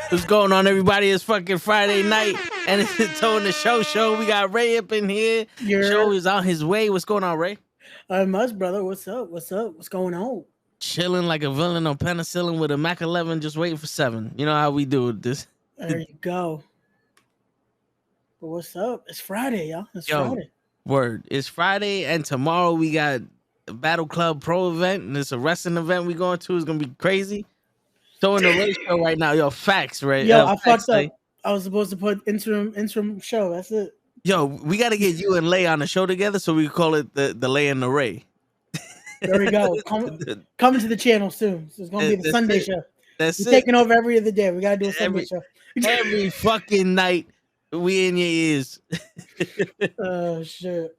What's going on, everybody? It's fucking Friday night, and it's the Tone the Show. We got Ray up in here. Show is on his way. What's going on, Ray? Much, brother. What's up? What's going on? Chilling like a villain on penicillin with a Mac 11, just waiting for 7. You know how we do this. There you go. But what's up? It's Friday, y'all. It's Friday. Word. It's Friday, and tomorrow we got a Battle Club Pro event, and it's a wrestling event we going to. It's gonna be crazy. Showing the Ray show right now. Yo, facts, right? Yo, I fucked up. I was supposed to put interim show. That's it. Yo, we got to get you and Lay on the show together, so we call it the Lay and the Ray. There we go. Coming to the channel soon. So it's gonna be the Sunday show. That's We're taking over every other day. We gotta do a Sunday show. Every fucking night, we in your ears. Oh shit.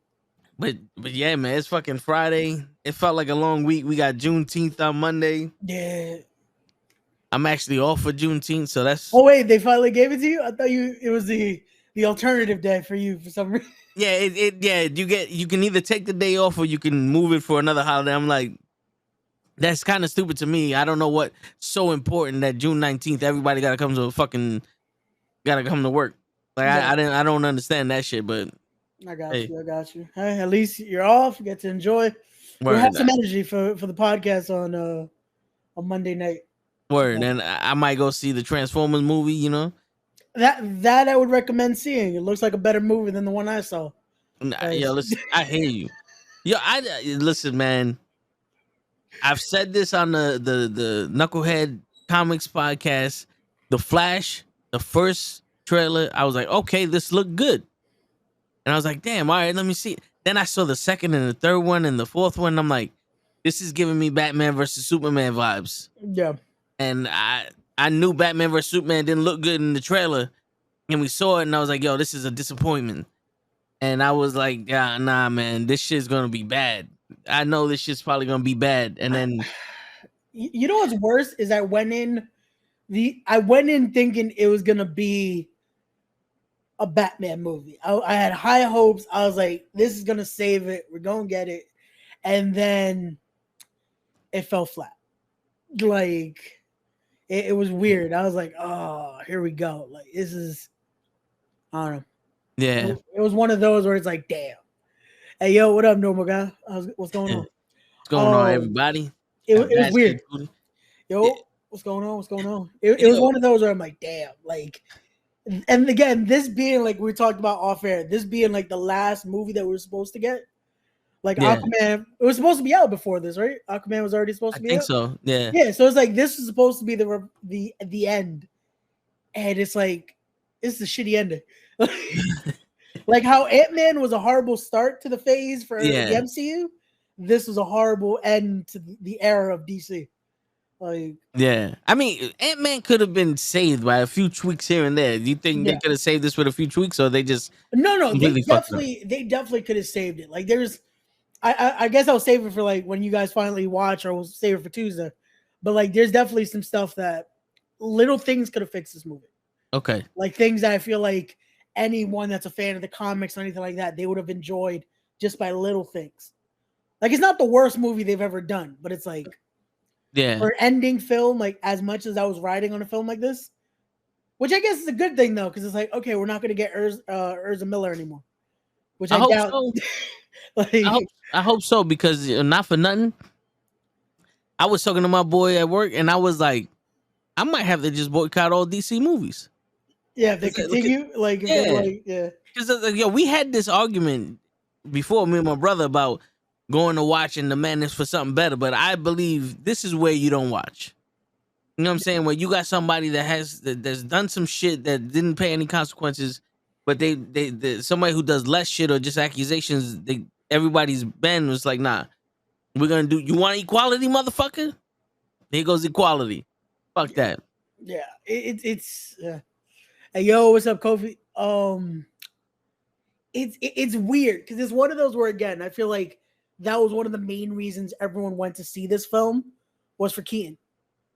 But yeah, man, it's fucking Friday. It felt like a long week. We got Juneteenth on Monday. Yeah. I'm actually off for Juneteenth, so that's. Oh wait, they finally gave it to you? I thought it was the alternative day for you for some reason. Yeah, you can either take the day off or you can move it for another holiday. I'm like, that's kind of stupid to me. I don't know what's so important that June 19th everybody gotta come to work. Like yeah. I don't understand that shit, but I got you. Hey, at least you're off. You get to enjoy. We'll have some energy for the podcast on Monday night. Word, and I might go see the Transformers movie, you know? That I would recommend seeing. It looks like a better movie than the one I saw. Yo, listen, I hear you. Yo, listen, man. I've said this on the Knucklehead Comics podcast. The Flash, the first trailer, I was like, okay, this looked good. And I was like, damn, all right, let me see. Then I saw the second and the third one and the fourth one. And I'm like, this is giving me Batman versus Superman vibes. Yeah. And I knew Batman vs. Superman didn't look good in the trailer. And we saw it, and I was like, yo, this is a disappointment. And I was like, yeah, nah, man, this shit's going to be bad. I know this shit's probably going to be bad. And then... You know what's worse is I went in thinking it was going to be a Batman movie. I had high hopes. I was like, this is going to save it. We're going to get it. And then it fell flat. Like... It was weird. I was like, oh, here we go. Like, this is, I don't know. Yeah. It was one of those where it's like, damn. Hey, yo, what up, normal guy? What's going on? What's going on, everybody? It was weird. Yo, what's going on? What's going on? It was one of those where I'm like, damn. Like, and again, this being like we talked about off air, this being like the last movie that we were supposed to get. Like Aquaman, it was supposed to be out before this, right? Aquaman was already supposed to be out. I think so. Yeah. Yeah. So it's like this is supposed to be the end, and it's like it's a shitty ending. Like how Ant-Man was a horrible start to the phase for the MCU. This was a horrible end to the era of DC. Like, yeah, I mean, Ant-Man could have been saved by a few tweaks here and there. Do you think they could have saved this with a few tweaks, or they just no? They definitely could have saved it. Like there's. I guess I'll save it for like when you guys finally watch, or we'll save it for Tuesday. But like, there's definitely some stuff that little things could have fixed this movie. Okay. Like things that I feel like anyone that's a fan of the comics or anything like that, they would have enjoyed just by little things. Like it's not the worst movie they've ever done, but it's like, for ending film, like as much as I was riding on a film like this, which I guess is a good thing though, because it's like, okay, we're not going to get Urza Miller anymore. Which I hope doubt. So. Like, I hope so, because not for nothing, I was talking to my boy at work and I was like, I might have to just boycott all DC movies. Yeah, if they continue, because we had this argument before, me and my brother, about going to watch and demanding for something better, but I believe this is where you don't watch. You know what I'm saying? Where you got somebody that's done some shit that didn't pay any consequences, but they somebody who does less shit or just accusations, everybody's banned. Was like, nah, we're gonna do. You want equality, motherfucker? Here goes equality. Fuck that. Yeah, it's. Hey, yo, what's up, Kofi? It's weird because it's one of those where, again, I feel like that was one of the main reasons everyone went to see this film was for Keaton.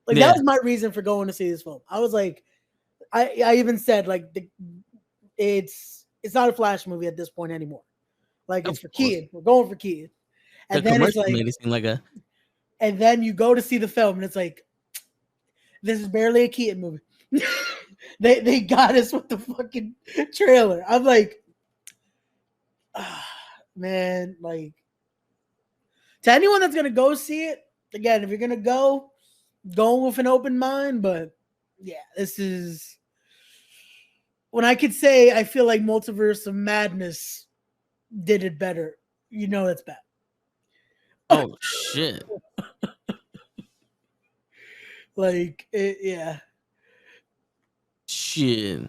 Like that was my reason for going to see this film. I was like, I even said like it's not a Flash movie at this point anymore. Like it's for Keaton. We're going for Keaton. And then it's like, made it seem like and then you go to see the film and it's like, this is barely a Keaton movie. They got us with the fucking trailer. I'm like, man, like, to anyone that's gonna go see it, again, if you're gonna go with an open mind. But yeah, this is when I could say I feel like Multiverse of Madness did it better. You know that's bad. Oh shit! Like, yeah. Shit.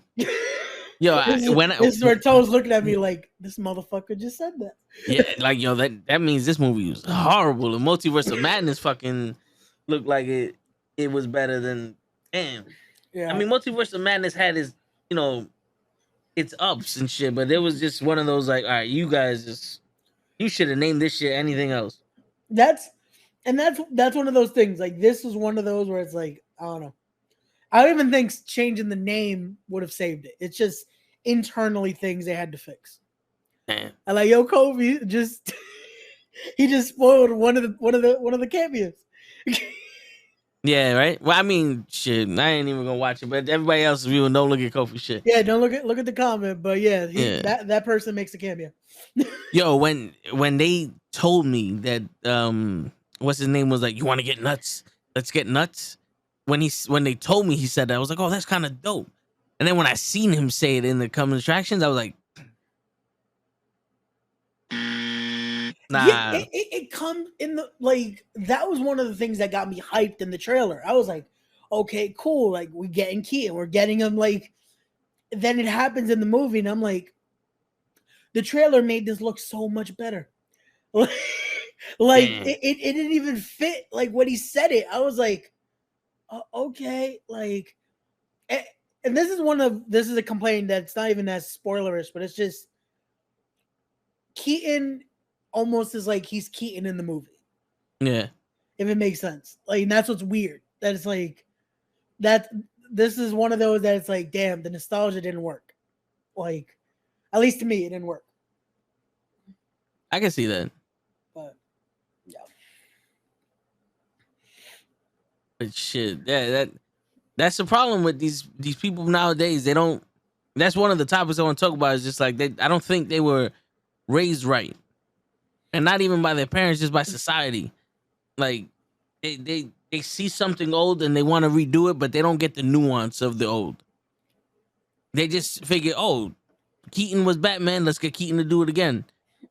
Yo, this is where Toad's looking at me like, this motherfucker just said that. Yeah, like yo, that means this movie was horrible. The Multiverse of Madness fucking looked like it was better than damn. Yeah. I mean, Multiverse of Madness had its, you know, its ups and shit, but it was just one of those like, all right, you guys just you should have named this shit anything else. That's one of those things. Like, this was one of those where it's like, I don't know. I don't even think changing the name would have saved it. It's just internally things they had to fix. Damn. I like, yo, Kobe just he just spoiled one of the cameos. Yeah, right. Well, I mean, shit, I ain't even gonna watch it, but everybody else viewing, don't look at Kofi shit. Yeah, don't look at the comment, but yeah, that person makes a cameo. Yo, when they told me that what's his name was like, you want to get nuts? Let's get nuts. When they told me he said that, I was like, oh, that's kind of dope. And then when I seen him say it in the coming attractions, I was like, nah. Yeah, it comes in the, like, that was one of the things that got me hyped in the trailer. I was like, okay, cool. Like, we're getting Keaton, we're getting him. Like, then it happens in the movie, and I'm like, the trailer made this look so much better. Like, it didn't even fit like when he said it. I was like, okay, like, and this is a complaint that's not even as spoilerish, but it's just Keaton almost is like he's Keaton in the movie. Yeah. If it makes sense. Like, that's what's weird. That it's like that this is one of those that it's like, damn, the nostalgia didn't work. Like, at least to me, it didn't work. I can see that. But yeah. But shit, yeah, that's the problem with these people nowadays. They don't. That's one of the topics I want to talk about. Is just like I don't think they were raised right, and not even by their parents, just by society. Like they see something old and they want to redo it, but they don't get the nuance of the old. They just figure, oh, Keaton was Batman. Let's get Keaton to do it again,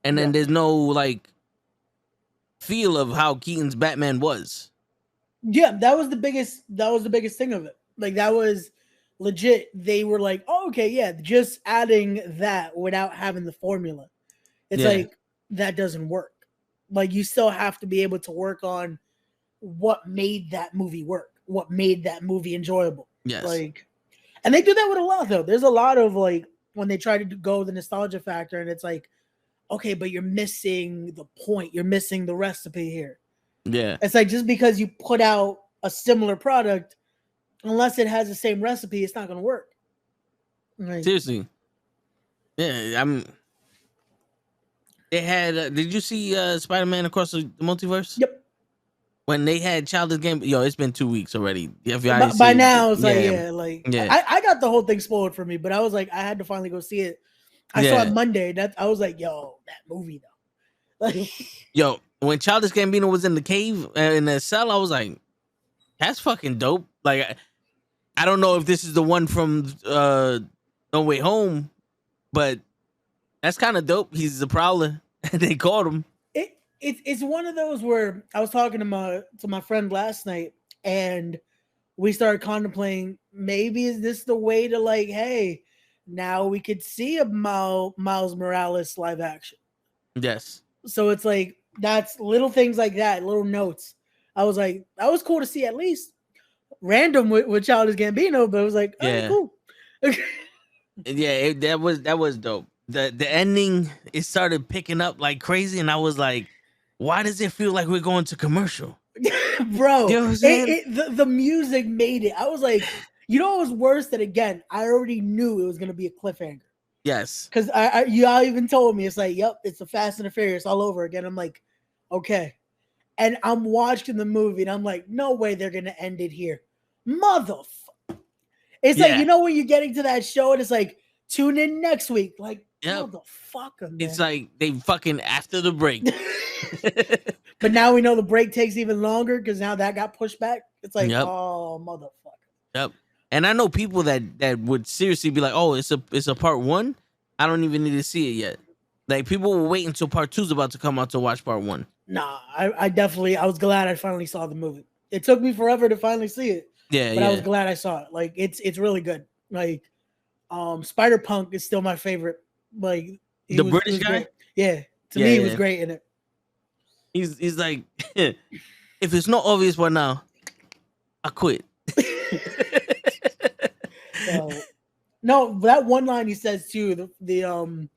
and then there's no like feel of how Keaton's Batman was. Yeah, that was the biggest thing of it. Like, that was legit. They were like, oh, okay, yeah, just adding that without having the formula. It's like, that doesn't work. Like, you still have to be able to work on what made that movie work, what made that movie enjoyable. Yes. Like, and they do that with a lot, though. There's a lot of, like, when they try to go the nostalgia factor, and it's like, okay, but you're missing the point. You're missing the recipe here. Yeah. It's like, just because you put out a similar product, unless it has the same recipe, it's not going to work. Like, seriously. Yeah, they had. Did you see Spider-Man Across the Multiverse? Yep. When they had Childish Gambino, yo, it's been 2 weeks already. By now, it's I got the whole thing spoiled for me, but I was like, I had to finally go see it. I saw it Monday. I was like, yo, that movie though. Like, yo, when Childish Gambino was in the cave in the cell, I was like, that's fucking dope. Like, I don't know if this is the one from No Way Home, but that's kind of dope. He's the Prowler, and they caught him. It's one of those where I was talking to my friend last night, and we started contemplating, maybe is this the way to, like, hey, now we could see a Miles Morales live action. Yes. So it's like, that's little things like that, little notes. I was like, that was cool to see, at least random with Childish Gambino, but it was like, oh, cool. Yeah, that was dope. The ending, it started picking up like crazy, and I was like, why does it feel like we're going to commercial? Bro, you know what I'm saying? The music made it. I was like, you know what was worse? That again, I already knew it was going to be a cliffhanger. Yes. Because y'all even told me, it's like, yep, it's the Fast and the Furious all over again. I'm like, okay. And I'm watching the movie, and I'm like, no way they're going to end it here. Motherfucker. It's like, you know, when you're getting to that show and it's like, tune in next week. Like, motherfucker, man. It's like they fucking after the break. But now we know the break takes even longer because now that got pushed back. It's like, oh, motherfucker. Yep. And I know people that would seriously be like, oh, it's a part 1. I don't even need to see it yet. Like, people will wait until part 2 is about to come out to watch part 1. Nah, I was glad I finally saw the movie. It took me forever to finally see it. Yeah, but I was glad I saw it. Like, it's really good. Like, Spider-Punk is still my favorite. Like, the British guy? Great. Yeah. To me, he was great in it. He's like, if it's not obvious by now, I quit. So, no, that one line he says too, the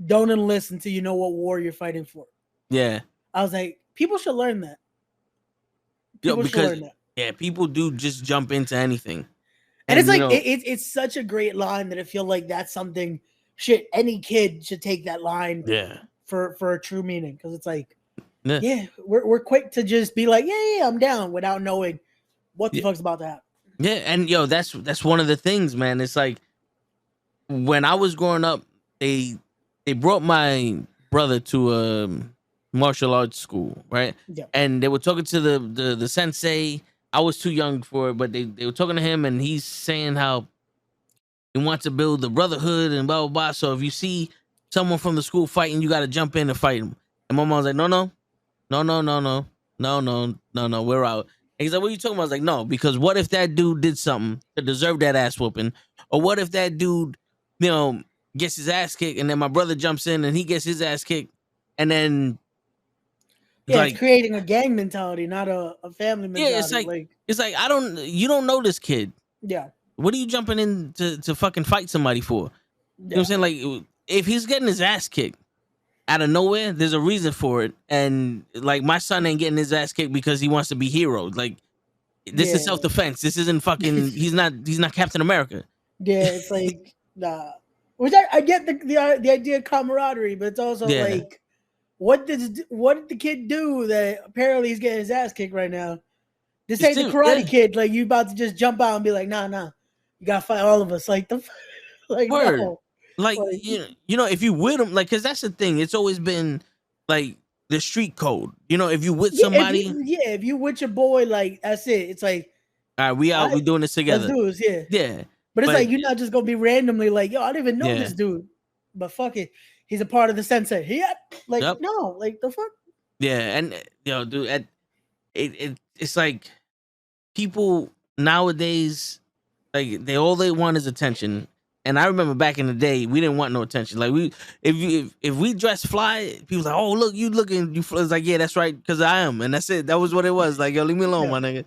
don't enlist until you know what war you're fighting for. Yeah. I was like, people should learn that. People should learn that. Yeah, people do just jump into anything. And it's like, it's such a great line that I feel like that's something any kid should take that line for a true meaning. Because it's like, we're quick to just be like, yeah, I'm down without knowing what the fuck's about to happen. Yeah, and that's one of the things, man. It's like when I was growing up, they brought my brother to a martial arts school, right? Yeah. And they were talking to the sensei. I was too young for it, but they were talking to him, and he's saying how he wants to build the brotherhood and blah blah blah. So if you see someone from the school fighting, you got to jump in and fight him. And my mom was like, no, we're out. And he's like, what are you talking about? I was like, no, because what if that dude did something to deserve that ass whooping? Or what if that dude, gets his ass kicked and then my brother jumps in and he gets his ass kicked and then... it's creating a gang mentality, not a family mentality. Yeah, it's like, you don't know this kid. Yeah. What are you jumping in to fucking fight somebody for? You know what I'm saying? Like, if he's getting his ass kicked out of nowhere, there's a reason for it. And like, my son ain't getting his ass kicked because he wants to be hero. Like, this is self-defense. This isn't fucking. He's not Captain America. Yeah, it's like nah. Which I get the idea of camaraderie, but it's also like, what did the kid do that apparently he's getting his ass kicked right now? This ain't the Karate Kid. Like, you about to just jump out and be like, nah, you gotta fight all of us. Like Word. No. Like, if you with them, like, because that's the thing. It's always been like the street code. If you with somebody, if you with your boy, like, that's it. It's like, all right, we out, we doing this together. Let's do this, yeah. But it's like, you're not just gonna be randomly like, yo, I don't even know this dude, but fuck it, he's a part of the sensei. No, like, the fuck. Yeah, and dude, it's like people nowadays, like, they want is attention. And I remember back in the day, we didn't want no attention. Like, if we dress fly, people like, oh, look, you looking, it's like, yeah, that's right, because I am, and that's it. That was what it was. Like, yo, leave me alone, my nigga.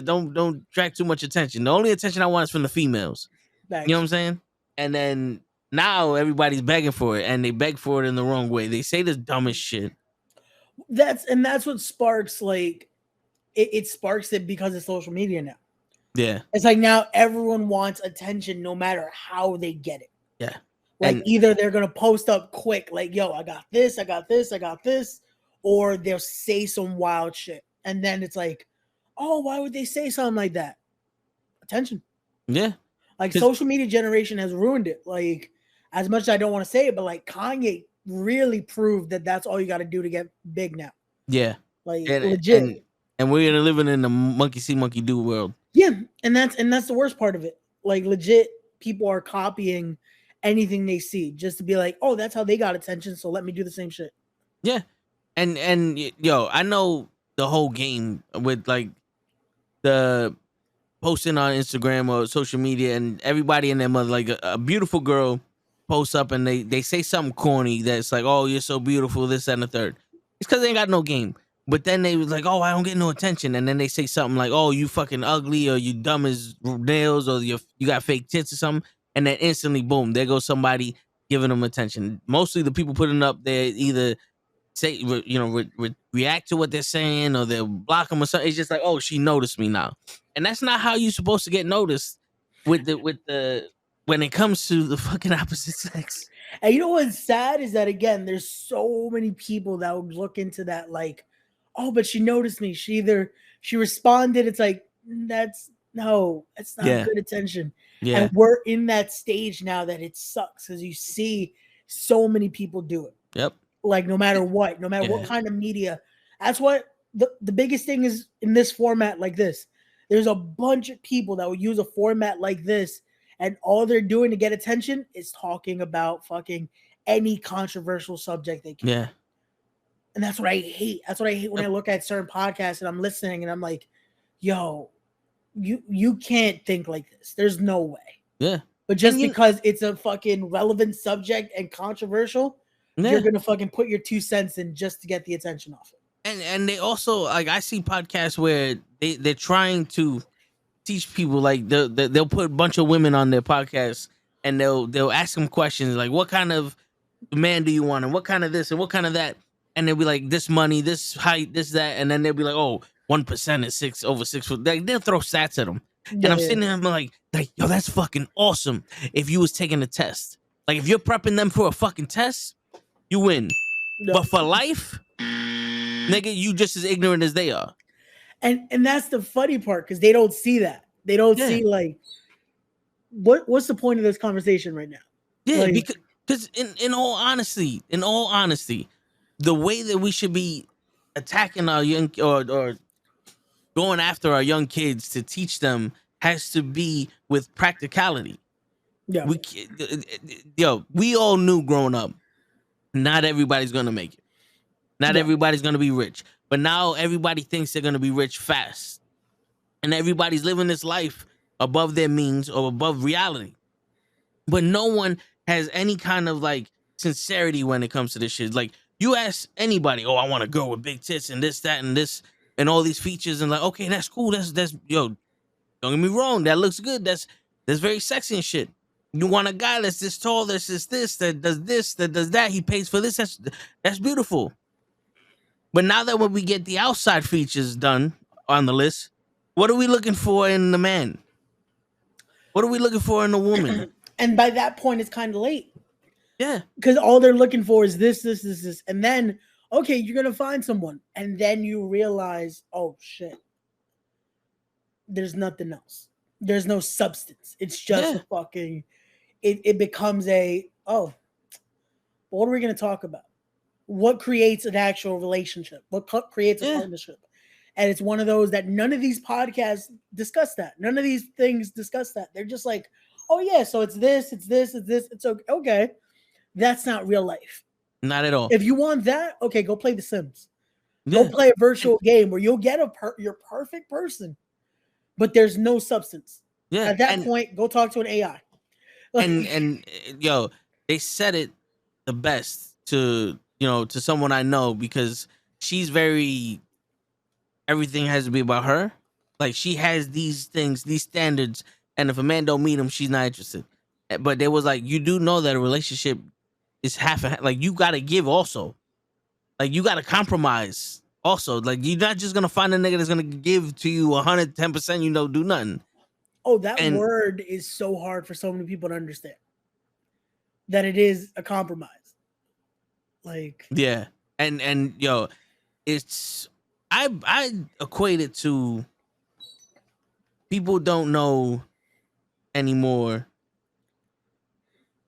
Don't drag too much attention. The only attention I want is from the females. Thanks. You know what I'm saying? And then now everybody's begging for it, and they beg for it in the wrong way. They say the dumbest shit. That's what sparks, like, it sparks it because of social media now. Yeah. It's like now everyone wants attention no matter how they get it. Yeah. Like, either they're going to post up quick, like, yo, I got this, or they'll say some wild shit. And then it's like, oh, why would they say something like that? Attention. Yeah. Like, social media generation has ruined it. Like, as much as I don't want to say it, but like, Kanye really proved that that's all you got to do to get big now. Yeah. Like, legit. And we're living in the monkey see, monkey do world. Yeah, and that's the worst part of it. Like, legit, people are copying anything they see just to be like, oh, that's how they got attention, so let me do the same shit. Yeah. And yo, I know the whole game with, like, the posting on Instagram or social media, and everybody in their mother, like, a beautiful girl posts up and they say something corny that's like, oh, you're so beautiful, this, that, and the third. It's because they ain't got no game. But then they was like, oh, I don't get no attention. And then they say something like, oh, you fucking ugly, or you dumb as nails, or you got fake tits or something. And then instantly, boom, there goes somebody giving them attention. Mostly the people putting up there either say, react to what they're saying, or they'll block them or something. It's just like, oh, she noticed me now. And that's not how you're supposed to get noticed when it comes to the fucking opposite sex. And you know what's sad is that, again, there's so many people that would look into that like, oh, but she noticed me. She responded. It's like, that's No, it's not Yeah. good attention. Yeah. And we're in that stage now that it sucks because you see so many people do it. Yep. Like no matter what Yeah. kind of media. That's what the biggest thing is in this format like this. There's a bunch of people that will use a format like this, and all they're doing to get attention is talking about fucking any controversial subject they can. Yeah. And that's what I hate. That's what I hate when I look at certain podcasts and I'm listening and I'm like, yo, you can't think like this. There's no way. Yeah. But just because it's a fucking relevant subject and controversial, you're gonna fucking put your 2 cents in just to get the attention off it. And they also, like, I see podcasts where they're trying to teach people, like they'll put a bunch of women on their podcast and they'll ask them questions like, what kind of man do you want, and what kind of this and what kind of that, and they'll be like, this money, this height, this that, and then they'll be like, oh, 1% is 6 foot. They'll throw stats at them, and I'm sitting there, I'm like, yo, that's fucking awesome. If you was taking a test, like if you're prepping them for a fucking test, you win. No. But for life, nigga, you just as ignorant as they are. And that's the funny part, because they don't see that. They don't see like what's the point of this conversation right now? Yeah, like, because in all honesty, the way that we should be attacking our young or going after our young kids to teach them has to be with practicality. Yeah. We all knew growing up, not everybody's gonna make it. Not everybody's gonna be rich. But now everybody thinks they're gonna be rich fast. And everybody's living this life above their means or above reality. But no one has any kind of like sincerity when it comes to this shit. Like, you ask anybody, oh, I want a girl with big tits and this, that, and this, and all these features, and like, okay, that's cool. That's yo, don't get me wrong, that looks good. That's very sexy and shit. You want a guy that's this tall, this, that does that, he pays for this, that's beautiful. But now that when we get the outside features done on the list, what are we looking for in the man? What are we looking for in the woman? And by that point, it's kind of late. Yeah. Because all they're looking for is this. And then, okay, you're going to find someone. And then you realize, oh, shit. There's nothing else. There's no substance. It's just a fucking, it becomes a, oh, what are we going to talk about? What creates an actual relationship? What creates a partnership? And it's one of those that none of these podcasts discuss that. None of these things discuss that. They're just like, oh yeah, so it's this. It's okay. Okay. That's not real life. Not at all. If you want that, okay, go play The Sims. Go play a virtual game where you'll get your perfect person, but there's no substance. Yeah. At that point, go talk to an AI. and yo, they said it the best to someone I know, because she's very, everything has to be about her. Like, she has these things, these standards, and if a man don't meet them, she's not interested. But there was like, you do know that a relationship is half and half. Like, you got to give also. Like, you got to compromise also. Like, you're not just going to find a nigga that's going to give to you 110%, you know, do nothing. Oh, that word is so hard for so many people to understand. That it is a compromise. Like, yeah. And yo, it's, I equate it to people don't know anymore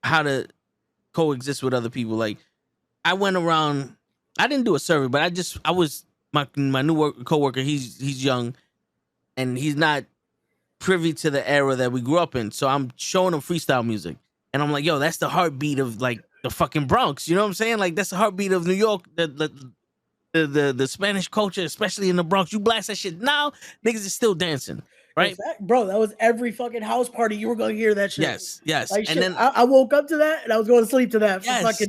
how to coexist with other people. Like, I went around, I didn't do a survey, but I was my new coworker. He's young, and he's not privy to the era that we grew up in. So I'm showing him freestyle music, and I'm like, yo, that's the heartbeat of like the fucking Bronx. You know what I'm saying? Like, that's the heartbeat of New York. The Spanish culture, especially in the Bronx. You blast that shit now, niggas is still dancing. Right, bro, that was every fucking house party. You were going to hear that shit. Yes. Like, and then I woke up to that, and I was going to sleep to that for fucking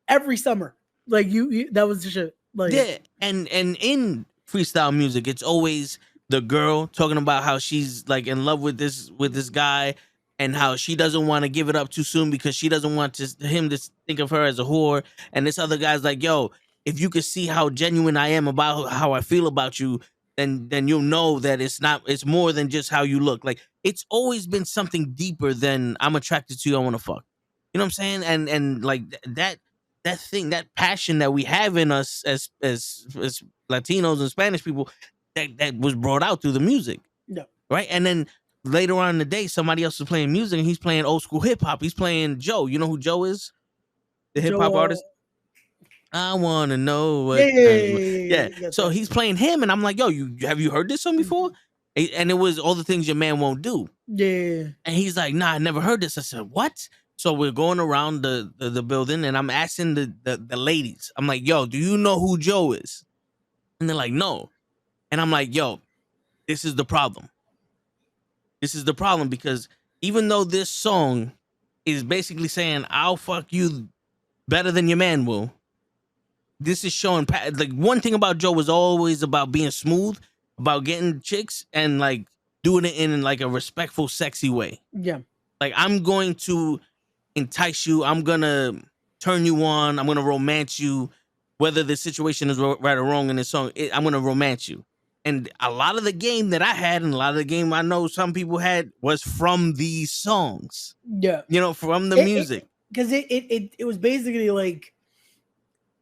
every summer. Like, you that was the shit. Like, yeah, and in freestyle music, it's always the girl talking about how she's like in love with this guy, and how she doesn't want to give it up too soon because she doesn't want him to think of her as a whore. And this other guy's like, yo, if you could see how genuine I am about how I feel about you, then you'll know that it's more than just how you look. Like, it's always been something deeper than I'm attracted to you, I want to fuck. You know what I'm saying? And like that thing, that passion that we have in us as Latinos and Spanish people, that was brought out through the music. No. right? And then later on in the day, somebody else is playing music and he's playing old school hip hop. He's playing Joe. You know who Joe is? The hip hop Joe. artist. I want to know Yeah, what yeah, yeah, kind of, yeah, yeah, yeah. yeah. Yes, So yes. he's playing him, and I'm like, yo, you have you heard this song before? And it was All the Things Your Man Won't Do. Yeah. And he's like, nah, I never heard this. I said, what? So we're going around the building, and I'm asking the ladies. I'm like, yo, do you know who Joe is? And they're like, no. And I'm like, yo, this is the problem. This is the problem because even though this song is basically saying I'll fuck you better than your man will, this is showing like one thing about Joe was always about being smooth, about getting chicks and like doing it in like a respectful, sexy way. Yeah. Like I'm going to entice you, I'm gonna turn you on, I'm gonna romance you, whether the situation is right or wrong in this song. I'm gonna romance you. And a lot of the game that I had, and a lot of the game I know some people had, was from these songs. Yeah. You know, from the music. Because it was basically like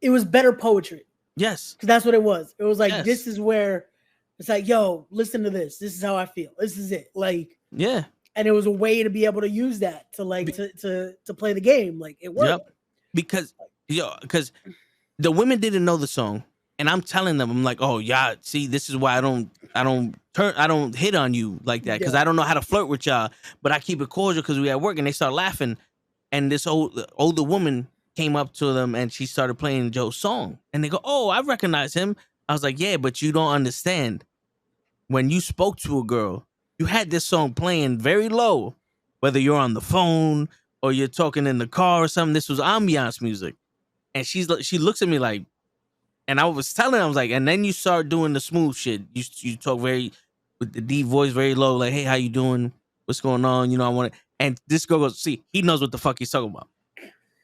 it was better poetry. Yes. Because that's what it was. It was like Yes. this is where it's like, yo, listen to this. This is how I feel. This is it. Like, yeah. And it was a way to be able to use that to like to play the game. Like it worked. Yep. Because the women didn't know the song, and I'm telling them, I'm like, oh yeah, see, this is why I don't hit on you like that, because I don't know how to flirt with y'all, but I keep it cordial because we at work. And they start laughing, and this older woman came up to them and she started playing Joe's song, and they go, oh, I recognize him. I was like, yeah, but you don't understand. When you spoke to a girl, you had this song playing very low, whether you're on the phone or you're talking in the car or something. This was ambiance music. And she looks at me like, and I was telling her, I was like, and then you start doing the smooth shit. You talk very with the deep voice, very low, like, hey, how you doing? What's going on? You know, I want it. And this girl goes, see, he knows what the fuck he's talking about.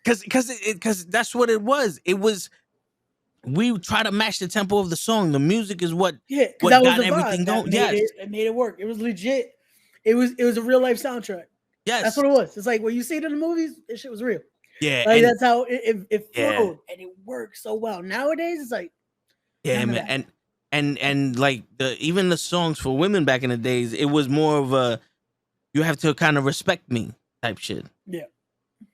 Because that's what it was. It was, we try to match the tempo of the song. The music is what that got was the everything vibe. going. Yes. It made it work. It was legit. It was a real life soundtrack. Yes. That's what it was. It's like when you see it in the movies, this shit was real. Yeah. Like that's how it flowed, and it worked so well. Nowadays, it's like, yeah, man. And like even the songs for women back in the days, it was more of a, you have to kind of respect me type shit. Yeah.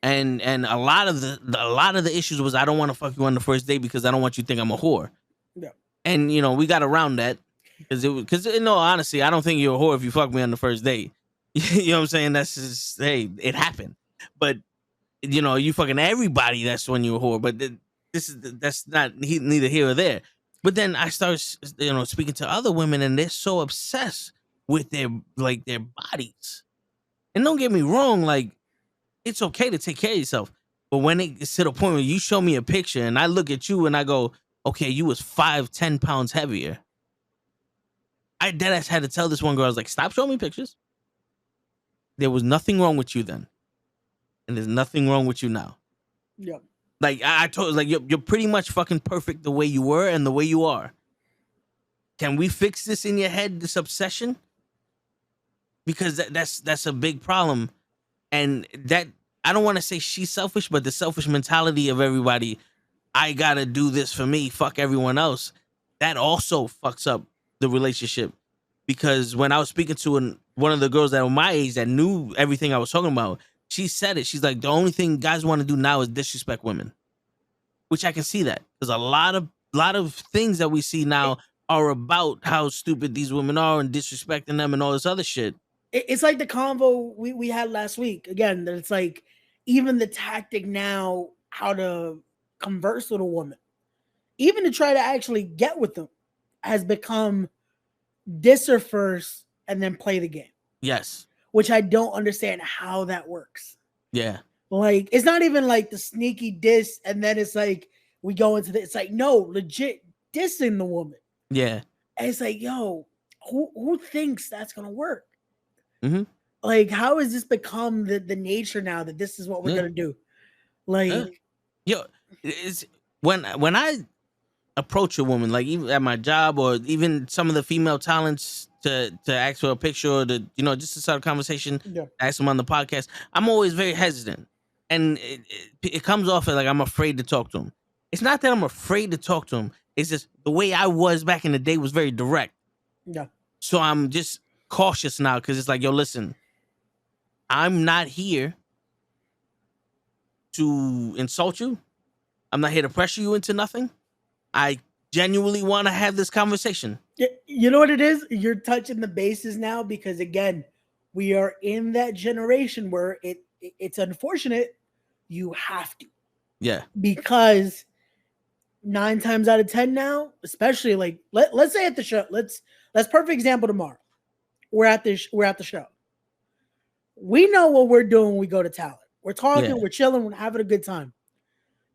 And a lot of the issues was, I don't want to fuck you on the first date because I don't want you to think I'm a whore. Yeah. And you know, we got around that because in all honesty, I don't think you're a whore if you fuck me on the first date. You know what I'm saying? That's just, hey, it happened. But you know, you fucking everybody, that's when you're a whore. But that's not neither here or there. But then I start, you know, speaking to other women, and they're so obsessed with their bodies. And don't get me wrong, like, it's okay to take care of yourself. But when it's to the point where you show me a picture and I look at you and I go, okay, you was 5-10 pounds heavier. I deadass had to tell this one girl, I was like, stop showing me pictures. There was nothing wrong with you then. And there's nothing wrong with you now. Yeah. Like I told, like you're pretty much fucking perfect the way you were and the way you are. Can we fix this in your head, this obsession? Because that's a big problem. And that, I don't want to say she's selfish, but the selfish mentality of everybody, I gotta do this for me, fuck everyone else, that also fucks up the relationship. Because when I was speaking to one of the girls that were my age that knew everything I was talking about, she said it. She's like, the only thing guys want to do now is disrespect women, which I can see that. There's a lot of things that we see now are about how stupid these women are and disrespecting them and all this other shit. It's like the convo we had last week. Again, that it's like even the tactic now, how to converse with a woman, even to try to actually get with them, has become diss her first and then play the game. Yes. Which I don't understand how that works. Yeah. Like, it's not even like the sneaky diss and then it's like we go into it's like, no, legit dissing the woman. Yeah. And it's like, yo, who thinks that's gonna work? Mm-hmm. Like, how has this become the nature now that this is what we're gonna do? Like, yo, it's when I approach a woman, like even at my job or even some of the female talents, to ask for a picture or to, you know, just to start a conversation, ask them on the podcast, I'm always very hesitant. And it comes off as like I'm afraid to talk to them. It's not that I'm afraid to talk to them. It's just the way I was back in the day was very direct. Yeah. So I'm just cautious now because it's like, yo, listen, I'm not here to insult you. I'm not here to pressure you into nothing. I genuinely want to have this conversation. You know what it is? You're touching the bases now because again, we are in that generation where it's unfortunate you have to. Yeah. Because 9 times out of 10 now, especially like let's say at the show, let's perfect example tomorrow. We're at the show. We know what we're doing when we go to talent. We're talking, we're chilling, we're having a good time.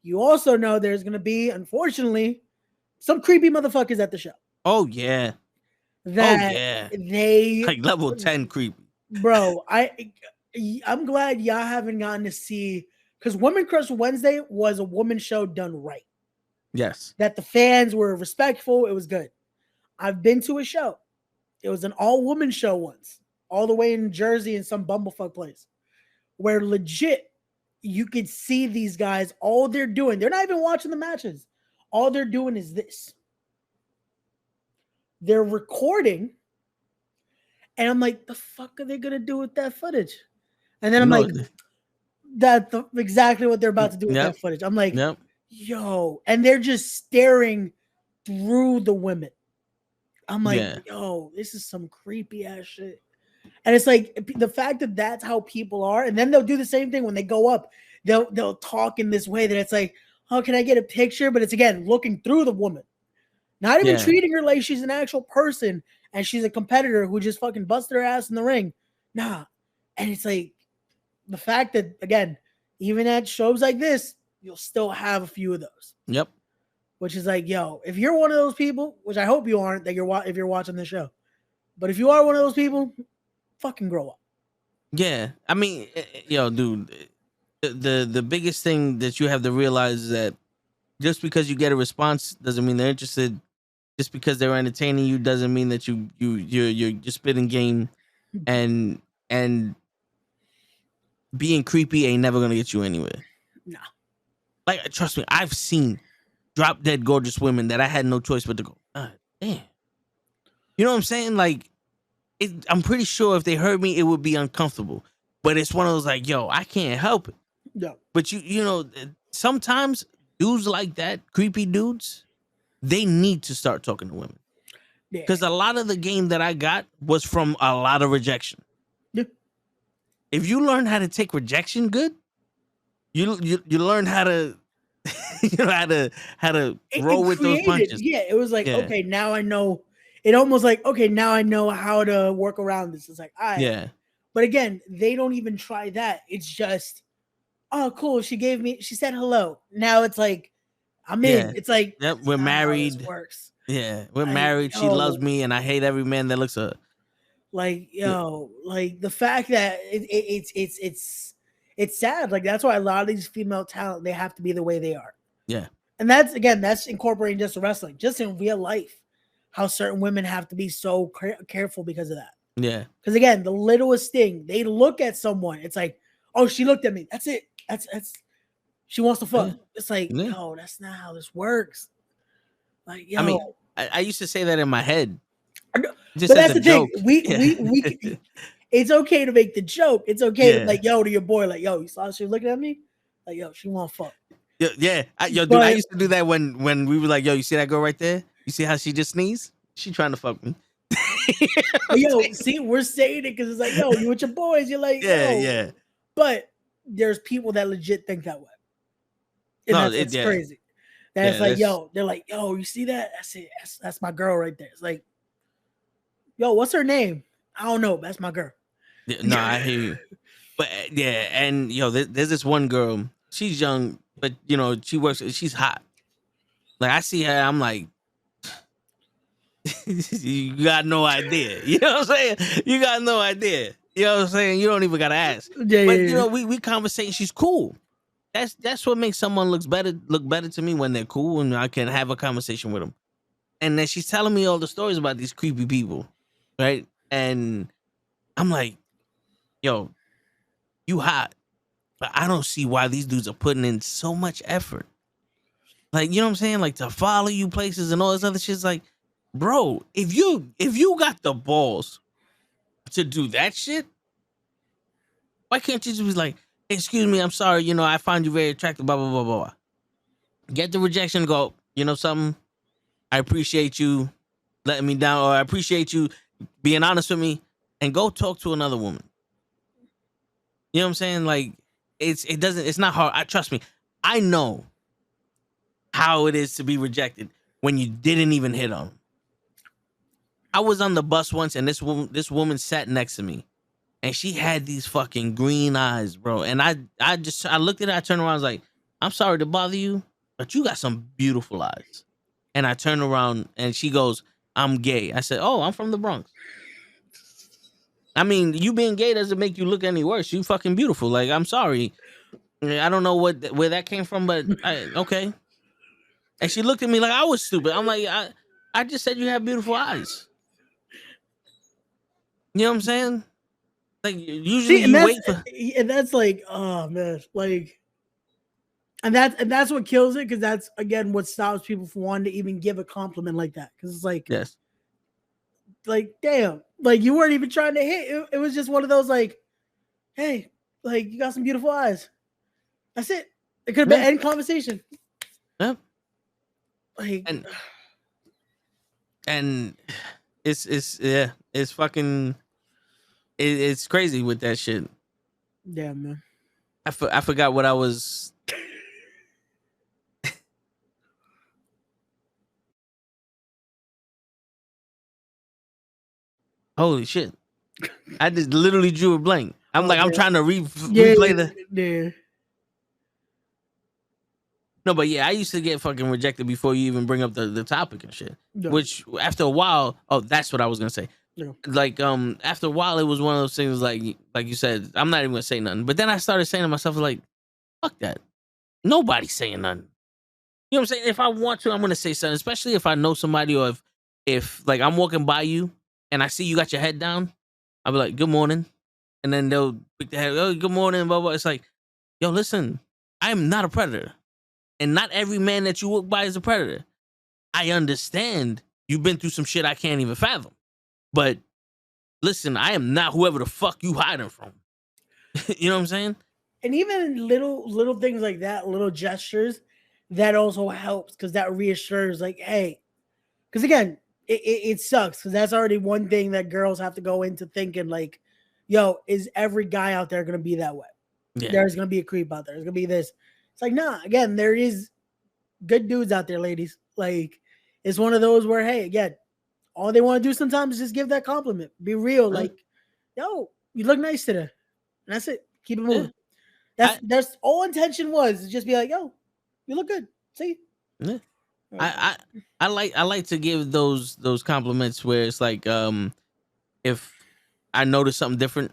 You also know there's gonna be, unfortunately, some creepy motherfuckers at the show. Oh yeah. They like level 10 creepy. Bro, I'm glad y'all haven't gotten to see, because Woman Crush Wednesday was a woman show done right. Yes. That the fans were respectful. It was good. I've been to a show. It was an all-woman show once, all the way in Jersey in some bumblefuck place, where legit you could see these guys, all they're doing, they're not even watching the matches. All they're doing is this. They're recording, and I'm like, the fuck are they gonna do with that footage? And then I'm like, that's exactly what they're about to do with that footage. I'm like, yo, and they're just staring through the women. I'm like, yo, this is some creepy ass shit. And it's like the fact that that's how people are, and then they'll do the same thing when they go up. They'll talk in this way that it's like, oh, can I get a picture? But it's again looking through the woman, not even treating her like she's an actual person and she's a competitor who just fucking busted her ass in the ring. Nah, and it's like the fact that again, even at shows like this, you'll still have a few of those. Yep. Which is like, yo, if you're one of those people, which I hope you aren't, that if you're watching the show, but if you are one of those people, fucking grow up. Yeah, I mean, yo, dude, the biggest thing that you have to realize is that just because you get a response doesn't mean they're interested. Just because they're entertaining you doesn't mean that you're spitting game, and being creepy ain't never gonna get you anywhere. No, like trust me, I've seen drop dead gorgeous women that I had no choice but to go, damn. You know what I'm saying? Like, I'm pretty sure if they heard me, it would be uncomfortable. But it's one of those like, yo, I can't help it. No. But you know, sometimes dudes like that, creepy dudes, they need to start talking to women. Because a lot of the game that I got was from a lot of rejection. Yeah. If you learn how to take rejection good, you learn how to how to roll with those punches. Yeah, it was like, okay, now I know. It almost like, okay, now I know how to work around this. It's like, all right. Yeah. But again, they don't even try that. It's just, oh, cool. She said hello. Now it's like, I'm in. It's like, we're married. Works. Yeah, we're married. She loves me, and I hate every man that looks at her. Like, yo, like the fact that it's sad. Like that's why a lot of these female talent, they have to be the way they are. Yeah. And that's incorporating just wrestling, just in real life, how certain women have to be so careful because of that. Yeah. Because again, the littlest thing, they look at someone, it's like, oh, she looked at me. That's it. That's she wants to fuck. It's like, yo, that's not how this works. Like, yo, I mean, I used to say that in my head. Just but that's the joke. Thing. We it's okay to make the joke. It's okay to like, yo, to your boy, like, yo, you saw she was looking at me? Like, yo, she want to fuck. Yeah. Dude, I used to do that when we were like, yo, you see that girl right there? You see how she just sneezed? She trying to fuck me. Yo, see, we're saying it because it's like, yo, you with your boys, you're like, yeah. But there's people that legit think that way. And that's crazy. That's like, yo, they're like, yo, you see that? That's it. That's my girl right there. It's like, yo, what's her name? I don't know. That's my girl. Yeah, no, I hear you. But yeah, and yo, there's this one girl. She's young, but you know, she's hot. Like I see her, I'm like, you got no idea. You know what I'm saying? You got no idea. You know what I'm saying? You don't even gotta ask. Yeah, but you know, we conversate. She's cool. That's what makes someone look better to me, when they're cool and I can have a conversation with them. And then she's telling me all the stories about these creepy people, right? And I'm like, yo, you hot, but I don't see why these dudes are putting in so much effort. Like, you know what I'm saying? Like, to follow you places and all this other shit's like, bro, if you got the balls to do that shit? Why can't you just be like, excuse me, I'm sorry, I find you very attractive, blah, blah, blah, blah, blah. Get the rejection, go, something? I appreciate you letting me down, or I appreciate you being honest with me, and go talk to another woman. You know what I'm saying? Like, it's not hard. Trust me, I know how it is to be rejected when you didn't even hit on them. I was on the bus once, and this woman sat next to me, and she had these fucking green eyes, bro. And I looked at her, I turned around, I was like, I'm sorry to bother you, but you got some beautiful eyes. And I turned around, and she goes, I'm gay. I said, oh, I'm from the Bronx. I mean, you being gay doesn't make you look any worse. You fucking beautiful. Like, I'm sorry. I don't know where that came from, but okay. And she looked at me like I was stupid. I'm like, I just said you have beautiful eyes. You know what I'm saying? Like, usually you wait for, and that's like, oh man, like, and that's what kills it, because that's again what stops people from wanting to even give a compliment like that, because it's like, yes, like, damn, like, you weren't even trying to hit. It was just one of those, like, hey, like, you got some beautiful eyes. That's it. It could have been end conversation. Yeah. Like, and it's fucking, it's crazy with that shit. Yeah, man. I forgot what I was. Holy shit! I just literally drew a blank. I'm I'm trying to replay the. Yeah. No, but yeah, I used to get fucking rejected before you even bring up the topic and shit. Yeah. Which after a while, that's what I was gonna say. Yeah. Like after a while, it was one of those things like you said, I'm not even gonna say nothing. But then I started saying to myself like, fuck that. Nobody's saying nothing. You know what I'm saying? If I want to, I'm gonna say something, especially if I know somebody, or if like I'm walking by you and I see you got your head down, I'll be like, good morning. And then they'll pick their head, oh, good morning, blah, blah. It's like, yo, listen, I am not a predator. And not every man that you walk by is a predator. I understand you've been through some shit I can't even fathom. But listen, I am not whoever the fuck you hiding from. You know what I'm saying? And even little things like that, little gestures, that also helps, because that reassures, like, hey, because again, it sucks, because that's already one thing that girls have to go into thinking, like, yo, is every guy out there going to be that way? Yeah. There's going to be a creep out there. There's going to be this. It's like, nah, again, there is good dudes out there, ladies. Like, it's one of those where, hey, again, all they want to do sometimes is just give that compliment. Be real. Mm-hmm. Like, yo, you look nice today. And that's it. Keep it moving. Yeah. That's all intention was, just be like, yo, you look good. See? Yeah. I like to give those compliments where it's like, if I notice something different,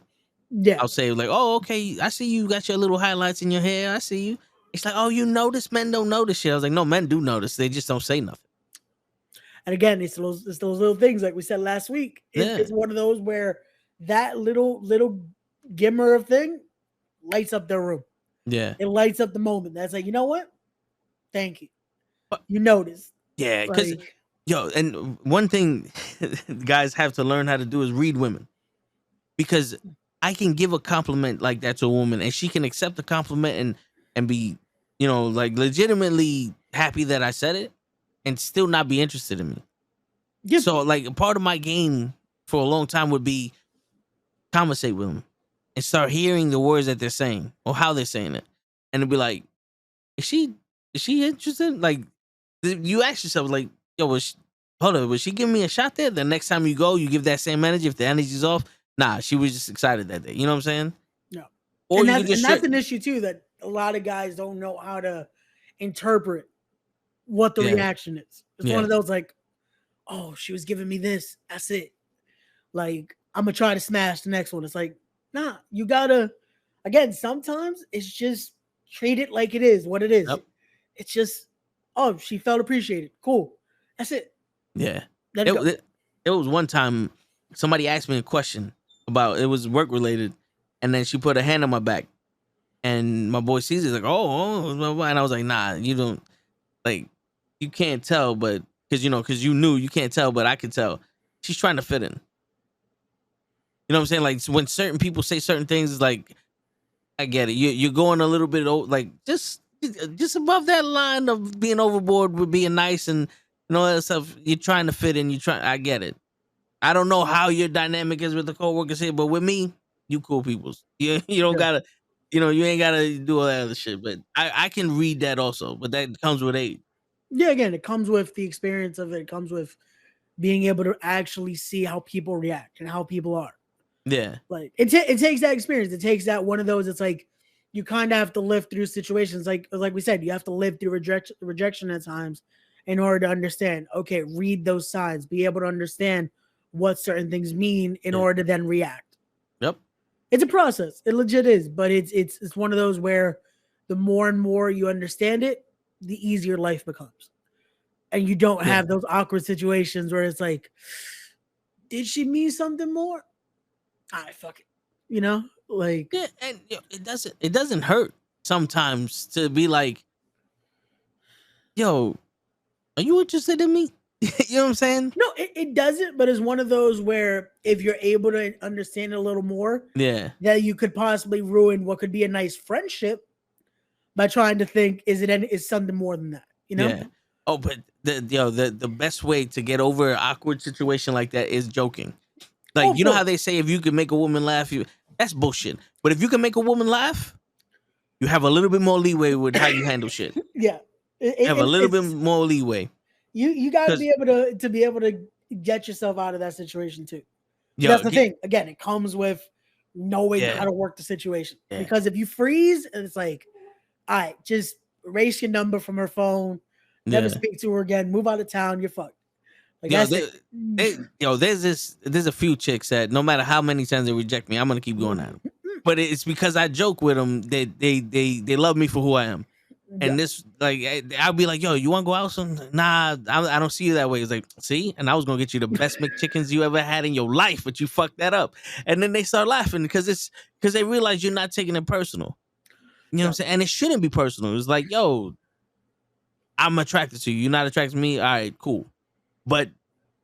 yeah, I'll say like, oh, okay, I see you got your little highlights in your hair. I see you. It's like, oh, you notice? Men don't notice shit. I was like, no, men do notice. They just don't say nothing. And again, it's those little things like we said last week. It's one of those where that little gimmer of thing lights up their room. Yeah, it lights up the moment. That's like, you know what? Thank you. You notice. Yeah, because yo, and one thing guys have to learn how to do is read women, because I can give a compliment like that to a woman, and she can accept the compliment and be, like legitimately happy that I said it, and still not be interested in me. Yep. So like part of my game for a long time would be conversate with them and start hearing the words that they're saying or how they're saying it, and it'd be like, is she interested? Like, you ask yourself like, yo, was she giving me a shot there? The next time you go, you give that same energy. If the energy's off, nah, she was just excited that day. You know what I'm saying? No. Or that's an issue too, that a lot of guys don't know how to interpret what the reaction is. It's one of those like, oh, she was giving me this. That's it. Like, I'm gonna try to smash the next one. It's like, nah, you gotta, again, sometimes it's just treat it like it is what it is. Yep. It's just, oh, she felt appreciated. Cool. That's it. Yeah. It was one time somebody asked me a question about, it was work related, and then she put a hand on my back, and my boy sees it like, oh, and I was like, nah, you don't, like, you can't tell, but because you knew, you can't tell, but I could tell she's trying to fit in. You know what I'm saying? Like when certain people say certain things, it's like I get it. You're going a little bit like just above that line of being overboard with being nice and all that stuff. You're trying to fit in. I get it. I don't know how your dynamic is with the coworkers here, but with me, you cool peoples. You don't Yeah. gotta, you ain't gotta do all that other shit. But I can read that also, but that comes with age. Yeah, again, it comes with the experience of it. It comes with being able to actually see how people react and how people are. Yeah. Like it takes that experience. It takes that one of those. It's like you kind of have to live through situations. Like we said, you have to live through rejection at times in order to understand. Okay, read those signs. Be able to understand what certain things mean in order to then react. Yep. It's a process. It legit is, but it's one of those where the more and more you understand it, the easier life becomes. And you don't have those awkward situations where it's like, did she mean something more? All right, fuck it. Like Yeah, and it doesn't hurt sometimes to be like, yo, are you interested in me? You know what I'm saying? no, it doesn't, but it's one of those where if you're able to understand it a little more, Yeah. that you could possibly ruin what could be a nice friendship by trying to think, is something more than that, Yeah. Oh, but the best way to get over an awkward situation like that is joking. Like, you know how they say if you can make a woman laugh, that's bullshit. But if you can make a woman laugh, you have a little bit more leeway with how you handle shit. Yeah. You have a little bit more leeway. You got to be able to get yourself out of that situation too. That's the thing. Again, it comes with knowing how to work the situation. Yeah. Because if you freeze and it's like, all right, just erase your number from her phone, never speak to her again, move out of town, you're fucked. Like there's a few chicks that no matter how many times they reject me, I'm gonna keep going at them. But it's because I joke with them that they love me for who I am. And this, like, I'll be like, yo, you want to go out? Nah, I don't see you that way. It's like, see? And I was going to get you the best McChickens you ever had in your life, but you fucked that up. And then they start laughing because they realize you're not taking it personal. You know what I'm saying? And it shouldn't be personal. It's like, yo, I'm attracted to you. You're not attracted to me? All right, cool. But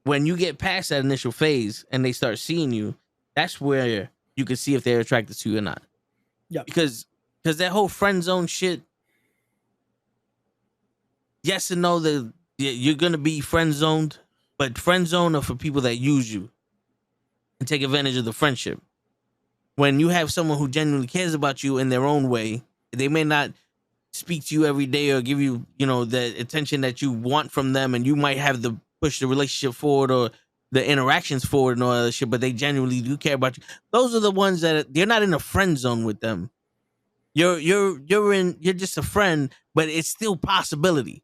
when you get past that initial phase and they start seeing you, that's where you can see if they're attracted to you or not. Yeah. Because that whole friend zone shit, yes and no, that you're gonna be friend zoned, but friend zone are for people that use you and take advantage of the friendship. When you have someone who genuinely cares about you in their own way, they may not speak to you every day or give you, the attention that you want from them, and you might have to push the relationship forward or the interactions forward and all that shit, but they genuinely do care about you. Those are the ones that you're not in a friend zone with them. You're just a friend, but it's still possibility.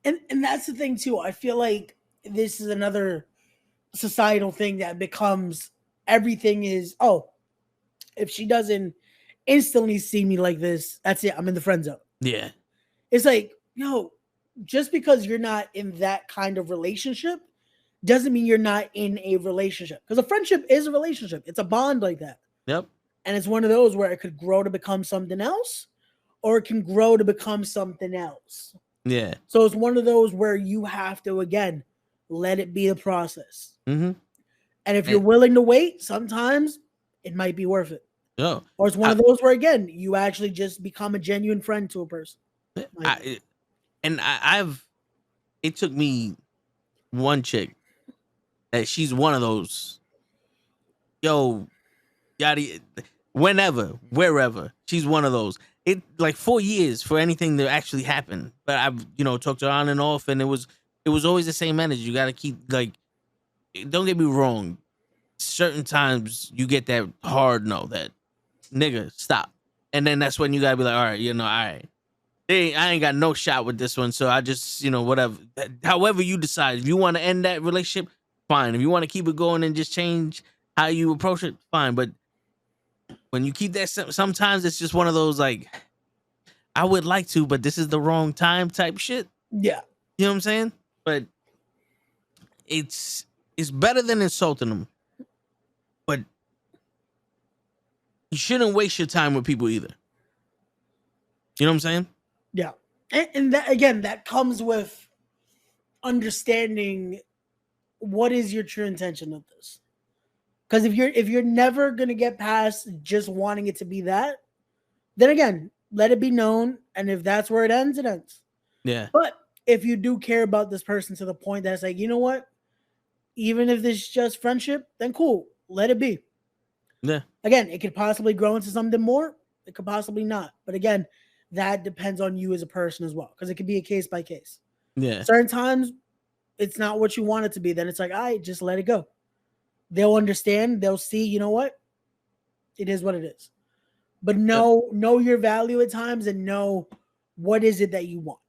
And that's the thing too. I feel like this is another societal thing that becomes everything is, if she doesn't instantly see me like this, that's it. I'm in the friend zone. Yeah. It's like, just because you're not in that kind of relationship doesn't mean you're not in a relationship. Because a friendship is a relationship. It's a bond like that. Yep. And it's one of those where it could grow to become something else, or it can grow to become something else. Yeah. So it's one of those where you have to, again, let it be a process. Mm-hmm. And if you're willing to wait, sometimes it might be worth it. Yeah. Or it's one of those where, again, you actually just become a genuine friend to a person. It took me one chick that she's one of those, yada, whenever, wherever, she's one of those. It like 4 years for anything to actually happen. But I've, talked to her on and off, and it was always the same energy. You got to keep, like, don't get me wrong. Certain times you get that hard no, that nigga, stop. And then that's when you got to be like, all right, all right. I ain't got no shot with this one. So I just, whatever. However you decide. If you want to end that relationship, fine. If you want to keep it going and just change how you approach it, fine. But when you keep that, sometimes it's just one of those, like, I would like to, but this is the wrong time type shit. Yeah. You know what I'm saying? But it's better than insulting them. But you shouldn't waste your time with people either. You know what I'm saying? Yeah. And that, again, that comes with understanding what is your true intention of this. Because if you're never gonna get past just wanting it to be that, then again, let it be known. And if that's where it ends, it ends. Yeah. But if you do care about this person to the point that it's like, you know what? Even if this is just friendship, then cool. Let it be. Yeah. Again, it could possibly grow into something more. It could possibly not. But again, that depends on you as a person as well. Because it could be a case by case. Yeah. Certain times it's not what you want it to be. Then it's like, all right, just let it go. They'll understand. They'll see, you know what? It is what it is. But know your value at times and know what is it that you want.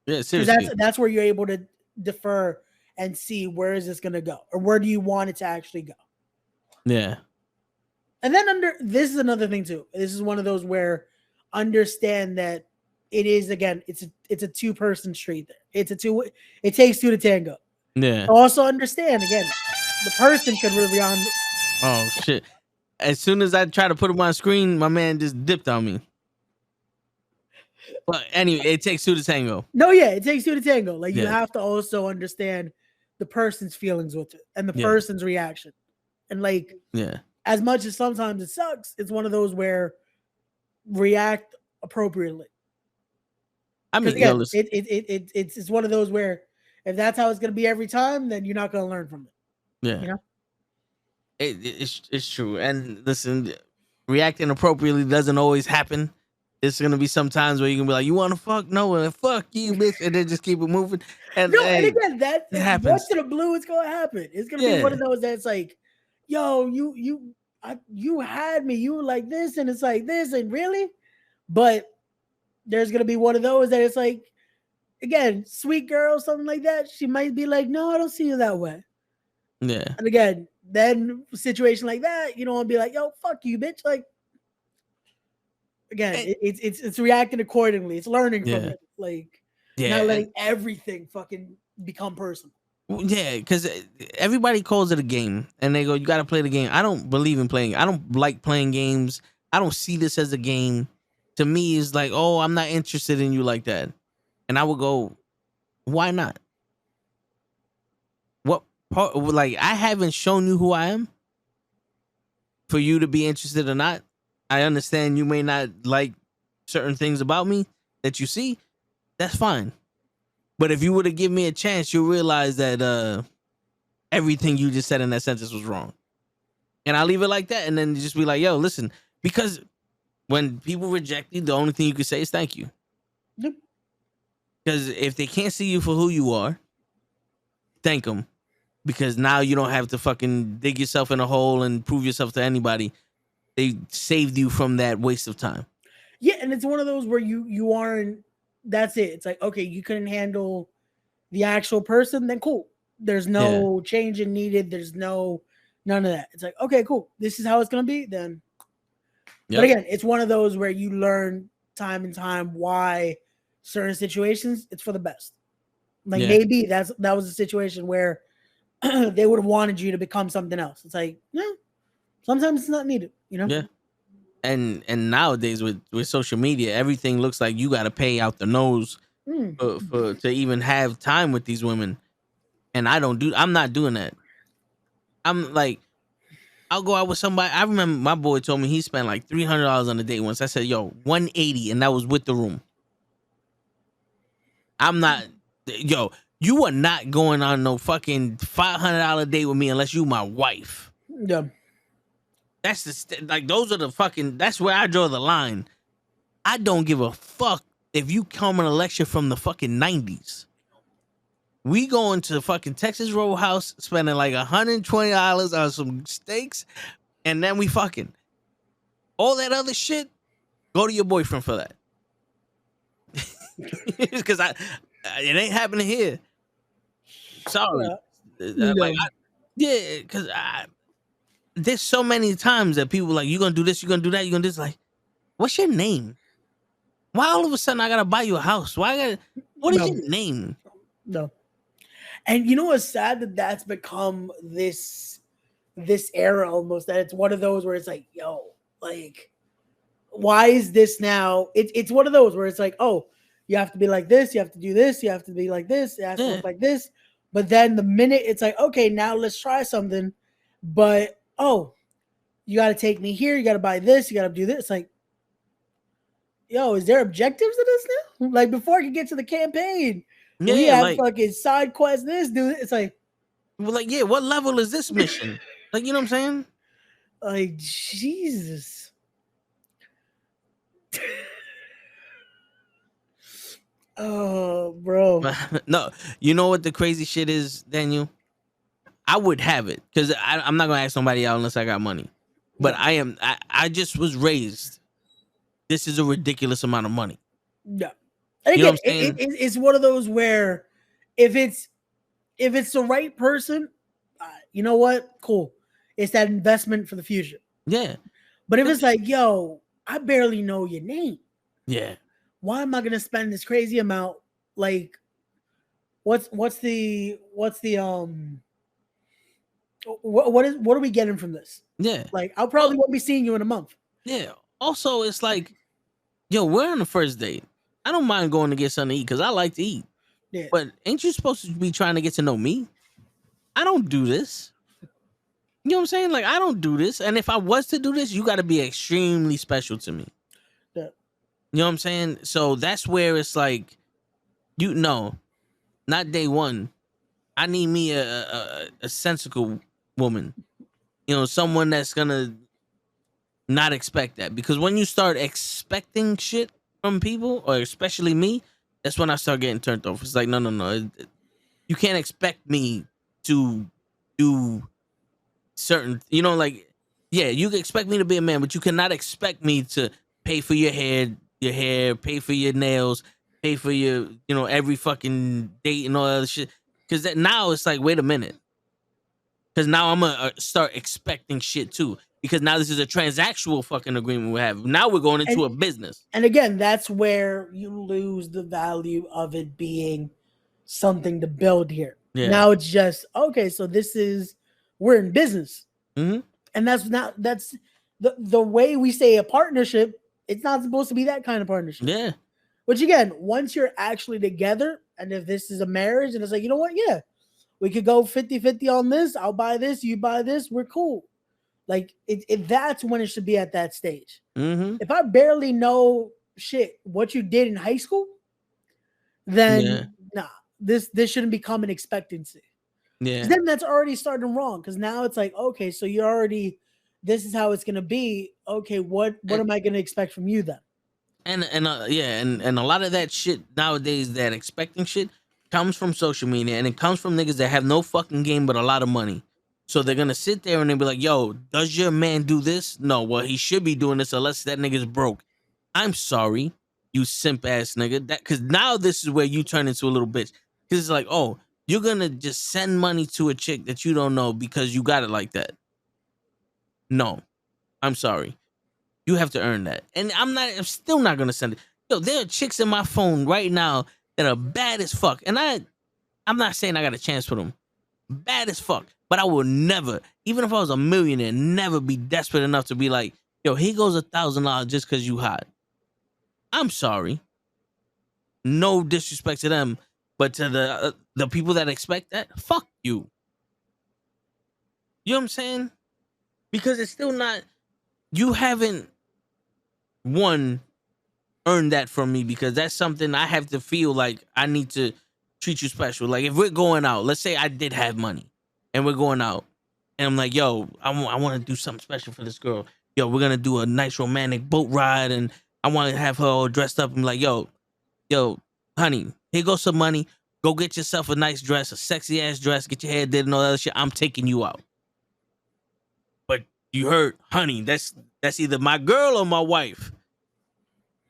Yeah, seriously. That's where you're able to defer and see where is this going to go or where do you want it to actually go. Yeah. And then this is another thing too. This is one of those where understand that it is, again, it's a two-person street there. It takes two to tango. Yeah. Also understand, again, the person could really on. Oh shit. As soon as I try to put him on screen, my man just dipped on me. But anyway, it takes two to tango. No, yeah, it takes two to tango. Like, you have to also understand the person's feelings with it and the person's reaction. And like, as much as sometimes it sucks, it's one of those where react appropriately. I mean, again, it's one of those where if that's how it's going to be every time, then you're not going to learn from it. Yeah, you know, it's true. And listen, reacting appropriately doesn't always happen. It's gonna be sometimes where you can be like, "You want to fuck? No, fuck you, bitch," and then just keep it moving. And no, and again, that happens. Once in a blue, it's gonna happen. It's gonna be one of those that's like, "Yo, you had me. You were like this, and it's like this, and really." But there's gonna be one of those that it's like, again, sweet girl, something like that. She might be like, "No, I don't see you that way." Yeah. And again, then situation like that, you don't want to be like, "Yo, fuck you, bitch." Like, again, it's reacting accordingly. It's learning from it. Like, not letting everything fucking become personal. Yeah, because everybody calls it a game, and they go, "You got to play the game." I don't believe in playing. I don't like playing games. I don't see this as a game. To me, it's like, "Oh, I'm not interested in you like that," and I would go, "Why not? What part? Like, I haven't shown you who I am for you to be interested or not." I understand you may not like certain things about me that you see. That's fine. But if you were to give me a chance, you'll realize that everything you just said in that sentence was wrong. And I'll leave it like that. And then just be like, yo, listen, because when people reject you, the only thing you can say is thank you. Yep. Because if they can't see you for who you are, thank them. Because now you don't have to fucking dig yourself in a hole and prove yourself to anybody. They saved you from that waste of time. Yeah, and it's one of those where you aren't. That's it. It's like, okay, you couldn't handle the actual person, then cool. There's no changing needed. There's none of that. It's like, okay, cool. This is how it's gonna be. Then, but again, it's one of those where you learn time and time why certain situations it's for the best. Like maybe that was a situation where they would have wanted you to become something else. It's like, no. Sometimes it's not needed, you know? Yeah. And nowadays with social media, everything looks like you got to pay out the nose for to even have time with these women. And I'm not doing that. I'm like, I'll go out with somebody. I remember my boy told me he spent like $300 on a date once. I said, yo, $180, and that was with the room. I'm not, yo, you are not going on no fucking $500 date with me unless you my wife. Yeah. That's those are the fucking, that's where I draw the line. I don't give a fuck if you come on a lecture from the fucking 90s. We going to fucking Texas Roadhouse, spending like $120 on some steaks, and then we fucking. All that other shit, go to your boyfriend for that. Because it ain't happening here. Sorry. Because there's so many times that people like, you gonna do this, you gonna do that, you gonna do this. Like, what's your name? Why all of a sudden I gotta buy you a house? What is your name? No. And you know what's sad that that's become this era almost, that it's one of those where it's like, yo, like, why is this now? It's one of those where it's like, oh, you have to be like this, you have to do this, you have to be like this, it has to look like this. But then the minute it's like, okay, now let's try something, but oh, you got to take me here. You got to buy this. You got to do this. Like, yo, is there objectives to this now? Like before I could get to the campaign, we Yeah, have like, fucking side quest. This dude, it's yeah, what level is this mission? Like, you know what I'm saying? like Jesus. Oh, bro. No, you know what the crazy shit is, Daniel? I would have it because I'm not gonna ask somebody out unless I got money. But Yeah. I just was raised. This is a ridiculous amount of money. Yeah. And You know again, what I'm saying? it's one of those where if it's the right person, you know what? Cool. It's that investment for the future. Yeah. But if it's like, yo, I barely know your name. Yeah. Why am I gonna spend this crazy amount? Like, what's the what are we getting from this? Yeah. Like, I'll probably won't be seeing you in a month. Yeah. Also, it's like, yo, we're on the first date. I don't mind going to get something to eat because I like to eat. Yeah. But ain't you supposed to be trying to get to know me? I don't do this. You know what I'm saying? Like, I don't do this. And if I was to do this, you got to be extremely special to me. Yeah. You know what I'm saying? So that's where it's like, you know, not day one. I need me a sensical woman. You know, someone that's gonna not expect that. Because when you start expecting shit from people, or especially me, that's when I start getting turned off. It's like, no. You can't expect me to do certain, like, yeah, you can expect me to be a man, but you cannot expect me to pay for your hair, pay for your nails, pay for your, every fucking date and all that other shit. Because that now it's like, wait a minute. Because now I'm gonna start expecting shit too. Because now this is a transactional fucking agreement we have. Now we're going into a business. And again, that's where you lose the value of it being something to build here. Yeah. Now it's just okay. So we're in business, Mm-hmm. and that's the way we say a partnership. It's not supposed to be that kind of partnership. Yeah. Which again, once you're actually together, and if this is a marriage, and it's like, you know what, yeah, we could go 50-50 on this. I'll buy this, you buy this, we're cool. Like that's when it should be at that stage. Mm-hmm. If I barely know shit what you did in high school, then nah, this shouldn't become an expectancy. Yeah. Then that's already starting wrong because now it's like, okay, so you're already, this is how it's gonna be. Okay, what am I gonna expect from you then? And a lot of that shit nowadays, that expecting shit, comes from social media, and it comes from niggas that have no fucking game but a lot of money. So they're gonna sit there and they'll be like, "Yo, does your man do this? No, well, he should be doing this unless that nigga's broke." I'm sorry, you simp ass nigga. That because now this is where you turn into a little bitch. Because it's like, oh, you're gonna just send money to a chick that you don't know because you got it like that. No, I'm sorry. You have to earn that. And I'm still not gonna send it. Yo, there are chicks in my phone right now that are bad as fuck. And I'm not saying I got a chance for them. Bad as fuck. But I will never, even if I was a millionaire, never be desperate enough to be like, yo, here goes $1,000 just because you hot. I'm sorry. No disrespect to them, but to the people that expect that, fuck you. You know what I'm saying? Because it's still not, you haven't earn that from me, because that's something I have to feel like I need to treat you special. Like if we're going out, let's say I did have money and we're going out and I'm like, yo, I want to do something special for this girl. Yo, we're going to do a nice romantic boat ride and I want to have her all dressed up and be like, yo, honey, here goes some money. Go get yourself a nice dress, a sexy ass dress, get your hair did and all that other shit. I'm taking you out. But you heard, honey, that's either my girl or my wife.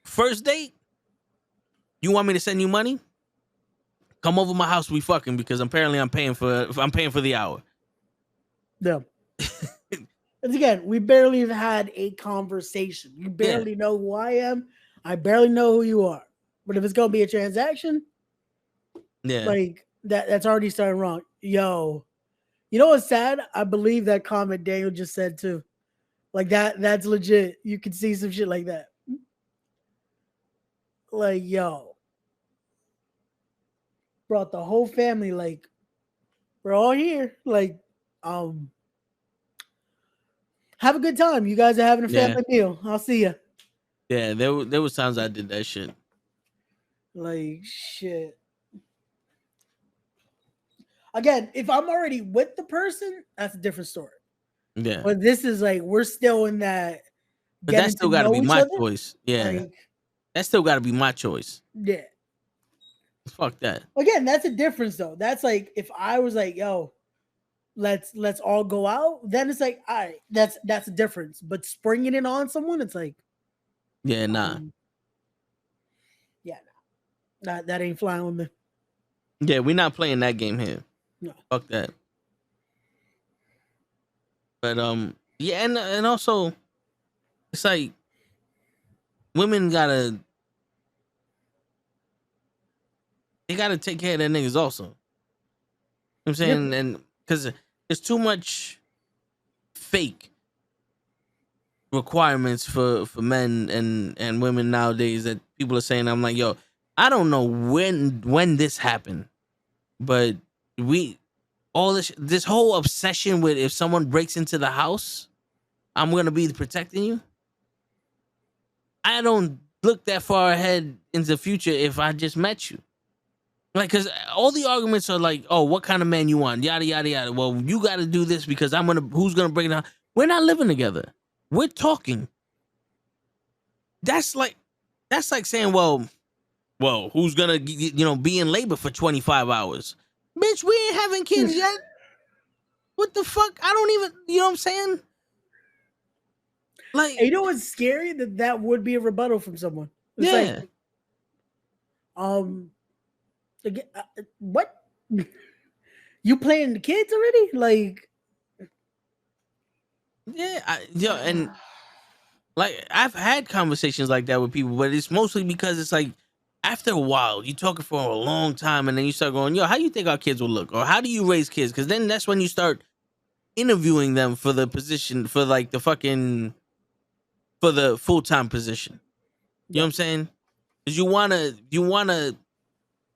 First date, you want me to send you money? Come over my house, we fucking, because apparently I'm paying for the hour. No. And again, we barely have had a conversation. You barely know who I am. I barely know who you are. But if it's gonna be a transaction, like that's already starting wrong. Yo, you know what's sad? I believe that comment Daniel just said too. Like that's legit. You can see some shit like that. Like, yo, brought the whole family, like, we're all here. Like, Have a good time. You guys are having a Yeah, family meal. I'll see you. yeah. There was times I did that shit. Like shit. Again, if I'm already with the person, that's a different story. Yeah, But this is like we're still in that but that getting to still got to be know each my other. choice. Yeah, Like, that still got to be my choice. yeah. Fuck that. Again, that's a difference though. That's like if I was like, yo, let's all go out, then it's like, all right, that's a difference. But springing it on someone, it's like, Yeah, nah. um, yeah, that ain't flying with me. Yeah, we're not playing that game here. No. Fuck that. But yeah, and also it's like women gotta take care of their niggas also. You know what I'm Yeah. saying, and because there's too much fake requirements for men and women nowadays that people are saying. I'm like, yo, I don't know when this happened, but we all this whole obsession with if someone breaks into the house, I'm gonna be protecting you. I don't look that far ahead into the future if I just met you. Like, cause all the arguments are like, oh, what kind of man you want? Yada yada yada. Well, you got to do this because who's gonna break it down? We're not living together. We're talking. That's like, saying, well, who's gonna be in labor for 25 hours? Bitch, we ain't having kids yet. What the fuck? I don't even. You know what I'm saying? Like, You know what's scary? That would be a rebuttal from someone. It's yeah. like, what? You playing the kids already? Like, Yeah, and like I've had conversations like that with people, but it's mostly because it's like after a while you're talking for a long time, and then you start going, "Yo, how do you think our kids will look, or how do you raise kids?" Because then that's when you start interviewing them for the position, for like the for the full time position. You know what I'm saying? Because you wanna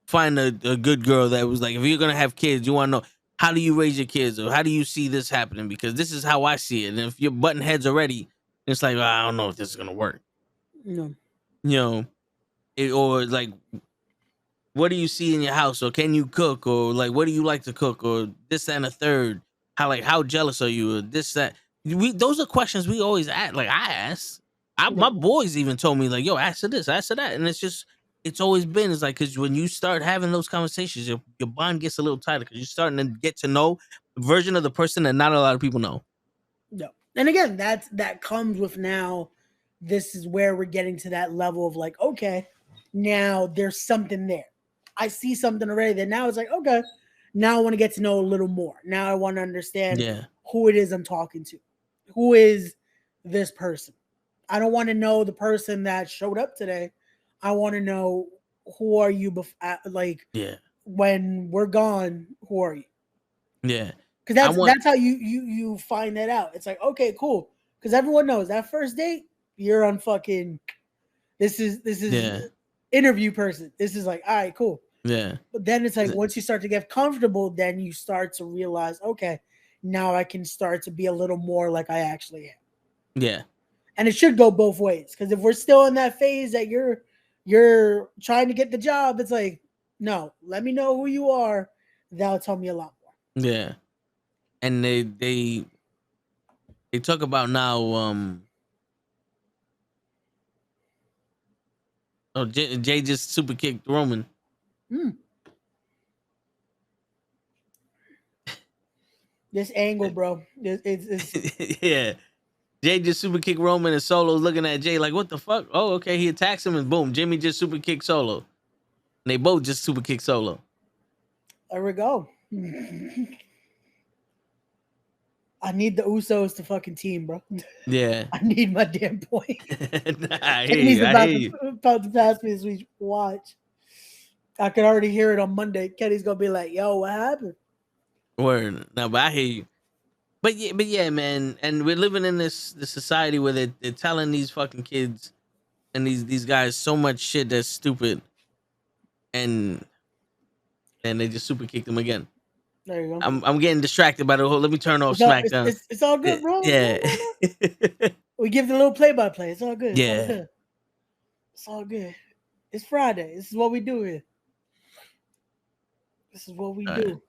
find a good girl that was like, if you're gonna have kids, you wanna know how do you raise your kids, or how do you see this happening? Because this is how I see it, and if you're button heads already, it's like, well, I don't know if this is gonna work. no. You know, or like, what do you see in your house, or can you cook, or like, what do you like to cook, or this that, and a third. How jealous are you, or this that. Those are questions we always ask. Like I ask, Yeah. my boys even told me like, yo, ask her this, ask her that, and it's always been, it's like, because when you start having those conversations, your bond gets a little tighter because you're starting to get to know a version of the person that not a lot of people know. No. And again, that comes with now. This is where we're getting to that level of like, okay, now there's something there. I see something already that now it's like, okay, now I want to get to know a little more. Now I want to understand Yeah, who it is I'm talking to. Who is this person? I don't want to know the person that showed up today. I want to know who are you like yeah, when we're gone, who are you? yeah. Because I that's want, that's how you find that out. It's like, okay, cool. Because everyone knows that first date, you're on fucking this is yeah, interview person. This is like, all right, cool. yeah, But then it's like once you start to get comfortable, then you start to realize, okay, now I can start to be a little more like I actually am. yeah, And it should go both ways. Because if we're still in that phase that you're trying to get the job, it's like, no, let me know who you are. That'll tell me a lot more. yeah. And they talk about now. Oh, Jay just super kicked Roman. Mm. This angle, bro. It's Yeah, Jay just super kicked Roman, and Solo's looking at Jay like, what the fuck? Oh, okay. He attacks him, and boom, Jimmy just super kicked Solo. And they both just super kick Solo. there we go. I need the Usos to fucking team, bro. Yeah. I need my damn point. Nah, I hear Kenny's you. I hear you. about to pass me as we watch. I can already hear it on Monday. Kenny's gonna be like, "Yo, what happened?" Word. No, but I hear you. But yeah, man. And we're living in this society where they're telling these fucking kids and these guys so much shit that's stupid, and they just super kicked them again. There you go. I'm getting distracted by the whole. Let me turn off SmackDown. It's all good, bro. Yeah. No. We give the little play-by-play. It's all good. It's all Yeah. good. It's all good. It's Friday. This is what we do here. This is what we do.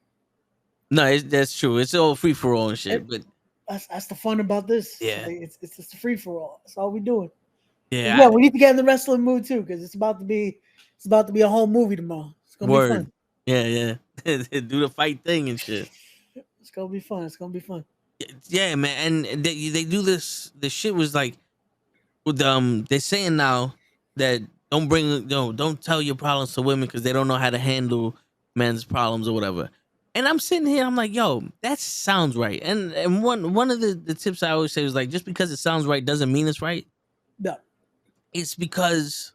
No, that's true. It's all free for all and shit. But that's the fun about this. Yeah. It's just a free for all. That's all we doing. Yeah. We need to get in the wrestling mood too, because it's about to be a whole movie tomorrow. It's gonna be fun. Yeah. Do the fight thing and shit. It's gonna be fun. It's gonna be fun. Yeah, man. And they do this. The shit was like, with they're saying now that don't tell your problems to women because they don't know how to handle men's problems or whatever. And I'm sitting here, I'm like, yo, that sounds right. And one of the tips I always say is like, just because it sounds right doesn't mean it's right. No. It's because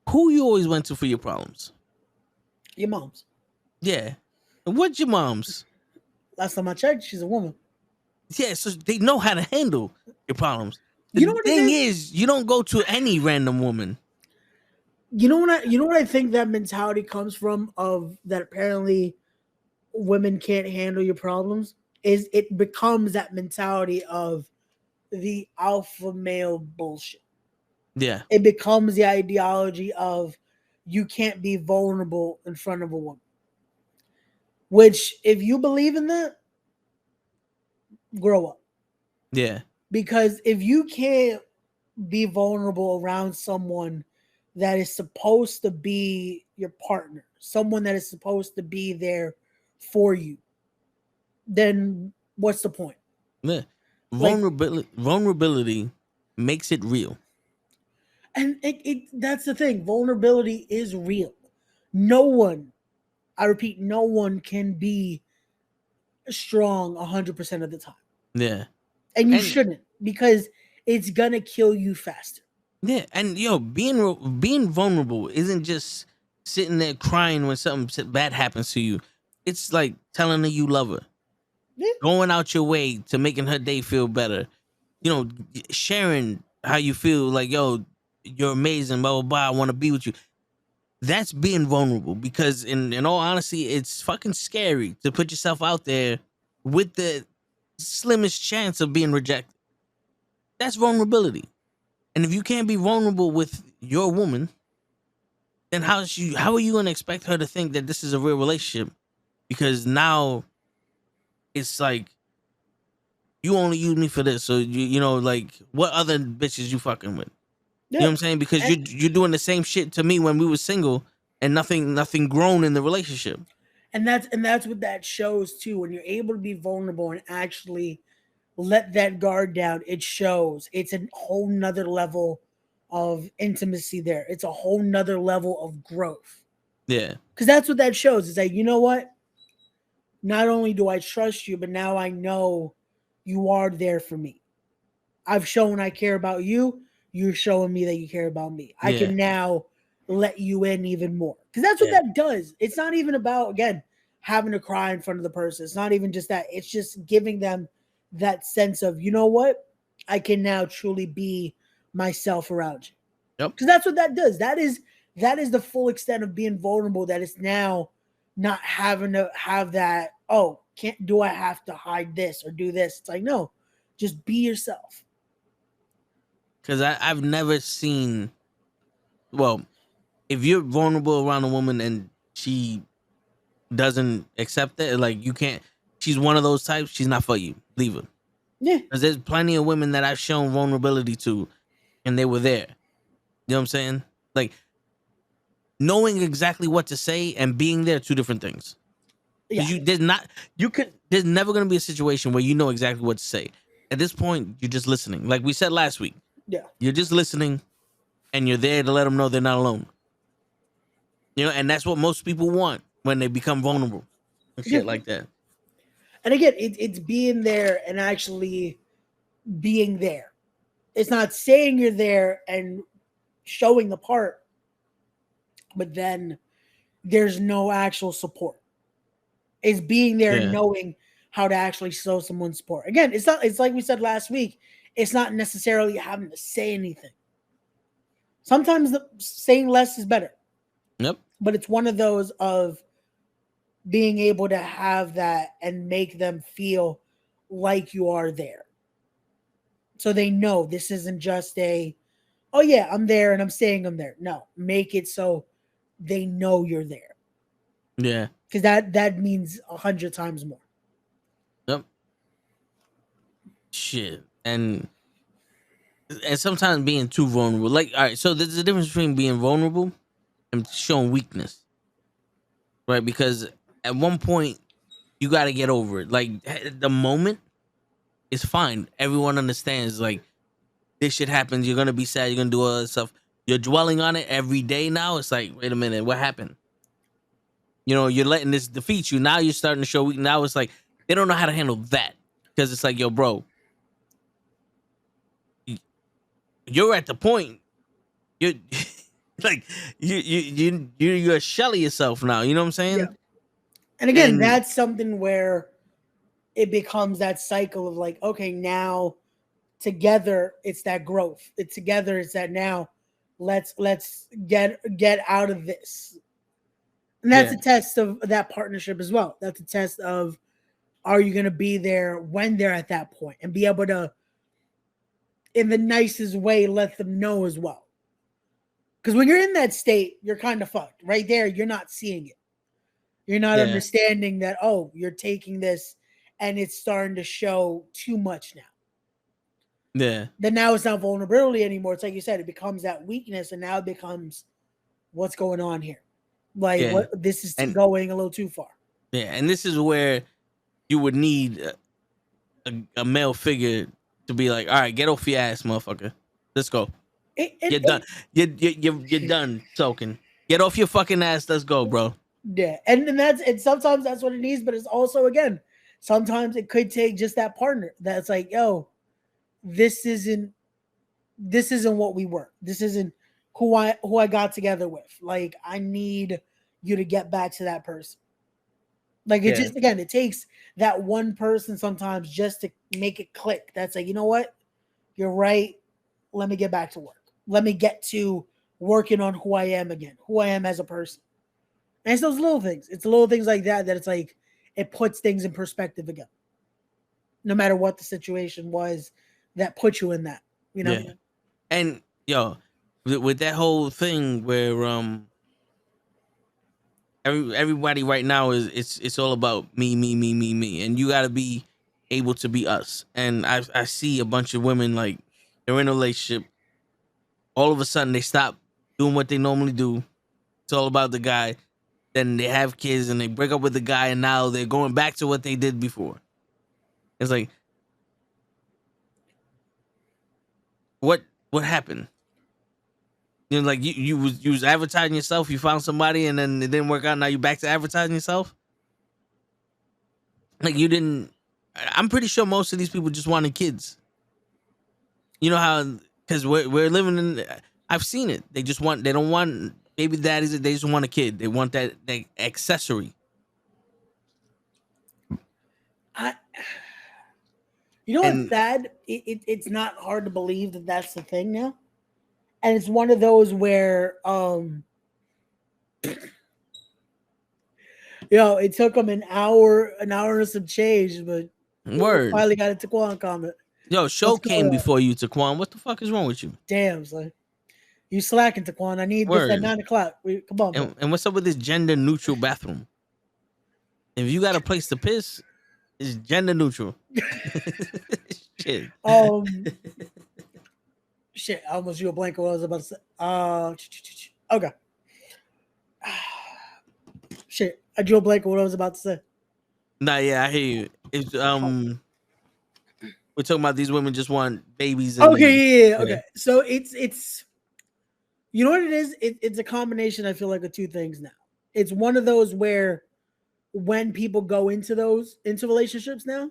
who you always went to for your problems? Your mom's. Yeah. What's your mom's? Last time I checked, she's a woman. Yeah, so they know how to handle your problems. You know what thing is, you don't go to any random woman. You know what I think that mentality comes from, of that apparently women can't handle your problems, is it becomes that mentality of the alpha male bullshit. Yeah. It becomes the ideology of you can't be vulnerable in front of a woman. Which, if you believe in that, grow up. Yeah. Because if you can't be vulnerable around someone that is supposed to be your partner, someone that is supposed to be there for you, then what's the point? Yeah. Vulnerability makes it real. And that's the thing. Vulnerability is real. No one, I repeat, no one can be strong 100% of the time. Yeah. And you shouldn't, because it's going to kill you faster. Yeah. And being vulnerable isn't just sitting there crying when something bad happens to you. It's like telling her you love her. Yeah. Going out your way to making her day feel better. Sharing how you feel, like, yo, you're amazing, blah, blah, blah, I want to be with you. That's being vulnerable, because in all honesty, it's fucking scary to put yourself out there with the slimmest chance of being rejected. That's vulnerability. And if you can't be vulnerable with your woman, then how are you going to expect her to think that this is a real relationship? Because now it's like, you only use me for this. So, like, what other bitches you fucking with? Yeah. You know what I'm saying? Because you're doing the same shit to me when we were single, and nothing grown in the relationship. And that's what that shows too. When you're able to be vulnerable and actually let that guard down, it shows. It's a whole nother level of intimacy there. It's a whole nother level of growth. Yeah. Because that's what that shows. It's like, you know what? Not only do I trust you, but now I know you are there for me. I've shown I care about you. You're showing me that you care about me. I can now let you in even more. Because that's what that does. It's not even about, again, having to cry in front of the person. It's not even just that. It's just giving them that sense of, you know what? I can now truly be myself around you. Yep. Because that's what that does. That is the full extent of being vulnerable. That is now not having to have that, do I have to hide this or do this? It's like, no, just be yourself. Because I've never seen, well, if you're vulnerable around a woman and she doesn't accept it, like, you can't, she's one of those types, she's not for you. Leave her. Yeah. Because there's plenty of women that I've shown vulnerability to, and they were there. You know what I'm saying? Like, knowing exactly what to say and being there are two different things. Yeah. There's never going to be a situation where you know exactly what to say. At this point, you're just listening. Like we said last week. Yeah. You're just listening, and you're there to let them know they're not alone. And that's what most people want when they become vulnerable and shit like that. And again, it's being there and actually being there. It's not saying you're there and showing the part, but then there's no actual support. It's being there and knowing how to actually show someone support. Again, it's like we said last week, it's not necessarily having to say anything. Sometimes saying less is better. Yep. But it's one of those of being able to have that and make them feel like you are there. So they know this isn't just a, oh yeah, I'm there and I'm saying I'm there. No, make it so they know you're there. Yeah. Because that means 100 times more. Yep. Shit. And sometimes being too vulnerable. Like, all right, so there's a difference between being vulnerable and showing weakness. Right? Because at one point you gotta get over it. Like the moment is fine. Everyone understands, like, this shit happens, you're gonna be sad, you're gonna do all that stuff. You're dwelling on it every day now. It's like, wait a minute, what happened? You know, you're letting this defeat you. Now you're starting to show weakness. Now it's like they don't know how to handle that. Because it's like, yo, bro, you're at the point. You're like you're a shell of yourself now. You know what I'm saying? Yeah. And again, that's something where it becomes that cycle of like, okay, now together it's that growth. It's together, it's that now let's get out of this. And that's a test of that partnership as well. That's a test of, are you going to be there when they're at that point and be able to, in the nicest way, let them know as well. Because when you're in that state, you're kind of fucked. Right there, you're not seeing it. You're not understanding that, oh, you're taking this and it's starting to show too much now. Yeah. Then now it's not vulnerability anymore. It's like you said, it becomes that weakness, and now it becomes what's going on here. Like, what this is going a little too far. Yeah, and this is where you would need a male figure to be like, all right, get off your ass, motherfucker. Let's go. You're done. You're done soaking. Get off your fucking ass. Let's go, bro. Yeah, and sometimes that's what it needs, but it's also, again, sometimes it could take just that partner that's like, yo, this isn't what we were. This isn't who I got together with. Like, I need you to get back to that person. Like, it just, again, it takes that one person sometimes just to make it click. That's like, you know what? You're right. Let me get back to work. Let me get to working on who I am again, who I am as a person. And it's those little things. It's little things like that it's like, it puts things in perspective again. No matter what the situation was that put you in that, you know? Yeah. And, yo, with that whole thing where everybody right now it's all about me, and you got to be able to be us. And I see a bunch of women, like, they're in a relationship, all of a sudden they stop doing what they normally do. It's all about the guy. Then they have kids and they break up with the guy, and now they're going back to what they did before. It's like, what happened? You know, like you was advertising yourself, you found somebody, and then it didn't work out. Now you back to advertising yourself. Like, you didn't. I'm pretty sure most of these people just wanted kids. You know how, because we're living in. I've seen it. They don't want baby daddies. They just want a kid. They want that accessory. You know what's sad? It's not hard to believe that that's the thing now. And it's one of those where, it took them an hour and some change, but finally got a Taquan comment. Yo, show came before you, Taquan. What the fuck is wrong with you? Damn, son. You slacking, Taquan. I need this at 9 o'clock. Come on. And what's up with this gender neutral bathroom? If you got a place to piss, it's gender neutral. Shit. Shit, I almost drew a blank on what I was about to say. Okay. Shit, I drew a blank on what I was about to say. Nah, yeah, I hear you. It's we're talking about these women just want babies. Okay, okay. So it's you know what it is? It's a combination, I feel like, of two things now. It's one of those where when people go into relationships now,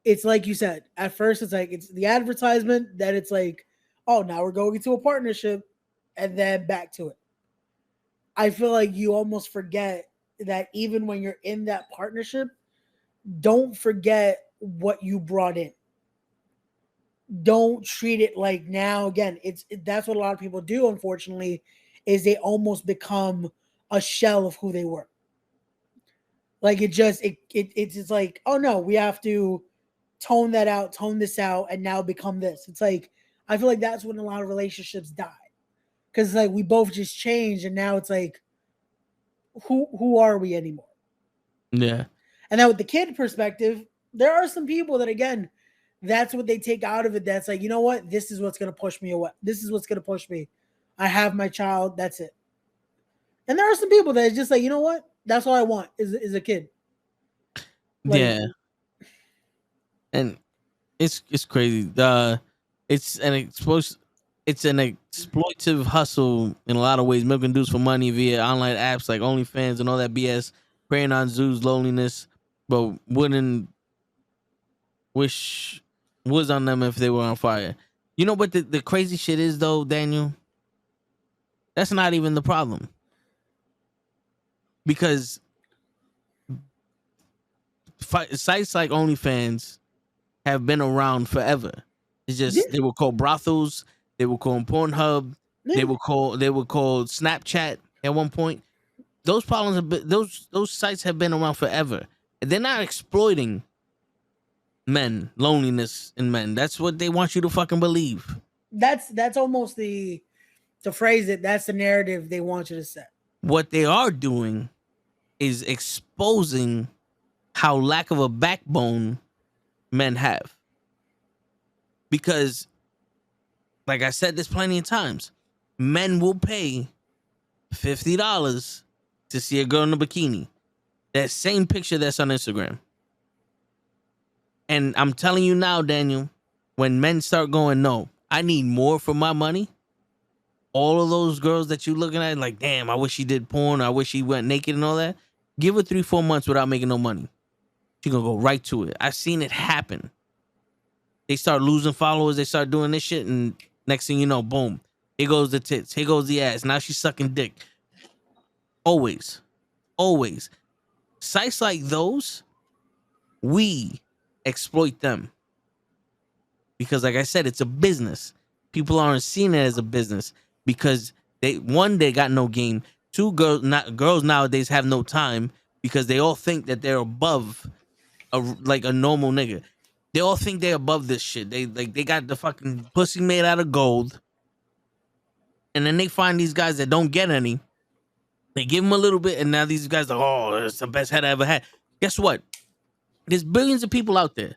it's like you said, at first it's like it's the advertisement, that it's like, oh, now we're going into a partnership, and then back to it. I feel like you almost forget that even when you're in that partnership, don't forget what you brought in. Don't treat it like, now, again, that's what a lot of people do, unfortunately, is they almost become a shell of who they were. Like it's just like, oh no, we have to tone that out, tone this out, and now become this. It's like I feel like that's when a lot of relationships die. Because like we both just changed and now it's like who are we anymore? Yeah. And then with the kid perspective, there are some people that again, that's what they take out of it. That's like, you know what? This is what's gonna push me away. This is what's gonna push me. I have my child, that's it. And there are some people that is just like, you know what? That's all I want is a kid. Like, yeah. And it's crazy. It's an exploitive hustle in a lot of ways, milking dudes for money via online apps like OnlyFans and all that BS, preying on Zoo's loneliness, but wouldn't wish was on them if they were on fire. You know what the crazy shit is though, Daniel? That's not even the problem. Because sites like OnlyFans have been around forever. It's just they were called brothels, they were called Pornhub, they were called Snapchat at one point. Those problems have been, those sites have been around forever. They're not exploiting men, loneliness in men. That's what they want you to fucking believe. That's almost the to phrase it, that's the narrative they want you to set. What they are doing is exposing how lack of a backbone men have. Because, like I said this plenty of times, men will pay $50 to see a girl in a bikini. That same picture that's on Instagram. And I'm telling you now, Daniel, when men start going, no, I need more for my money, all of those girls that you looking at, like, damn, I wish she did porn, I wish she went naked and all that, give her 3-4 months without making no money. She gonna go right to it. I've seen it happen. They start losing followers, they start doing this shit, and next thing you know, boom, here goes the tits, here goes the ass. Now she's sucking dick. Always. Sites like those, we exploit them. Because like I said, it's a business. People aren't seeing it as a business because they got no game. Two, girls nowadays have no time because they all think that they're above a normal nigga. They all think they're above this shit. They got the fucking pussy made out of gold. And then they find these guys that don't get any. They give them a little bit, and now these guys are, oh, it's the best head I ever had. Guess what? There's billions of people out there.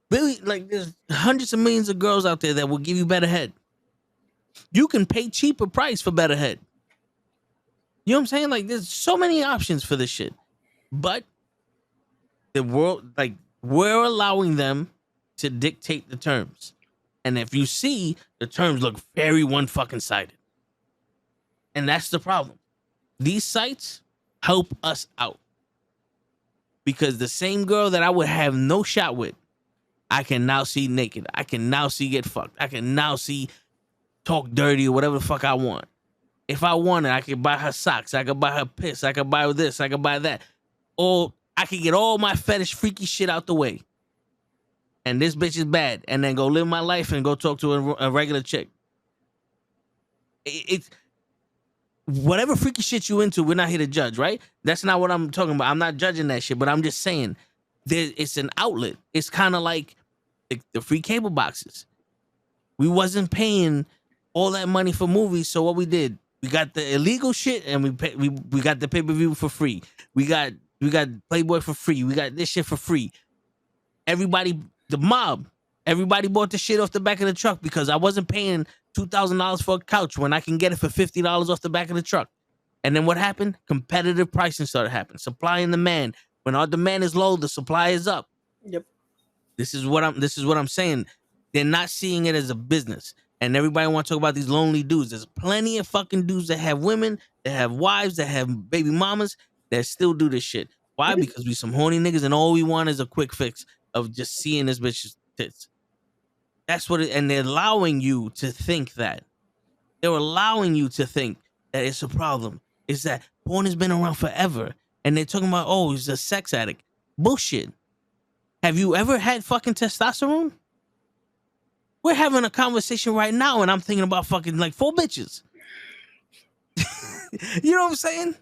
There's hundreds of millions of girls out there that will give you better head. You can pay cheaper price for better head. You know what I'm saying? Like, there's so many options for this shit. But the world, like, we're allowing them to dictate the terms. And if you see, the terms look very one-fucking-sided. And that's the problem. These sites help us out. Because the same girl that I would have no shot with, I can now see naked. I can now see get fucked. I can now see talk dirty or whatever the fuck I want. If I wanted, I could buy her socks. I could buy her piss. I could buy her this. I could buy that. Or I could get all my fetish freaky shit out the way. And this bitch is bad. And then go live my life and go talk to a regular chick. It's whatever freaky shit you into, we're not here to judge, right? That's not what I'm talking about. I'm not judging that shit, but I'm just saying it's an outlet. It's kind of like the free cable boxes. We wasn't paying all that money for movies, so what we did, we got the illegal shit and we got the pay-per-view for free. We got Playboy for free. We got this shit for free. Everybody, the mob, everybody bought the shit off the back of the truck because I wasn't paying $2,000 for a couch when I can get it for $50 off the back of the truck. And then what happened? Competitive pricing started happening. Supply and demand. When our demand is low, the supply is up. Yep. This is what I'm saying. They're not seeing it as a business. And everybody want to talk about these lonely dudes. There's plenty of fucking dudes that have women, that have wives, that have baby mamas, that still do this shit. Why? Because we some horny niggas and all we want is a quick fix of just seeing this bitch's tits. That's what and they're allowing you to think that. They're allowing you to think that it's a problem. It's that porn has been around forever. And they're talking about, oh, he's a sex addict. Bullshit. Have you ever had fucking testosterone? We're having a conversation right now and I'm thinking about fucking like 4 bitches. You know what I'm saying?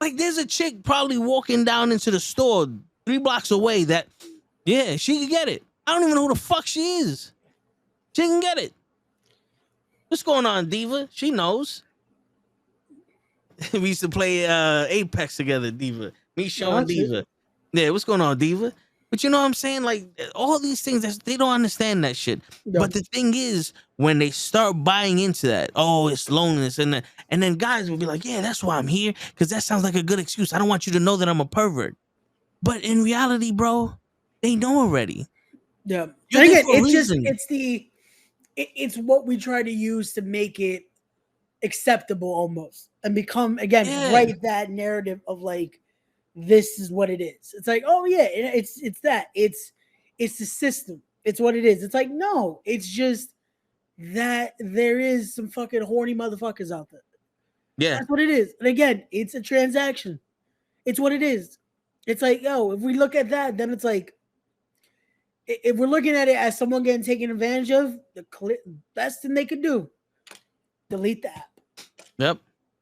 Like, there's a chick probably walking down into the store 3 blocks away that, yeah, she can get it. I don't even know who the fuck she is. She can get it. What's going on, Diva? She knows. We used to play Apex together, Diva. Me, Show, and Diva. Yeah, what's going on, Diva? But you know what I'm saying? Like, all these things, they don't understand that shit. Yeah. But the thing is, when they start buying into that, oh, it's loneliness, and then guys will be like, yeah, that's why I'm here, because that sounds like a good excuse. I don't want you to know that I'm a pervert. But in reality, bro, they know already. Yeah. And again, it's what we try to use to make it acceptable almost, and become, again, write that narrative of like, this is what it is. It's like, oh yeah, it's the system. It's what it is. It's like, no, it's just that there is some fucking horny motherfuckers out there. Yeah, that's what it is. And again, it's a transaction. It's what it is. It's like, yo, if we look at that, then it's like, if we're looking at it as someone getting taken advantage of, the best thing they could do, delete the app. Yep.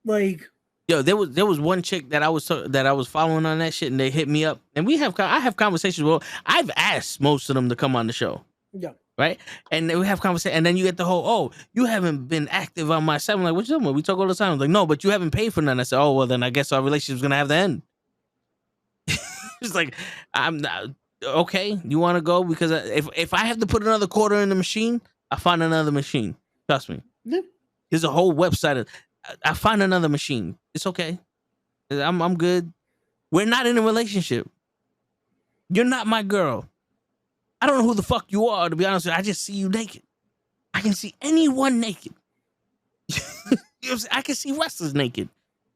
Like, yo, there was one chick that I was following on that shit, and they hit me up, and I have conversations. Well, I've asked most of them to come on the show. Yeah. Right. And then we have conversation, and then you get the whole, oh, you haven't been active on my site. I'm like, what you talking about? We talk all the time. I'm like, no, but you haven't paid for none. I said, oh, well, then I guess our relationship's gonna have to end. It's like, I'm not okay. You want to go? Because if I have to put another quarter in the machine, I find another machine. Trust me. Yeah. There's a whole website. I find another machine. It's okay. I'm good. We're not in a relationship. You're not my girl. I don't know who the fuck you are, to be honest with you. I just see you naked. I can see anyone naked. You know what I'm saying? I can see wrestlers naked.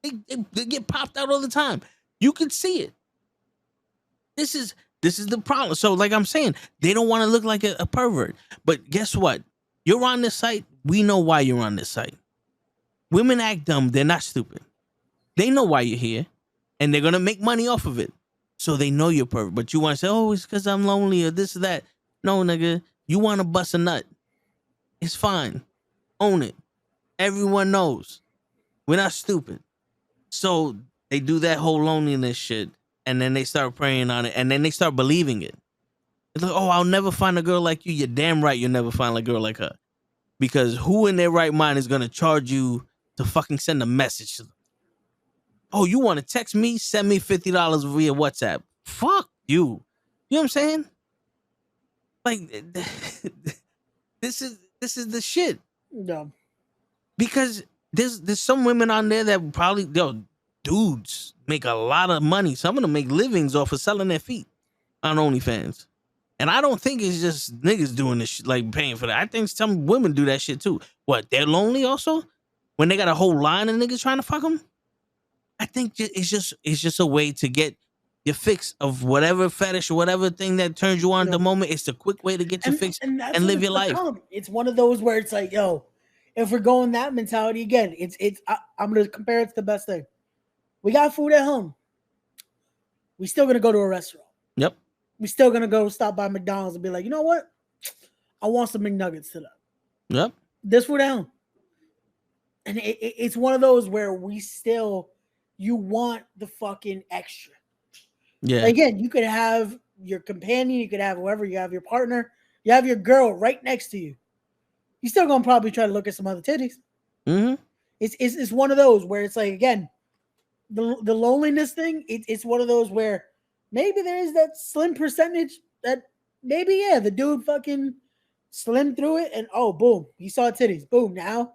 They get popped out all the time. You can see it. This is the problem. So, like I'm saying, they don't want to look like a pervert. But guess what? You're on this site. We know why you're on this site. Women act dumb. They're not stupid. They know why you're here, and they're going to make money off of it. So they know you're pervert. But you want to say, oh, it's because I'm lonely or this or that. No, nigga. You want to bust a nut. It's fine. Own it. Everyone knows. We're not stupid. So they do that whole loneliness shit, and then they start preying on it, and then they start believing it. It's like, oh, I'll never find a girl like you. You're damn right you'll never find a girl like her. Because who in their right mind is going to charge you to fucking send a message to them? Oh, you want to text me? Send me $50 via WhatsApp. Fuck you. You know what I'm saying? Like, this is the shit. No. Because there's some women on there that probably, dudes make a lot of money. Some of them make livings off of selling their feet on OnlyFans. And I don't think it's just niggas doing this shit, like paying for that. I think some women do that shit too. What, they're lonely also? When they got a whole line of niggas trying to fuck them? I think it's just a way to get your fix of whatever fetish or whatever thing that turns you on at the moment. It's a quick way to get your fix and live your life. It's one of those where it's like, yo, if we're going that mentality again, I'm gonna compare it to the best thing. We got food at home. We still gonna go to a restaurant. Yep. We still gonna go stop by McDonald's and be like, you know what? I want some McNuggets today. Yep. This food at home. And it's one of those where you want the fucking extra. Yeah. Again, you could have your companion, you could have whoever, you have your partner, you have your girl right next to you. You're still gonna probably try to look at some other titties. Mm-hmm. It's one of those where it's like, again, the loneliness thing. It's one of those where maybe there is that slim percentage that maybe the dude fucking slimmed through it and oh boom, he saw titties, boom, now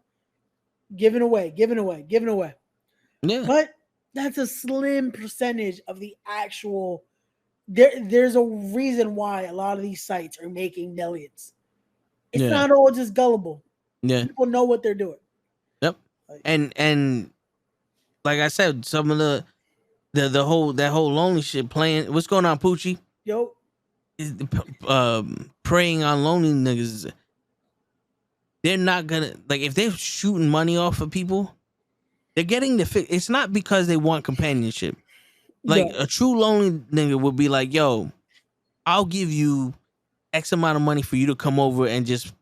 giving away. Yeah, but that's a slim percentage of the actual. There's a reason why a lot of these sites are making millions. It's not all just gullible. Yeah, people know what they're doing. Yep, and like I said, some of that whole lonely shit playing. What's going on, Poochie? Yo, preying on lonely niggas. They're not gonna, like, if they're shooting money off of people, they're getting the fix. It's not because they want companionship. Like a true lonely nigga would be like, yo, I'll give you X amount of money for you to come over and just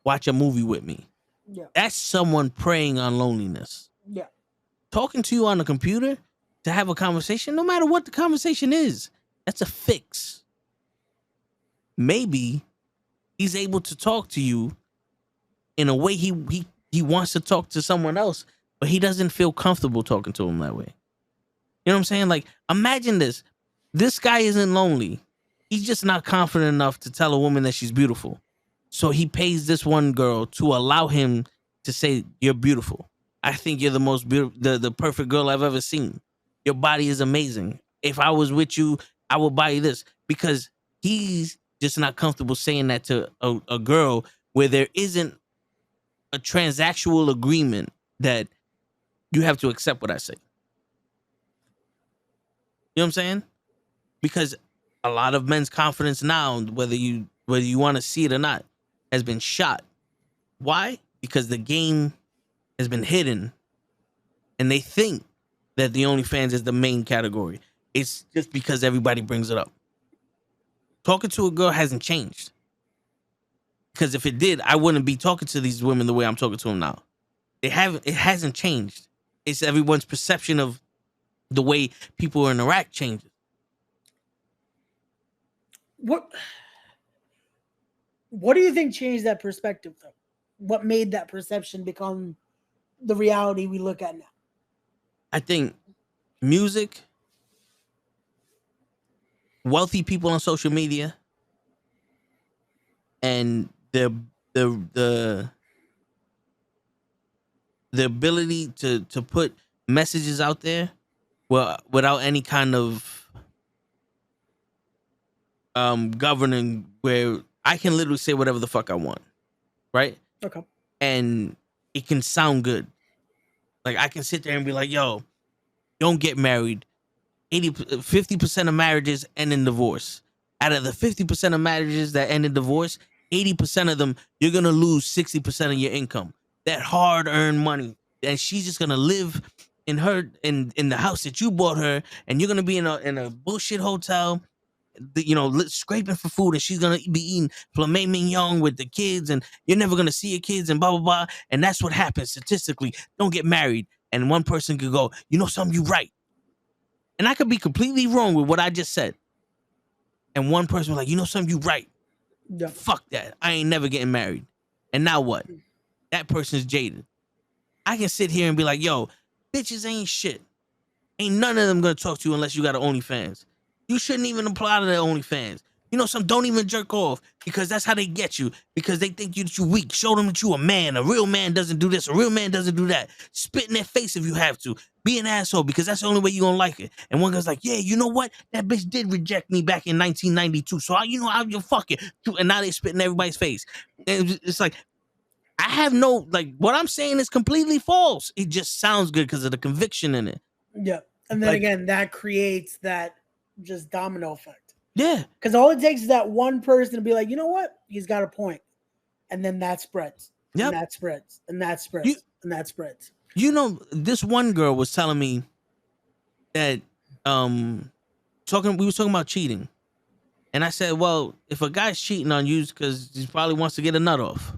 watch a movie with me. Yeah. That's someone preying on loneliness. Yeah. Talking to you on the computer, to have a conversation, no matter what the conversation is. That's a fix. Maybe he's able to talk to you in a way he wants to talk to someone else, but he doesn't feel comfortable talking to him that way. You know what I'm saying? Like, imagine this. This guy isn't lonely. He's just not confident enough to tell a woman that she's beautiful. So he pays this one girl to allow him to say, "You're beautiful. I think you're the most beautiful, the perfect girl I've ever seen. Your body is amazing. If I was with you, I would buy you this." Because he's just not comfortable saying that to a girl where there isn't a transactional agreement that you have to accept what I say. You know what I'm saying? Because a lot of men's confidence now, whether you want to see it or not, has been shot. Why? Because the game has been hidden, and they think that the OnlyFans is the main category. It's just because everybody brings it up. Talking to a girl hasn't changed. Because if it did, I wouldn't be talking to these women the way I'm talking to them now. It hasn't changed. It's everyone's perception of the way people interact changes. What do you think changed that perspective, though? What made that perception become the reality we look at now? I think music, wealthy people on social media, and the ability to put messages out there, well, without any kind of governing, where I can literally say whatever the fuck I want, right? Okay. And it can sound good. Like, I can sit there and be like, "Yo, don't get married. 50% of marriages end in divorce. Out of the 50% of marriages that end in divorce, 80% of them, you're gonna lose 60% of your income. That hard-earned money. And she's just gonna live in the house that you bought her, and you're gonna be in a bullshit hotel, scraping for food, and she's gonna be eating filet mignon with the kids, and you're never gonna see your kids, and blah blah blah." And that's what happens statistically. Don't get married. And one person could go, "You know something, you right." And I could be completely wrong with what I just said. And one person was like, "You know something, you right. Yeah. Fuck that. I ain't never getting married." And now what? That person's jaded. I can sit here and be like, "Yo, bitches ain't shit. Ain't none of them gonna talk to you unless you got an OnlyFans. You shouldn't even apply to their OnlyFans. You know some, don't even jerk off, because that's how they get you, because they think you weak. Show them that you a man. A real man doesn't do this. A real man doesn't do that. Spit in their face if you have to. Be an asshole, because that's the only way you're gonna like it." And one guy's like, "Yeah, you know what? That bitch did reject me back in 1992. So I'll fuck it." And now they spit in everybody's face. And it's like, I have no, like, what I'm saying is completely false. It just sounds good because of the conviction in it. Yeah. And then again, that creates that just domino effect. Yeah. Because all it takes is that one person to be like, "You know what? He's got a point." And then that spreads. Yep. And that spreads. And that spreads. And that spreads. This one girl was telling me that we were talking about cheating. And I said, "Well, if a guy's cheating on you, it's because he probably wants to get a nut off.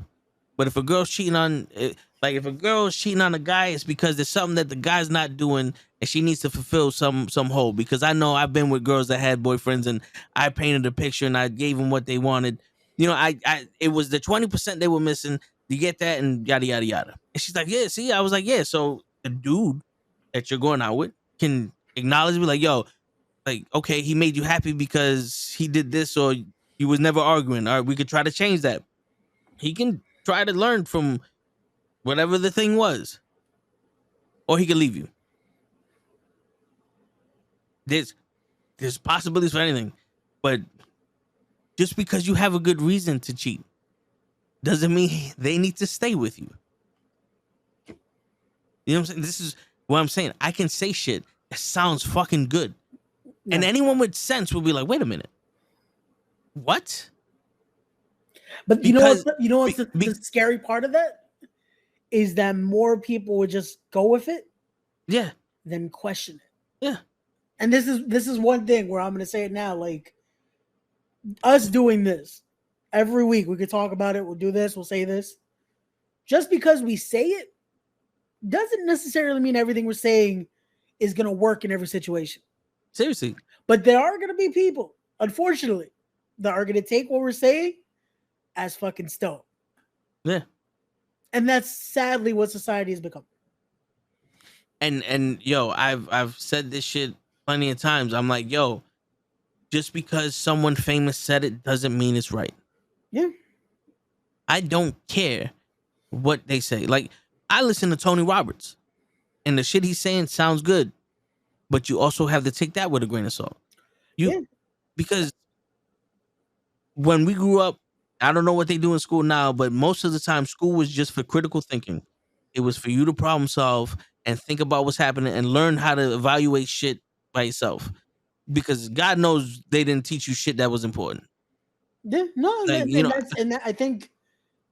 But if a girl's cheating on, if a girl's cheating on a guy, it's because there's something that the guy's not doing, and she needs to fulfill some hole." Because I know I've been with girls that had boyfriends, and I painted a picture and I gave them what they wanted. It was the 20% they were missing. You get that, and yada yada yada. And she's like, "Yeah, see," I was like, "Yeah." So the dude that you're going out with can acknowledge me, like, "Yo, like, okay, he made you happy because he did this, or you was never arguing. All right, we could try to change that." He can try to learn from whatever the thing was, or he could leave you. There's possibilities for anything, but just because you have a good reason to cheat doesn't mean they need to stay with you. You know what I'm saying? This is what I'm saying. I can say shit that sounds fucking good, and anyone with sense will be like, "Wait a minute, what?" But you know what's the scary part of that is that more people would just go with it, yeah, than question it, yeah. And this is one thing where I'm going to say it now, like, us doing this every week, we could talk about it. We'll do this. We'll say this. Just because we say it doesn't necessarily mean everything we're saying is going to work in every situation. Seriously. But there are going to be people, unfortunately, that are going to take what we're saying as fucking stone. Yeah. And that's sadly what society has become. And yo, I've said this shit plenty of times. I'm like, yo, just because someone famous said it doesn't mean it's right. Yeah. I don't care what they say. Like, I listen to Tony Roberts, and the shit he's saying sounds good, but you also have to take that with a grain of salt. Because when we grew up, I don't know what they do in school now, but most of the time, school was just for critical thinking. It was for you to problem solve and think about what's happening and learn how to evaluate shit by yourself. Because God knows they didn't teach you shit that was important. Yeah, no, like, I think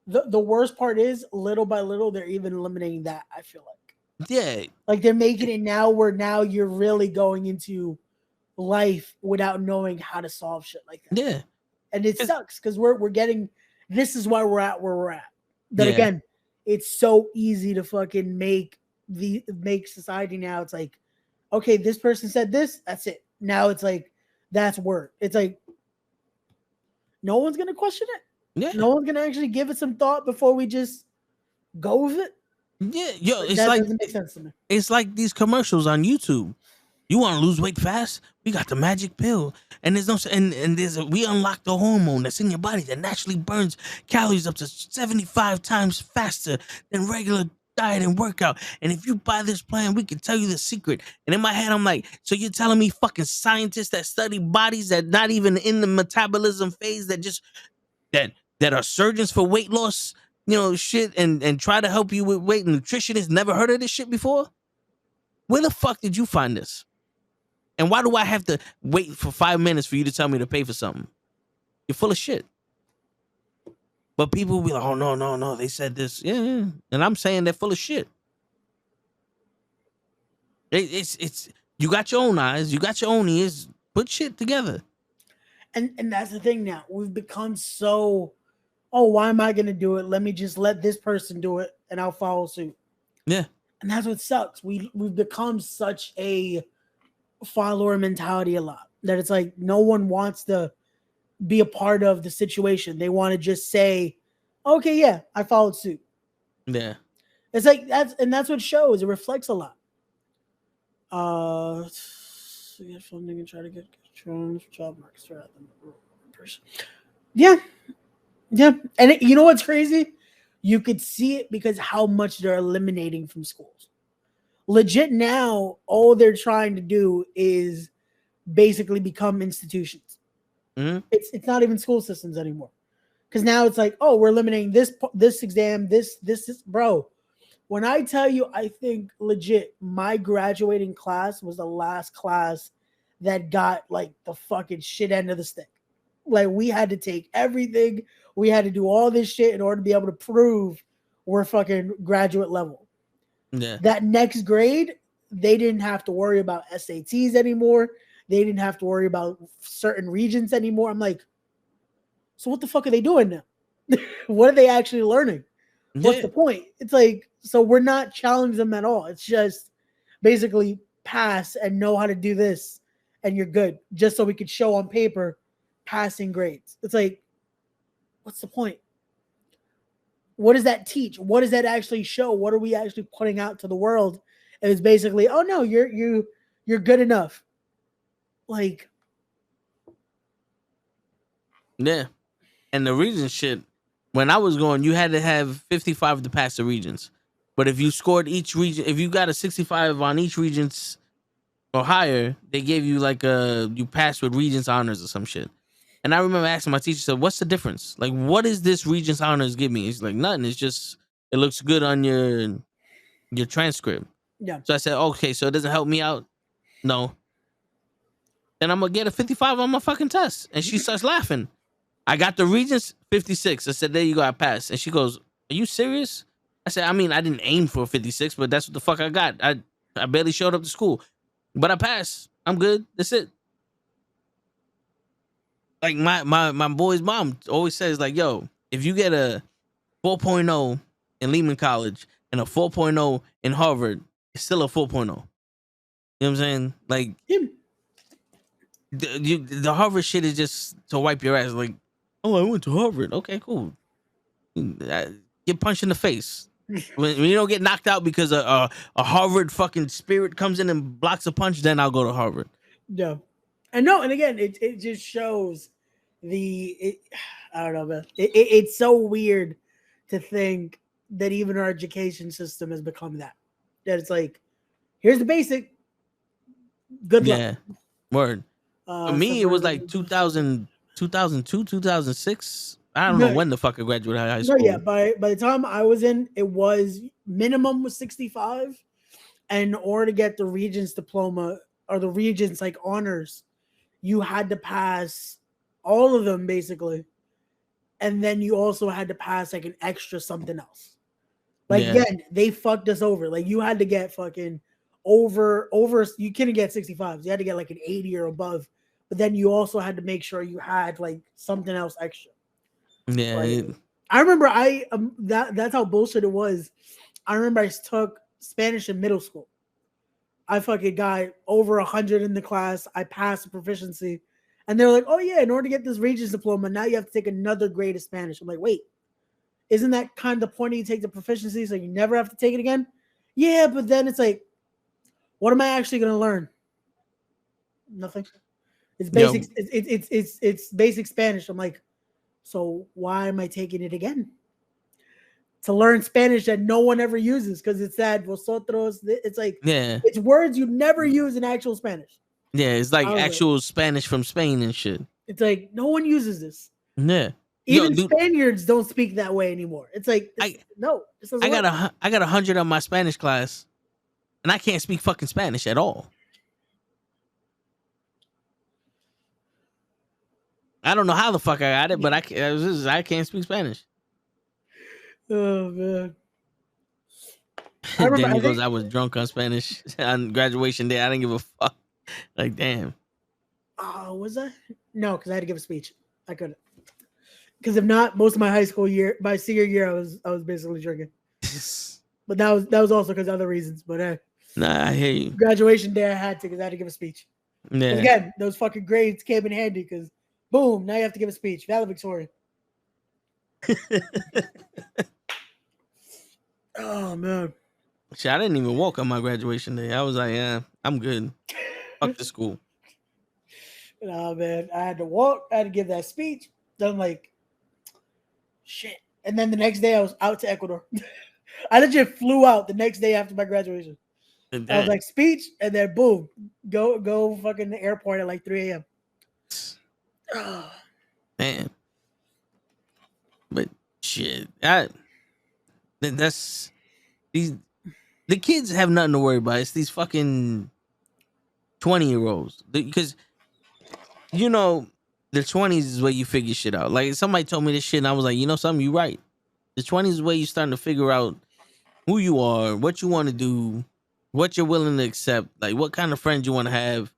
the worst part is little by little they're even eliminating that. I feel like, yeah, like they're making it now where now you're really going into life without knowing how to solve shit like that. Yeah, and it sucks because we're getting. This is why we're at where we're at. But again, it's so easy to fucking make society now. It's like, okay, this person said this. That's it. Now it's like that's work. It's like no one's gonna question it. Yeah. No one's gonna actually give it some thought before we just go with it. Yeah, yo, it's that like doesn't make sense to me. It's like these commercials on YouTube. You want to lose weight fast? We got the magic pill, and there's no we unlock the hormone that's in your body that naturally burns calories up to 75 times faster than regular diet and workout. And if you buy this plan, we can tell you the secret. And in my head, I'm like, so you're telling me fucking scientists that study bodies that not even in the metabolism phase that just that are surgeons for weight loss, shit, and try to help you with weight nutritionists never heard of this shit before? Where the fuck did you find this? And why do I have to wait for 5 minutes for you to tell me to pay for something? You're full of shit. But people will be like, oh, no, they said this. Yeah. And I'm saying they're full of shit. It's you got your own eyes, you got your own ears, put shit together. And that's the thing now. We've become so, oh, why am I going to do it? Let me just let this person do it and I'll follow suit. Yeah. And that's what sucks. We've become such a follower mentality a lot that it's like no one wants to be a part of the situation. They want to just say, okay, yeah, I followed suit. Yeah. It's like that's what shows. It reflects a lot. We get funding and try to get job markets for person. Yeah. And you know what's crazy? You could see it because how much they're eliminating from schools. Legit now, all they're trying to do is basically become institutions. Mm-hmm. It's not even school systems anymore. Because now it's like, oh, we're eliminating this exam, this, bro. When I tell you, I think legit, my graduating class was the last class that got like the fucking shit end of the stick. Like we had to take everything. We had to do all this shit in order to be able to prove we're fucking graduate level. Yeah. That next grade, they didn't have to worry about SATs anymore. They didn't have to worry about certain regions anymore. I'm like, so what the fuck are they doing now? What are they actually learning? What's the point? It's like, so we're not challenging them at all. It's just basically pass and know how to do this and you're good. Just so we could show on paper passing grades. It's like, what's the point? What does that teach? What does that actually show? What are we actually putting out to the world? And it's basically, oh no, you're good enough. Like, yeah. And the Regents shit, when I was going, you had to have 55 to pass the Regents. But if you scored each region, if you got a 65 on each Regents or higher, they gave you like you passed with Regents honors or some shit. And I remember asking my teacher, so what's the difference? Like, what is this Regents honors give me? He's like, nothing. It's just, it looks good on your transcript. Yeah. So I said, okay, so it doesn't help me out? No. Then I'm going to get a 55 on my fucking test. And she starts laughing. I got the Regents 56. I said, there you go, I passed. And she goes, are you serious? I said, I mean, I didn't aim for a 56, but that's what the fuck I got. I barely showed up to school. But I passed. I'm good. That's it. Like my boy's mom always says, like, yo, if you get a 4.0 in Lehman College and a 4.0 in Harvard, it's still a 4.0. know what I'm saying? Like Him. the Harvard shit is just to wipe your ass. Like, oh, I went to Harvard. Okay, cool. Get punched in the face. When you don't get knocked out because a Harvard fucking spirit comes in and blocks a punch, then I'll go to Harvard. Yeah, and no, and again, it just shows I don't know, man. It's so weird to think that even our education system has become that. That it's like, here's the basic. Good luck. Yeah, word. For me, it was like 2000, 2002, 2006. I don't know when the fuck I graduated high school. No, yeah. By the time I was in, it was minimum was 65, and in order to get the Regents diploma or the Regents like honors, you had to pass all of them basically, and then you also had to pass like an extra something else. Like again, they fucked us over. Like you had to get fucking over. You couldn't get 65s. You had to get like an 80 or above. But then you also had to make sure you had like something else extra. Yeah, like, I remember that's how bullshit it was. I remember I took Spanish in middle school. I fucking got over 100 in the class. I passed the proficiency, and they're like, "Oh yeah, in order to get this Regents diploma, now you have to take another grade of Spanish." I'm like, "Wait, isn't that kind of the point? You take the proficiency, so you never have to take it again?" Yeah, but then it's like, what am I actually going to learn? Nothing. It's basic. It's basic Spanish. I'm like, so why am I taking it again? To learn Spanish that no one ever uses because it's that vosotros. It's like, it's words you never use in actual Spanish. Yeah, it's like actual Spanish from Spain and shit. It's like no one uses this. Yeah. Even Spaniards don't speak that way anymore. It's like no. I got 100 on my Spanish class, and I can't speak fucking Spanish at all. I don't know how the fuck I got it, but I can't speak Spanish. Oh man. Then he goes, I was drunk on Spanish on graduation day. I didn't give a fuck. Like, damn. Oh, was I? No, because I had to give a speech. I couldn't. Because if not, most of my high school year, my senior year, I was basically drinking. But that was also because of other reasons. But nah, I hear you. Graduation day, I had to because I had to give a speech. Yeah. Again, those fucking grades came in handy because, boom, now you have to give a speech. Valedictorian. Oh man. Shit, I didn't even walk on my graduation day. I was like, yeah, I'm good. Fuck the school. Oh man, I had to walk. I had to give that speech. Then I'm like, shit. And then the next day I was out to Ecuador. I legit flew out the next day after my graduation. I was like, speech, and then boom, go fucking the airport at like 3 a.m. Oh. Man. But shit, that's the kids have nothing to worry about. It's these fucking 20-year-olds. Because you know, the 20s is where you figure shit out. Like somebody told me this shit, and I was like, you know something, you right. The 20s is where you're starting to figure out who you are, what you want to do, what you're willing to accept, like what kind of friends you want to have,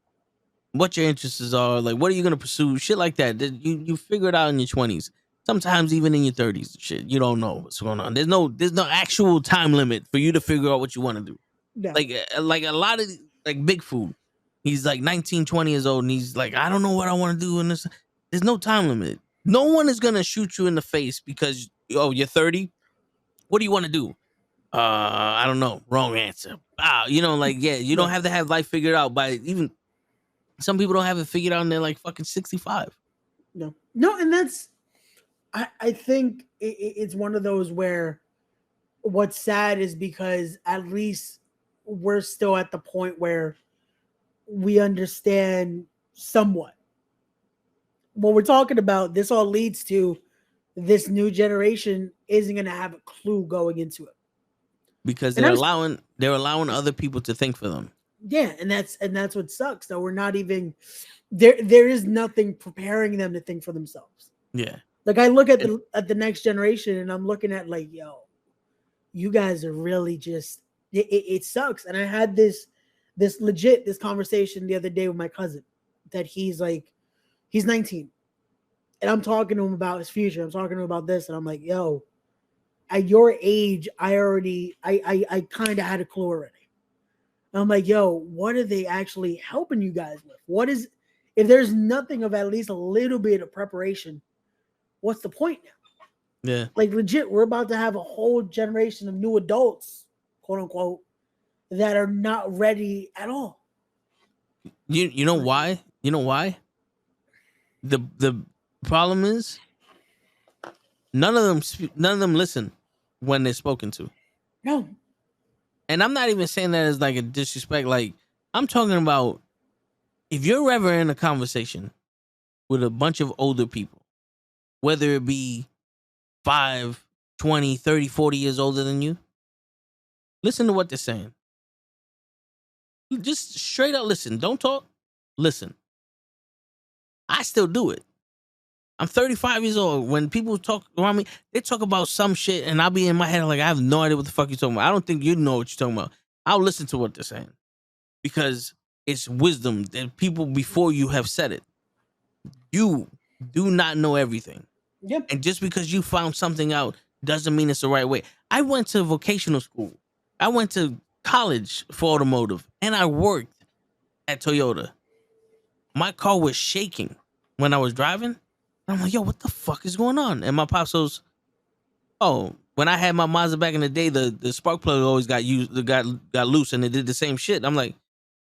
what your interests are, like what are you gonna pursue, shit like that. You figure it out in your 20s. Sometimes even in your 30s, shit, you don't know what's going on. There's no actual time limit for you to figure out what you want to do. Yeah. Like a lot of like Big Food, he's like 19, 20 years old, and he's like, I don't know what I want to do in this. There's no time limit. No one is gonna shoot you in the face because you're 30. What do you want to do? I don't know. Wrong answer. You know, like you don't have to have life figured out by even. Some people don't have it figured out and they're like fucking 65. No, and that's. I think it's one of those where what's sad is because at least we're still at the point where we understand somewhat what we're talking about. This all leads to this new generation isn't going to have a clue going into it because they're allowing other people to think for them. Yeah, and that's what sucks. Though we're not even there. There is nothing preparing them to think for themselves. Yeah. Like I look at the next generation and I'm looking at like, yo, you guys are really just it sucks. And I had this conversation the other day with my cousin that he's 19 and I'm talking to him about his future. I'm talking to him about this and I'm like, yo, at your age, I kind of had a clue already. And I'm like, yo, what are they actually helping you guys with? What is, if there's nothing of at least a little bit of preparation, what's the point now? Yeah. Like legit, we're about to have a whole generation of new adults, quote unquote, that are not ready at all. You know why? You know why? The problem is none of them listen when they're spoken to. No. And I'm not even saying that as like a disrespect. Like, I'm talking about if you're ever in a conversation with a bunch of older people, whether it be 5, 20, 30, 40 years older than you, listen to what they're saying. Just straight up listen. Don't talk. Listen. I still do it. I'm 35 years old. When people talk around me, they talk about some shit, and I'll be in my head like, I have no idea what the fuck you're talking about. I don't think you know what you're talking about. I'll listen to what they're saying because it's wisdom that people before you have said it. You do not know everything. Yep. And just because you found something out doesn't mean it's the right way. I went to vocational school. I went to college for automotive, and I worked at Toyota. My car was shaking when I was driving. I'm like, yo, what the fuck is going on? And my pops goes, oh, when I had my Mazda back in the day, the spark plug always got loose, and it did the same shit. I'm like,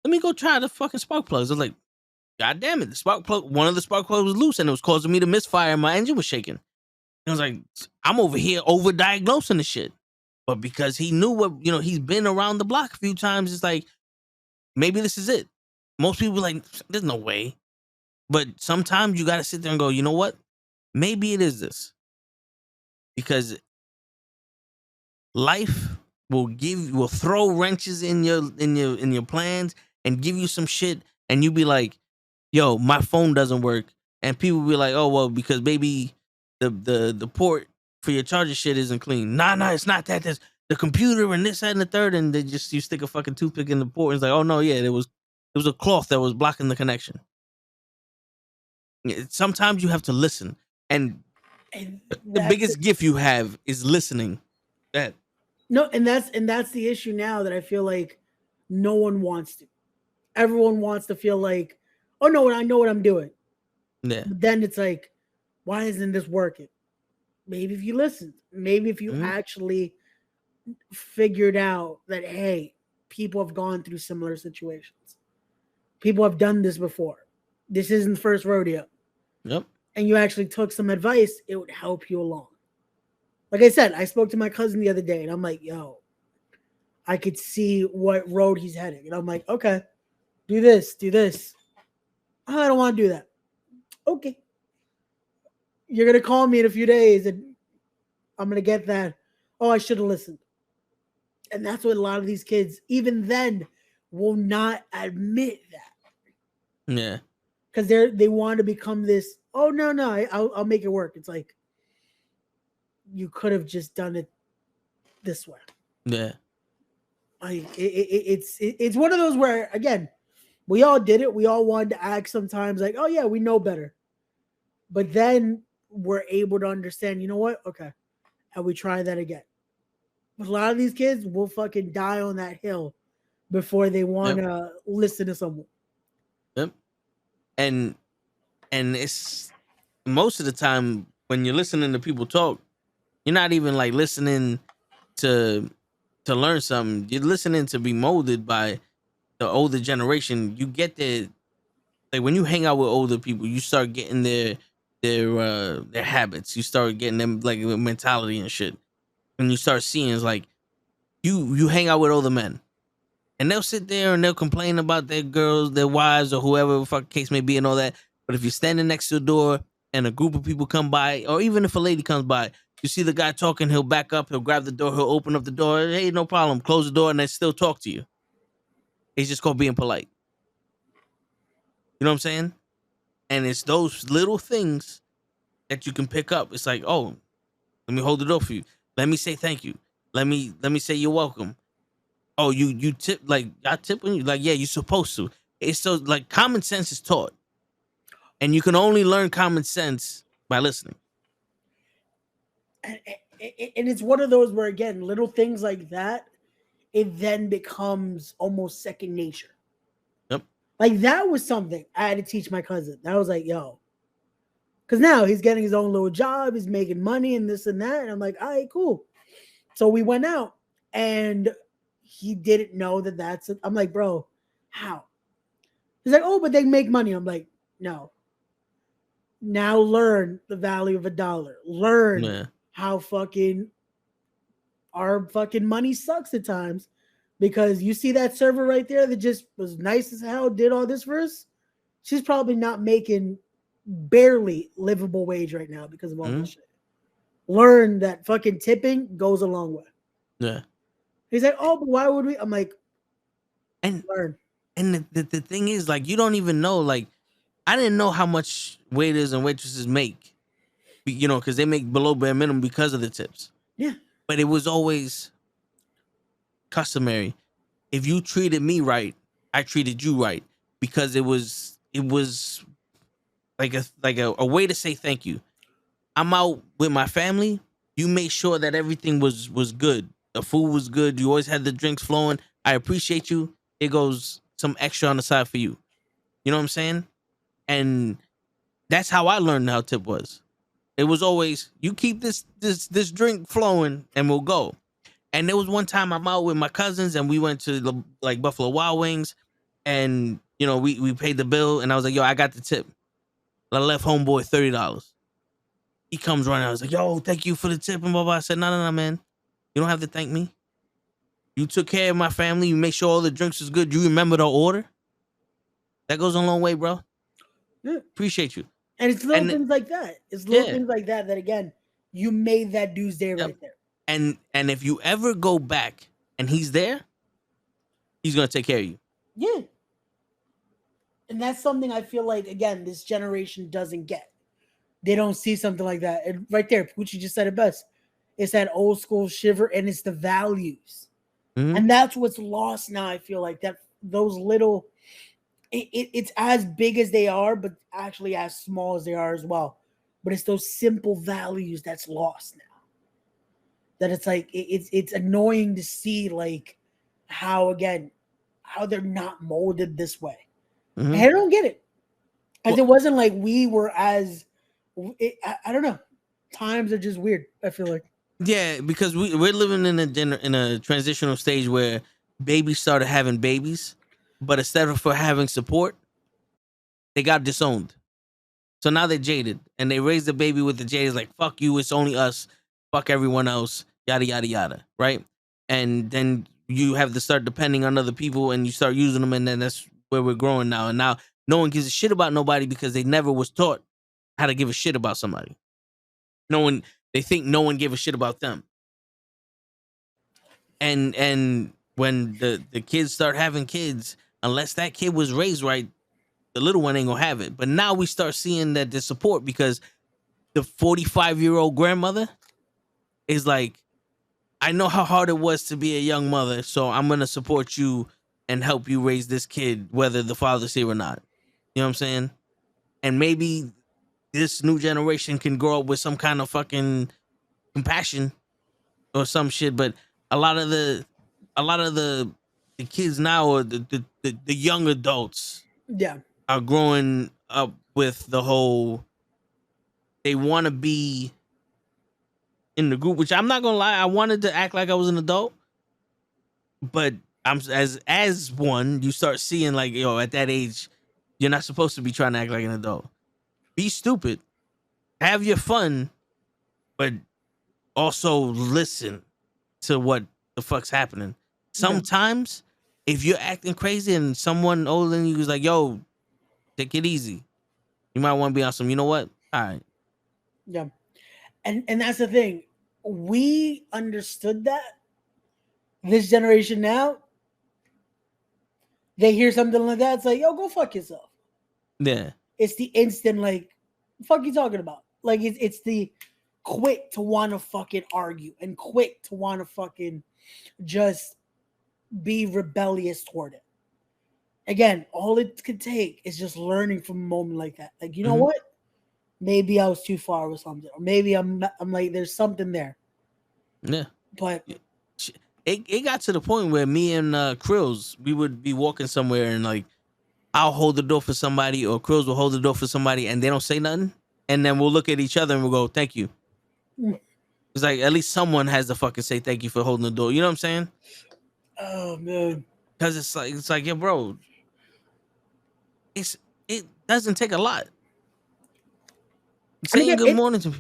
let me go try the fucking spark plugs. I was like, God damn it, one of the spark plugs was loose, and it was causing me to misfire, and my engine was shaking. And I was like, I'm over here over-diagnosing the shit. But because he knew what, he's been around the block a few times, it's like, maybe this is it. Most people are like, there's no way. But sometimes you got to sit there and go, you know what? Maybe it is this. Because life will throw wrenches in your plans and give you some shit, and you be like, yo, my phone doesn't work. And people be like, oh, well, because maybe the port for your charger shit isn't clean. Nah, it's not that. There's the computer and this, that, and the third, and you stick a fucking toothpick in the port, and it's like, oh no, yeah, it was a cloth that was blocking the connection. Sometimes you have to listen, and the biggest gift you have is listening. That no, and that's the issue now that I feel like no one wants to. Everyone wants to feel like, oh no, I know what I'm doing. Yeah. But then it's like, why isn't this working? Maybe if you listened, maybe if you actually figured out that, hey, people have gone through similar situations. People have done this before. This isn't first rodeo. Yep. And you actually took some advice, it would help you along. Like I said, I spoke to my cousin the other day, and I'm like, yo, I could see what road he's heading. And I'm like, okay, do this. Oh, I don't want to do that. Okay. You're going to call me in a few days, and I'm going to get that. Oh, I should have listened. And that's what a lot of these kids, even then, will not admit that. Yeah. Because they want to become this, oh, no, I'll make it work. It's like, you could have just done it this way. Yeah. Like it's one of those where, again, we all did it. We all wanted to act sometimes like, oh yeah, we know better. But then we're able to understand, you know what? Okay. And we try that again. But a lot of these kids will fucking die on that hill before they want to listen to someone. Yep. And it's most of the time when you're listening to people talk, you're not even like listening to learn something. You're listening to be molded by the older generation. You get the, like, when you hang out with older people, you start getting their habits. You start getting them like mentality and shit. And you start seeing, it's like you hang out with older men, and they'll sit there and they'll complain about their girls, their wives, or whoever the fuck case may be, and all that. But if you're standing next to the door and a group of people come by, or even if a lady comes by, you see the guy talking, he'll back up, he'll grab the door, he'll open up the door. Hey, no problem. Close the door, and they still talk to you. It's just called being polite. You know what I'm saying? And it's those little things that you can pick up. It's like, oh, let me hold the door for you. Let me say thank you. Let me say you're welcome. Oh, you tip, like, I tip when you, like, yeah, you're supposed to. It's so, like, common sense is taught. And you can only learn common sense by listening. And it's one of those where, again, little things like that, it then becomes almost second nature. Yep. Like that was something I had to teach my cousin. I was like, yo, because now he's getting his own little job, he's making money and this and that. And I'm like, all right, cool. So we went out and he didn't know that that's it. I'm like, bro, how? He's like, oh, but they make money. I'm like, no. Now learn the value of $1. Learn how fucking our fucking money sucks at times. Because you see that server right there that just was nice as hell, did all this for us. She's probably not making barely livable wage right now because of all this shit. Learn that fucking tipping goes a long way. Yeah. He's like, oh, but why would we? I'm like, and learn. And the thing is, like, you don't even know. Like, I didn't know how much waiters and waitresses make, you know, because they make below bare minimum because of the tips. Yeah. But it was always customary. If you treated me right, I treated you right, because it was like a way to say thank you. I'm out with my family. You made sure that everything was good. The food was good. You always had the drinks flowing. I appreciate you. It goes some extra on the side for you. You know what I'm saying? And that's how I learned how tip was. It was always, you keep this drink flowing and we'll go. And there was one time I'm out with my cousins and we went to the, like, Buffalo Wild Wings, and you know, we paid the bill and I was like, yo, I got the tip. I left homeboy $30. He comes running. I was like, yo, thank you for the tip and blah blah. I said, no, man. You don't have to thank me. You took care of my family. You made sure all the drinks was good. You remember the order. That goes a long way, bro. Yeah. Appreciate you. And it's little things like that. It's little things like that again, you made that dude's day right there. And if you ever go back and he's there, he's gonna take care of you. Yeah. And that's something I feel like, again, this generation doesn't get. They don't see something like that. And right there, Poochie just said it best. It's that old school shiver, and it's the values. Mm-hmm. And that's what's lost now, I feel like. That those little, it's as big as they are, but actually as small as they are as well. But it's those simple values that's lost now. That it's like, it's annoying to see, like, how they're not molded this way. Mm-hmm. And I don't get it. Because it wasn't like we were as, I don't know. Times are just weird, I feel like. Yeah, because we're living in a transitional stage where babies started having babies, but instead of having support, they got disowned. So now they're jaded, and they raise the baby with the jade. Like, fuck you, it's only us, fuck everyone else, yada yada yada, right? And then you have to start depending on other people, and you start using them, and then that's where we're growing now. And now no one gives a shit about nobody because they never was taught how to give a shit about somebody. They think no one gave a shit about them. And when the kids start having kids, unless that kid was raised right, the little one ain't gonna have it. But now we start seeing that there's support, because the 45-year-old grandmother is like, I know how hard it was to be a young mother, so I'm gonna support you and help you raise this kid, whether the father's here or not. You know what I'm saying? And maybe this new generation can grow up with some kind of fucking compassion or some shit. But a lot of the kids now, or the young adults, are growing up with the whole, they want to be in the group, which I'm not gonna lie, I wanted to act like I was an adult, but I'm as one, you start seeing like, yo, at that age, you're not supposed to be trying to act like an adult. Be stupid, have your fun, but also listen to what the fuck's happening. Sometimes if you're acting crazy and someone older than you is like, yo, take it easy, you might want to be on some, you know what? All right. Yeah. And that's the thing. We understood that. This generation now, they hear something like that, it's like, yo, go fuck yourself. Yeah. It's the instant, like, fuck you talking about? Like, it's the quick to want to fucking argue and quick to want to fucking just be rebellious toward it. Again, all it could take is just learning from a moment like that. Like, you know what? Maybe I was too far with something, or maybe I'm like, there's something there. Yeah. But it got to the point where me and Krills, we would be walking somewhere and like I'll hold the door for somebody or Krills will hold the door for somebody and they don't say nothing. And then we'll look at each other and we'll go, thank you. Mm. It's like at least someone has to fucking say thank you for holding the door. You know what I'm saying? Oh man. Because it's like, yeah, bro, it doesn't take a lot. I mean, Saying good morning to me.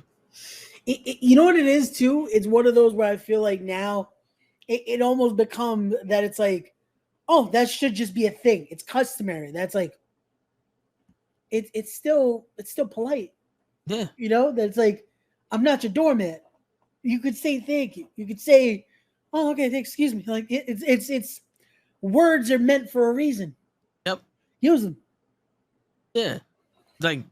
You know what it is too? It's one of those where I feel like now it almost becomes that it's like, oh, that should just be a thing. It's customary. That's like it's still polite. Yeah. You know, that's like, I'm not your doormat. You could say thank you. You could say, oh, okay, excuse me. Like it's words are meant for a reason. Yep. Use them. Yeah. Like,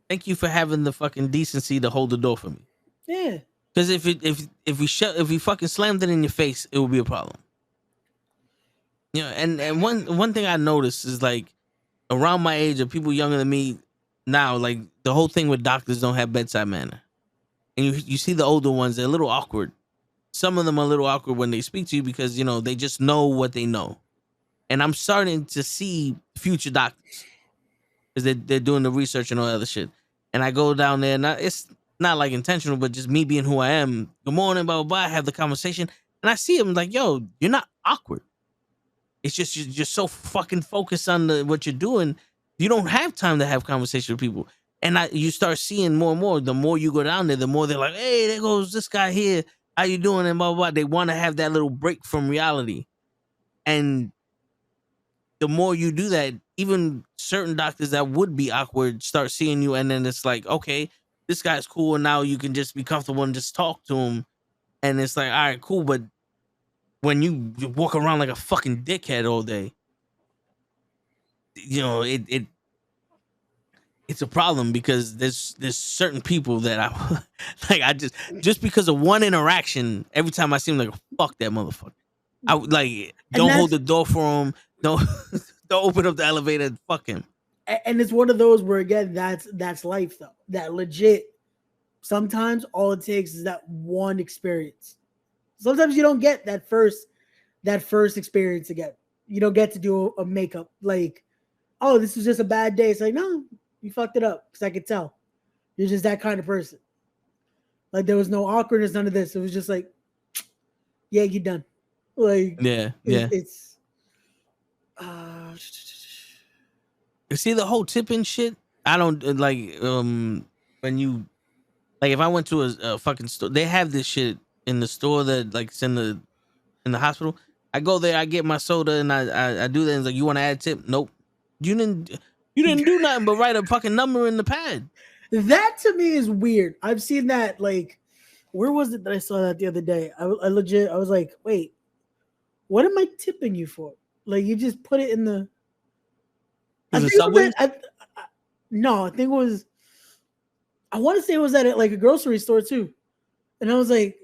thank you for having the fucking decency to hold the door for me. Yeah. Because if we fucking slammed it in your face, it would be a problem. You know, and one thing I noticed is like around my age or people younger than me now, like the whole thing with doctors don't have bedside manner. And you see the older ones, they're a little awkward. Some of them are a little awkward when they speak to you because, you know, they just know what they know. And I'm starting to see future doctors because they're doing the research and all that other shit. And I go down there, and it's not like intentional, but just me being who I am. Good morning, blah, blah, blah. I have the conversation. And I see him like, yo, you're not awkward. It's just you're so fucking focused on what you're doing. You don't have time to have conversation with people. And you start seeing more and more. The more you go down there, the more they're like, hey, there goes this guy here. How you doing? And blah, blah, blah. They want to have that little break from reality. And the more you do that, even certain doctors that would be awkward start seeing you. And then it's like, okay, this guy's cool. And now you can just be comfortable and just talk to him. And it's like, all right, cool. But when you walk around like a fucking dickhead all day, you know, it's a problem because there's certain people that I like. I just because of one interaction, every time I see him, like, fuck that motherfucker. I would like don't hold the door for him. Don't open up the elevator. Fuck him. And it's one of those where again, that's life though. That legit. Sometimes all it takes is that one experience. Sometimes you don't get that first experience again. You don't get to do a makeup like, oh, this was just a bad day. It's like, no, you fucked it up because I could tell. You're just that kind of person. Like there was no awkwardness, none of this. It was just like, yeah, you're done. Like, yeah. It's you see the whole tipping shit. I don't like when you like if I went to a fucking store, they have this shit in the store that like it's in the hospital. I go there, I get my soda, and I do that. And it's like, you want to add a tip? Nope. You didn't do nothing but write a fucking number in the pad. That to me is weird. I've seen that. Like, where was it that I saw that the other day? I was like, wait, what am I tipping you for? Like, you just put it in the. No, I think it was. I want to say it was at like a grocery store too, and I was like,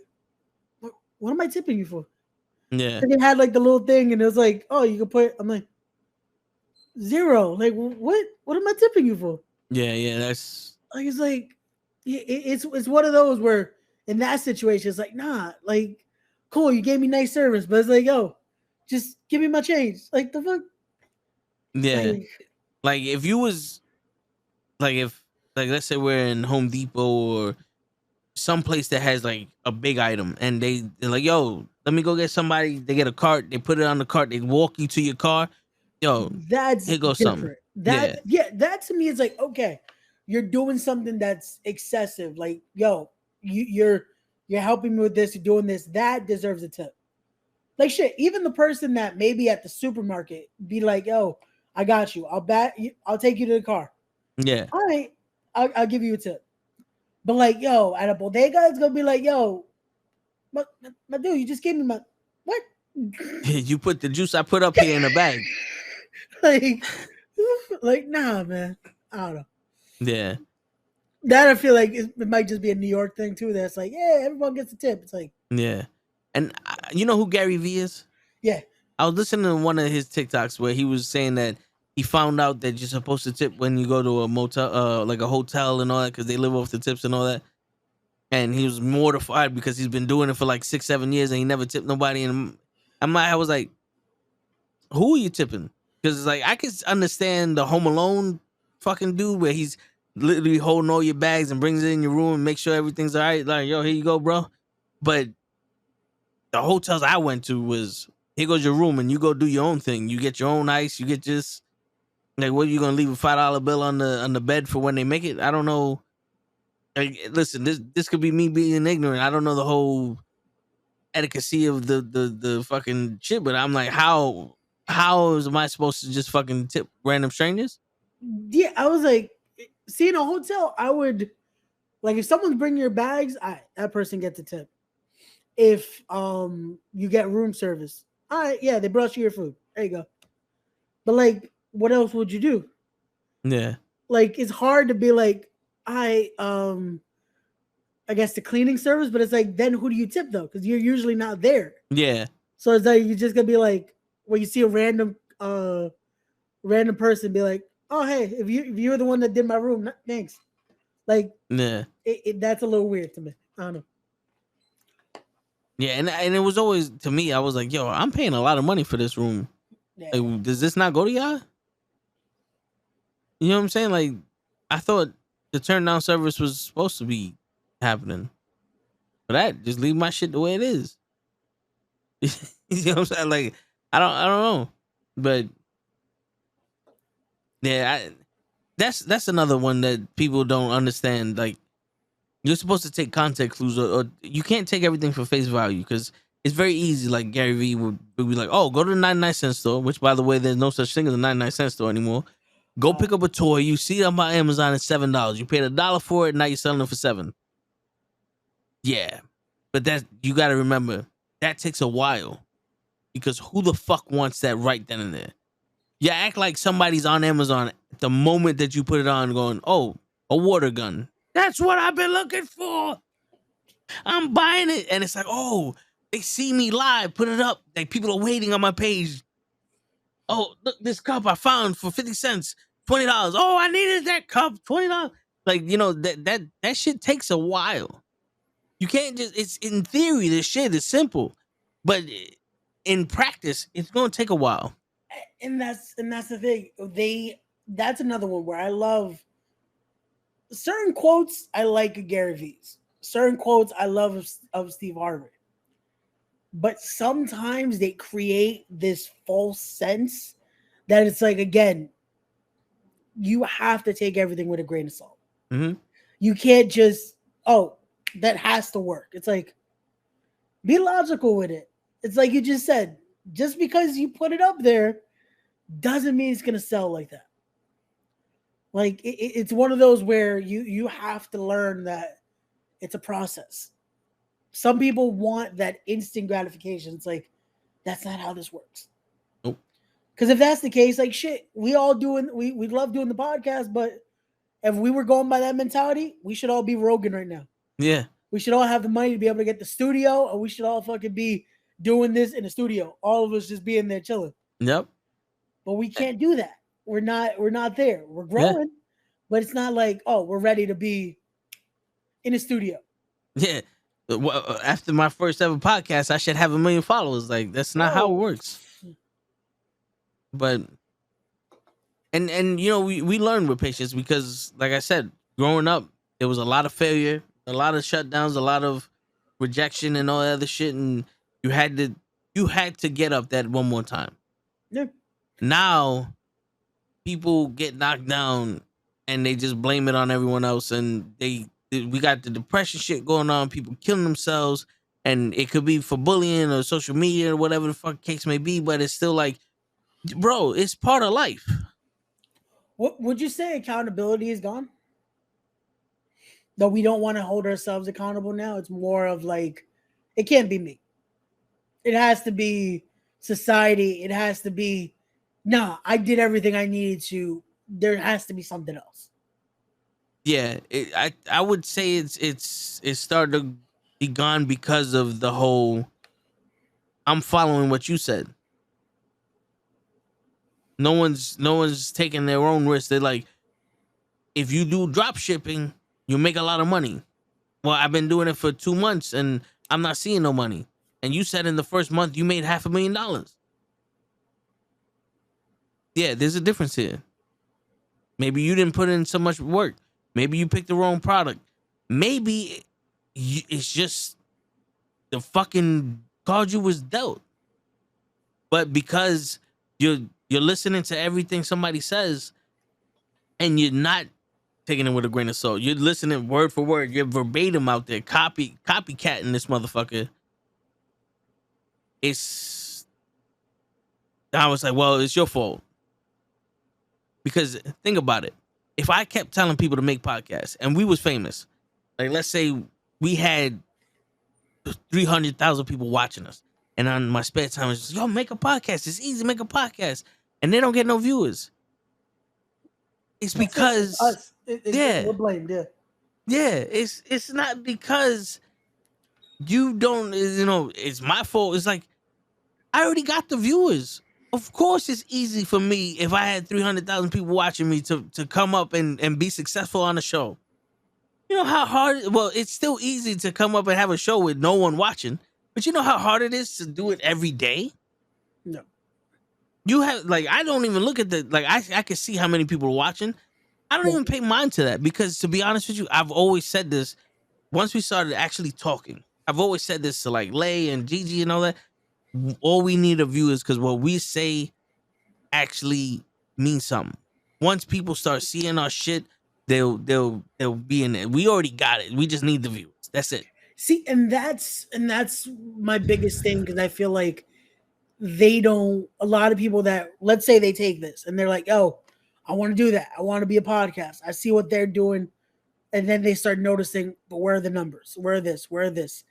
what am I tipping you for? Yeah. And they had like the little thing, and it was like, oh, you can put. I'm like, 0. Like, what? What am I tipping you for? Yeah. That's like, it's like, it's one of those where in that situation, it's like, nah, like, cool, you gave me nice service, but it's like, yo, just give me my change. Like the fuck. Yeah. Like if you was like if like let's say we're in Home Depot or some place that has like a big item and they're like, yo, let me go get somebody. They get a cart, they put it on the cart, they walk you to your car. Yo, that's here goes different. Something. That to me is like, okay, you're doing something that's excessive. Like, yo, you're helping me with this, you're doing this, that deserves a tip. Like shit, even the person that maybe at the supermarket be like, yo, I got you. I'll take you to the car. Yeah. All right, I'll give you a tip. But like, yo, at a bodega, it's gonna be like, yo, my dude, you just gave me my what? You put the juice I put up here in a bag. like, nah, man. I don't know. Yeah. That I feel like it might just be a New York thing too. That's like, yeah, everyone gets a tip. It's like, yeah. And you know who Gary Vee is? Yeah. I was listening to one of his TikToks where he was saying that he found out that you're supposed to tip when you go to a motel, like a hotel and all that, because they live off the tips and all that. And he was mortified because he's been doing it for like 6-7 years and he never tipped nobody. And I was like, who are you tipping? Because like I can understand the Home Alone fucking dude where he's literally holding all your bags and brings it in your room and make sure everything's all right. Like, yo, here you go, bro. But the hotels I went to was, here goes your room and you go do your own thing. You get your own ice. You get just like, what, you gonna leave a $5 bill on the bed for when they make it? I don't know. Like, listen, this could be me being ignorant. I don't know the whole etiquette of the fucking shit, but I'm like, how am I supposed to just fucking tip random strangers? Yeah, I was like, see, in a hotel, I would like if someone's bringing your bags, that person gets a tip. If you get room service, all right, yeah, they brought you your food. There you go. But like, what else would you do? Yeah. Like, it's hard to be like, I guess the cleaning service, but it's like, then who do you tip though? Because you're usually not there. Yeah. So it's like you're just gonna be like, when you see a random person, be like, oh hey, if you're the one that did my room, thanks. Like, yeah, that's a little weird to me. I don't know. Yeah, and it was always, to me, I was like, yo, I'm paying a lot of money for this room. Yeah. Like, does this not go to y'all? You know what I'm saying? Like, I thought the turn down service was supposed to be happening. But that, just leave my shit the way it is. You know what I'm saying? Like, I don't know. But yeah, that's another one that people don't understand. Like, you're supposed to take context clues, or you can't take everything for face value, because it's very easy. Like Gary Vee would be like, "Oh, go to the 99-cent store," which, by the way, there's no such thing as a 99-cent store anymore. Go pick up a toy. You see it on Amazon at $7. You paid $1 for it. Now you're selling it for $7. Yeah, but you got to remember, that takes a while, because who the fuck wants that right then and there? You act like somebody's on Amazon the moment that you put it on, going, "Oh, a water gun. That's what I've been looking for. I'm buying it." And it's like, oh, they see me live, put it up. Like, people are waiting on my page. Oh, look, this cup I found for 50 cents, $20. Oh, I needed that cup, $20. Like, that shit takes a while. You can't just, it's in theory, this shit is simple, but in practice, it's going to take a while. And that's the thing. That's another one where I love certain quotes. I like Gary Vee's. Certain quotes I love of Steve Harvey. But sometimes they create this false sense that it's like, again, you have to take everything with a grain of salt. Mm-hmm. You can't just, that has to work. It's like, be logical with it. It's like you just said, just because you put it up there doesn't mean it's going to sell like that. Like, it's one of those where you have to learn that it's a process. Some people want that instant gratification. It's like, that's not how this works. Nope. Because if that's the case, like, shit, we love doing the podcast, but if we were going by that mentality, we should all be Rogan right now. Yeah. We should all have the money to be able to get the studio, and we should all fucking be doing this in the studio. All of us just being there chilling. Yep. But we can't do that. We're not there. We're growing, but it's not like, we're ready to be in a studio. Yeah. After my first ever podcast, I should have 1 million followers. Like, that's not how it works. But and we learned with patience, because, like I said, growing up, there was a lot of failure, a lot of shutdowns, a lot of rejection, and all that other shit, and you had to get up that one more time. Yeah. Now, people get knocked down and they just blame it on everyone else, and we got the depression shit going on, people killing themselves, and it could be for bullying or social media or whatever the fuck case may be, but it's still like, bro, it's part of life. What would you say accountability is gone? That we don't want to hold ourselves accountable now. It's more of like, it can't be me. It has to be society. It has to be, I did everything I needed to. There has to be something else. Yeah, I would say it's started to be gone because of the whole, I'm following what you said. No one's taking their own risk. They're like, if you do drop shipping, you make a lot of money. Well, I've been doing it for 2 months and I'm not seeing no money. and you said in the first month you made $500,000. Yeah, there's a difference here. Maybe you didn't put in so much work. Maybe you picked the wrong product. Maybe it's just the fucking card you was dealt. But because you're listening to everything somebody says and you're not taking it with a grain of salt, you're listening word for word, you're verbatim out there, copycatting this motherfucker. I was like, well, it's your fault. Because think about it. If I kept telling people to make podcasts and we was famous, like let's say we had 300,000 people watching us, and on my spare time, it's just, yo, make a podcast. It's easy to make a podcast, and they don't get no viewers. It's because us. We're blamed. It's not because you don't. It's my fault. It's like I already got the viewers. Of course, it's easy for me if I had 300,000 people watching me to come up and be successful on a show. You know how hard? Well, it's still easy to come up and have a show with no one watching, but you know how hard it is to do it every day? No. You have, like, I don't even look at I can see how many people are watching. I don't even pay mind to that because, to be honest with you, I've always said this. Once we started actually talking, I've always said this to like Lay and Gigi and all that. All we need are viewers because what we say actually means something. Once people start seeing our shit, they'll be in it. We already got it. We just need the viewers. That's it. See, and that's my biggest thing because I feel like a lot of people that, let's say they take this and they're like, oh, I want to do that. I want to be a podcast. I see what they're doing. And then they start noticing, but where are the numbers? Where are this? Where are this?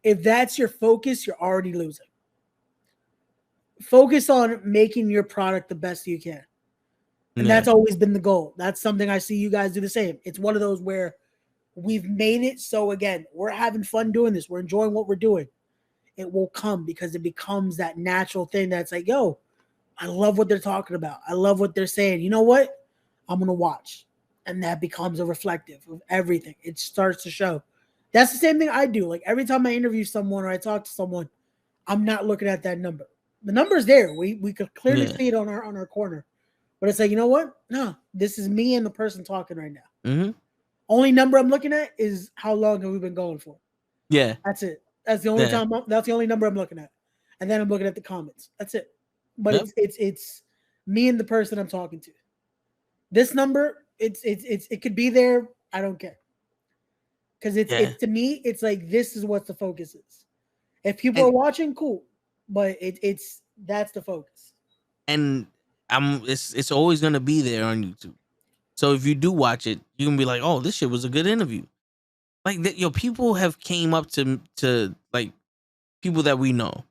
If that's your focus, you're already losing. Focus on making your product the best you can. And that's always been the goal. That's something I see you guys do the same. It's one of those where we've made it. So again, we're having fun doing this. We're enjoying what we're doing. It will come because it becomes that natural thing that's like, yo, I love what they're talking about. I love what they're saying. You know what? I'm going to watch. And that becomes a reflective of everything. It starts to show. That's the same thing I do. Like every time I interview someone or I talk to someone, I'm not looking at that number. The number is there. We could clearly see it on our corner. But it's like, you know what? No, this is me and the person talking right now. Mm-hmm. Only number I'm looking at is how long have we been going for. Yeah. That's it. That's the only time. That's the only number I'm looking at. And then I'm looking at the comments. That's it. But it's me and the person I'm talking to. This number, it could be there. I don't care. Because it's to me, it's like this is what the focus is. If people are watching, cool. But that's the focus. And it's always gonna be there on YouTube. So if you do watch it, you can be like, oh, this shit was a good interview. Like that, people have came up to like people that we know.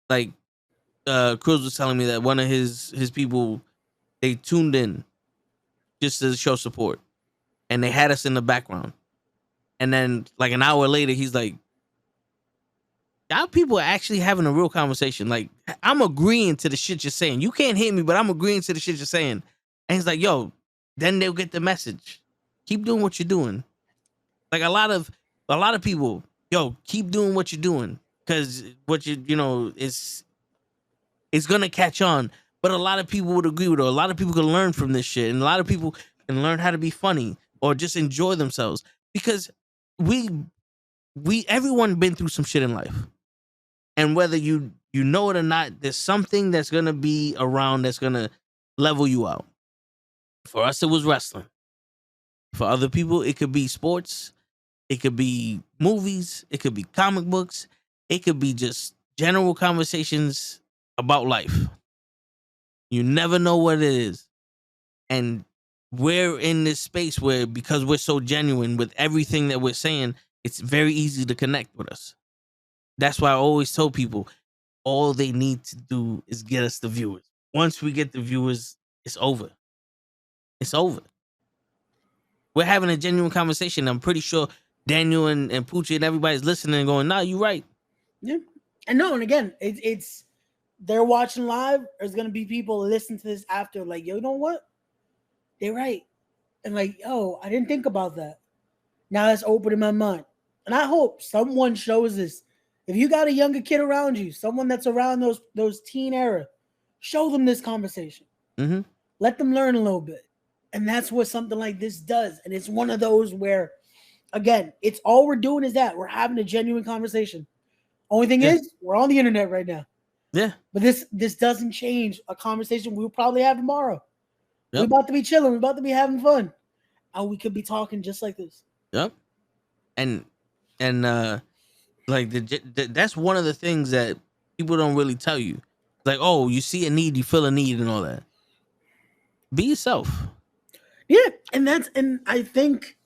Like Cruz was telling me that one of his people, they tuned in just to show support. And they had us in the background. And then like an hour later, he's like, y'all people are actually having a real conversation. Like, I'm agreeing to the shit you're saying. You can't hear me, but I'm agreeing to the shit you're saying. And he's like, yo, then they'll get the message. Keep doing what you're doing. Like a lot of people, yo, keep doing what you're doing. Because what it's gonna catch on. But a lot of people would agree with it. A lot of people can learn from this shit. And a lot of people can learn how to be funny or just enjoy themselves. Because everyone been through some shit in life. And whether you know it or not, there's something that's going to be around that's going to level you out. For us, it was wrestling. For other people, it could be sports. It could be movies. It could be comic books. It could be just general conversations about life. You never know what it is. And we're in this space where, because we're so genuine with everything that we're saying, it's very easy to connect with us. That's why I always tell people, all they need to do is get us the viewers. Once we get the viewers, it's over. It's over. We're having a genuine conversation. I'm pretty sure Daniel and Poochie and everybody's listening and going, nah, you're right. Yeah. And no, and again, it's they're watching live. There's going to be people listening to this after like, yo, you know what? They're right. And like, yo, I didn't think about that. Now that's opening my mind. And I hope someone shows this If you got a younger kid around you, someone that's around those teen era, show them this conversation. Mm-hmm. Let them learn a little bit. And that's what something like this does. And it's one of those where, again, it's all we're doing is that we're having a genuine conversation. Only thing is, we're on the internet right now. Yeah. But this doesn't change a conversation we'll probably have tomorrow. Yep. We're about to be chilling. We're about to be having fun. And we could be talking just like this. Yep. And like that's one of the things that people don't really tell you. Like, oh, you see a need, you feel a need, and all that. Be yourself. Yeah, and I think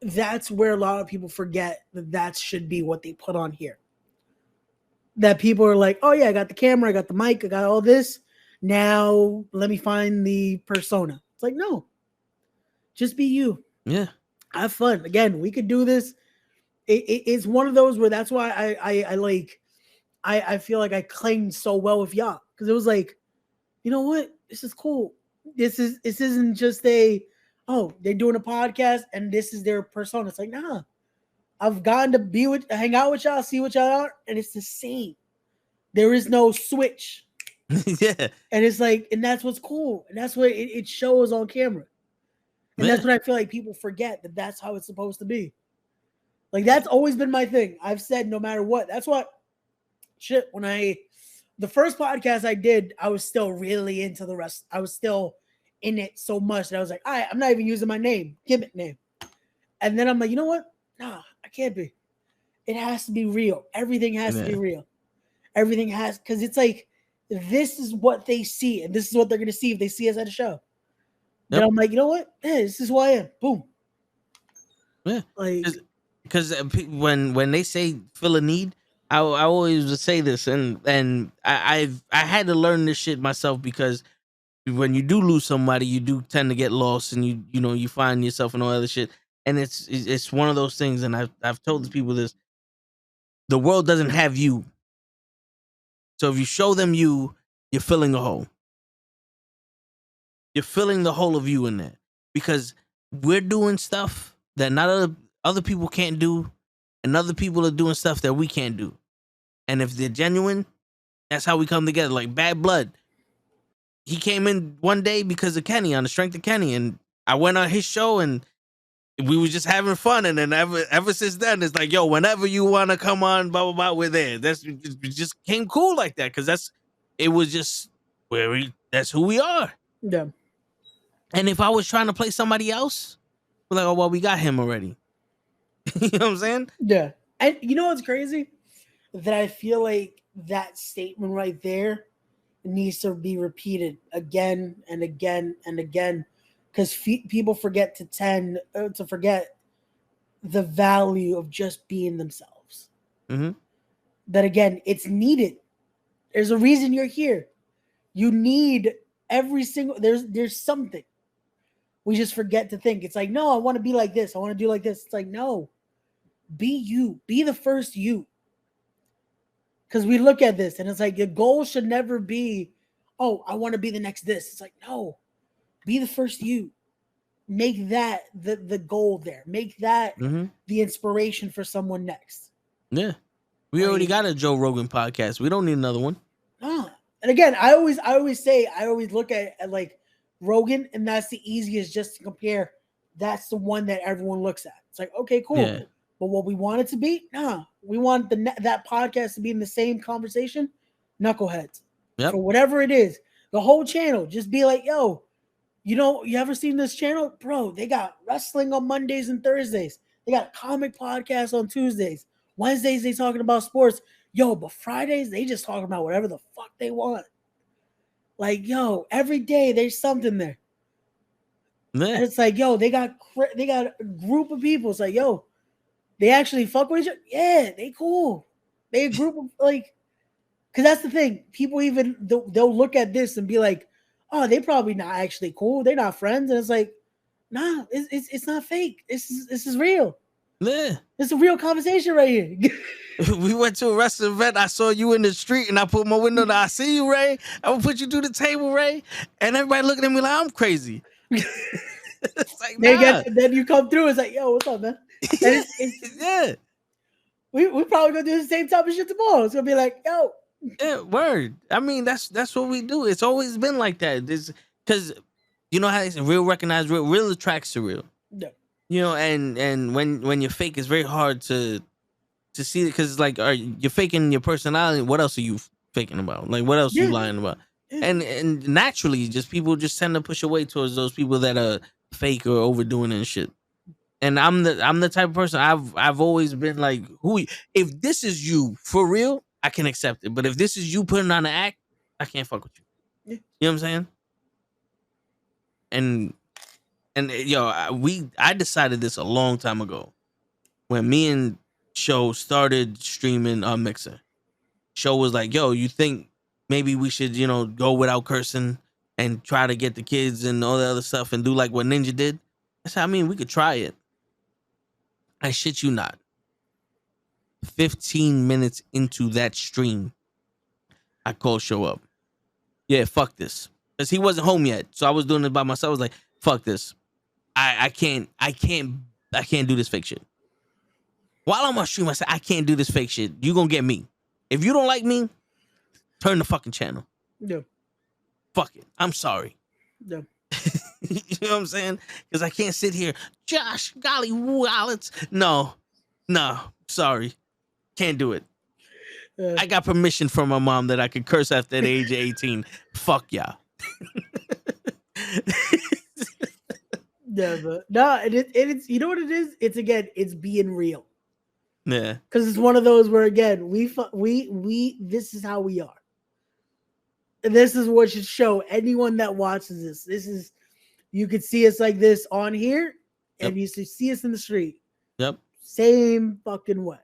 that's where a lot of people forget that should be what they put on here. That people are like, oh yeah, I got the camera, I got the mic, I got all this. Now let me find the persona. It's like, no, just be you. Yeah, have fun. Again, we could do this. It's one of those where that's why I feel like I claimed so well with y'all, because it was like, you know what, this is cool. This isn't just they're doing a podcast and this is their persona. It's like, nah, I've gotten to hang out with y'all, see what y'all are, and it's the same. There is no switch. Yeah, and it's like, and that's what's cool, and that's what it shows on camera, and that's what I feel like people forget, that that's how it's supposed to be. Like, that's always been my thing. I've said no matter what. That's what the first podcast I did, I was still really into the rest. I was still in it so much that I was like, all right, I'm not even using my gimmick name. And then I'm like, you know what? Nah, I can't be. It has to be real. Everything has to be real. Everything has, because it's like, this is what they see, and this is what they're going to see if they see us at a show. Yep. Then I'm like, you know what? Yeah, this is who I am. Boom. Yeah. Like, because when they say feel a need, I always would say this, and I had to learn this shit myself, because when you do lose somebody, you do tend to get lost, and you find yourself and all other shit, and it's one of those things. And I've told the people this: the world doesn't have you, so if you show them you're filling a hole. You're filling the whole of you in there, because we're doing stuff that not other people can't do, and other people are doing stuff that we can't do. And if they're genuine, that's how we come together. Like Bad Blood, he came in one day because of Kenny, on the strength of Kenny, and I went on his show and we was just having fun. And then ever since then, it's like, yo, whenever you want to come on, blah blah blah, we're there. It just came cool like that, because that's who we are. Yeah. And if I was trying to play somebody else, we're like, oh, well, we got him already. You know what I'm saying? Yeah. And you know what's crazy? That I feel like that statement right there needs to be repeated again and again and again, because people forget to forget the value of just being themselves. Mm-hmm. That, again, it's needed. There's a reason you're here. You need every single, there's something. We just forget to think. It's like, no, I want to be like this. I want to do like this. It's like, no, be you. Be the first you. Because we look at this and it's like, your goal should never be, oh, I want to be the next this. It's like, no, be the first you. Make that the goal there. Make that the inspiration for someone next. Yeah. We already got a Joe Rogan podcast. We don't need another one. And again, I always look at like Rogan, and that's the easiest just to compare. That's the one that everyone looks at. It's like, okay, cool. Yeah. But what we want it to be, we want that podcast to be in the same conversation. Knuckleheads. Yep. For whatever it is, the whole channel, just be like, yo, you ever seen this channel? Bro, they got wrestling on Mondays and Thursdays. They got a comic podcast on Tuesdays. Wednesdays, they talking about sports. Yo, but Fridays, they just talking about whatever the fuck they want. Like, yo, every day there's something there. Man. And it's like, yo, they got a group of people. It's like, yo, they actually fuck with each other. Yeah, they cool. They a group of, like, because that's the thing. People even, they'll look at this and be like, oh, they probably not actually cool. They're not friends. And it's like, nah, it's not fake. This is real. Yeah. It's a real conversation right here. We went to a wrestling event. I saw you in the street, and I put my window down. I see you, Ray. I'm gonna put you through the table, Ray. And everybody looking at me like I'm crazy. It's like, nah. Then you come through. It's like, yo, what's up, man? It's, yeah. we probably gonna do the same type of shit tomorrow. It's gonna be like, yo. Yeah, word. I mean, that's what we do. It's always been like that. Because you know how they say real recognize real, real attracts to real. Yeah. You know, and when you're fake, it's very hard to see it because like, you're faking your personality. What else are you faking about? Like, what else are you lying about? And naturally, just people just tend to push away towards those people that are fake or overdoing it and shit. And I'm the type of person I've always been like, if this is you for real, I can accept it. But if this is you putting on an act, I can't fuck with you. Yeah. You know what I'm saying? And yo, I decided this a long time ago when me and Show started streaming on Mixer. Show was like, yo, you think maybe we should, go without cursing and try to get the kids and all the other stuff and do like what Ninja did? I said, I mean, we could try it. I shit you not. 15 minutes into that stream, I called Show up. Yeah, fuck this. Because he wasn't home yet. So I was doing it by myself. I was like, fuck this. I can't do this fake shit. While I'm on stream, I said, I can't do this fake shit. You gonna get me. If you don't like me, turn the fucking channel. Yeah. Fuck it. I'm sorry. Yeah. You know what I'm saying? Because I can't sit here. Josh, golly, wallets. No, sorry. Can't do it. I got permission from my mom that I could curse after the age of 18. Fuck y'all. Yeah, but no, it's you know what it is? It's being real. Yeah. Because it's one of those where again, we this is how we are. And this is what should show anyone that watches this. This is, you could see us like this on here, and you should see us in the street. Yep. Same fucking way.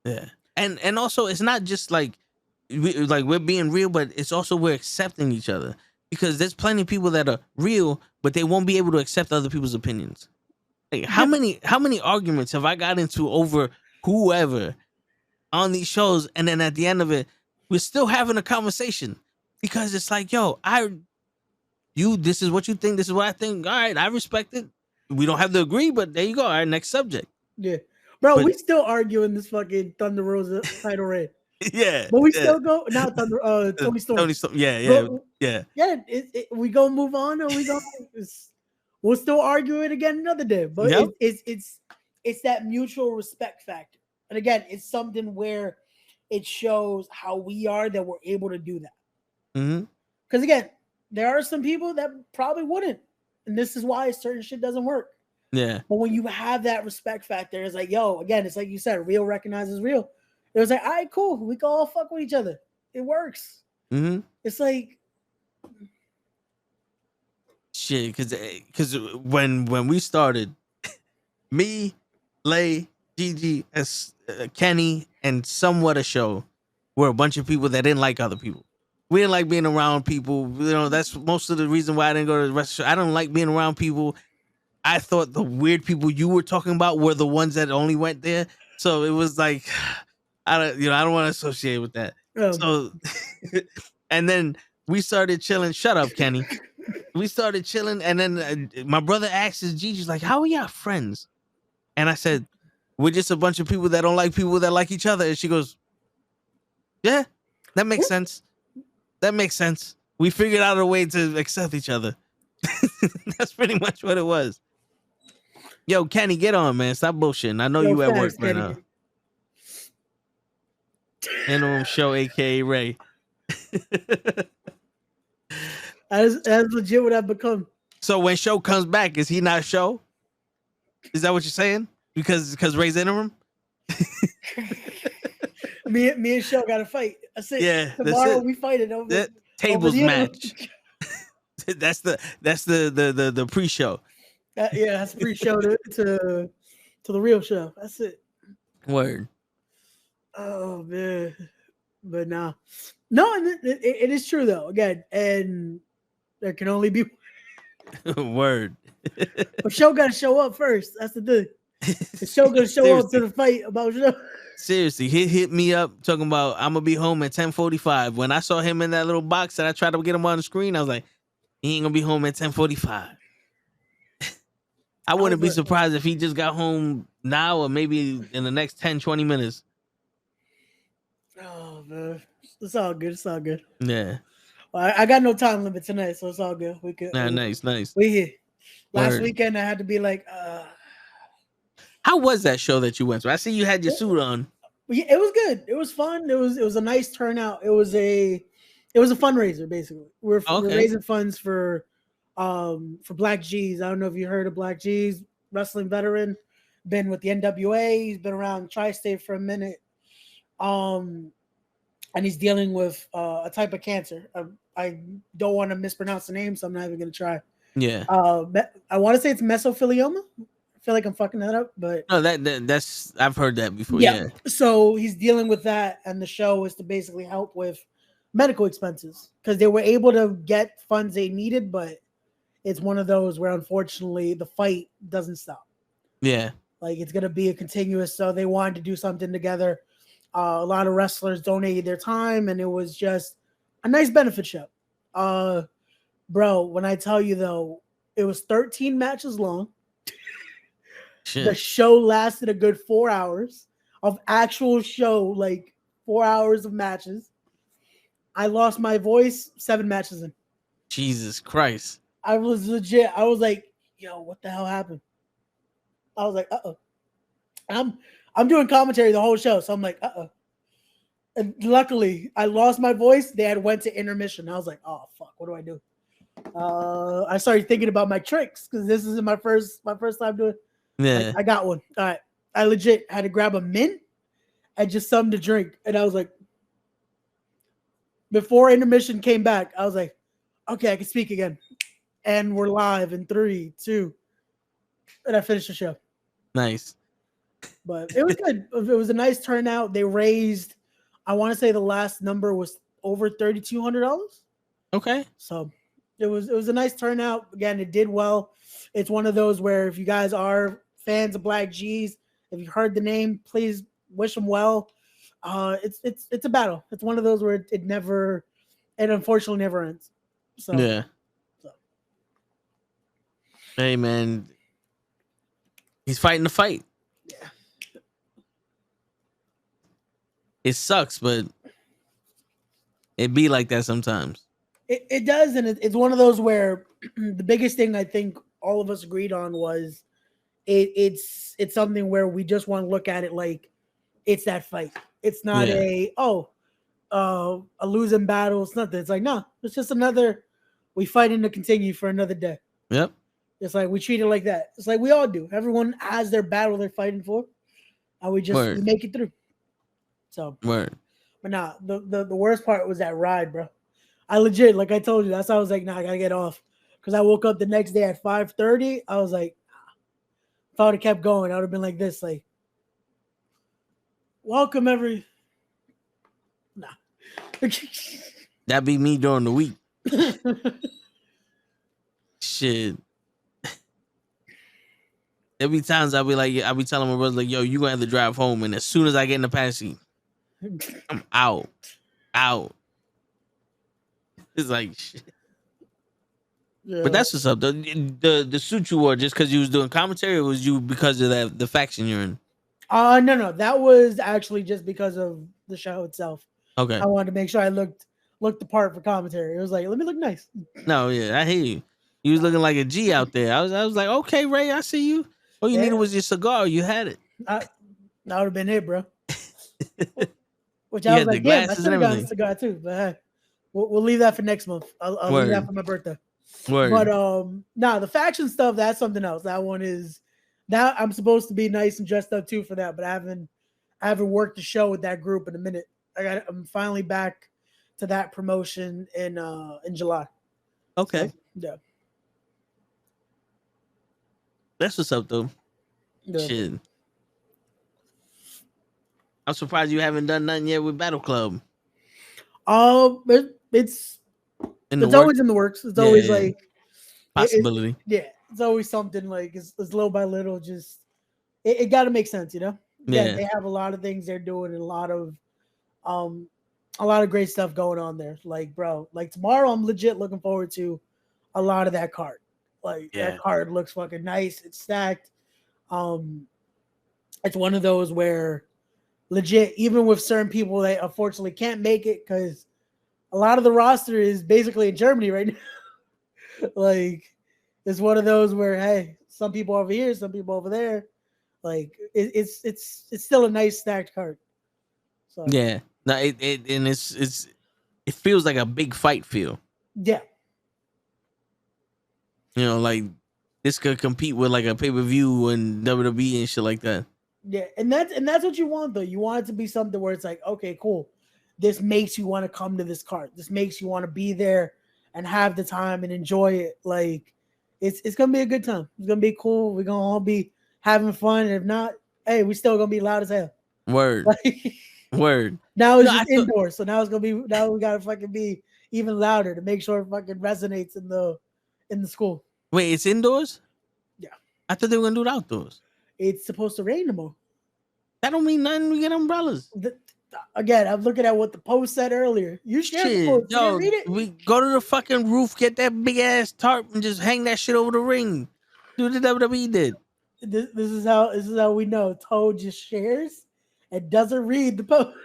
Yeah. And also, it's not just like we're being real, but it's also we're accepting each other, because there's plenty of people that are real, but they won't be able to accept other people's opinions. Like, how many arguments have I got into over whoever on these shows, and then at the end of it, we're still having a conversation because it's like, yo, this is what you think, this is what I think. All right, I respect it. We don't have to agree, but there you go. All right, next subject. Yeah. Bro, we still arguing this fucking Thunder Rosa title reign. Yeah. But we still go, not Thunder, Tony Storm. Tony Storm. Yeah. Yeah, we gonna move on, or we'll still argue it again another day. But it's that mutual respect factor. And again, it's something where it shows how we are that we're able to do that. Because again, there are some people that probably wouldn't. And this is why certain shit doesn't work. Yeah. But when you have that respect factor, it's like, yo, again, it's like you said, real recognizes real. It was like, all right, cool. We can all fuck with each other. It works. It's like shit, because when we started, me, Lay, Gigi, Kenny, and somewhat a show were a bunch of people that didn't like other people. We didn't like being around people. That's most of the reason why I didn't go to the rest of the show. I don't like being around people. I thought the weird people you were talking about were the ones that only went there. So it was like, I don't want to associate with that. So, and then we started chilling. Shut up, Kenny. We started chilling, and then my brother asked his Gigi's like, "How are y'all friends?" And I said, "We're just a bunch of people that don't like people that like each other." And she goes, "Yeah, that makes sense. That makes sense. We figured out a way to accept each other." That's pretty much what it was. Yo, Kenny, get on, man. Stop bullshitting. I know you at work right now. Interim show, aka Ray. That's legit what I've become. So when Show comes back, is he not Show? Is that what you're saying? Because Ray's interim? me and Show got to fight. I said, yeah, tomorrow we fight it over. Tables match. That's the pre-show. Yeah, that's pre-show to the real show. That's it. Word. Oh man, but no, it is true though. Again, and there can only be word. But Show got to show up first. That's the thing. The Show gonna show up to the fight about Show. Seriously, he hit me up talking about I'm gonna be home at 10:45. When I saw him in that little box and I tried to get him on the screen, I was like, he ain't gonna be home at 10:45. I wouldn't be surprised if he just got home now or maybe in the next 10, 20 minutes. It's all good. It's all good. Yeah. Well, I got no time limit tonight, so it's all good. We could. Nah, nice. We here. Last Word. weekend, I had to be like, How was that show that you went to? I see you had your suit on. it was good. It was fun. It was a nice turnout. It was a fundraiser basically. We're raising funds for Black G's. I don't know if you heard of Black G's, wrestling veteran, been with the NWA. He's been around Tri-State for a minute. And he's dealing with a type of cancer. I don't want to mispronounce the name, so I'm not even gonna try. Yeah. I want to say it's mesothelioma. I feel like I'm fucking that up, but no, that's I've heard that before. Yeah. So he's dealing with that, and the show is to basically help with medical expenses because they were able to get funds they needed, but it's one of those where unfortunately the fight doesn't stop. Yeah. Like it's gonna be a continuous. So they wanted to do something together. A lot of wrestlers donated their time, and it was just a nice benefit show. Bro, when I tell you though, it was 13 matches long. Shit. The show lasted a good 4 hours of actual show, like 4 hours of matches. I lost my voice 7 matches in. Jesus Christ. I was legit. I was like, yo, what the hell happened? I was like, uh-oh. I'm doing commentary the whole show, so I'm like, uh-oh. And luckily, I lost my voice. They had went to intermission. I was like, oh, fuck, what do I do? I started thinking about my tricks because this is my first time doing. Yeah, I got one. All right, I legit had to grab a mint and just something to drink, and I was like, before intermission came back, I was like, okay, I can speak again, and we're live in 3, 2, and I finished the show. Nice, but it was good. It was a nice turnout. They raised, I want to say the last number was over $3,200. Okay, so it was a nice turnout. Again, it did well. It's one of those where if you guys are fans of Black G's, if you heard the name, please wish them well. It's a battle. It's one of those where it unfortunately never ends. So yeah. Hey man, he's fighting the fight. Yeah. It sucks, but it be like that sometimes. It does, and it's one of those where the biggest thing I think all of us agreed on was it's something where we just want to look at it like it's that fight. It's not a losing battle. It's nothing. It's like, no, it's just another, we fighting to continue for another day. Yep. It's like we treat it like that. It's like we all do. Everyone has their battle they're fighting for, and we just we make it through. So, Word. But nah, the worst part was that ride, bro. I legit, like I told you, that's how I was like, nah, I gotta get off. Because I woke up the next day at 5:30. I was like, if I would have kept going, I would have been like this, like, welcome every. Nah. That'd be me during the week. Shit. There be times I'll be telling my brother, like, yo, you gonna have to drive home. And as soon as I get in the passenger seat, I'm out. It's like shit. Yeah. But that's what's up. The suit you wore just because you was doing commentary, or was you because of the faction you're in? No. That was actually just because of the show itself. Okay. I wanted to make sure I looked the part for commentary. It was like, let me look nice. No, yeah, I hear you. You was looking like a G out there. I was like, okay, Ray, I see you. All you needed was your cigar. You had it. That would have been it, bro. Which I was like, damn, I should have gotten a cigar too. But hey, we'll leave that for next month. I'll leave that for my birthday. Word. But the faction stuff, that's something else. That one is that I'm supposed to be nice and dressed up too for that, but I haven't worked the show with that group in a minute. I'm finally back to that promotion in July. Okay. So, yeah. That's what's up though. Yeah. Shit. I'm surprised you haven't done nothing yet with Battle Club. It's always in the works. It's always like possibility. It's always something like it's little by little. Just it got to make sense, you know. Yeah, they have a lot of things they're doing and a lot of great stuff going on there. Like, bro, like tomorrow, I'm legit looking forward to a lot of that card. Like that card looks fucking nice. It's stacked. It's one of those where legit, even with certain people that unfortunately can't make it because a lot of the roster is basically in Germany right now. Like, it's one of those where, hey, some people over here, some people over there. Like, it's still a nice stacked card. So Yeah, no, it feels like a big fight feel. yeah, You know, like this could compete with like a pay per view and WWE and shit like that. yeah, and that's what you want though. You want it to be something where it's like, okay, cool. This makes you want to come to this card. This makes you want to be there and have the time and enjoy it. Like, it's gonna be a good time. It's gonna be cool. We're gonna all be having fun. And if not, hey, we still gonna be loud as hell. Word, Like, word. now it's No, just indoors, so now it's gonna be now we gotta fucking be even louder to make sure it fucking resonates in the school. wait, it's indoors. Yeah, I thought they were gonna do it outdoors. it's supposed to rain tomorrow. That don't mean nothing. We get umbrellas. Again, I'm looking at what the post said earlier. You shared the Shit, post. You yo, didn't read it? we go to the fucking roof, get that big ass tarp, and just hang that shit over the ring. Do what the WWE did. This is how we know Toe just shares and doesn't read the post.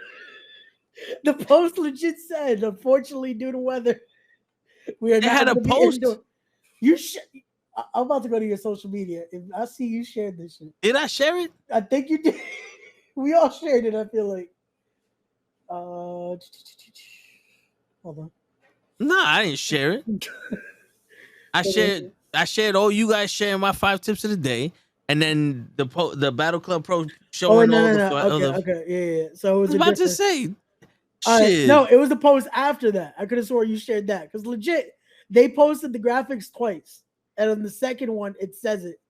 The post legit said, unfortunately, due to weather, we are They not had a going to be post? indoor. I'm about to go to your social media. If I see you shared this shit, Did I share it? I think you did. We all shared it. I feel like. Hold on. No, I didn't share it. I shared all you guys sharing my 5 tips of the day, and then the Battle Club Pro showing all the Okay, yeah. So it was I was about to say, shit. no, it was the post after that. I could have sworn you shared that because legit, they posted the graphics twice, and on the second one, it says it.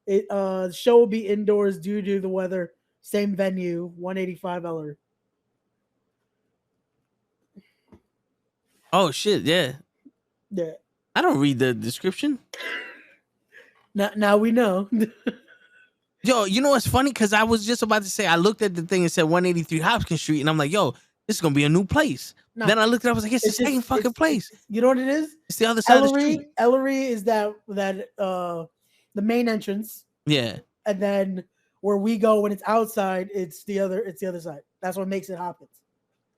The show will be indoors due to the weather. Same venue, 185 LR. Oh shit, yeah. Yeah. I don't read the description. Now we know. Yo, you know what's funny? Because I was just about to say, I looked at the thing and said 183 Hopkins Street, and I'm like, yo, this is gonna be a new place. No, then I looked at it, I was like, it's the same fucking place. You know what it is? It's the other side of the street. Ellery is that the main entrance. Yeah. And then where we go when it's outside, it's the other side. That's what makes it Hopkins.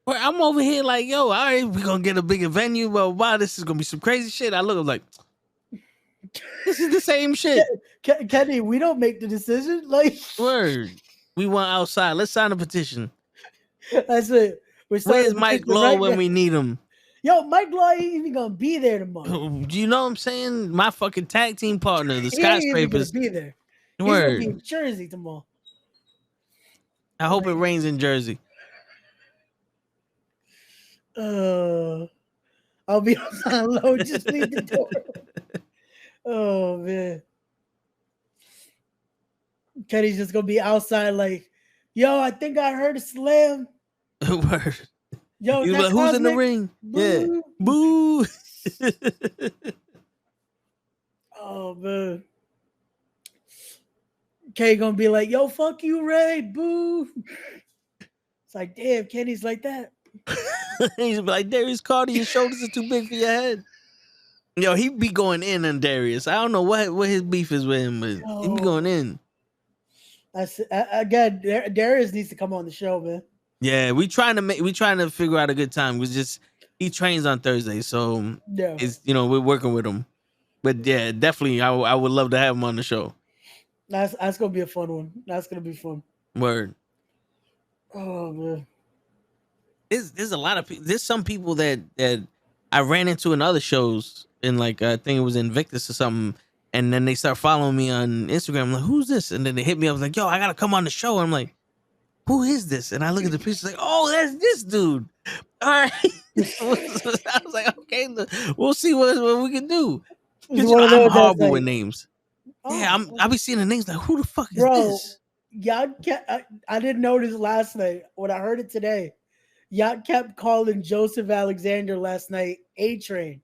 Where I'm over here like, yo, all right, we're gonna get a bigger venue, but wow, this is gonna be some crazy shit. I look, I'm like, this is the same shit. Kenny, we don't make the decision. Like, word. We want outside. Let's sign a petition. That's it. Where's Mike Law when we need him? Yo, Mike Law ain't even gonna be there tomorrow. Do you know what I'm saying? My fucking tag team partner, the He Skyscrapers. Ain't even gonna be there. Word. He's gonna be in Jersey tomorrow. I hope it rains in Jersey. I'll be on low. Just leave the door. Oh man, Kenny's just gonna be outside like, yo, I think I heard a slam. Word. Yo, like, who's in the ring? Boo. Yeah, boo. Oh man, Kay gonna be like, yo, fuck you, Ray, boo. It's like, damn, Kenny's like that. He's like, Darius Carter, your shoulders are too big for your head. Yo, he be going in on Darius. I don't know what his beef is with him, but he be going in. Again, Darius needs to come on the show, man. Yeah, we trying to figure out a good time. We just he trains on Thursday, so yeah, it's we're working with him. But yeah, definitely, I would love to have him on the show. That's gonna be a fun one. That's gonna be fun. Word. Oh man. There's a lot of people. There's some people that I ran into in other shows, in like I think it was Invictus or something, and then they start following me on Instagram. I'm like, who's this? And then they hit me up like, yo, I gotta come on the show. And I'm like, who is this? And I look at the pictures like, oh, that's this dude. All right. I was like, okay, we'll see what we can do. I'm horrible with names. Oh, yeah, I be seeing the names like, who the fuck is this? I didn't notice last night when I heard it today. Y'all kept calling Joseph Alexander last night A-Train.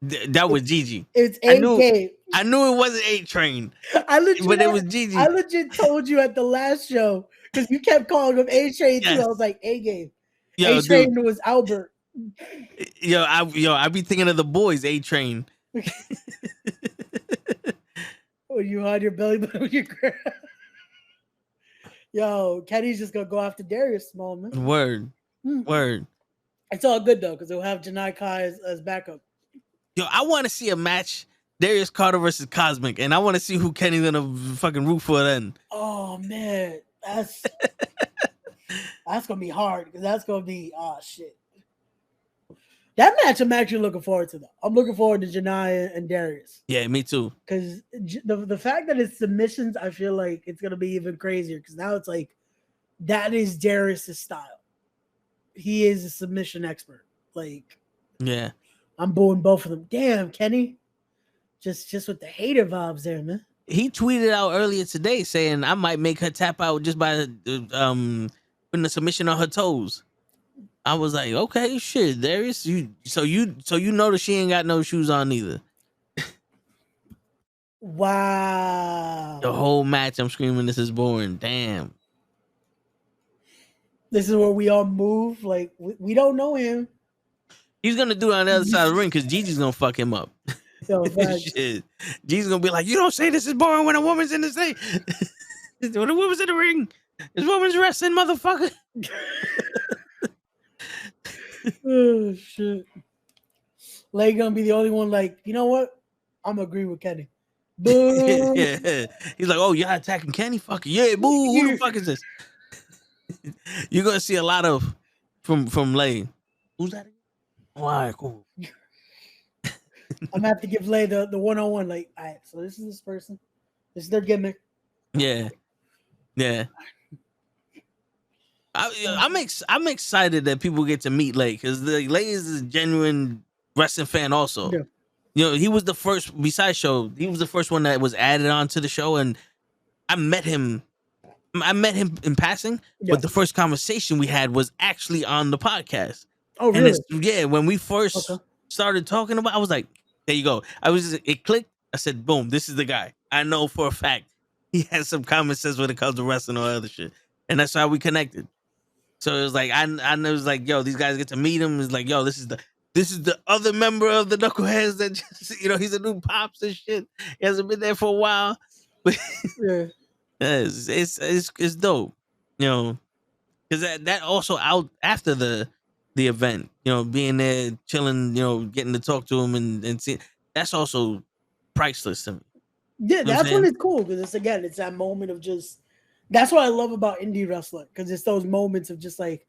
That was Gigi. It's A-Game. I knew it wasn't A-Train. But it was Gigi. I legit told you at the last show because you kept calling him A-Train too. I was like, A-Game. A-Train was Albert. I be thinking of the boys, A-Train. Oh, you hide your belly button with your girl. Yo, Kenny's just gonna go after Darius small, man. Word. Word. It's all good though, because they'll have Janai Kai as backup. Yo, I want to see a match, Darius Carter versus Cosmic, and I want to see who Kenny's gonna fucking root for then. Oh man, that's gonna be hard because that's gonna be shit. That match I'm actually looking forward to though. I'm looking forward to Janai and Darius. Yeah, me too. Because the fact that it's submissions, I feel like it's gonna be even crazier. Because now it's like that is Darius' style. He is a submission expert. Like, yeah, I'm booing both of them. Damn, Kenny, just with the hater vibes there, man. He tweeted out earlier today saying I might make her tap out just by putting the submission on her toes. I was like, okay, shit, Darius, you know that she ain't got no shoes on either. Wow. The whole match, I'm screaming, this is boring. Damn. This is where we all move. Like, we don't know him. He's gonna do it on the other side of the ring because Gigi's gonna fuck him up. Yo, shit. Gigi's gonna be like, you don't say this is boring when a woman's in the state. When a woman's in the ring, this woman's wrestling, motherfucker. Oh shit. Lay gonna be the only one like, you know what? I'm gonna agree with Kenny. Boo. Yeah. He's like, oh, y'all attacking Kenny? Fuck it. Yeah, boo. Who the fuck is this? You're gonna see a lot of from Lay. Who's that again? Oh, all right, cool. I'm gonna have to give Lay the one-on-one. Like, all right, so this is this person. This is their gimmick. Yeah. Yeah. I'm excited that people get to meet Lay because Lay is a genuine wrestling fan also. Yeah. You know, he was the first, besides show, he was the first one that was added on to the show, and I met him in passing, but the first conversation we had was actually on the podcast. Oh, really? And when we first started talking about, I was like, there you go. It clicked. I said, boom, this is the guy. I know for a fact he has some common sense when it comes to wrestling or other shit. And that's how we connected. So it was like, I know it was like, yo, these guys get to meet him. It's like, yo, this is the other member of the Knuckleheads that just, he's a new pops and shit. He hasn't been there for a while. But yeah. It's dope, because that also out after the event, being there, chilling, getting to talk to him and see, that's also priceless to me. Yeah, that's when it's cool because it's that moment of just. That's what I love about indie wrestling because it's those moments of just like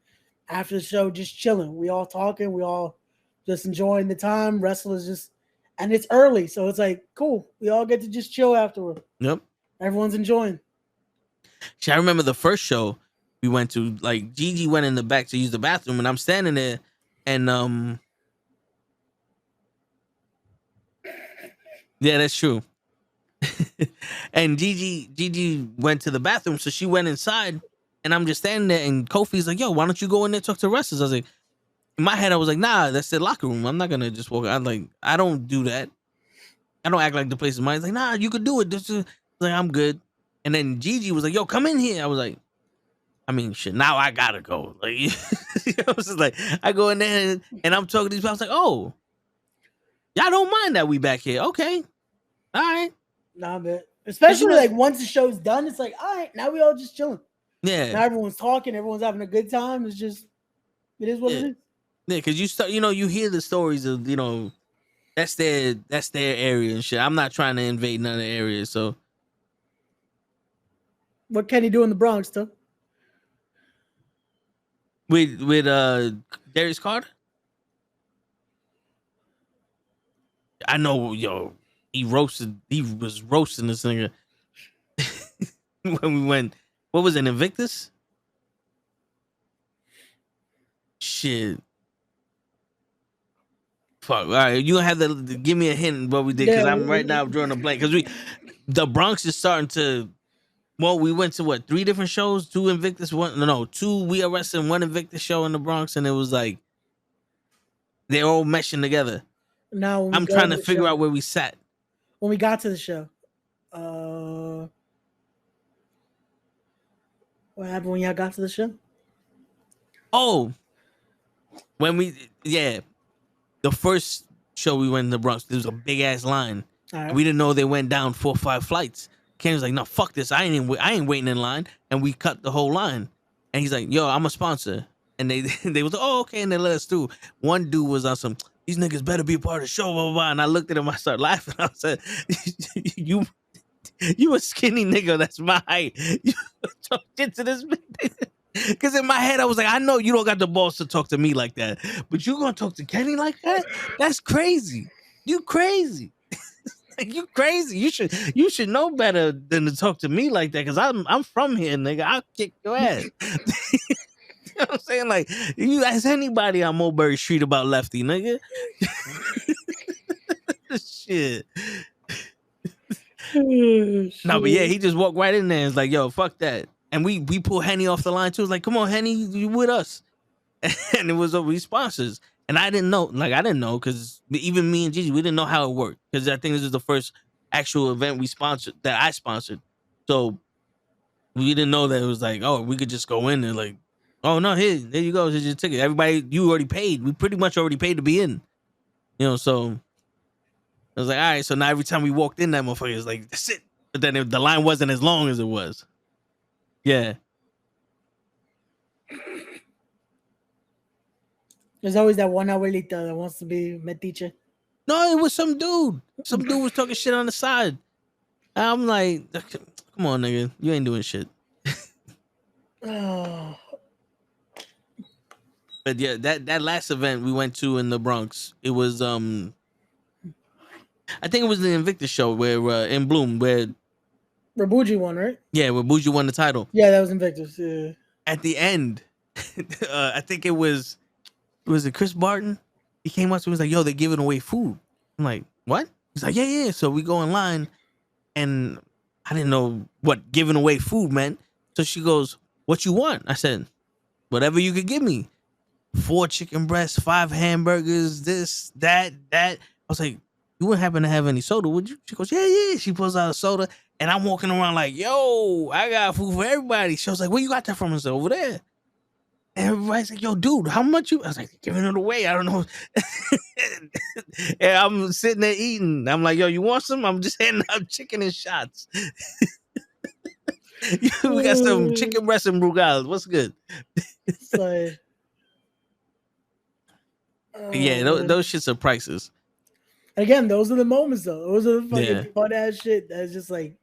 after the show, just chilling. We all talking, we all just enjoying the time. Wrestlers just, and it's early, so it's like cool. We all get to just chill afterward. Yep, everyone's enjoying. See, I remember the first show we went to. Like Gigi went in the back to use the bathroom, and I'm standing there, and yeah, that's true. And Gigi went to the bathroom, so she went inside, and I'm just standing there, and Kofi's like, yo, why don't you go in there and talk to wrestlers? I was like, in my head, I was like, nah, that's the locker room. I'm not gonna just walk. I don't do that. I don't act like the place is mine. He's like, nah, you could do it. Like, I'm good. And then Gigi was like, yo, come in here. I was like, I mean, shit, now I gotta go. Like, I was just like, I go in there and I'm talking to these people. I was like, oh, y'all don't mind that we back here. Okay. All right. Nah, man. Especially like once the show's done, it's like, all right, now we all just chilling. Yeah. Now everyone's talking, everyone's having a good time. It's just, it is what it is. Yeah, because you start, you hear the stories of, that's their area and shit. I'm not trying to invade none of the areas, so. What can he do in the Bronx, though? With Darius Carter? I know, yo, he was roasting this nigga when we went. What was it, Invictus? Shit. Fuck. All right, you gonna have to give me a hint what we did because I'm right now drawing a blank because the Bronx is starting to. Well, we went to 3 different shows, 2 Invictus, 2 We Are Wrestling, 1 Invictus show in the Bronx, and it was like they're all meshing together. Now I'm trying to figure out where we sat when we got to the show. What happened when y'all got to the show? Oh, the first show we went in the Bronx, there was a big ass line. Right. We didn't know they went down 4 or 5 flights. Kenny was like, no, fuck this. I ain't waiting in line. And we cut the whole line. And he's like, yo, I'm a sponsor. And they was like, oh, okay. And they let us through. One dude was on some, these niggas better be a part of the show, blah, blah, blah. And I looked at him, I started laughing. I said, you a skinny nigga that's my height. You talking to this nigga? Because in my head, I was like, I know you don't got the balls to talk to me like that, but you gonna talk to Kenny like that? That's crazy. You crazy. You crazy. You should know better than to talk to me like that, because I'm from here, nigga. I'll kick your ass. You know what I'm saying? Like, you ask anybody on Mulberry Street about Lefty, nigga. Shit. No, but yeah, he just walked right in there and was like, yo, fuck that. And we pulled Henny off the line too. It was like, come on, Henny, you with us. And it was we sponsors. And I didn't know, because even me and Gigi, we didn't know how it worked. Because I think this is the first actual event that I sponsored. So we didn't know that it was like, oh, we could just go in and like, oh no, there you go, here's your ticket. Everybody, you already paid. We pretty much already paid to be in. You know, so I was like, all right, so now every time we walked in, that motherfucker was like, that's it. But then the line wasn't as long as it was. Yeah. There's always that one abuelita that wants to be metiche. No, it was some dude. Some dude was talking shit on the side. I'm like, come on, nigga. You ain't doing shit. Oh. But yeah, that last event we went to in the Bronx, it was I think it was the Invictus show where in Bloom where Bougie won, right? Yeah, where Bougie won the title. Yeah, that was Invictus. Yeah. At the end, I think it was it Chris Barton? He came up to me and was like, yo, they're giving away food. I'm like, what? He's like, yeah. So we go in line, and I didn't know what giving away food meant. So she goes, what you want? I said, whatever you could give me. 4 chicken breasts, 5 hamburgers, this, that. I was like, you wouldn't happen to have any soda, would you? She goes, yeah. She pulls out a soda, and I'm walking around like, yo, I got food for everybody. She was like, where you got that from? I said, over there. And everybody's like, yo, dude, how much you? I was like, giving it away. I don't know. And I'm sitting there eating. I'm like, yo, you want some? I'm just handing out chicken and shots. We got some chicken breast and brugal. What's good? So, yeah, those shits are prices. Again, those are the moments, though. Those are the fucking fun ass shit. That's just like,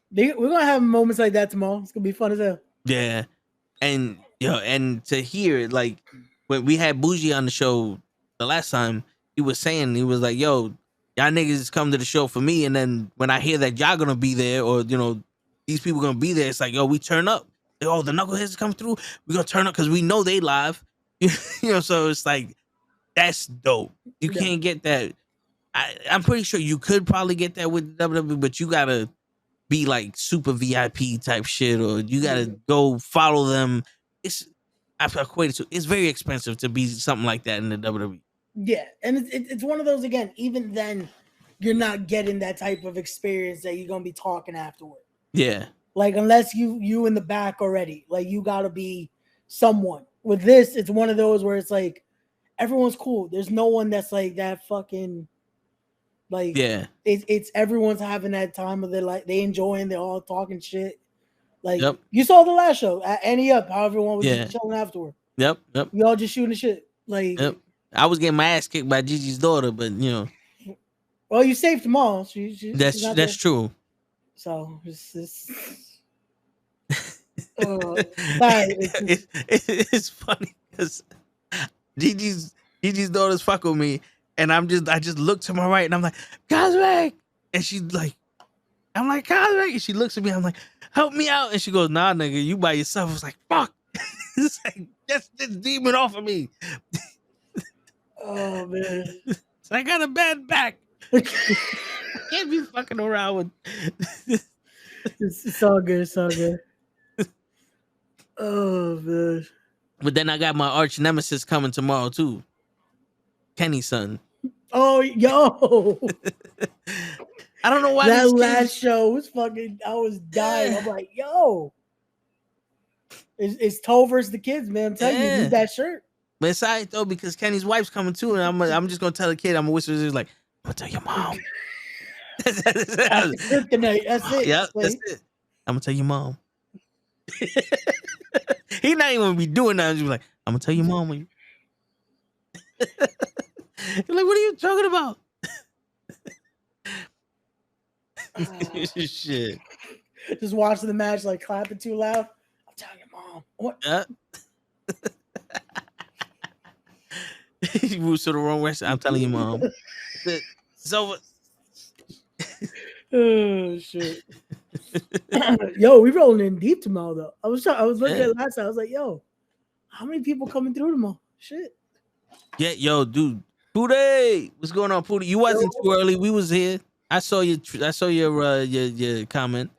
we're gonna have moments like that tomorrow. It's gonna be fun as hell. Yeah, and and to hear like when we had Bougie on the show the last time, he was like, yo, y'all niggas come to the show for me, and then when I hear that y'all gonna be there, or these people gonna be there, it's like, yo, we turn up. Oh, the knuckleheads come through. We gonna turn up because we know they live. So it's like, that's dope. You can't get that. I'm pretty sure you could probably get that with WWE, but you gotta be like super VIP type shit, or you gotta go follow them. I've equated to, it's very expensive to be something like that in the WWE. Yeah, and it's one of those, again, even then, you're not getting that type of experience that you're gonna be talking afterward. Yeah. Like, unless you in the back already, like, you gotta be someone. With this, it's one of those where it's like everyone's cool. There's no one that's like that fucking, like, yeah. It's everyone's having that time of their life. They enjoying. They're all talking shit. Like, you saw the last show at Annie Up, how everyone was just chilling afterward. Yep. We all just shooting the shit. Like, I was getting my ass kicked by Gigi's daughter, but well, you saved them all. That's true. So it's it's funny because Gigi's daughters fuck with me, and I just look to my right, and I'm like, Cosmic, and she's like, I'm like, Cosmic, and she looks at me, I'm like, help me out, and she goes, nah, nigga, you by yourself. I was like, fuck. It's like, get this demon off of me. Oh man, so I got a bad back. Can't be fucking around with. It's all good. It's all good. Oh man. But then I got my arch nemesis coming tomorrow too. Kenny's son. Oh, yo. I don't know why that last show was fucking. I was dying. I'm like, yo, it's Toe versus the kids, man. I'm telling you, need that shirt. But it's all right though, because Kenny's wife's coming too, and I'm just gonna tell the kid, I'm gonna whisper, like, I'm gonna tell your mom. That's kryptonite. That's it. Yeah, that's it. I'm gonna tell your mom. He not even gonna be doing that. He's like, I'm gonna tell your mom when you. You're like, what are you talking about? Shit. Just watching the match, like clapping too loud. I'm telling your mom. What? You moved to the wrong way. I'm telling your mom. It's over. Oh shit. Yo, we rolling in deep tomorrow though. I was looking at it last time. I was like, yo, how many people coming through tomorrow? Shit. Yeah, yo, dude. Pootie, what's going on, Pootie? You wasn't too early. We was here. I saw your comment.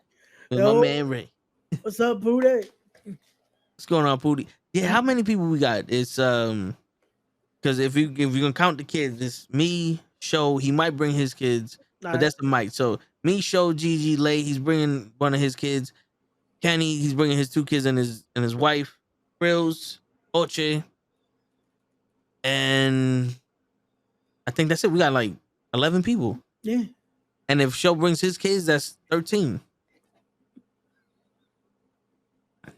My man Ray. What's up, Pootie? What's going on, Pootie? Yeah, how many people we got? It's because if you gonna count the kids, it's me, Show. He might bring his kids, but that's the mic. So me, Show, Gigi, Lay. He's bringing one of his kids. Kenny, he's bringing his 2 kids and his wife. Frills, Oche, and I think that's it. We got like 11 people. Yeah. And if Show brings his kids, that's 13.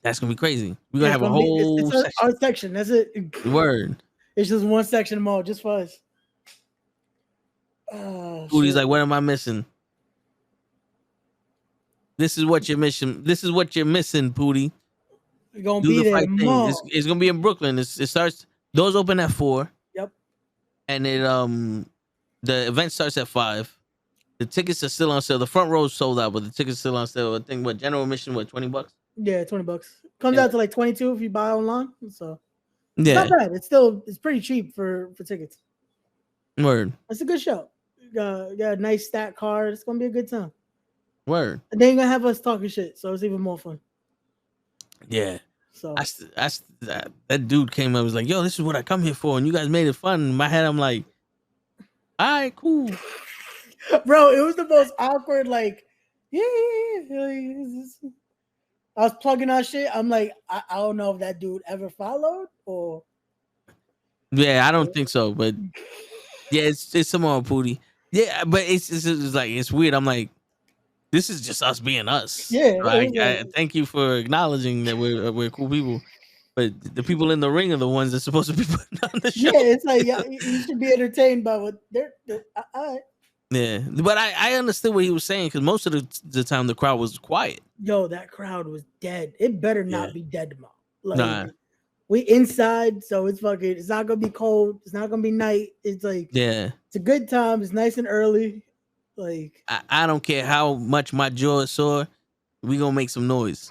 That's gonna be crazy. We're gonna have a whole section. Our section. That's it. Word. It's just one section of all, just for us. Pootie's like, what am I missing? This is what you're missing. This is what you're missing, Pootie. We're gonna be there tomorrow. It's gonna be in Brooklyn. It starts. Doors open at 4. Yep. And it the event starts at 5. The tickets are still on sale. The front row is sold out, but the tickets are still on sale. I think general admission, $20? Yeah, $20. Comes out to like 22 if you buy online. So yeah, it's not bad. It's pretty cheap for tickets. Word. It's a good show. Got a nice stat card. It's gonna be a good time. Word. And then you're gonna have us talking shit, so it's even more fun. Yeah. So that dude came up and was like, yo, this is what I come here for, and you guys made it fun. In my head, I'm like, all right, cool. Bro, it was the most awkward, like, yeah. I was plugging our shit. I'm like, I don't know if that dude ever followed or. Yeah, I don't think so, but yeah, it's some more Pootie. Yeah, but it's like it's weird. I'm like, this is just us being us. Yeah, I thank you for acknowledging that we're cool people, but the people in the ring are the ones that's supposed to be putting on the show. Yeah, it's like you should be entertained by what they're all right. Yeah, but I understood what he was saying because most of the time the crowd was quiet. Yo, that crowd was dead. It better not be dead tomorrow. Like, nah. We inside, so it's fucking. It's not gonna be cold. It's not gonna be night. It's like it's a good time. It's nice and early. Like I don't care how much my jaw is sore. We gonna make some noise.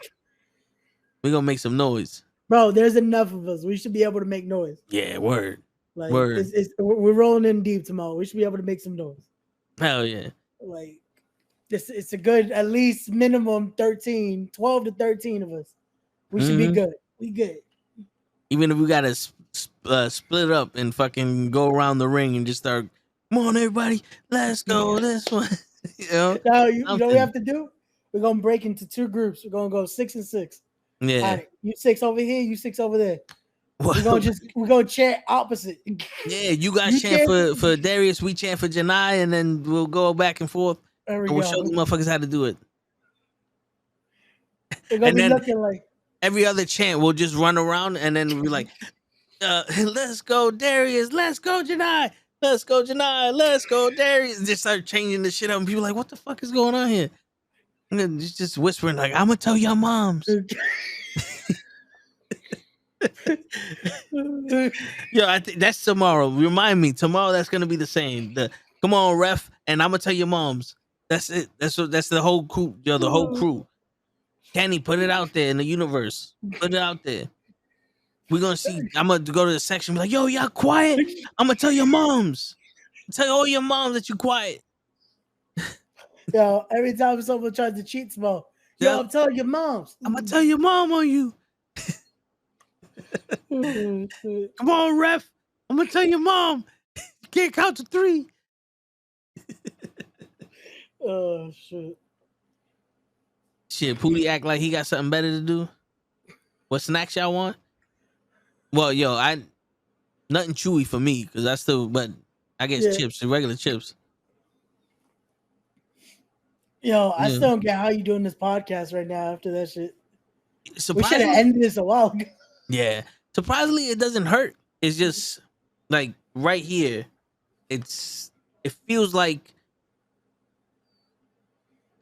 Bro, there's enough of us. We should be able to make noise. Yeah, word. Like word. We're rolling in deep tomorrow. We should be able to make some noise. Hell yeah. Like it's a good at least minimum 12 to 13 of us. We should be good. We good. Even if we gotta split up and fucking go around the ring and just start, come on everybody, let's go this one. You know what we have to do? We're gonna break into 2 groups. We're gonna go 6 and 6. Yeah. All right, you 6 over here, you 6 over there. We're gonna chant opposite. Yeah, you guys chant for Darius, we chant for Janai, and then we'll go back and forth. We'll show the motherfuckers how to do it. They're gonna be looking like every other chant, we'll just run around and then we'll be like, let's go Darius, let's go Janai, let's go Janai, let's go Darius. And just start changing the shit up and people like, what the fuck is going on here? And then just whispering like, I'm gonna tell your moms. Yo, I think that's tomorrow. Remind me, tomorrow that's gonna be the same. Come on, ref, and I'm gonna tell your moms. That's it. That's the whole crew. Yo, the whole crew. Kenny, put it out there in the universe. Put it out there. We're gonna see. I'm gonna go to the section. Be like, yo, y'all quiet. I'm gonna tell your moms. Tell all your moms that you quiet. Yo, every time someone tries to cheat, Smo, yo, I'm telling your moms. I'm gonna tell your mom on you. Come on, ref. I'm gonna tell your mom. You can't count to 3. Oh shit. Shit, Pootie act like he got something better to do. What snacks y'all want? Well, yo, nothing chewy for me because but I guess chips, the regular chips. Yo, I still don't get how you doing this podcast right now after that shit. We should have Surprisingly, ended this a while ago. yeah. Surprisingly, it doesn't hurt. It's just like right here. It feels like,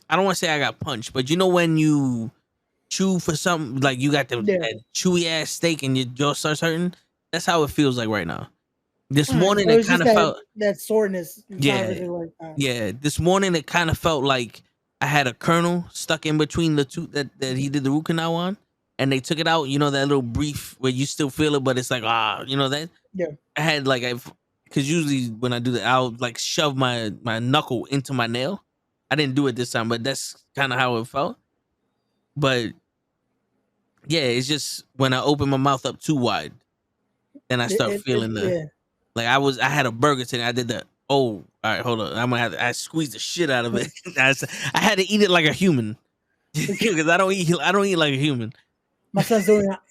I don't want to say I got punched, but you know when you chew for something, like you got that chewy ass steak and your jaw starts hurting? That's how it feels like right now. This morning so it kind of felt that soreness. Yeah. Really like Yeah. This morning it kind of felt like I had a kernel stuck in between the two that he did the root canal on, and they took it out. You know, that little brief where you still feel it, but it's like, you know that? Yeah. I had like, because usually when I do that, I'll like shove my knuckle into my nail. I didn't do it this time, but that's kind of how it felt. But yeah, it's just when I open my mouth up too wide, then I start feeling like I had a burger today. I did that. Oh, all right, hold on. I squeezed the shit out of it. I had to eat it like a human because I don't eat like a human. My son's doing that.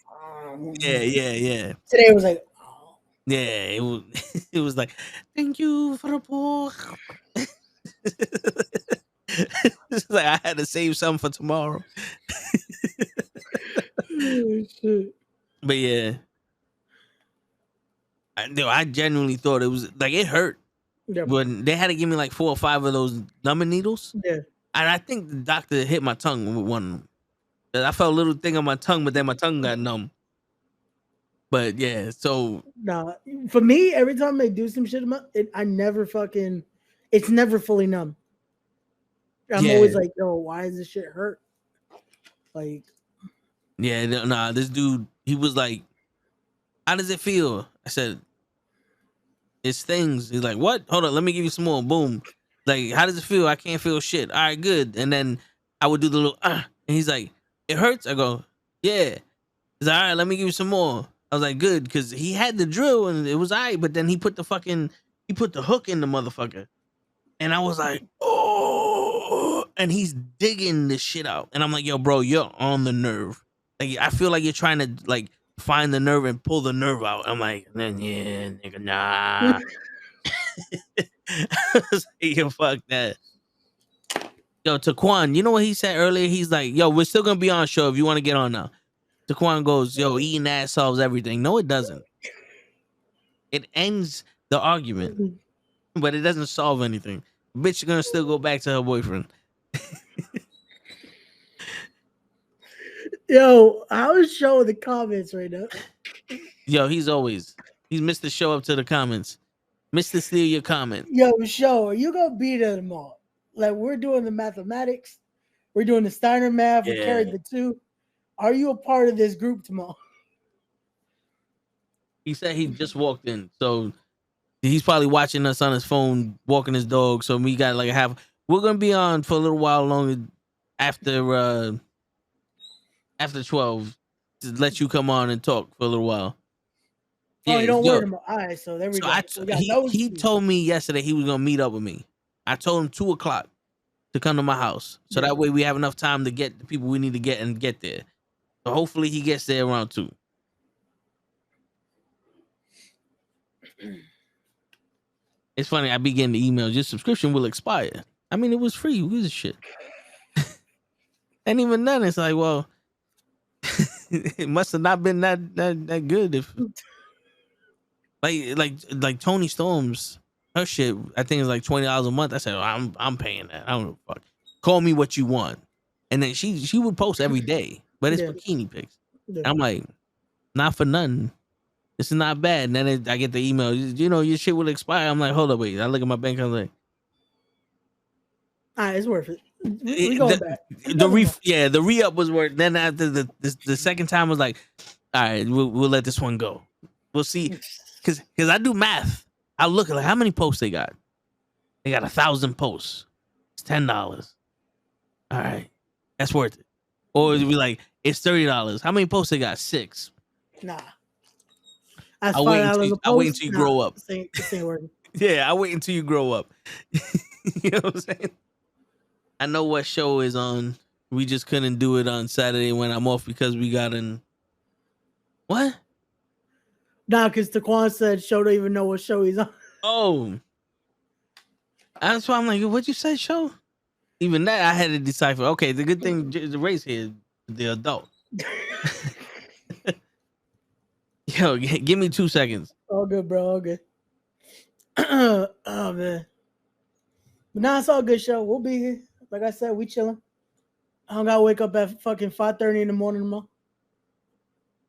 Yeah. Today it was like, yeah, it was like, thank you for the pork. It's like I had to save some for tomorrow. oh, shit. But yeah, I genuinely thought it was like, it hurt. Yeah. When they had to give me like 4 or 5 of those numbing needles. Yeah. And I think the doctor hit my tongue with one. I felt a little thing on my tongue, but then my tongue got numb. But yeah, so for me, every time they do some shit, I never fucking, it's never fully numb. I'm always like, yo, why does this shit hurt? Like, yeah, this dude, he was like, how does it feel? I said, it's things. He's like, what? Hold on, let me give you some more. Boom. Like, how does it feel? I can't feel shit. All right, good. And then I would do the little, and he's like, it hurts? I go, yeah. He's like, all right, let me give you some more. I was like, good, because he had the drill and it was all right, but then he put the hook in the motherfucker. And I was like, oh, and he's digging this shit out. And I'm like, yo, bro, you're on the nerve. Like, I feel like you're trying to like find the nerve and pull the nerve out. I'm like, yeah, nigga, nah. I was like, yo, fuck that. Yo, Taquan, you know what he said earlier? He's like, yo, we're still gonna be on show if you want to get on now. Taquan goes, yo, eating ass solves everything. No, it doesn't. It ends the argument, but it doesn't solve anything. Bitch gonna still go back to her boyfriend. Yo, how is Show in the comments right now? Yo, he's Mr. Show up to the comments. Mr. Steal your comment. Yo, Show, are you gonna be there tomorrow? Like, we're doing the mathematics, we're doing the Steiner math, we carried the 2. Are you a part of this group tomorrow? He said he just walked in, so he's probably watching us on his phone, walking his dog. So we got like we're gonna be on for a little while longer after 12 to let you come on and talk for a little while. Yeah, you don't worry about. All right, so there we go. He told me yesterday he was gonna meet up with me. I told him 2:00 to come to my house, so that way we have enough time to get the people we need to get and get there. So hopefully he gets there around 2. It's funny, I be getting the emails, your subscription will expire. I mean, it was free. Who gives a shit? And even then, it's like, well, it must have not been that good. If like Tony Storm's, her shit, I think it's like $20 a month. I said, I'm paying that. I don't know, fuck. Call me what you want. And then she would post every day, but it's bikini pics. I'm like, not for nothing. This is not bad. And then I get the email, you know, your shit will expire. I'm like, hold up, wait. I look at my bank. I'm like, all right, it's worth it. We going back. The re-up was worth. Then after the second time was like, all right, we'll let this one go. We'll see, because I do math. I look at like how many posts they got. They got 1,000 posts. It's $10. All right, that's worth it. Or it'd be like, it's $30. How many posts they got? 6. Nah. I'll wait until you grow up. This ain't working. Yeah, I'll wait until you grow up. You know what I'm saying? I know what show is on. We just couldn't do it on Saturday when I'm off because we got in. What? Nah, because Taquan said Show don't even know what show he's on. Oh. That's why I'm like, what'd you say, Show? Even that I had to decipher. Okay, the good thing the race here, the adult. Yo, give me 2 seconds. All good, bro. All good. Oh man. But now it's all good show. We'll be here. Like I said, we chilling. I don't gotta wake up at fucking 5:30 in the morning tomorrow.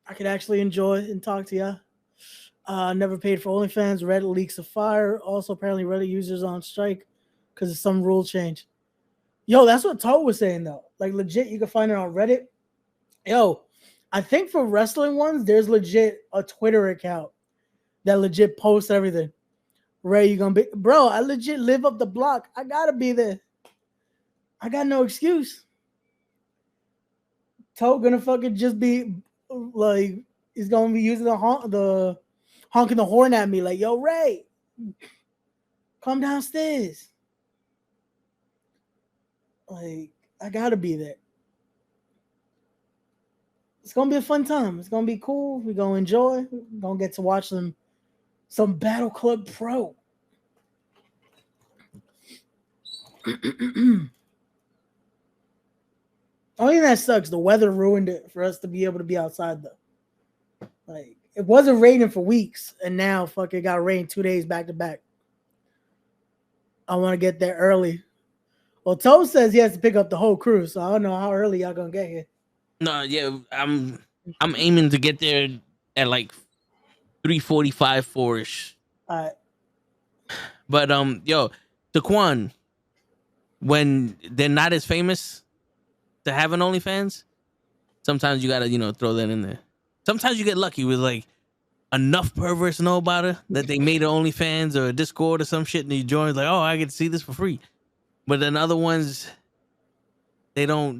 I could actually enjoy and talk to y'all. Never paid for OnlyFans. Reddit leaks of fire. Also, apparently, Reddit users on strike because of some rule change. Yo, that's what Toad was saying though. Like legit, you can find it on Reddit. Yo, I think for wrestling ones, there's legit a Twitter account that legit posts everything. Ray, you gonna be, bro? I legit live up the block. I gotta be there. I got no excuse. Toad gonna fucking just be like, he's gonna be using the honking the horn at me, like, yo, Ray, come downstairs. Like, I gotta be there. It's gonna be a fun time. It's gonna be cool. We're gonna enjoy. We're gonna get to watch some Battle Club Pro. Only thing that sucks, the weather ruined it for us to be able to be outside though. Like, it wasn't raining for weeks, and now fucking got rain 2 days back to back. I want to get there early. Well, Toe says he has to pick up the whole crew, so I don't know how early y'all gonna get here. No, yeah, I'm aiming to get there at like 3:45, 4ish. All right. But yo, Daquan, when they're not as famous to have an OnlyFans, sometimes you gotta, throw that in there. Sometimes you get lucky with like enough perverts know about it that they made an OnlyFans or a Discord or some shit, and you join like, oh, I get to see this for free. But then other ones, they're not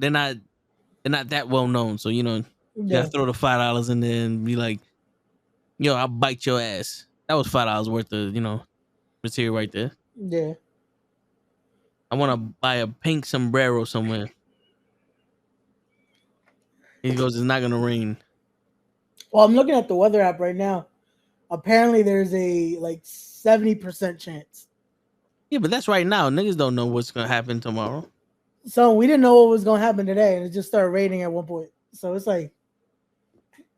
that well known. So you gotta throw the $5 in there and be like, yo, I'll bite your ass. That was $5 worth of material right there. Yeah. I want to buy a pink sombrero somewhere. He goes, it's not gonna rain. Well, I'm looking at the weather app right now. Apparently, there's a like 70% chance. Yeah, but that's right now. Niggas don't know what's gonna happen tomorrow. So we didn't know what was gonna happen today, and it just started raining at one point. So it's like,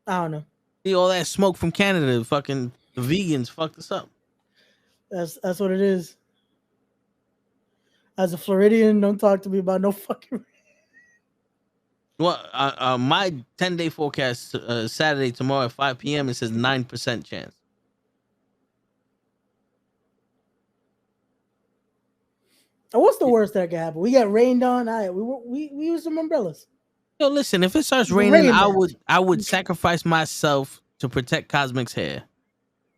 I don't know. See all that smoke from Canada, fucking the vegans fucked us up. That's what it is. As a Floridian, don't talk to me about no fucking. Well, my 10-day forecast Saturday tomorrow at 5 p.m. it says 9% chance. What's the worst that could happen? We got rained on. We use some umbrellas. Yo, listen, if it starts raining, I would sacrifice myself to protect Cosmic's hair.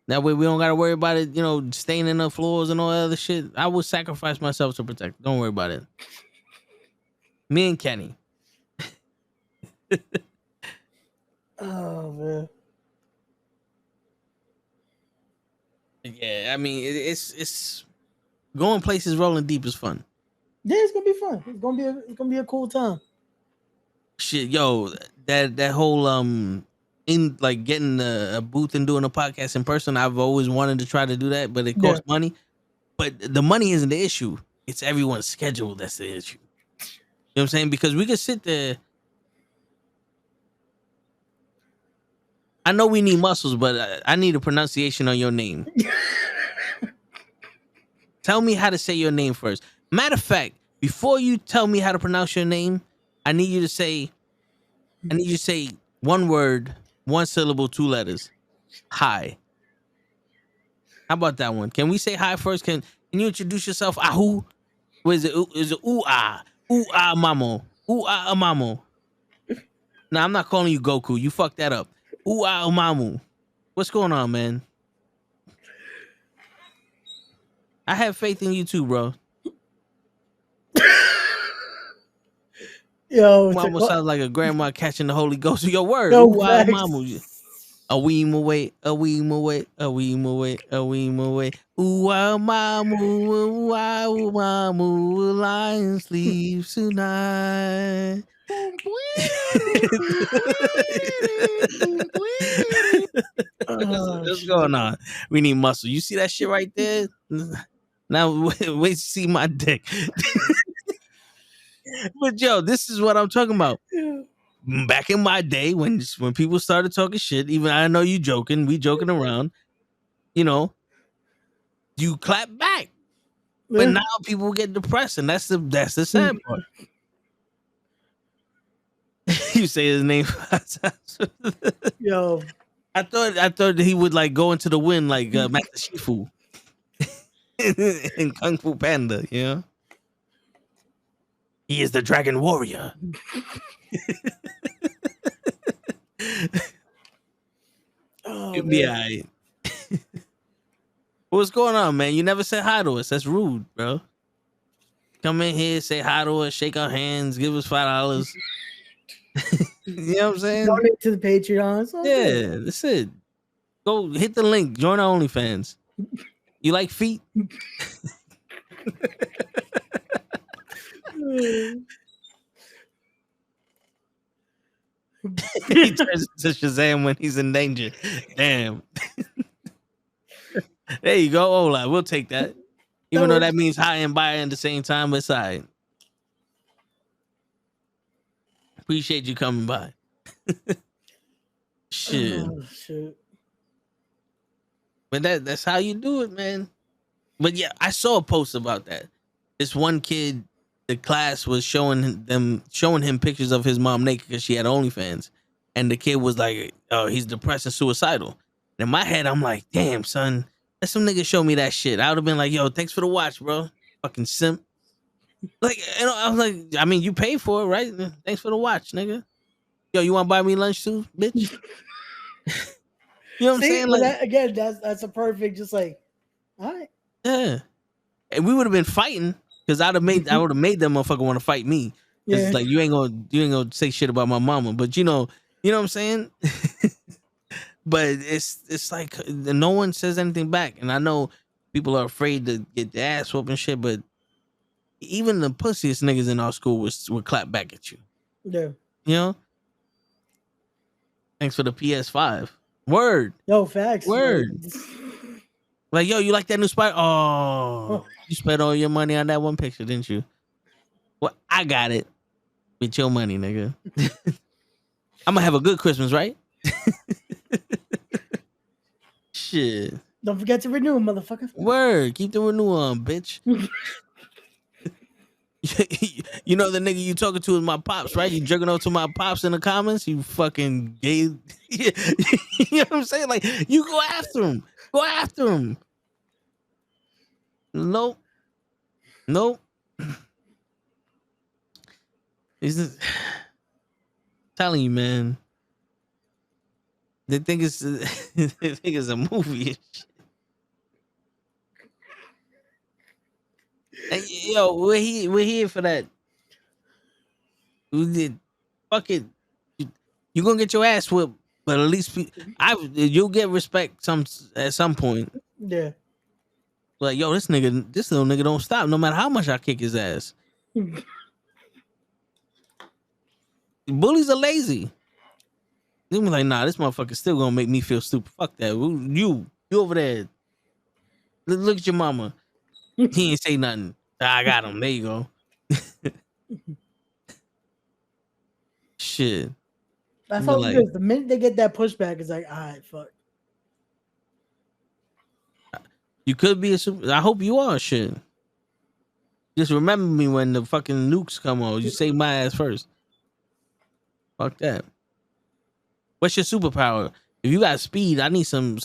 That way we don't gotta worry about it, staining the floors and all that other shit. I would sacrifice myself to protect. Don't worry about it. Me and Kenny. Oh man. Yeah, I mean it's going places rolling deep is fun. Yeah, it's gonna be fun. It's gonna be a cool time. Shit, yo, that whole in like getting a booth and doing a podcast in person, I've always wanted to try to do that, but it costs money. But the money isn't the issue. It's everyone's schedule that's the issue. You know what I'm saying? Because we could sit there. I know we need muscles, but I need a pronunciation on your name. Tell me how to say your name first. Matter of fact, before you tell me how to pronounce your name, I need you to say one word, one syllable, 2 letters. Hi. How about that one? Can we say hi first? Can you introduce yourself? Ahu? What is it? Is it ooh-ah? Ooh-ah mamo. Ooh-ah mamo. Nah, I'm not calling you Goku. You fucked that up. Ooh-ah mamu. What's going on, man? I have faith in you too, bro. Yo, Mama sounds like a grandma catching the Holy Ghost. Your word. No, Ooh-ah mamu. A weem away, a weem away, a weem away, a weem away. Ooh-ah mamu, lion sleeps tonight. What's going on? We need muscle. You see that shit right there? Now wait to see my dick. But yo, this is what I'm talking about. Yeah. Back in my day, when people started talking shit, even I know you joking, we joking around, you know, you clap back. But Yeah. now people get depressed, and that's the sad part. You say his name 5 times. Yo. I thought he would like go into the wind like Master Shifu in Kung Fu Panda, you know? He is the Dragon Warrior. Oh, It'll be man. all right. What's going on, man? You never said hi to us. That's rude, bro. Come in here, say hi to us, shake our hands, give us $5. You know what I'm saying? Donate to the Patreon. It's all good. Yeah, that's it. Go hit the link. Join our OnlyFans. You like feet? He turns to Shazam when he's in danger. Damn. There you go. Ola, we'll take that. Even though that means high and buy at the same time, but it's all right. Appreciate you coming by. Shit. Oh, shit. But that's how you do it, man. But yeah, I saw a post about that. This one kid, the class was showing him pictures of his mom naked because she had OnlyFans. And the kid was like, oh, he's depressed and suicidal. And in my head, I'm like, damn, son, let some nigga show me that shit. I would have been like, yo, thanks for the watch, bro. Fucking simp. Like, you know, I was like, I mean, you paid for it, right? Thanks for the watch, nigga. Yo, you want to buy me lunch too, bitch? You know what I'm saying? Like, that, again, that's a perfect, just like, all right. Yeah. And we would have been fighting because I would have made that motherfucker want to fight me. Because it's like you ain't gonna say shit about my mama. But you know what I'm saying? But it's like no one says anything back. And I know people are afraid to get their ass whooped and shit, but even the pussiest niggas in our school would clap back at you. Yeah. You know? Thanks for the PS5. Word. Yo, facts. Word. Like, yo, you like that new Spider? Oh, you spent all your money on that one picture, didn't you? Well, I got it with your money, nigga. I'm gonna have a good Christmas, right? Shit. Don't forget to renew, motherfucker. Word. Keep the renewal on, bitch. You know the nigga you talking to is my pops, right? You jerking off to my pops in the comments? You fucking gay. You know what I'm saying? Like, you go after him. Go after him. Nope. He's just telling you, man. They think it's a movie. And, yo, we're here for that. We did. Fuck it. You gonna get your ass whipped, but at least you'll get respect at some point. Yeah. Like, yo, this little nigga don't stop no matter how much I kick his ass. Bullies are lazy. They be like, nah, this motherfucker still gonna make me feel stupid. Fuck that. You over there. Look at your mama. He ain't say nothing. I got him. There you go. Shit. That's all it is. The minute they get that pushback, it's like, all right, fuck. You could be a super. I hope you are. Shit. Just remember me when the fucking nukes come on. You save my ass first. Fuck that. What's your superpower? If you got speed, I need some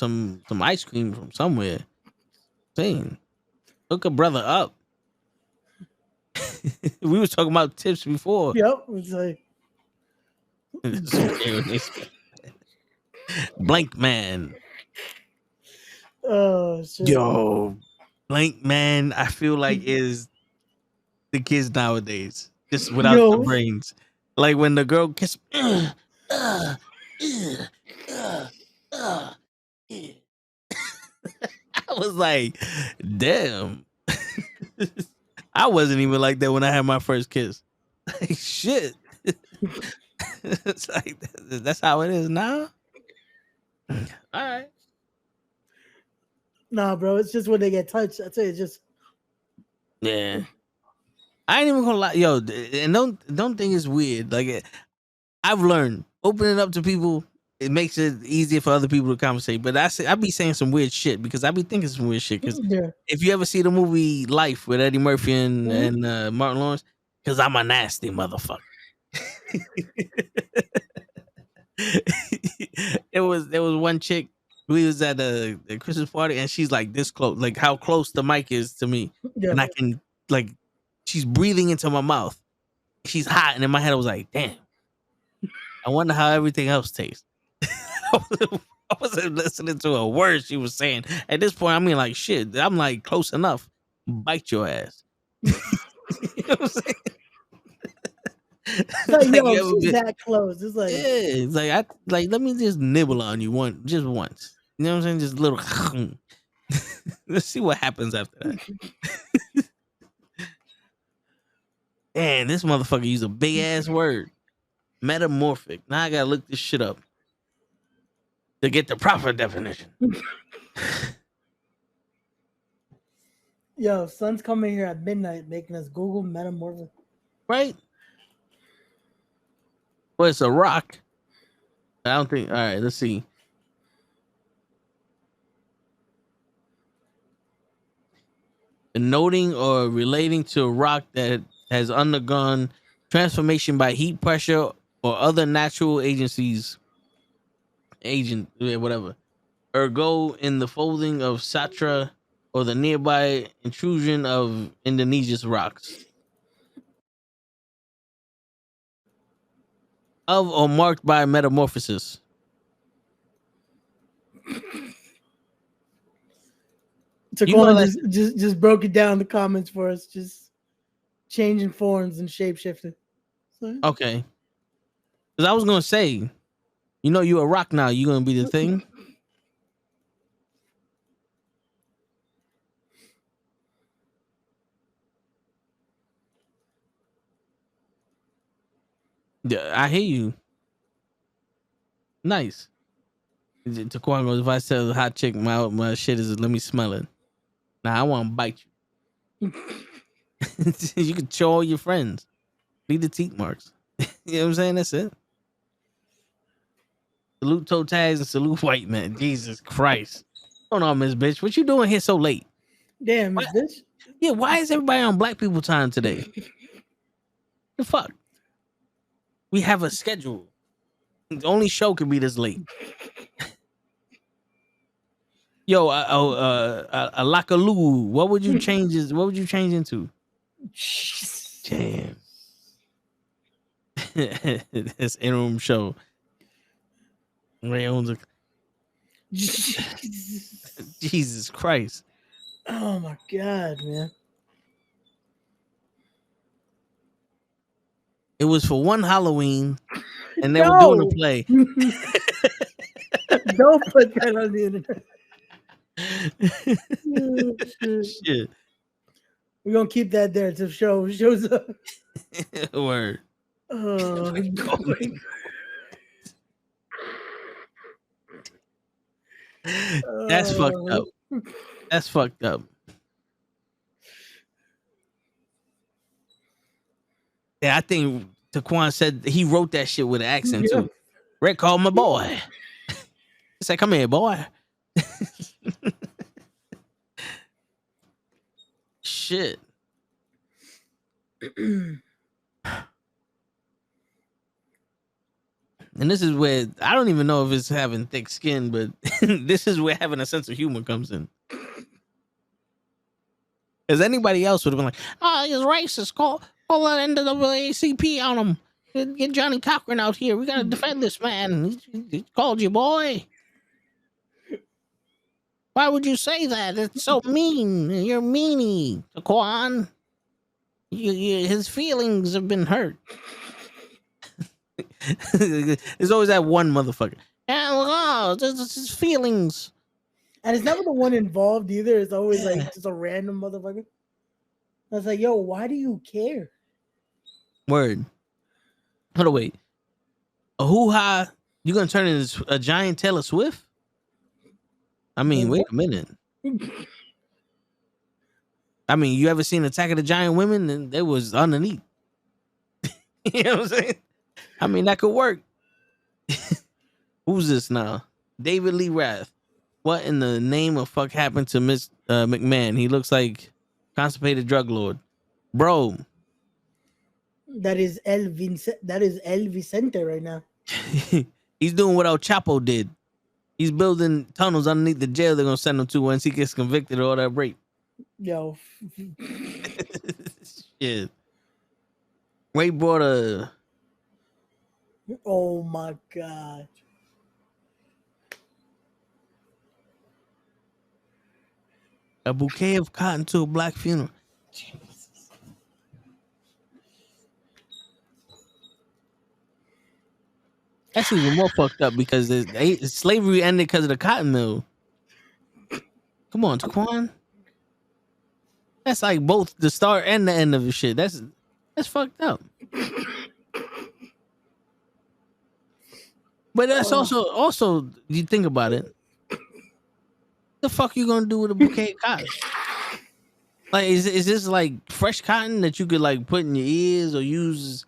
ice cream from somewhere. Dang. Hook a brother up. We was talking about tips before. Yep. It's like Blank Man. Oh shit. Yo, Blank Man, I feel like is the kids nowadays. Just without the brains. Like when the girl kiss I was like, damn. I wasn't even like that when I had my first kiss. Like, shit. It's like, that's how it is now. All right. Nah, bro. It's just when they get touched. I'd say it's just. Yeah. I ain't even gonna lie, yo, and don't think it's weird. Like I've learned opening up to people, it makes it easier for other people to conversate. But I be saying some weird shit because I be thinking some weird shit. Because Yeah. if you ever see the movie Life with Eddie Murphy and Martin Lawrence, because I'm a nasty motherfucker. There was one chick. We was at a Christmas party and she's like this close, like how close the mic is to me, Yeah. and I can like she's breathing into my mouth. She's hot, and in my head I was like, damn. I wonder how everything else tastes. I wasn't listening to a word she was saying. At this point, I mean, like, shit, I'm like close enough. Bite your ass. You know what I'm saying? Like, Like, yo, you ever she's been- that close. It's like, yeah, it's like let me just nibble on you just once. You know what I'm saying? Just a little. Let's see what happens after that. Man, this motherfucker used a big ass word. Metamorphic. Now I gotta look this shit up to get the proper definition. yo, son's coming here at midnight making us Google metamorphic. Right? Well, it's a rock. I don't think. All right, let's see. Noting or relating to a rock that has undergone transformation by heat, pressure, or other natural whatever. Ergo, in the folding of Satra or the nearby intrusion of Indonesia's rocks. Of or marked by metamorphosis. Taquan just broke it down in the comments for us, just changing forms and shape shifting. So, okay. Because I was gonna say, you know, you're a rock now. You're gonna be the thing. Yeah, I hear you. Nice. Taquan goes, if I sell a hot chick, my shit is let me smell it. Nah, I want to bite you. You can show all your friends. Leave the teeth marks. You know what I'm saying? That's it. Salute toe tags and salute white man. Jesus Christ. What's going on, Miss Bitch? What you doing here so late? damn, Miss Bitch. Yeah, why is everybody on black people time today? The fuck? We have a schedule. The only show can be this late. Yo, a Lakalu. What would you change? What would you change into? Damn. This interim show. Ray owns a... Jesus Christ. Oh my god, man. It was for one Halloween, and they were doing a play. Don't put that on the internet. Shit. We're gonna keep that there until shows up. Word. Oh, That's fucked up. That's fucked up. Yeah, I think Taquan said he wrote that shit with an accent too. Rick called my boy. He said, "Come here, boy." Shit. And this is where I don't even know if it's having thick skin, but this is where having a sense of humor comes in. Because anybody else would have been like, "Oh, he's racist. Call the NAACP on him. Get Johnny Cochran out here. We gotta defend this man. He called you, boy. Why would you say that? It's so mean. You're meanie, Taquan. His feelings have been hurt." There's always that one motherfucker. Yeah, it's his feelings. And it's never the one involved either. It's always like just a random motherfucker. I was like, yo, why do you care? Word. Hold on, wait. A hoo-ha, you gonna turn into a giant Taylor Swift? I mean, wait a minute. I mean, you ever seen Attack of the Giant Women? And they was underneath. You know what I'm saying? I mean, that could work. Who's this now? David Lee Roth. What in the name of fuck happened to Miss McMahon? He looks like constipated drug lord, bro. That is El Vicente right now. He's doing what El Chapo did. He's building tunnels underneath the jail they're gonna send him to once he gets convicted of all that rape. Yo. Shit. Ray brought a. Oh my god. A bouquet of cotton to a black funeral. Jesus. That's even more fucked up because slavery ended because of the cotton mill. Come on, Taquan. That's like both the start and the end of the shit. That's fucked up. But that's also you think about it. The fuck you gonna do with a bouquet of cotton? Like, is this like fresh cotton that you could like put in your ears or use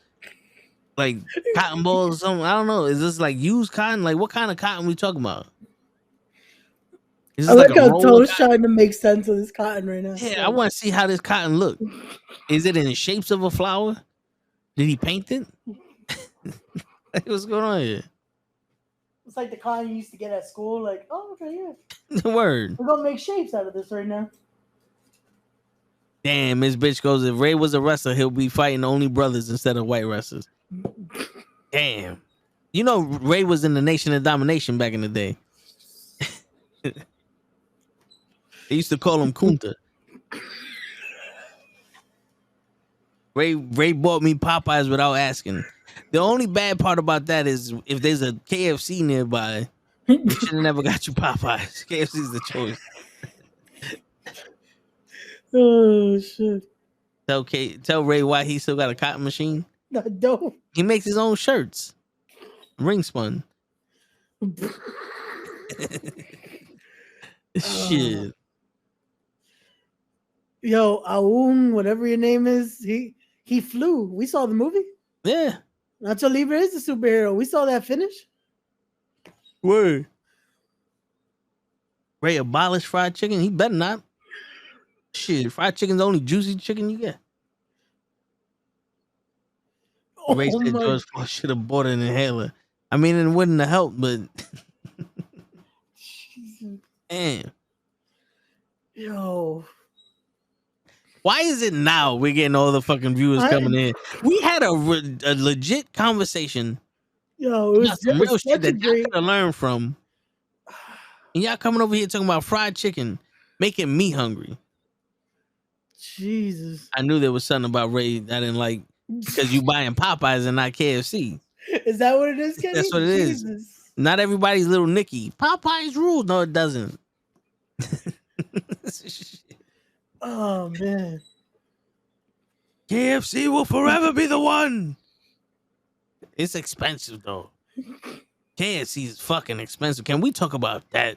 like cotton balls or something? I don't know. Is this like used cotton? Like, what kind of cotton we talking about? Is I like how Toe's trying to make sense of this cotton right now. Yeah, so. I want to see how this cotton look. Is it in the shapes of a flower? Did he paint it? Like, what's going on here? It's like the cotton you used to get at school. Like, oh, okay, yeah. The word. We're gonna make shapes out of this right now. Damn, this bitch goes, if Ray was a wrestler, he'll be fighting only brothers instead of white wrestlers. Damn. You know, Ray was in the Nation of Domination back in the day. They used to call him Kunta. Ray bought me Popeyes without asking. The only bad part about that is if there's a KFC nearby, you should have never got you Popeyes. KFC's the choice. Oh shit! Tell Ray why he still got a cotton machine. No, don't. He makes his own shirts. Ring spun. Shit. Yo, Aum, whatever your name is, he flew. We saw the movie. Yeah. Nacho Libre is a superhero. We saw that finish. Word. Ray abolished fried chicken. He better not. Shit, fried chicken's the only juicy chicken you get. Oh, Ray said George Floyd should have bought an inhaler. I mean, it wouldn't have helped, but damn. Yo. Why is it now we're getting all the fucking viewers coming in? We had a legit conversation. Yo, it was some real shit that y'all could have learned from. And y'all coming over here talking about fried chicken, making me hungry. Jesus. I knew there was something about Ray I didn't like because you buying Popeyes and not KFC. Is that what it is, Kenny? That's what it is. Not everybody's little Nicky. Popeyes rules. No, it doesn't. Oh, man. KFC will forever be the one. It's expensive, though. KFC is fucking expensive. Can we talk about that?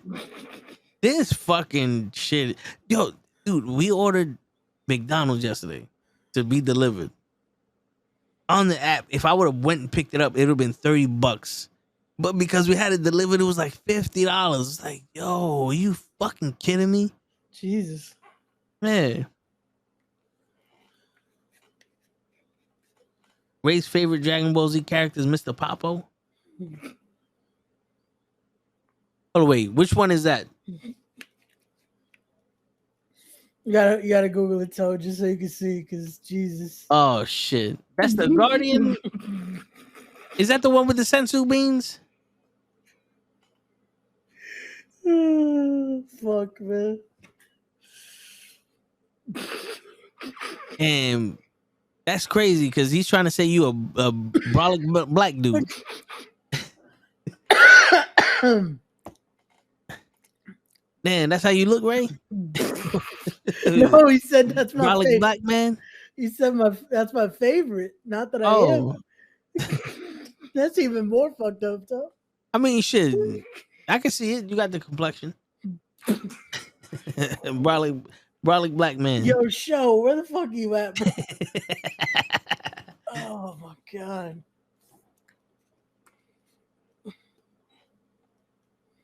This fucking shit. Yo, dude, we ordered McDonald's yesterday to be delivered. On the app, if I would have went and picked it up, it would have been $30. But because we had it delivered, it was like $50. It's like, yo, are you fucking kidding me? Jesus. Man. Ray's favorite Dragon Ball Z character is Mr. Popo. Oh wait, which one is that? You gotta Google it, so just so you can see, because Jesus. Oh shit. That's the Guardian? Is that the one with the sensu beans? Fuck, man. And that's crazy because he's trying to say you a brolic black dude. Man, that's how you look, Ray? No, he said that's my brolic favorite. Black man? He said that's my favorite. Not that I am. That's even more fucked up, though. I mean, shit. I can see it. You got the complexion. brolic Brolic black man. Yo, show, where the fuck you at, bro? Oh my god.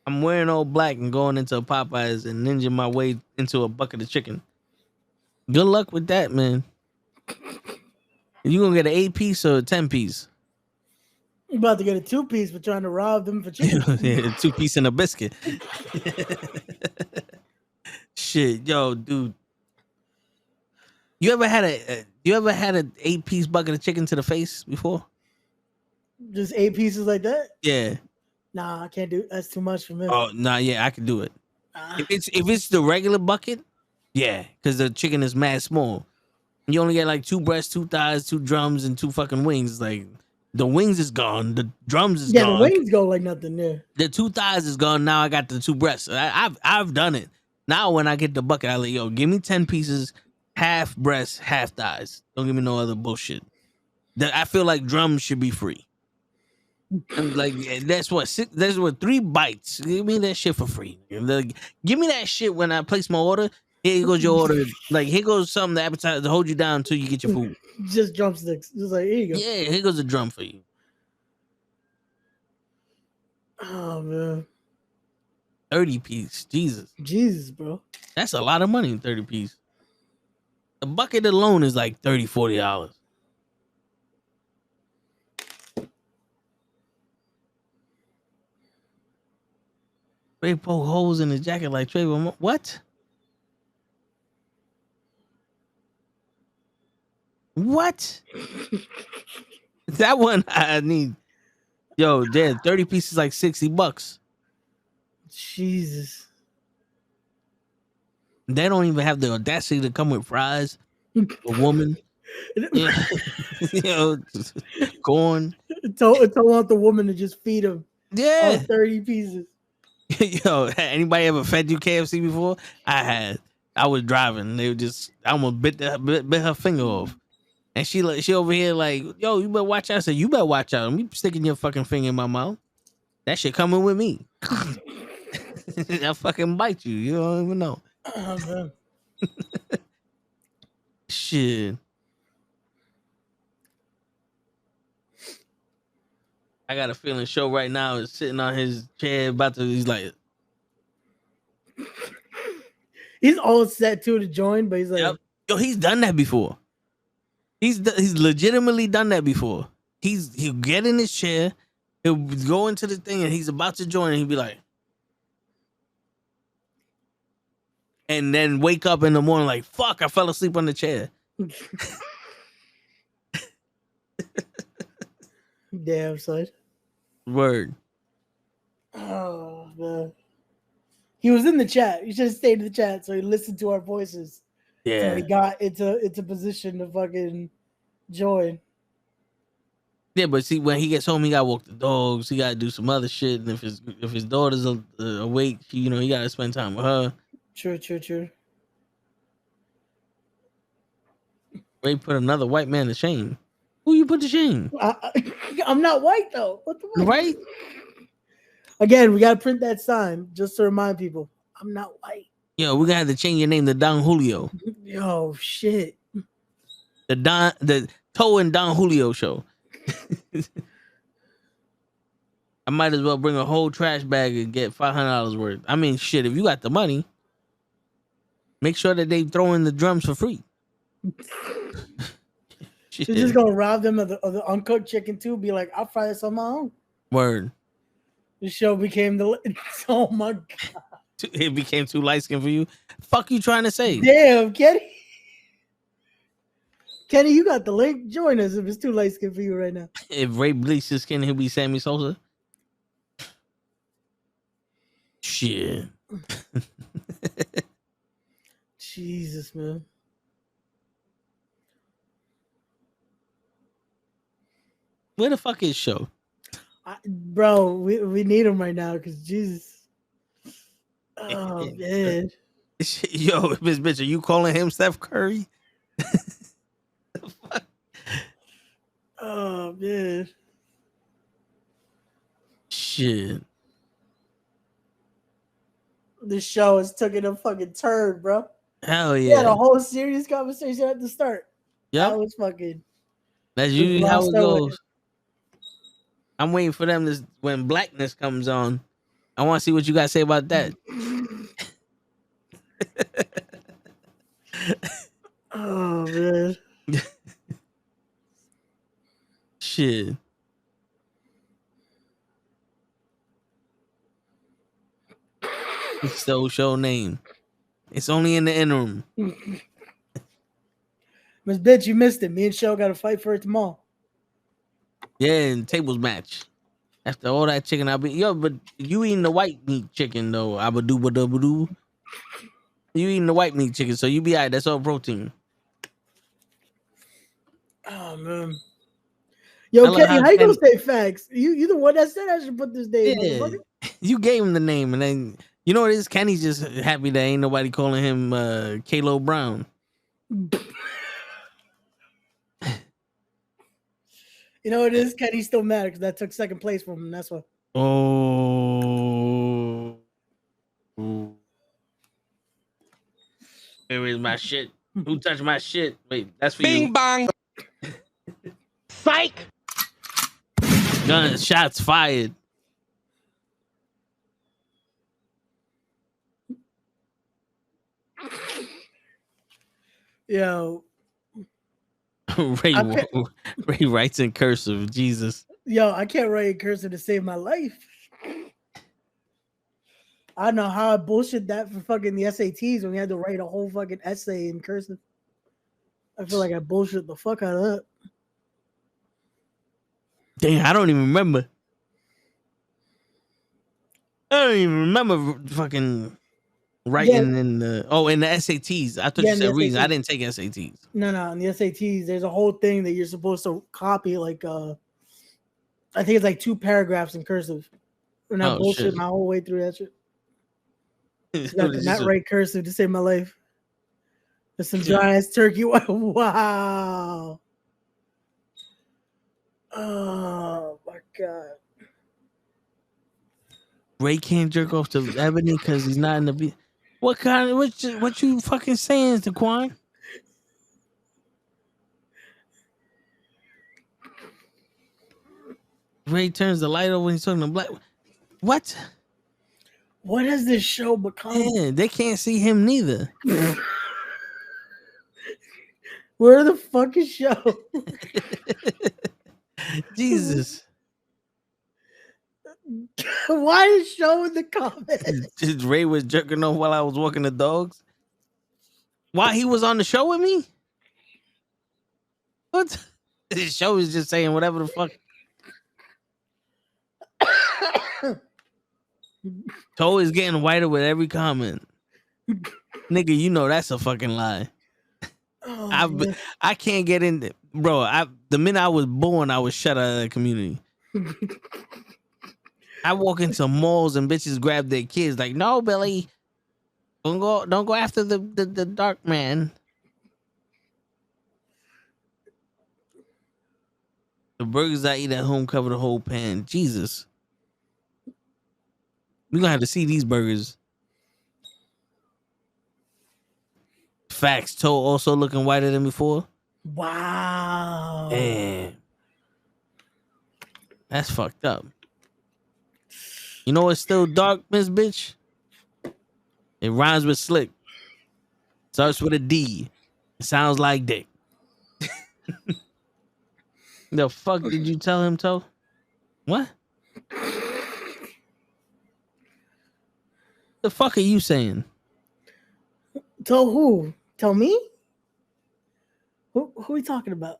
I'm wearing all black and going into a Popeyes and ninja my way into a bucket of chicken. Good luck with that, man. You gonna get an 8-piece or a 10-piece? You about to get a 2-piece for trying to rob them for chicken. Yeah, 2-piece and a biscuit. Shit, yo, dude. You ever had an 8-piece bucket of chicken to the face before? Just 8 pieces like that? Yeah. Nah, I can't do. That's too much for me. Oh, nah, yeah, I can do it. If it's the regular bucket, yeah, because the chicken is mad small. You only get like 2 breasts, 2 thighs, 2 drums, and 2 fucking wings. Like the wings is gone, the drums is gone. The wings go like nothing there. The 2 thighs is gone. Now I got the 2 breasts. I've done it. Now when I get the bucket, I like, yo, give me 10 pieces, half breasts, half thighs. Don't give me no other bullshit. I feel like drums should be free. Like that's what 3 bites. Give me that shit for free. Like, give me that shit when I place my order. Here goes your order. Like here goes something to appetize to hold you down until you get your food. Just drumsticks. Just like here you go. Yeah, here goes a drum for you. Oh man. 30-piece. Jesus, bro. That's a lot of money in 30-piece. The bucket alone is like $30-$40. They poke holes in the jacket like Trayvon. What? What? That one I need. Yo, Dad, 30 pieces like $60. Jesus. They don't even have the audacity to come with fries. A woman. You know, corn. Told out the woman to just feed him. Yeah. 30 pieces. Yo, anybody ever fed you KFC before? I had. I was driving. They were just, I almost bit her finger off. And she over here like, yo, you better watch out. I said, you better watch out. Me sticking your fucking finger in my mouth. That shit coming with me. I'll fucking bite you. You don't even know. Oh, man. Shit. I got a feeling Show right now is sitting on his chair he's like. He's all set to join, but he's like. Yep. Yo, he's done that before. He's legitimately done that before. He'll get in his chair, he'll go into the thing, and he's about to join, and he'll be like, and then wake up in the morning like, fuck, I fell asleep on the chair. Damn, son. Word. Oh man. He was in the chat. You should have stayed in the chat so he listened to our voices. Yeah. So he got into position to fucking join. Yeah, but see, when he gets home, he gotta walk the dogs. He gotta do some other shit. And if his daughter's awake, he gotta spend time with her. True. Ray put another white man to shame. Who you put to shame? I'm not white though. What the fuck? Right? Again, we gotta print that sign just to remind people I'm not white. Yo, we gotta have to change your name to Don Julio. Yo, shit. The Toe and Don Julio show. I might as well bring a whole trash bag and get $500 worth. I mean, shit, if you got the money, make sure that they throw in the drums for free. You're just gonna rob them of the uncooked chicken too. Be like, I'll fry this on my own. Word. The show became oh my god. It became too light skinned for you. Fuck you trying to say? Damn, Kenny. Kenny, you got the link. Join us if it's too light skinned for you right now. If Ray bleached his skin, he'll be Sammy Sosa. Shit. Jesus, man. Where the fuck is Show? Bro, we need him right now because Jesus. Oh man. Yo, Miss Bitch, are you calling him Steph Curry? Oh man. Shit. This show is taking a fucking turn, bro. Hell Yeah, the yeah. whole serious conversation at the start. Yep. That was fucking. That's Just usually how glossed it over. goes. I'm waiting for them to when blackness comes on. I want to see what you guys say about that. Oh man. Shit. It's the show name. It's only in the interim. Miss Bitch, you missed it. Me and Shell got to fight for it tomorrow. Yeah, and tables match. After all that chicken, I'll be but you eating the white meat chicken though. Abadoo. You eating the white meat chicken, so you be alright. That's all protein. Oh man. Yo, I love Kenny, how how you gonna Kenny, say facts? You the one that said I should put this name, yeah, motherfucker. you gave him the name, and then you know what it is. Kenny's just happy that ain't nobody calling him Kalo Brown. You know what it is? Kenny's still mad because that took second place from him. That's why. Oh, where is my shit? Who touched my shit? Wait, that's for Bing you. bong. Psych. Shots fired. Yo, Ray writes in cursive. Jesus. yo, I can't write in cursive to save my life. I don't know how I bullshit that for fucking the SATs when we had to write a whole fucking essay in cursive. I feel like I bullshit the fuck out of that. Dang, I don't even remember. I don't even remember fucking writing in the SATs. I thought you said reading. I didn't take SATs. No, in the SATs, there's a whole thing that you're supposed to copy. Like, I think it's like 2 paragraphs in cursive, and I bullshit my whole way through that shit. I could not write cursive to save my life. There's some dry ass turkey. Wow. Oh my god. Ray can't jerk off to Ebony because he's not in the beat. What you fucking saying, Daquan? Ray turns the light over when he's talking to Black. What? What has this show become? Yeah, they can't see him neither. Where the fuck is show? Jesus. Why is show in the comments? Just Ray was jerking off while I was walking the dogs. Why he was on the show with me? What? This show is just saying whatever the fuck. Toe is getting whiter with every comment. Nigga, you know that's a fucking lie. I can't get in there. Bro, the minute I was born, I was shut out of that community. I walk into malls and bitches grab their kids like, no, Billy, don't go after the dark man. The burgers I eat at home cover the whole pan. Jesus. We're gonna have to see these burgers. Facts. Toe also looking whiter than before. Wow. Damn. That's fucked up. You know what's still dark, Miss Bitch? It rhymes with slick. Starts with a D. It sounds like dick. The fuck did you tell him, Toe? What? The fuck are you saying? Tell who? Tell me? Who are we talking about?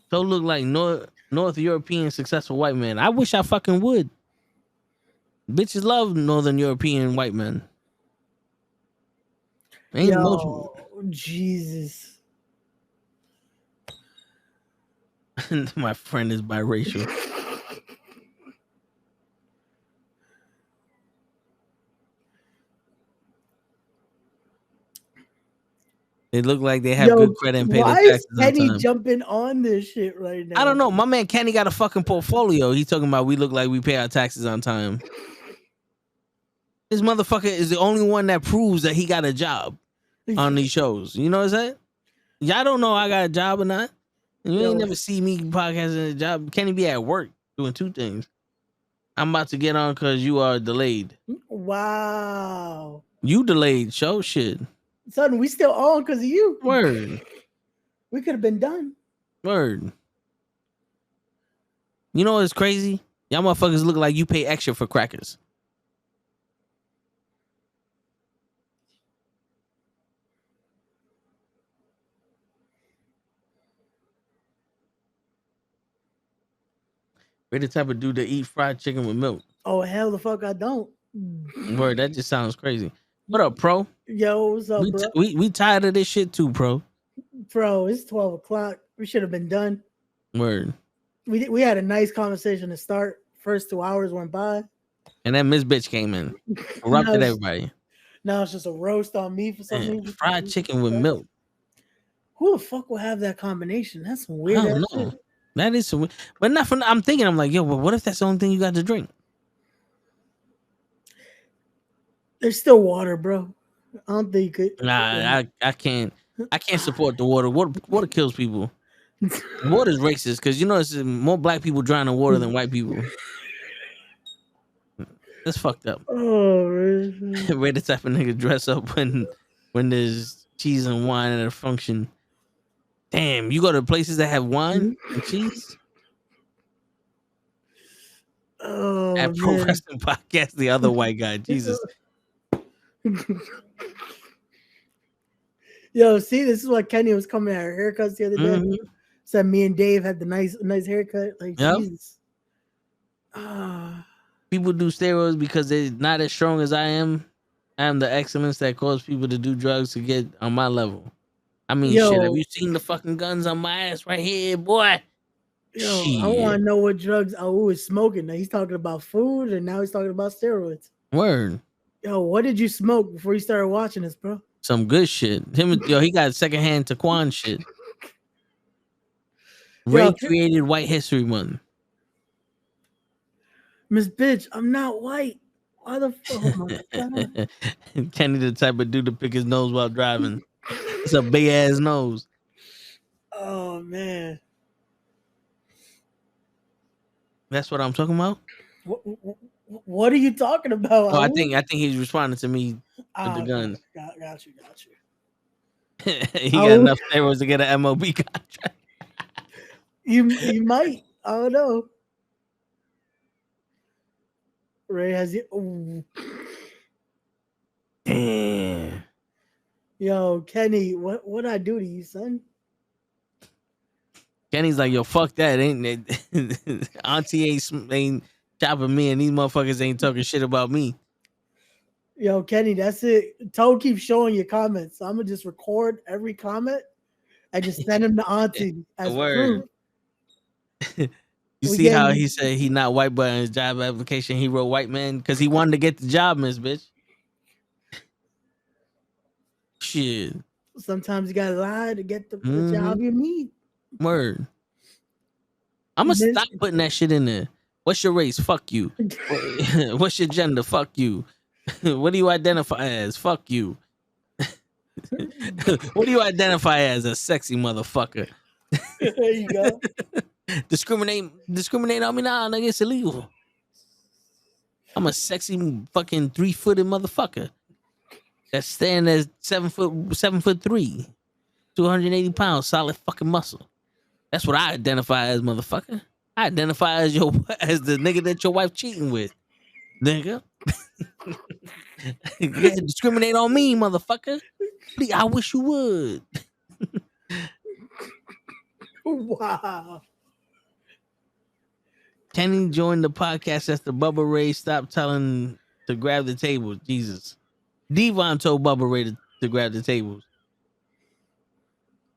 Toe look like North European successful white man. I wish I fucking would. Bitches love Northern European white men. Ain't Yo, Jesus. My friend is biracial. They look like they have good credit and pay their taxes on time. Why is Kenny jumping on this shit right now? I don't know. My man Kenny got a fucking portfolio. He's talking about we look like we pay our taxes on time. This motherfucker is the only one that proves that he got a job. on these shows. You know what I'm saying? Y'all don't know I got a job or not. You ain't never see me podcasting a job. Can't even be at work doing two things. I'm about to get on because you are delayed. Wow. You delayed show shit. Son, we still on because of you. Word. We could have been done. Word. You know what's crazy? Y'all motherfuckers look like you pay extra for crackers. We're the type of dude that eat fried chicken with milk. Oh, hell the fuck I don't. Word, that just sounds crazy. What up, pro? Yo, what's up, bro? We tired of this shit too, pro. Bro, it's 12 o'clock. We should have been done. Word. We had a nice conversation to start. First 2 hours went by. And then Miss Bitch came in. Corrupted everybody. Now it's just a roast on me for some reason. Fried chicken with milk. Who the fuck will have that combination? That's some weird ass shit. That is some, but not for. I'm thinking. I'm like, yo, but what if that's the only thing you got to drink? There's still water, bro. I don't think you could. Nah, I can't. I can't support the water. Water kills people. Water's racist because you know it's more black people drown in water than white people. That's fucked up. Oh, man. We're the type of nigga dress up when there's cheese and wine at a function. Damn, you go to places that have wine and cheese? Oh, at Pro Wrestling Podcast, the other white guy. Jesus. Yo, see, this is what Kenny was coming at her haircuts the other day. Said me and Dave had the nice haircut. Like, Jesus. People do steroids because they're not as strong as I am. I am the excellence that cause people to do drugs to get on my level. I mean, shit, have you seen the fucking guns on my ass right here, boy? Yo, I want to know what drugs Awu is smoking. Now he's talking about food, and now he's talking about steroids. Word. Yo, what did you smoke before you started watching this, bro? Some good shit. He got secondhand Taquan shit. Ray created White History Month. Miss Bitch, I'm not white. Why the fuck? Oh my God. Kenny the type of dude to pick his nose while driving. It's a big ass nose. Oh man. That's what I'm talking about. What are you talking about? Oh, I think he's responding to me with the guns. Got you. He got enough steroids to get an MOB contract. You might. I don't know. Ray has you. Damn. Yo, Kenny, what I do to you, son? Kenny's like, yo, fuck that. Auntie ain't chopping me, and these motherfuckers ain't talking shit about me. Yo, Kenny, that's it. Toe keeps showing your comments. So I'm gonna just record every comment and just send him to Auntie as proof. You see how he said he not white, but in his job application he wrote white man because he wanted to get the job, Miss Bitch. Shit. Sometimes you gotta lie to get the job you need. Word. I'm gonna stop putting that shit in there. What's your race? Fuck you. What's your gender? Fuck you. What do you identify as? Fuck you. What do you identify as? A sexy motherfucker. There you go. Discriminate on me now, nigga. It's illegal. I'm a sexy fucking 3-footed motherfucker that's standing as 7'3", 280 pounds, solid fucking muscle. That's what I identify as, motherfucker. I identify as as the nigga that your wife cheating with, nigga. Discriminate on me, motherfucker. Please, I wish you would. Wow. Kenny joined the podcast after Bubba Ray stopped telling to grab the tables. Jesus. Devon told Bubba Ray to grab the tables.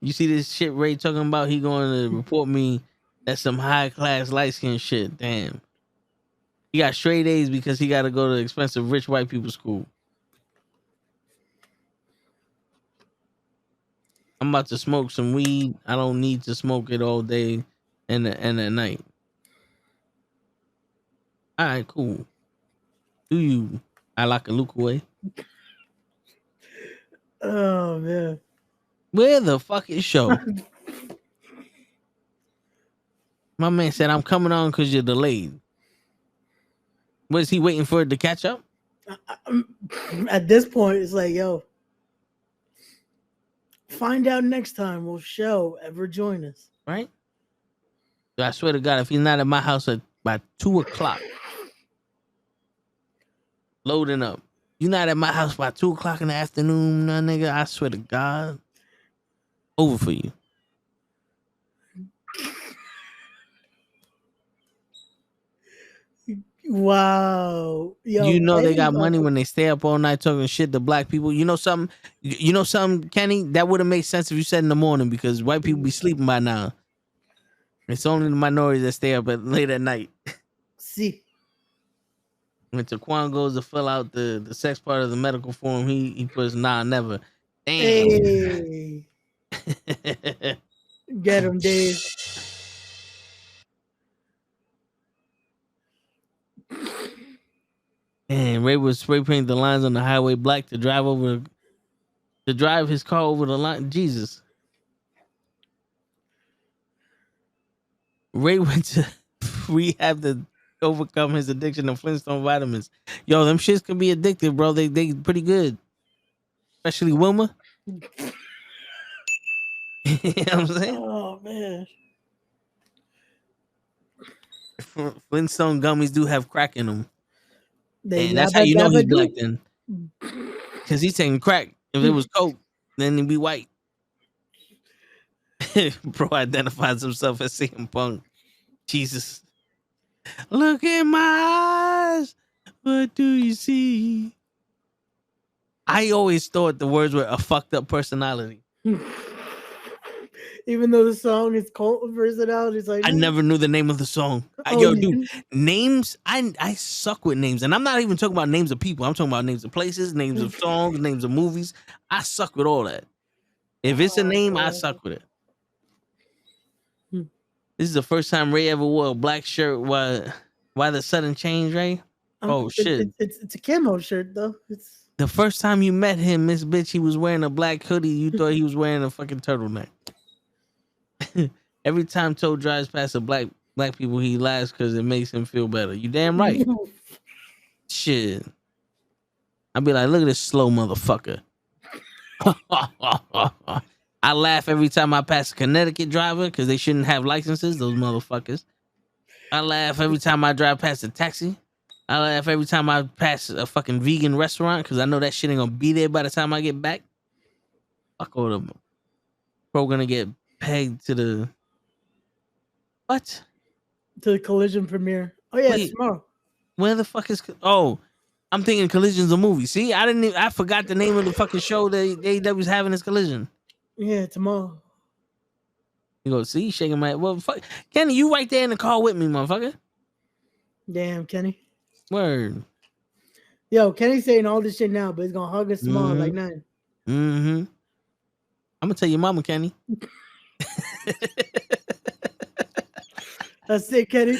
You see this shit Ray talking about? He going to report me. That's some high class light skin shit. Damn. He got straight A's because he got to go to expensive rich white people school. I'm about to smoke some weed. I don't need to smoke it all day and at night. All right, cool. Do you? I like a look away. Oh man. Where the fuck is Show? My man said, I'm coming on because you're delayed. Was he waiting for it to catch up? At this point, it's like, yo, find out next time. Will Show ever join us? Right? I swear to God, if he's not at my house by 2:00, loading up. You not at my house by 2:00 in the afternoon, nah, nigga. I swear to God, over for you. Wow. Yo, You know they Kenny's got money like, when they stay up all night talking shit to black people. You know something? You know something, Kenny? That would have made sense if you said in the morning because white people be sleeping by now. It's only the minority that stay up late at night. see. When Taquan goes to fill out the sex part of the medical form, he puts nah, never. Damn. Hey. Get him, Dave. And Ray would spray paint the lines on the highway black to drive his car over the line. Jesus. Ray went to rehab to overcome his addiction to Flintstone vitamins. Yo, them shits can be addictive, bro. They pretty good. Especially Wilma. You know what I'm saying? Oh man. Flintstone gummies do have crack in them. They And that's how yabba you know dabba he's black do. then. Because he's taking crack. If it was coke, then he'd be white. Bro identifies himself as CM Punk. Jesus. Look in my eyes. What do you see? I always thought the words were a fucked up personality. Even though the song is cult personalities, like I never knew the name of the song. Oh, Yo, dude, names. I suck with names, and I'm not even talking about names of people. I'm talking about names of places, names of songs, names of movies. I suck with all that. If it's a name, I suck with it. This is the first time Ray ever wore a black shirt. Why the sudden change, Ray? Oh shit! It's a camo shirt though. It's The first time you met him, Miss Bitch, he was wearing a black hoodie. You thought he was wearing a fucking turtleneck. Every time Toe drives past a black people, he laughs because it makes him feel better. You damn right. Shit. I'd be like, look at this slow motherfucker. I laugh every time I pass a Connecticut driver because they shouldn't have licenses, those motherfuckers. I laugh every time I drive past a taxi. I laugh every time I pass a fucking vegan restaurant because I know that shit ain't gonna be there by the time I get back. Fuck all of them. Bro gonna get pegged to the what? To the Collision premiere. Oh yeah, Wait, it's tomorrow. where the fuck is? Oh, I'm thinking Collision's a movie. See, I forgot the name of the fucking show that AEW's having is Collision. Yeah, tomorrow. You go, see, shaking my head. Well, fuck, Kenny, you right there in the car with me, motherfucker. Damn, Kenny. Word. Yo, Kenny's saying all this shit now, but he's gonna hug us tomorrow like 9. Mm-hmm. I'm gonna tell your mama, Kenny. That's it, Kenny.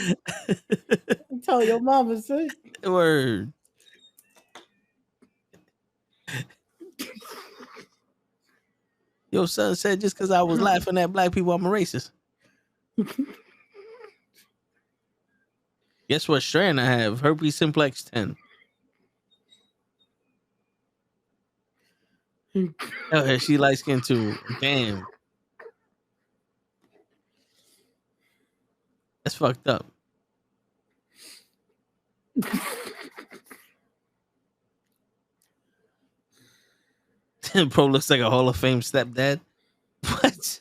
Tell your mama, son. Word. Your son said just because I was laughing at black people, I'm a racist. Guess what strand I have? Herpes simplex 10. Tell her she light skin too. Damn. That's fucked up. Bro looks like a Hall of Fame stepdad. What?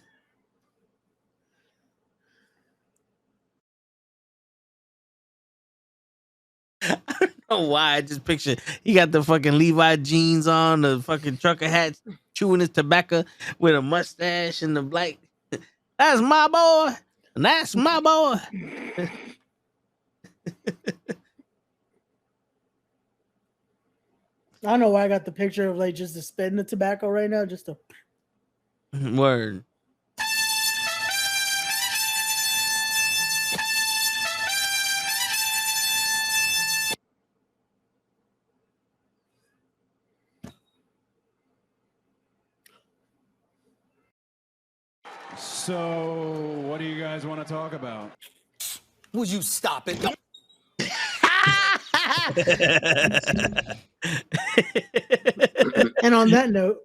I don't know why. I just picture he got the fucking Levi jeans on, the fucking trucker hat, chewing his tobacco with a mustache and the black. That's my boy. That's my boy. I don't know why I got the picture of like just the spitting the tobacco right now, just to Word. So, what do you guys want to talk about? Would you stop it? And on that note,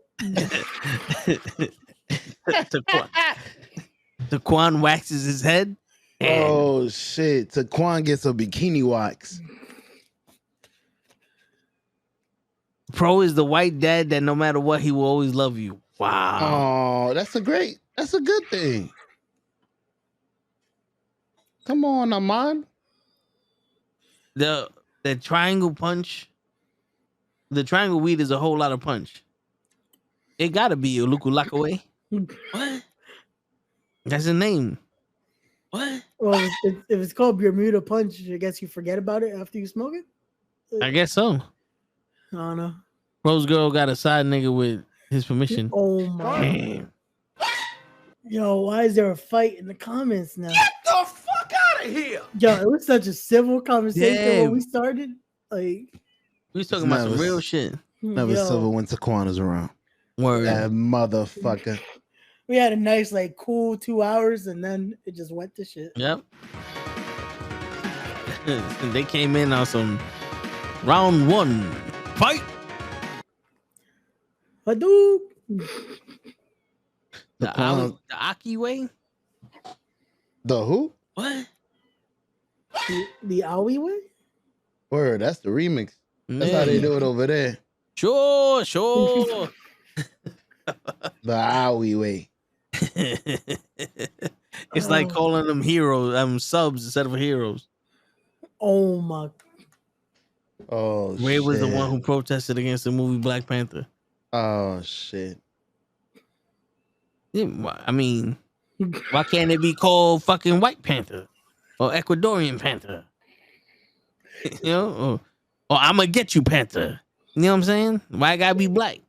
Taquan waxes his head. Oh shit! Taquan gets a bikini wax. Pro is the white dad that no matter what, he will always love you. Wow. Oh, that's a good thing. Come on, Aman. The triangle punch. The triangle weed is a whole lot of punch. It gotta be Uluku Lakaway. What? That's the name. What? well, if it's called Bermuda Punch, I guess you forget about it after you smoke it. I guess so. I don't know. Rose Girl got a side nigga with his permission. Oh my! Damn. Yo, why is there a fight in the comments now? Get the fuck out of here! Yo, it was such a civil conversation Yeah. when we started. Like, We was talking about some real shit. Never yo, silver when Taquan is around. Word. That motherfucker. we had a nice, like, cool 2 hours, and then it just went to shit. Yep. They came in on some round one. Fight. Hadouken! The Aki way? The who? What? The Aoi way? Word, that's the remix. That's how they do it over there. Sure. The Aoi way. It's like calling them heroes, subs instead of heroes. Oh my! Oh Ray shit. was the one who protested against the movie Black Panther. Oh shit. Yeah, I mean, why can't it be called fucking White Panther or Ecuadorian Panther? You know, or I'm gonna get you Panther. You know what I'm saying? Why I gotta be black?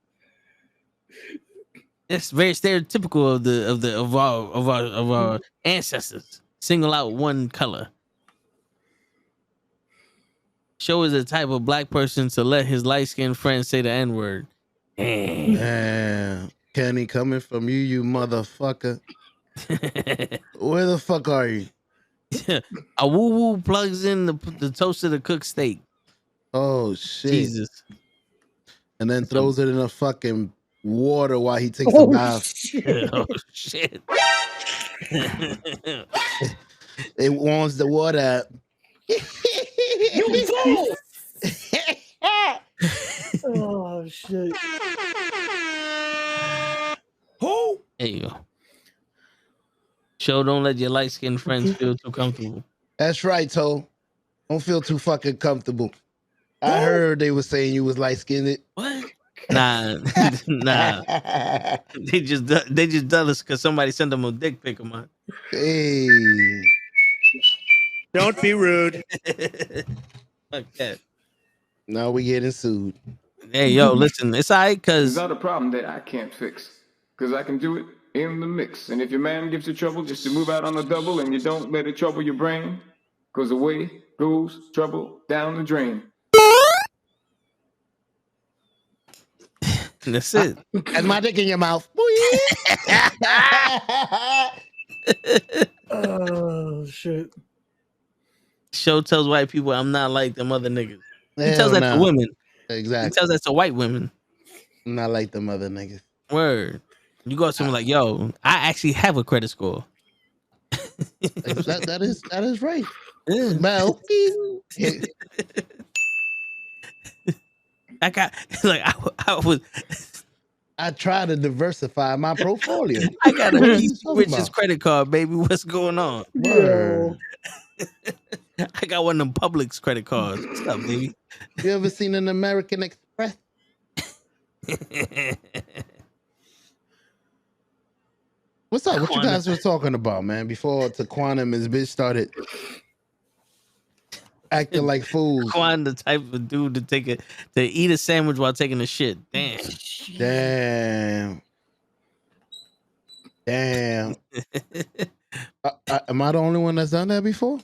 That's very stereotypical of our ancestors. Single out one color. Show is the type of black person to let his light skinned friend say the N word. Damn. Kenny coming from you, you motherfucker. Where the fuck are you? A woo woo plugs in the toaster to cook steak. Oh shit. Jesus. And then throws it in a fucking water while he takes a bath. Shit. Oh shit. It warms the water up. You fool! Oh shit! Who? There you go. Show don't let your light skinned friends feel too comfortable. That's right, Toe. Don't feel too fucking comfortable. I heard they were saying you was light skinned. What? Nah. They just done this because somebody sent them a dick pic of mine. Hey. Don't be rude. Fuck that. Now we getting sued. Hey, yo, listen, it's all right It's because not a problem that I can't fix, because I can do it in the mix. And if your man gives you trouble, just to move out on the double and you don't let it trouble your brain, because away goes trouble down the drain. that's it. And my dick in your mouth. Oh shit! Show tells white people I'm not like them other niggas. He Hell tells that no. to women. He Exactly. tells that to white women. I'm not like them other niggas. Word. You go to someone like, yo, I actually have a credit score. that is right. Yeah. Mel. I got like I try to diversify my portfolio. I got a What are you piece talking richest about? credit card, baby. What's going on? Word. I got one of them Publix credit cards. What's up, baby? You ever seen an American Express? What's up? What you guys were talking about, man? Before Taquan and his bitch started acting like fools. Quan, the type of dude to eat a sandwich while taking a shit. Damn. Damn. Am I the only one that's done that before?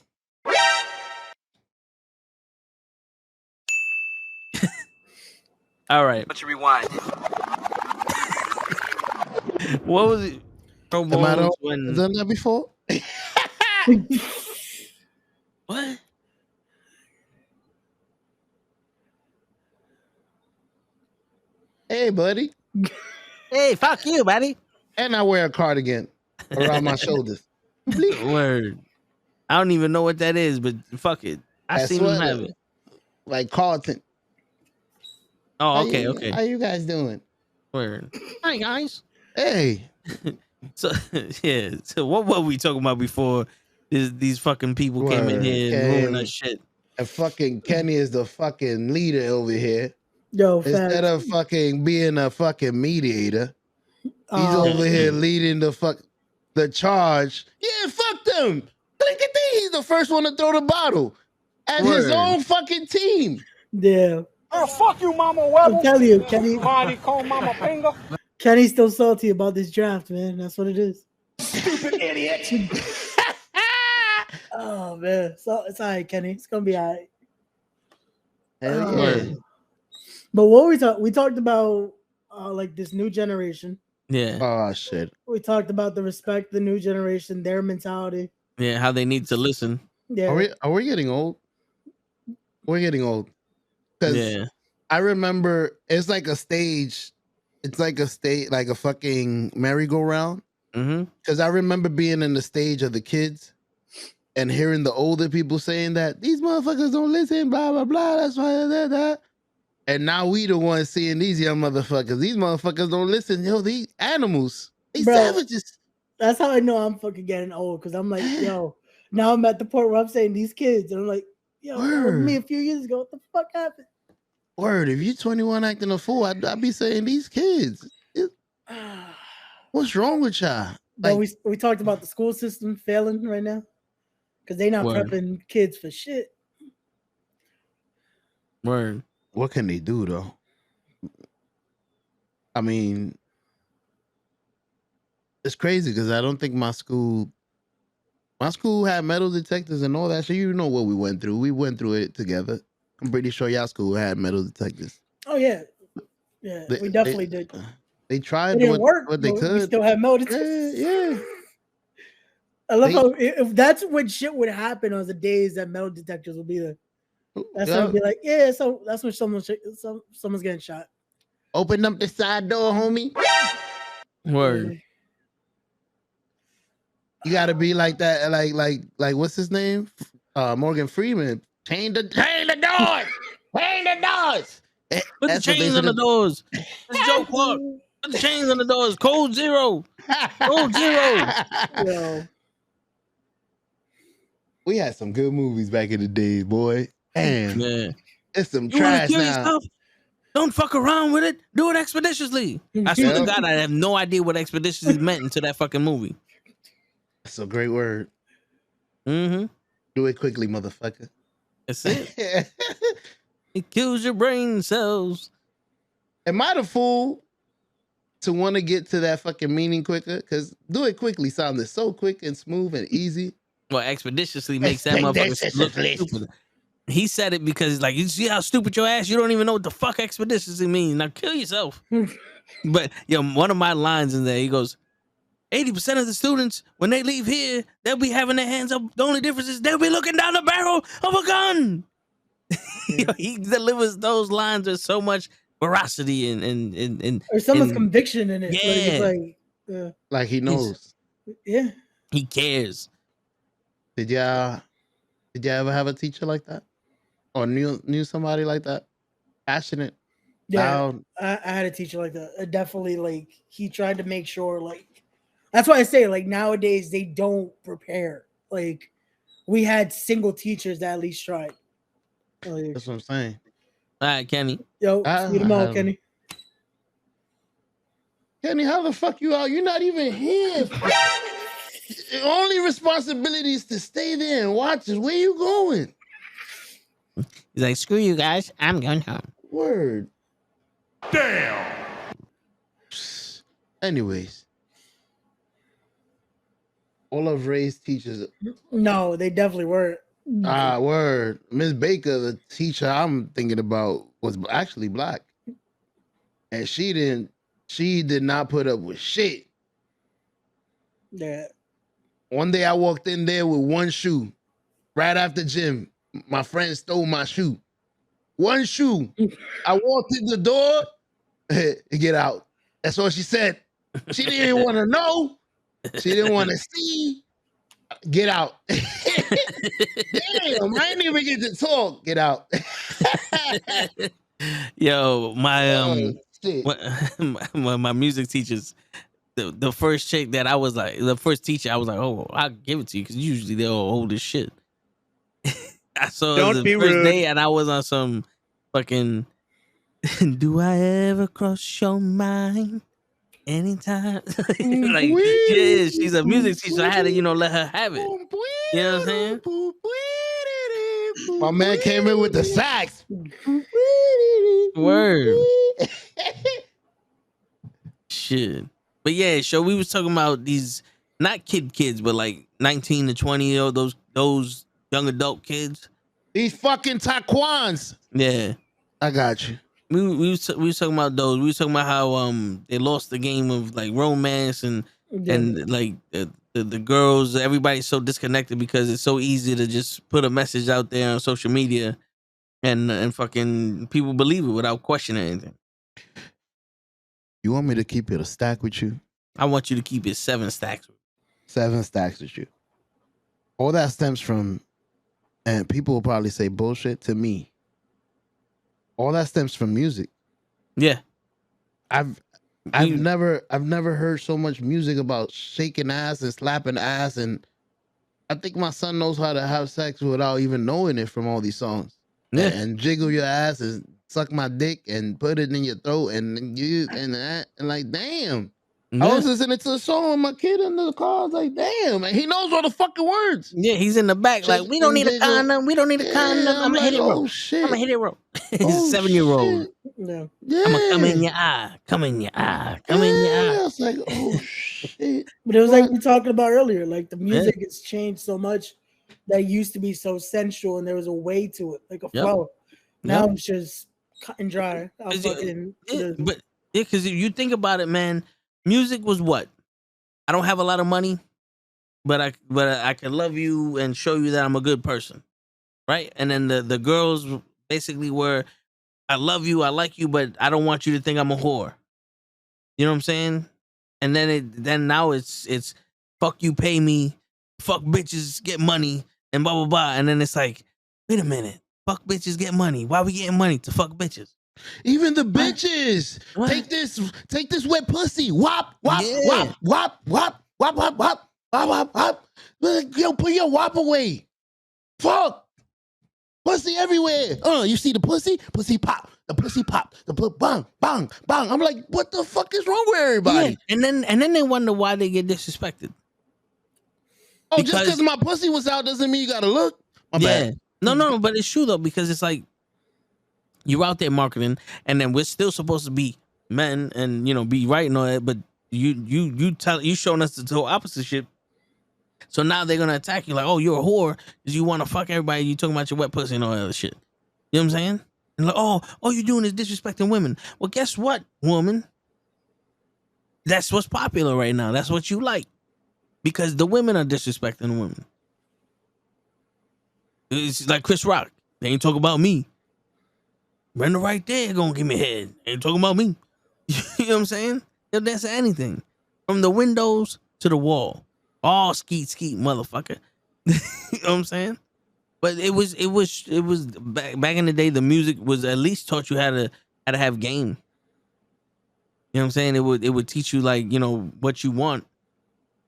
All right. Let's rewind. What was it? Am I the promos only one when done that before? what? Hey, buddy. Hey, fuck you, buddy. And I wear a cardigan around my shoulders. Bleep. Word. I don't even know what that is, but fuck it. I That seen him have sweater, it. like Carlton. Oh, okay, okay. How you guys doing? Word. Hi guys. Hey, So yeah. So what were we talking about before these fucking people came in Word, here and ruined our came- shit? and fucking Kenny is the fucking leader over here. Yo, Instead facts. of fucking being a fucking mediator, he's Um, over here leading the charge. Yeah, fuck them. He's the first one to throw the bottle at his Word. own fucking team. Yeah, Oh, fuck you, Mama I'm Webble. telling you, Kenny. Marty call Mama Finger. Kenny's still salty about this draft, man. That's what it is. Stupid idiot. Oh man, so it's all right, Kenny. It's gonna be all right. Hell yeah. Word. But what we talked about, like this new generation. Yeah. Oh shit. We talked about the respect the new generation, their mentality. Yeah, how they need to listen. Yeah, Are we getting old? We're getting old. Because Yeah. I remember it's like a stage. It's like a stage, like a fucking merry-go-round. Mm-hmm. Because I remember being in the stage of the kids and hearing the older people saying that these motherfuckers don't listen, blah, blah, blah. That's why that. And now we the ones seeing these young motherfuckers. These motherfuckers don't listen. Yo, these animals. They Bro. savages. that's how I know I'm fucking getting old. Because I'm like, yo, now I'm at the point where I'm saying these kids, and I'm like, yo, that was me a few years ago. What the fuck happened? Word, if you 21 acting a fool, I'd be saying these kids. What's wrong with y'all? But Like, we talked about the school system failing right now because they not Word. prepping kids for shit. Word. what can they do though? I mean, it's crazy because I don't think my school had metal detectors and all that shit. You know what we went through. We went through it together. I'm pretty sure y'all school had metal detectors. Oh yeah, yeah, we definitely did. They It tried didn't work, what they but we could. still have motive. Yeah. I love They- how if that's when shit would happen on the days that metal detectors would be there. That's when it'd be like, yeah, so that's when someone's getting shot. Open up the side door, homie. Word. You gotta be like that, like what's his name? Morgan Freeman. Chain the doors. Chain the doors. Put the chains on the doors. That's Joe Clark. Put the chains on the doors. Code 0. Code 0. Yo, We had some good movies back in the day, boy. Damn, Yeah. it's some You want to trash kill now. yourself? Don't fuck around with it. Do it expeditiously. I swear to Yep. God, I have no idea what expeditiously meant until that fucking movie. That's a great word. Mm-hmm. Do it quickly, motherfucker. That's it. It kills your brain cells. Am I the fool to want to get to that fucking meaning quicker? Because do it quickly sounded so quick and smooth and easy. Well, expeditiously makes that motherfucker look stupid. He said it because, like, you see how stupid your ass? You don't even know what the fuck expeditiously means. Now kill yourself. But, yo, one of my lines in there, he goes, 80% of the students, when they leave here, they'll be having their hands up. The only difference is they'll be looking down the barrel of a gun. Yo, he delivers those lines with so much veracity and or someone's and conviction in it. Yeah. Like he knows. Yeah. He cares. Did y'all ever have a teacher like that? Or knew somebody like that? Passionate? Yeah, loud? I had a teacher like that. Definitely, like he tried to make sure, like that's why I say, like nowadays they don't prepare. Like we had single teachers that at least tried. Like, That's what I'm saying. All right, Kenny. yo, feed them out, have- Kenny. Kenny, how the fuck you out? You're not even here. Your only responsibility is to stay there and watch us. Where you going? He's like, screw you guys. I'm going home. Word. Damn. Anyways. All of Ray's teachers. No, they definitely weren't. Word. Miss Baker, the teacher I'm thinking about, was actually black. And she did not put up with shit. Yeah. One day I walked in there with one shoe. Right after gym, my friend stole my shoe. One shoe. I walked in the door. Get out. That's all she said. She didn't even want to know. She didn't want to see. Get out. Damn, I didn't even get to talk. Get out. Yo, Shit. my music teachers, the first chick that I was like, the first teacher, I was like, oh, I'll give it to you because usually they're all old as shit. I saw Don't the be first rude. day and I was on some fucking. Do I ever cross your mind? Anytime, like yeah, she's a music teacher. I had to, let her have it. You know what I'm saying? My man came in with the sax. Word. Shit. But yeah, so we was talking about these not kids, but like 19 to 20 or those young adult kids. These fucking taquans. Yeah. I got you. We was talking about those. We was talking about how they lost the game of like romance and like the girls. Everybody's so disconnected because it's so easy to just put a message out there on social media and fucking people believe it without questioning anything. You want me to keep it a stack with you? I want you to keep it 7 stacks. 7 stacks with you. All that stems from, and people will probably say bullshit to me. All that stems from music. Yeah. I've never heard so much music about shaking ass and slapping ass, and I think my son knows how to have sex without even knowing it from all these songs. Yeah. And jiggle your ass and suck my dick and put it in your throat and you and that and like damn. Yeah. I was listening to a song with my kid in the car. I was like, damn, and he knows all the fucking words. Yeah, he's in the back like, we don't need a condom. We don't need a condom. I'm gonna hit it, bro. I'm gonna hit it, bro. He's a 7-year-old. Yeah. I'm gonna come in your eye. Come in your eye. Come in your eye. I was like, oh shit. But it was like we talked about earlier. Like the music has changed so much that used to be so sensual and there was a way to it, like a flow. Now it's just cut and dry. But because if you think about it, man, music was what? I don't have a lot of money, but I can love you and show you that I'm a good person, right? And then the girls basically were, I love you, I like you, but I don't want you to think I'm a whore. You know what I'm saying? And then now it's fuck you, pay me, fuck bitches, get money, and blah blah blah. And then it's like, wait a minute, fuck bitches, get money. Why we getting money to fuck bitches? Even the bitches. What? Take this wet pussy. Wop, wop, Yeah. wop, wop, wop, wop, wop, wop, wop, wop, wop. Yo, put your wop away. Fuck. Pussy everywhere. You see the pussy? Pussy pop. The pussy pop. The bang, bang, bang. I'm like, what the fuck is wrong with everybody? Yeah. And then they wonder why they get disrespected. Oh, just because my pussy was out doesn't mean you gotta look. My bad. No, but it's true though, because it's like you're out there marketing, and then we're still supposed to be men and be right and all that, but you showing us the total opposite shit. So now they're gonna attack you like, oh, you're a whore because you want to fuck everybody. You talking about your wet pussy and all that other shit. You know what I'm saying? And like, oh, all you're doing is disrespecting women. Well, guess what, woman? That's what's popular right now. That's what you like, because the women are disrespecting the women. It's like Chris Rock. They ain't talking about me. Brenda right there gonna give me head. Ain't talking about me. You know what I'm saying? They'll dance at anything, from the windows to the wall. All skeet, motherfucker. You know what I'm saying? But it was back in the day. The music was at least taught you how to have game. You know what I'm saying? It would teach you like what you want.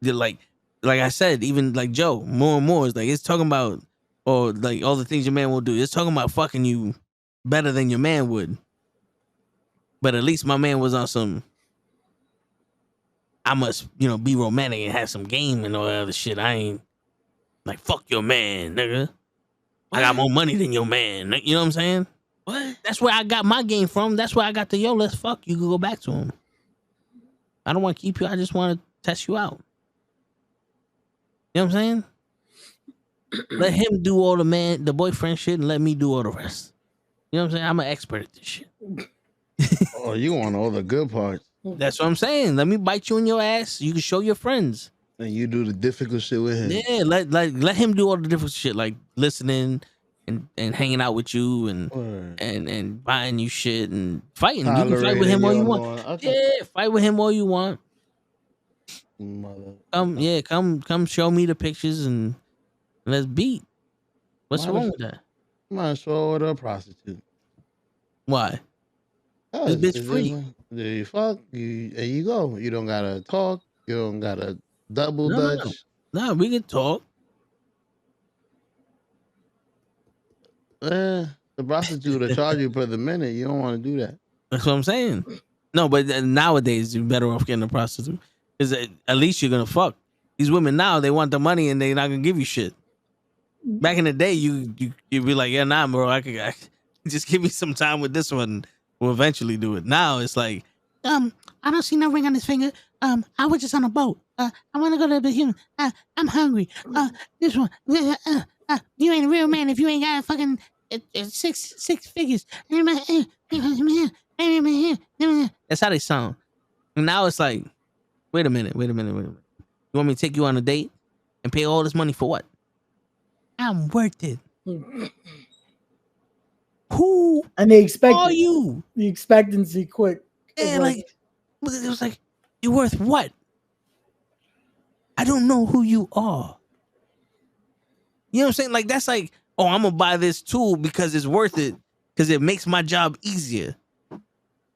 Like I said, even like Joe, more and more. It's like it's talking about, or like all the things your man will do. It's talking about fucking you better than your man would. But at least my man was on some, I must, be romantic and have some game and all that other shit. I ain't like, fuck your man, nigga. I got more money than your man. You know what I'm saying? What? That's where I got my game from. That's where I got the, let's fuck. You can go back to him. I don't want to keep you. I just want to test you out. You know what I'm saying? Let him do all the boyfriend shit, and let me do all the rest. You know what I'm saying? I'm an expert at this shit. Oh, you want all the good parts. That's what I'm saying. Let me bite you in your ass. You can show your friends. And you do the difficult shit with him. Yeah, let him do all the different shit, like listening and hanging out with you and buying you shit and fighting. You can fight with him all you want. Yeah, fight with him all you want. Come show me the pictures and let's beat. What's wrong with that? Might as well order a prostitute. Why? This bitch free. You fuck, there you go. You don't gotta talk. You don't gotta double dutch. No, we can talk. The prostitute will charge you per the minute. You don't want to do that. That's what I'm saying. No, but nowadays you're better off getting a prostitute because at least you're gonna fuck. These women now, they want the money and they're not gonna give you shit. Back in the day, you'd be like, yeah, nah, bro, I just give me some time with this one. We'll eventually do it. Now it's like, I don't see no ring on his finger. I was just on a boat. I want to go to the human. I'm hungry. This one. You ain't a real man if you ain't got fucking six figures. That's how they sound. And now it's like, wait a minute. You want me to take you on a date and pay all this money for what? I'm worth it. Who and they expect are you? The expectancy quick. Yeah, like it was like, you're worth what? I don't know who you are. You know what I'm saying? Like that's like, oh, I'm gonna buy this tool because it's worth it because it makes my job easier.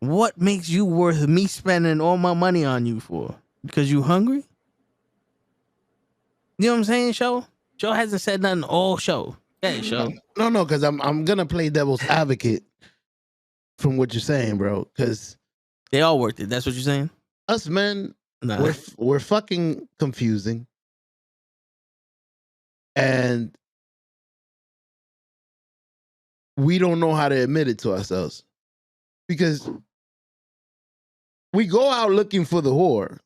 What makes you worth me spending all my money on you for? Because you hungry? You know what I'm saying, Show? Show hasn't said nothing all show. Yeah, Show. No, because I'm gonna play devil's advocate from what you're saying, bro. Because they all worth it. That's what you're saying? Us men, we're fucking confusing. And we don't know how to admit it to ourselves. Because we go out looking for the whore.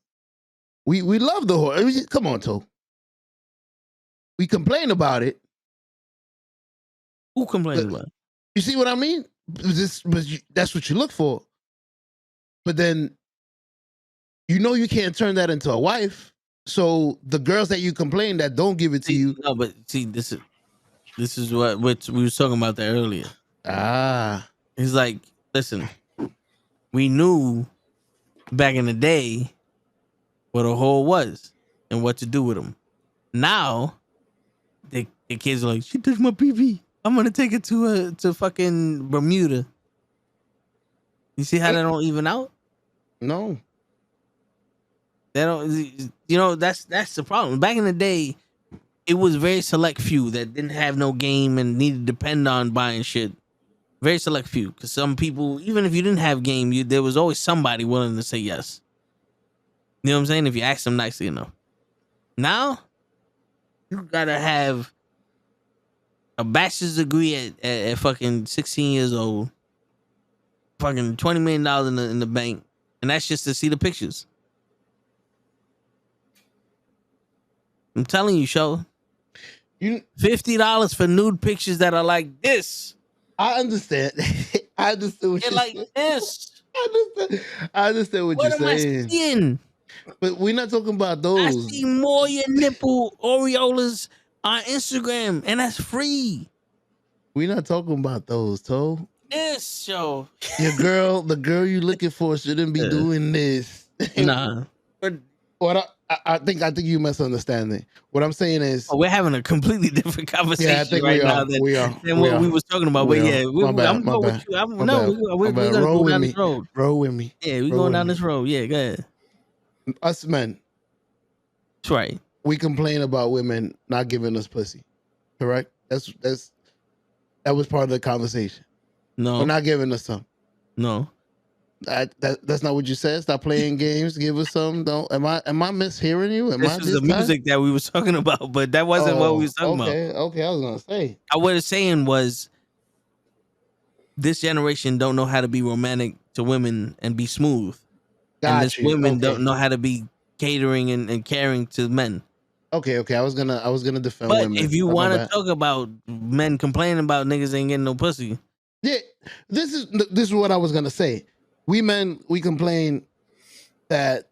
We love the whore. Come on, Toe. We complain about it. Who complains about it? You see what I mean? That's what you look for. But then, you know you can't turn that into a wife. So the girls that you complain that don't give it to you. No, but see, this is what we were talking about that earlier. It's like, listen, we knew back in the day what a whore was and what to do with them. Now, the kids are like, she touched my pee-pee. I'm gonna take it to fucking Bermuda. You see how they don't even out? No. They don't. You know, that's the problem. Back in the day, it was very select few that didn't have no game and needed to depend on buying shit. Very select few, because some people, even if you didn't have game, there was always somebody willing to say yes. You know what I'm saying? If you ask them nicely enough. Now, you gotta have a bachelor's degree at fucking 16 years old, fucking $20 million in the bank, and that's just to see the pictures. I'm telling you, Show. $50 for nude pictures that are like this. I understand. I understand what you're like saying. This. I understand what you're saying. Am I seeing? But we're not talking about those. I see more your nipple areolas on Instagram, and that's free. We're not talking about those, Toe. This Show. The girl you looking for shouldn't be doing this. Nah. But what I think you misunderstanding. What I'm saying is, we're having a completely different conversation. Yeah, I think right now than what we was talking about. But yeah, I'm going with you. We're gonna go down this road. Roll with me. Yeah, we're going down this road. Yeah, go ahead. Us men, that's right. We complain about women not giving us pussy. Correct? That was part of the conversation. No, we're not giving us some. No. That's not what you said. Stop playing games. Give us some. Don't. Am I mishearing you? This was the music that we was talking about, but that wasn't what we was talking about. Okay. I was gonna say. What I was saying was, this generation don't know how to be romantic to women and be smooth, and this women don't know how to be catering and caring to men. Okay. I was gonna defend but women. If you want to talk about men complaining about niggas ain't getting no pussy, yeah, this is what I was gonna say. We men, we complain that,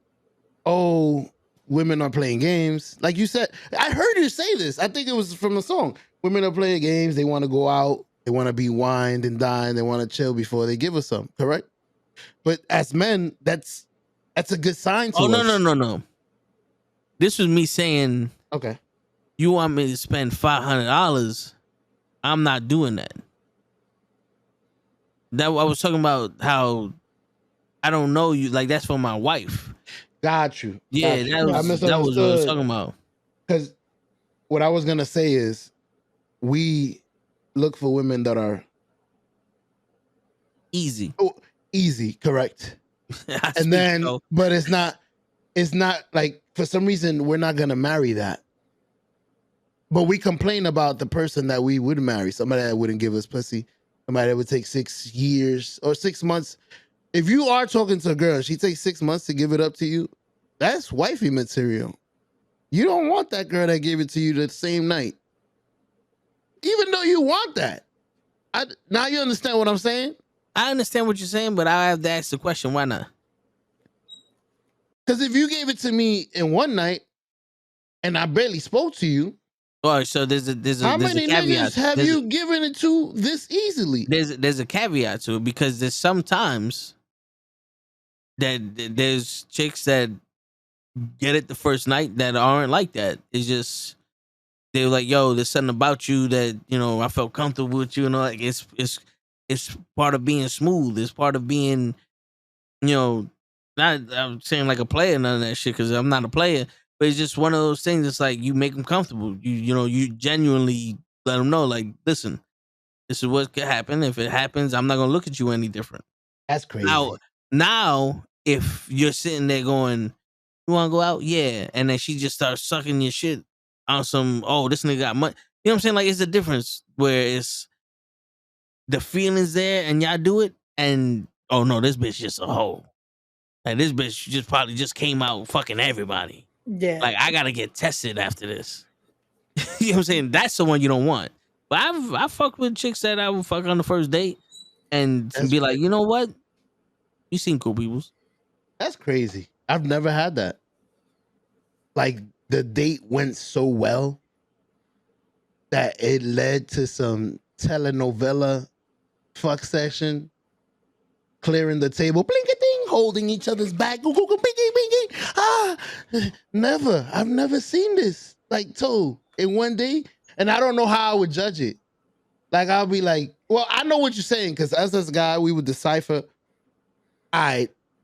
oh, women are playing games. Like you said, I heard you say this. I think it was from a song. Women are playing games. They want to go out. They want to be wined and dined. They want to chill before they give us some. Correct. But as men, that's a good sign to us. No. This was me saying, okay, you want me to spend $500? I'm not doing that. That I was talking about how I don't know you. Like that's for my wife. Got you. Yeah, Got you. that was what I was talking about. Because what I was gonna say is, we look for women that are easy. Oh, easy, correct. And then, so. But it's not like, for some reason, we're not gonna marry that. But we complain about the person that we would marry, somebody that wouldn't give us pussy, somebody that would take 6 years or 6 months. If you are talking to a girl, she takes 6 months to give it up to you, that's wifey material. You don't want that girl that gave it to you the same night. Even though you want that. Now you understand what I'm saying? I understand what you're saying, but I have to ask the question, why not? Because if you gave it to me in one night and I barely spoke to you, oh, so there's a how many niggas have you given it to this easily? There's a caveat to it, because there's sometimes that there's chicks that get it the first night that aren't like that. It's just they're like, yo, there's something about you that, you know, I felt comfortable with you, and all. Like it's part of being smooth. It's part of being, you know, not I'm saying like a player, none of that shit, because I'm not a player. But it's just one of those things. It's like you make them comfortable. You know, you genuinely let them know, like, listen, this is what could happen. If it happens, I'm not gonna look at you any different. That's crazy. Now, if you're sitting there going, you want to go out? Yeah. And then she just starts sucking your shit on some, oh, this nigga got money. You know what I'm saying? Like, it's a difference where it's the feelings there and y'all do it. And, oh, no, this bitch just a hoe. Like, this bitch just probably just came out fucking everybody. Yeah. Like, I got to get tested after this. You know what I'm saying? That's the one you don't want. But I fucked with chicks that I would fuck on the first date and be like, you know what? You seen cool peoples. That's crazy. I've never had that. Like, the date went so well that it led to some telenovela fuck session, clearing the table, blinking, holding each other's back, bingy. Never. I've never seen this. Like, in one day, and I don't know how I would judge it. Like, I'll be like, well, I know what you're saying, because as this guy, we would decipher,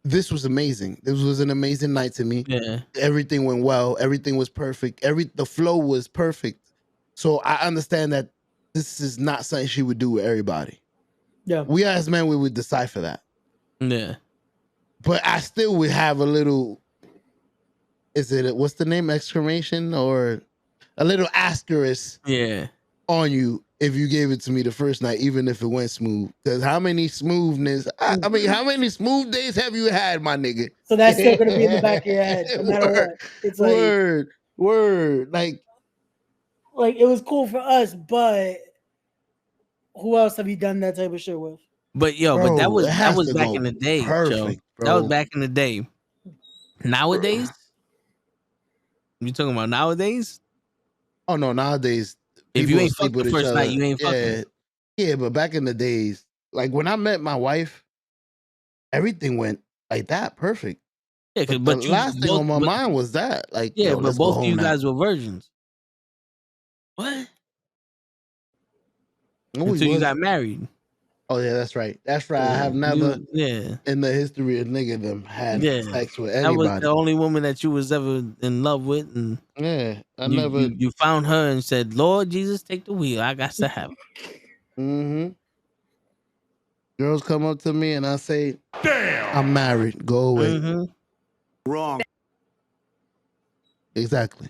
this was amazing. This was an amazing night to me. Yeah. Everything went well. Everything was perfect. The flow was perfect. So I understand that this is not something she would do with everybody. Yeah. We as men, we would decipher that. Yeah. But I still would have a little, what's the name? Exclamation or a little asterisk on you if you gave it to me the first night, even if it went smooth. Because how many smoothness, I mean, how many smooth days have you had, my nigga? So that's still going to be in the back of your head, no matter what. It's like, word. Like, it was cool for us, but who else have you done that type of shit with? But yo, bro, but that was back in the day. Perfect, bro. That was back in the day. Nowadays, you talking about nowadays? Oh no, nowadays. If you ain't fucked the first night, you ain't fucking. Yeah, but back in the days, like when I met my wife, everything went like that, perfect. Yeah, but the last thing on my mind was that, like, yeah, yo, but both of you guys were virgins. What? Until you got married. Oh yeah, that's right. That's right. I have never, in the history of nigga them had sex with anybody. That was the only woman that you was ever in love with, and you found her and said, "Lord Jesus, take the wheel. I got to have it." Mm-hmm. Girls come up to me and I say, "Damn, I'm married. Go away." Mm-hmm. Wrong. Exactly.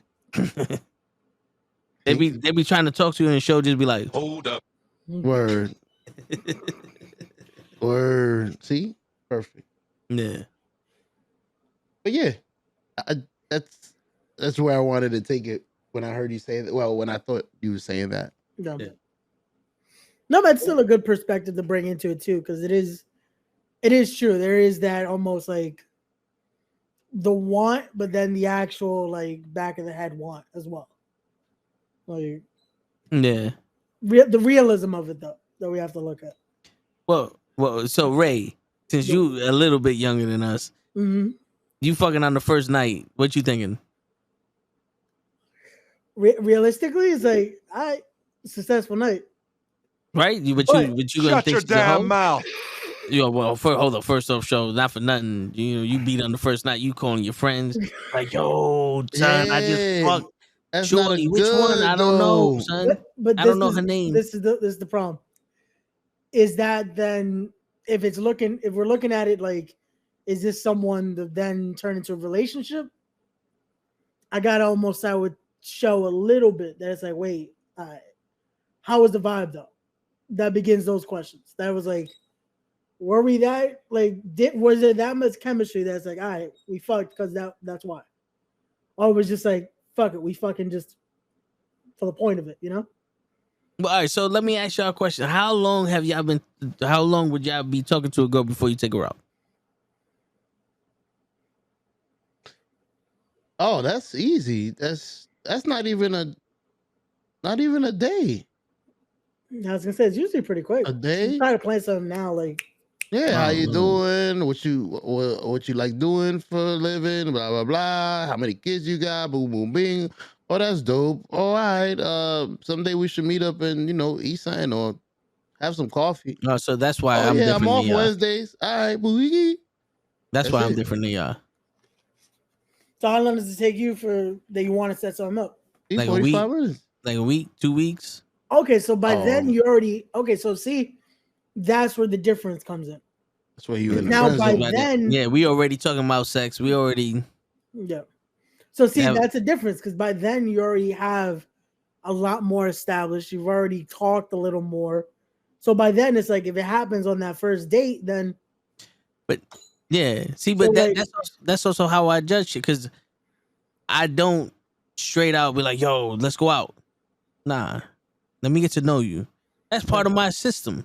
They be trying to talk to you in the show, just be like, hold up." Word. Word. See? Perfect. Yeah. But yeah, that's where I wanted to take it when I heard you say that. Well, when I thought you were saying that. Yeah. No, but it's still a good perspective to bring into it too, because it is true. There is that almost like the want, but then the actual like back of the head want as well. Like Yeah. the realism of it though that we have to look at. Well. So Ray, since you a little bit younger than us, you fucking on the first night. What you thinking? Realistically, it's like successful night. Right? You Shut gonna think your she's a hoe? damn mouth. Yo, well, hold up. First off, show not for nothing. You beat on the first night. You calling your friends like, yo, son, I just fucked That's Shorty. not Which one? I don't know, son. But I don't know her name. This is the problem. Is that then if we're looking at it like, is this someone that then turn into a relationship? I would show a little bit that it's like, wait, how was the vibe though? That begins those questions. That was like, were we that like was there that much chemistry that's like, all right, we fucked because that's why? Or it was just like, fuck it, we fucking just for the point of it, you know? Well, all right, so let me ask y'all a question. How long would y'all be talking to a girl before you take her out? Oh, that's easy. That's not even a day. I was gonna say it's usually pretty quick. A day? You try to plan something now, like Yeah, how you doing? What you like doing for a living? Blah blah blah. How many kids you got? Boom boom bing. Oh, that's dope. All right. Someday we should meet up and eat something or have some coffee. No, so that's why Oh I'm yeah, different I'm off than y'all. Wednesdays. All right, boogie. That's why I'm it. different than y'all. so how long does it take you for that you want to set something up? Like 45 minutes. Like a week, 2 weeks. Okay, so by then Oh. you already so see, that's where the difference comes in. That's where you in the Now friend by zone. then, Yeah, we already talking about sex. We already yeah. So see, Yeah. that's a difference because by then you already have a lot more established. You've already talked a little more. So by then it's like if it happens on that first date, then But yeah, see, So, but like- that's also how I judge it because I don't straight out be like, "Yo, let's go out." Nah, let me get to know you. That's part of my system.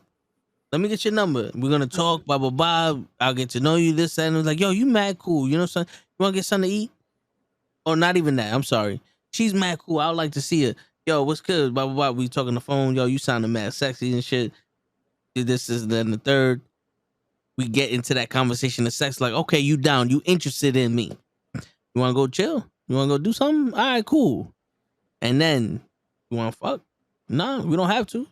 Let me get your number. We're gonna talk. Blah blah blah. I'll get to know you. This that, and it's like, "Yo, you mad cool? You know, son. You want to get something to eat?" Or not even that. I'm sorry. She's mad cool. I would like to see her. Yo, what's good? Blah blah blah. We talking on the phone. Yo, you sounding mad sexy and shit. This is then the third. We get into that conversation of sex, like, okay, you down, you interested in me. You wanna go chill? You wanna go do something? All right, cool. And then you wanna fuck? No, we don't have to.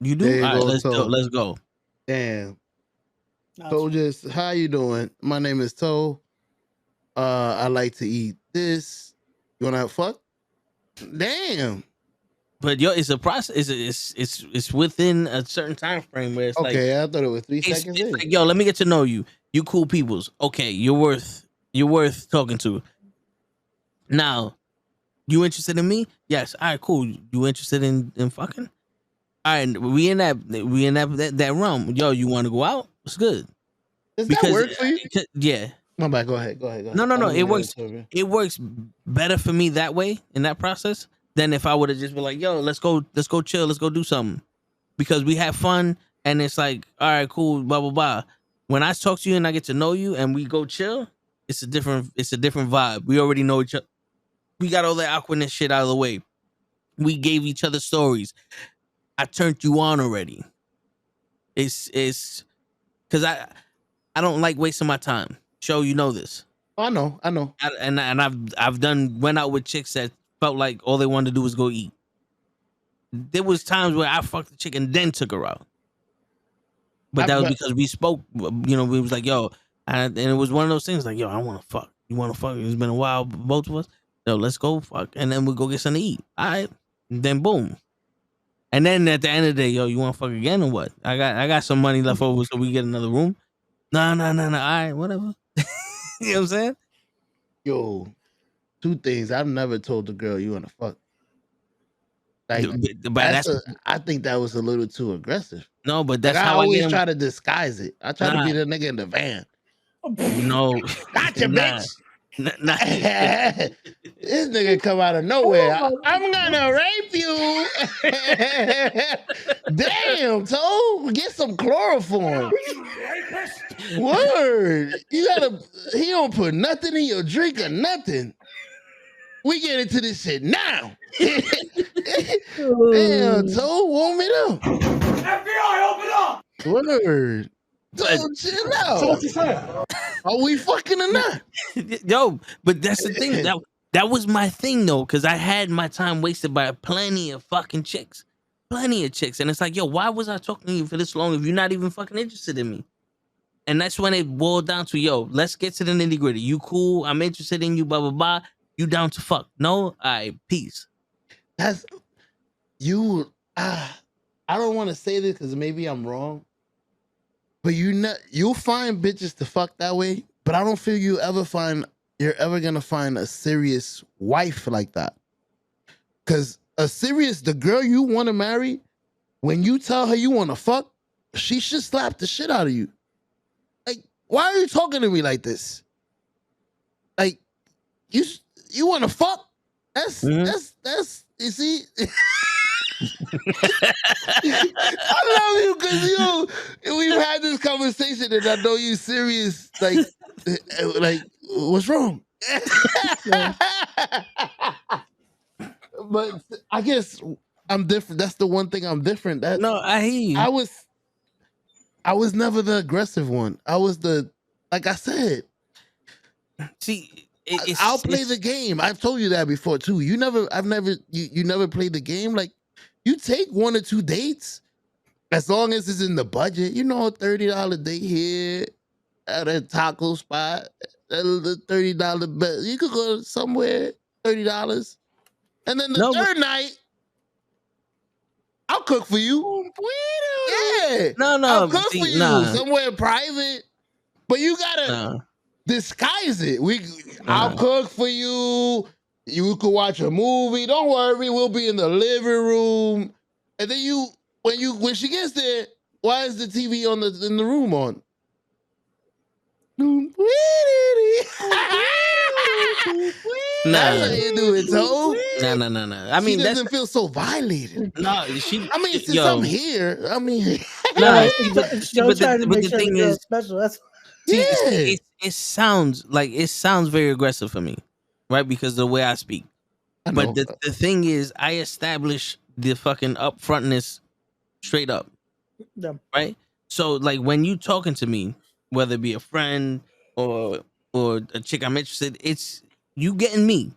You do? There you All right, go, let's go. Toe. Let's go. Damn. Gotcha. So just how you doing? My name is Toe. I like to eat this. You wanna have fuck? Damn. But yo, it's a process. It's within a certain time frame where it's like Okay, I thought it was 3 it's seconds in. like, yo, let me get to know you. You cool peoples. Okay, you're worth talking to. Now, you interested in me? Yes. All right, cool. You interested in fucking? All right, we in that realm. Yo, you want to go out? It's good. Does that work for you? Yeah. My bad. Go ahead. No. I don't It mean to works. interrupt. It works better for me that way in that process than if I would have just been like, yo, let's go chill, let's go do something. Because we have fun and it's like, all right, cool, blah, blah, blah. When I talk to you and I get to know you and we go chill, it's a different vibe. We already know each other. We got all that awkwardness shit out of the way. We gave each other stories. I turned you on already. It's because I don't like wasting my time. Show you know this. I know. And I've went out with chicks that felt like all they wanted to do was go eat. There was times where I fucked the chick and then took her out. But that was because we spoke, we was like, yo, and it was one of those things like, yo, I want to fuck. You want to fuck? It's been a while, both of us. Yo, let's go fuck. And then we go get something to eat. All right. And then boom. And then at the end of the day, yo, you want to fuck again or what? I got some money left over so we get another room. No. All right, whatever. You know what I'm saying? Yo, 2 things. I've never told the girl you want to fuck. Like, I think that was a little too aggressive. No, but that's like, how I always get try to disguise it. I try to be the nigga in the van. No, Gotcha, bitch. This nigga come out of nowhere. I'm gonna rape you. Damn, Toe, get some chloroform. Word. You gotta. He don't put nothing in your drink or nothing. We get into this shit now. Damn, Toe, warm it up. FBI, open up! Word. Toe, chill out. So what you saying? Are we fucking or not? Yo, but that's the thing. That was my thing though, because I had my time wasted by plenty of fucking chicks. Plenty of chicks. And it's like, yo, why was I talking to you for this long if you're not even fucking interested in me? And that's when it boiled down to, yo, let's get to the nitty gritty. You cool? I'm interested in you, blah, blah, blah. You down to fuck? No? All right, peace. That's you. I don't want to say this because maybe I'm wrong. But you'll find bitches to fuck that way, but I don't feel you're ever gonna find a serious wife like that. Cause the girl you want to marry, when you tell her you want to fuck, she should slap the shit out of you. Like, why are you talking to me like this? Like, you want to fuck? That's you see. I love you because we've had this conversation and I know you serious. Like what's wrong? But I guess I'm different. That's the one thing I'm different. No, I hear you. I was never the aggressive one. I was like I said. See, I'll play the game. I've told you that before too. You never played the game. Like, you take 1 or 2 dates as long as it's in the budget. You know, $30 date here at a taco spot, the $30 bet. You could go somewhere, $30. And then the third night, I'll cook for you. Yeah. No. I'll cook for you somewhere private. But you gotta disguise it. I'll cook for you. You could watch a movie. Don't worry, we'll be in the living room. And then when she gets there, why is the TV in the room on? That's how you do it, Toe. No. I mean, she doesn't feel so violated. No, since I'm here, but the thing is, special. That's it sounds very aggressive for me, right? Because of the way I speak. But the thing is, I establish the fucking upfrontness straight up, right? So like when you talking to me, whether it be a friend or a chick I'm interested, it's you getting me.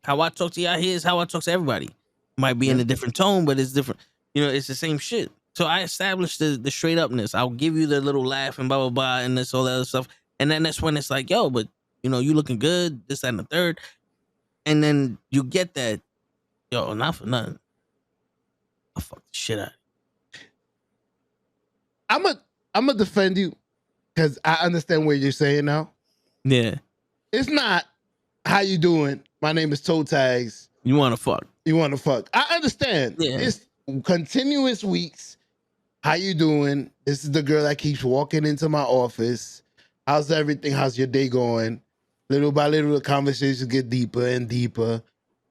How I talk to y'all here is how I talk to everybody. Might be in a different tone, but it's different. You know, it's the same shit. So I established the straight upness. I'll give you the little laugh and blah, blah, blah, and this, all that other stuff. And then that's when it's like, yo, but, you know, you looking good, this, that, and the third. And then you get that, yo, not for nothing. I'll fuck the shit out. I'm gonna defend you because I understand what you're saying now. Yeah. It's not, how you doing? My name is Toe Tags. You want to fuck. I understand. Yeah. It's continuous weeks. How you doing? This is the girl that keeps walking into my office. How's everything? How's your day going? Little by little, the conversations get deeper and deeper.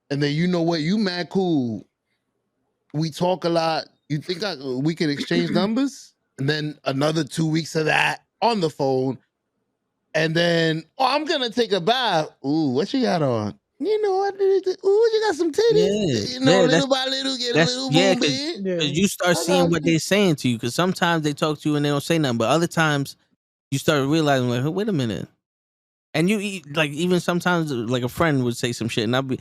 And then you know what? You mad cool. We talk a lot. You think we can exchange numbers? And then another 2 weeks of that on the phone. And then, I'm going to take a bath. Ooh, what you got on? You know what? Ooh, you got some titties. Yeah. You know, little by little, get a little more bit. Because you start seeing what they're saying to you. Because sometimes they talk to you and they don't say nothing. But other times, you start realizing, like, hey, wait a minute. And you, like, even sometimes, like, a friend would say some shit. And I'll be,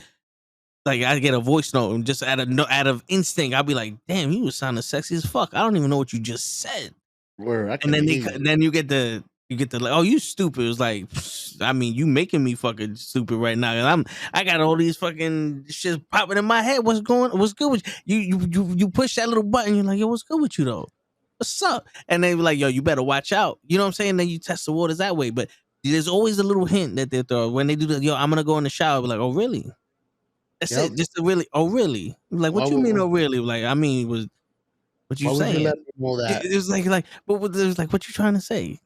like, I get a voice note. And just out of instinct, I'll be like, damn, you was sounding sexy as fuck. I don't even know what you just said. Word, and then you get the like, oh, you stupid. It's like, I mean, you making me fucking stupid right now. And I got all these fucking shit popping in my head. What's good with you? You push that little button. You're like, yo, what's good with you though? What's up? And they be like, yo, you better watch out. You know what I'm saying? Then you test the waters that way. But there's always a little hint that they throw when they do that. Yo, I'm gonna go in the shower. Be like, oh really? That's it. Just to really. Oh really? Like, what you mean? Oh really? Like, I mean, what you saying? You let me know that? It was like, but it was like, what you trying to say?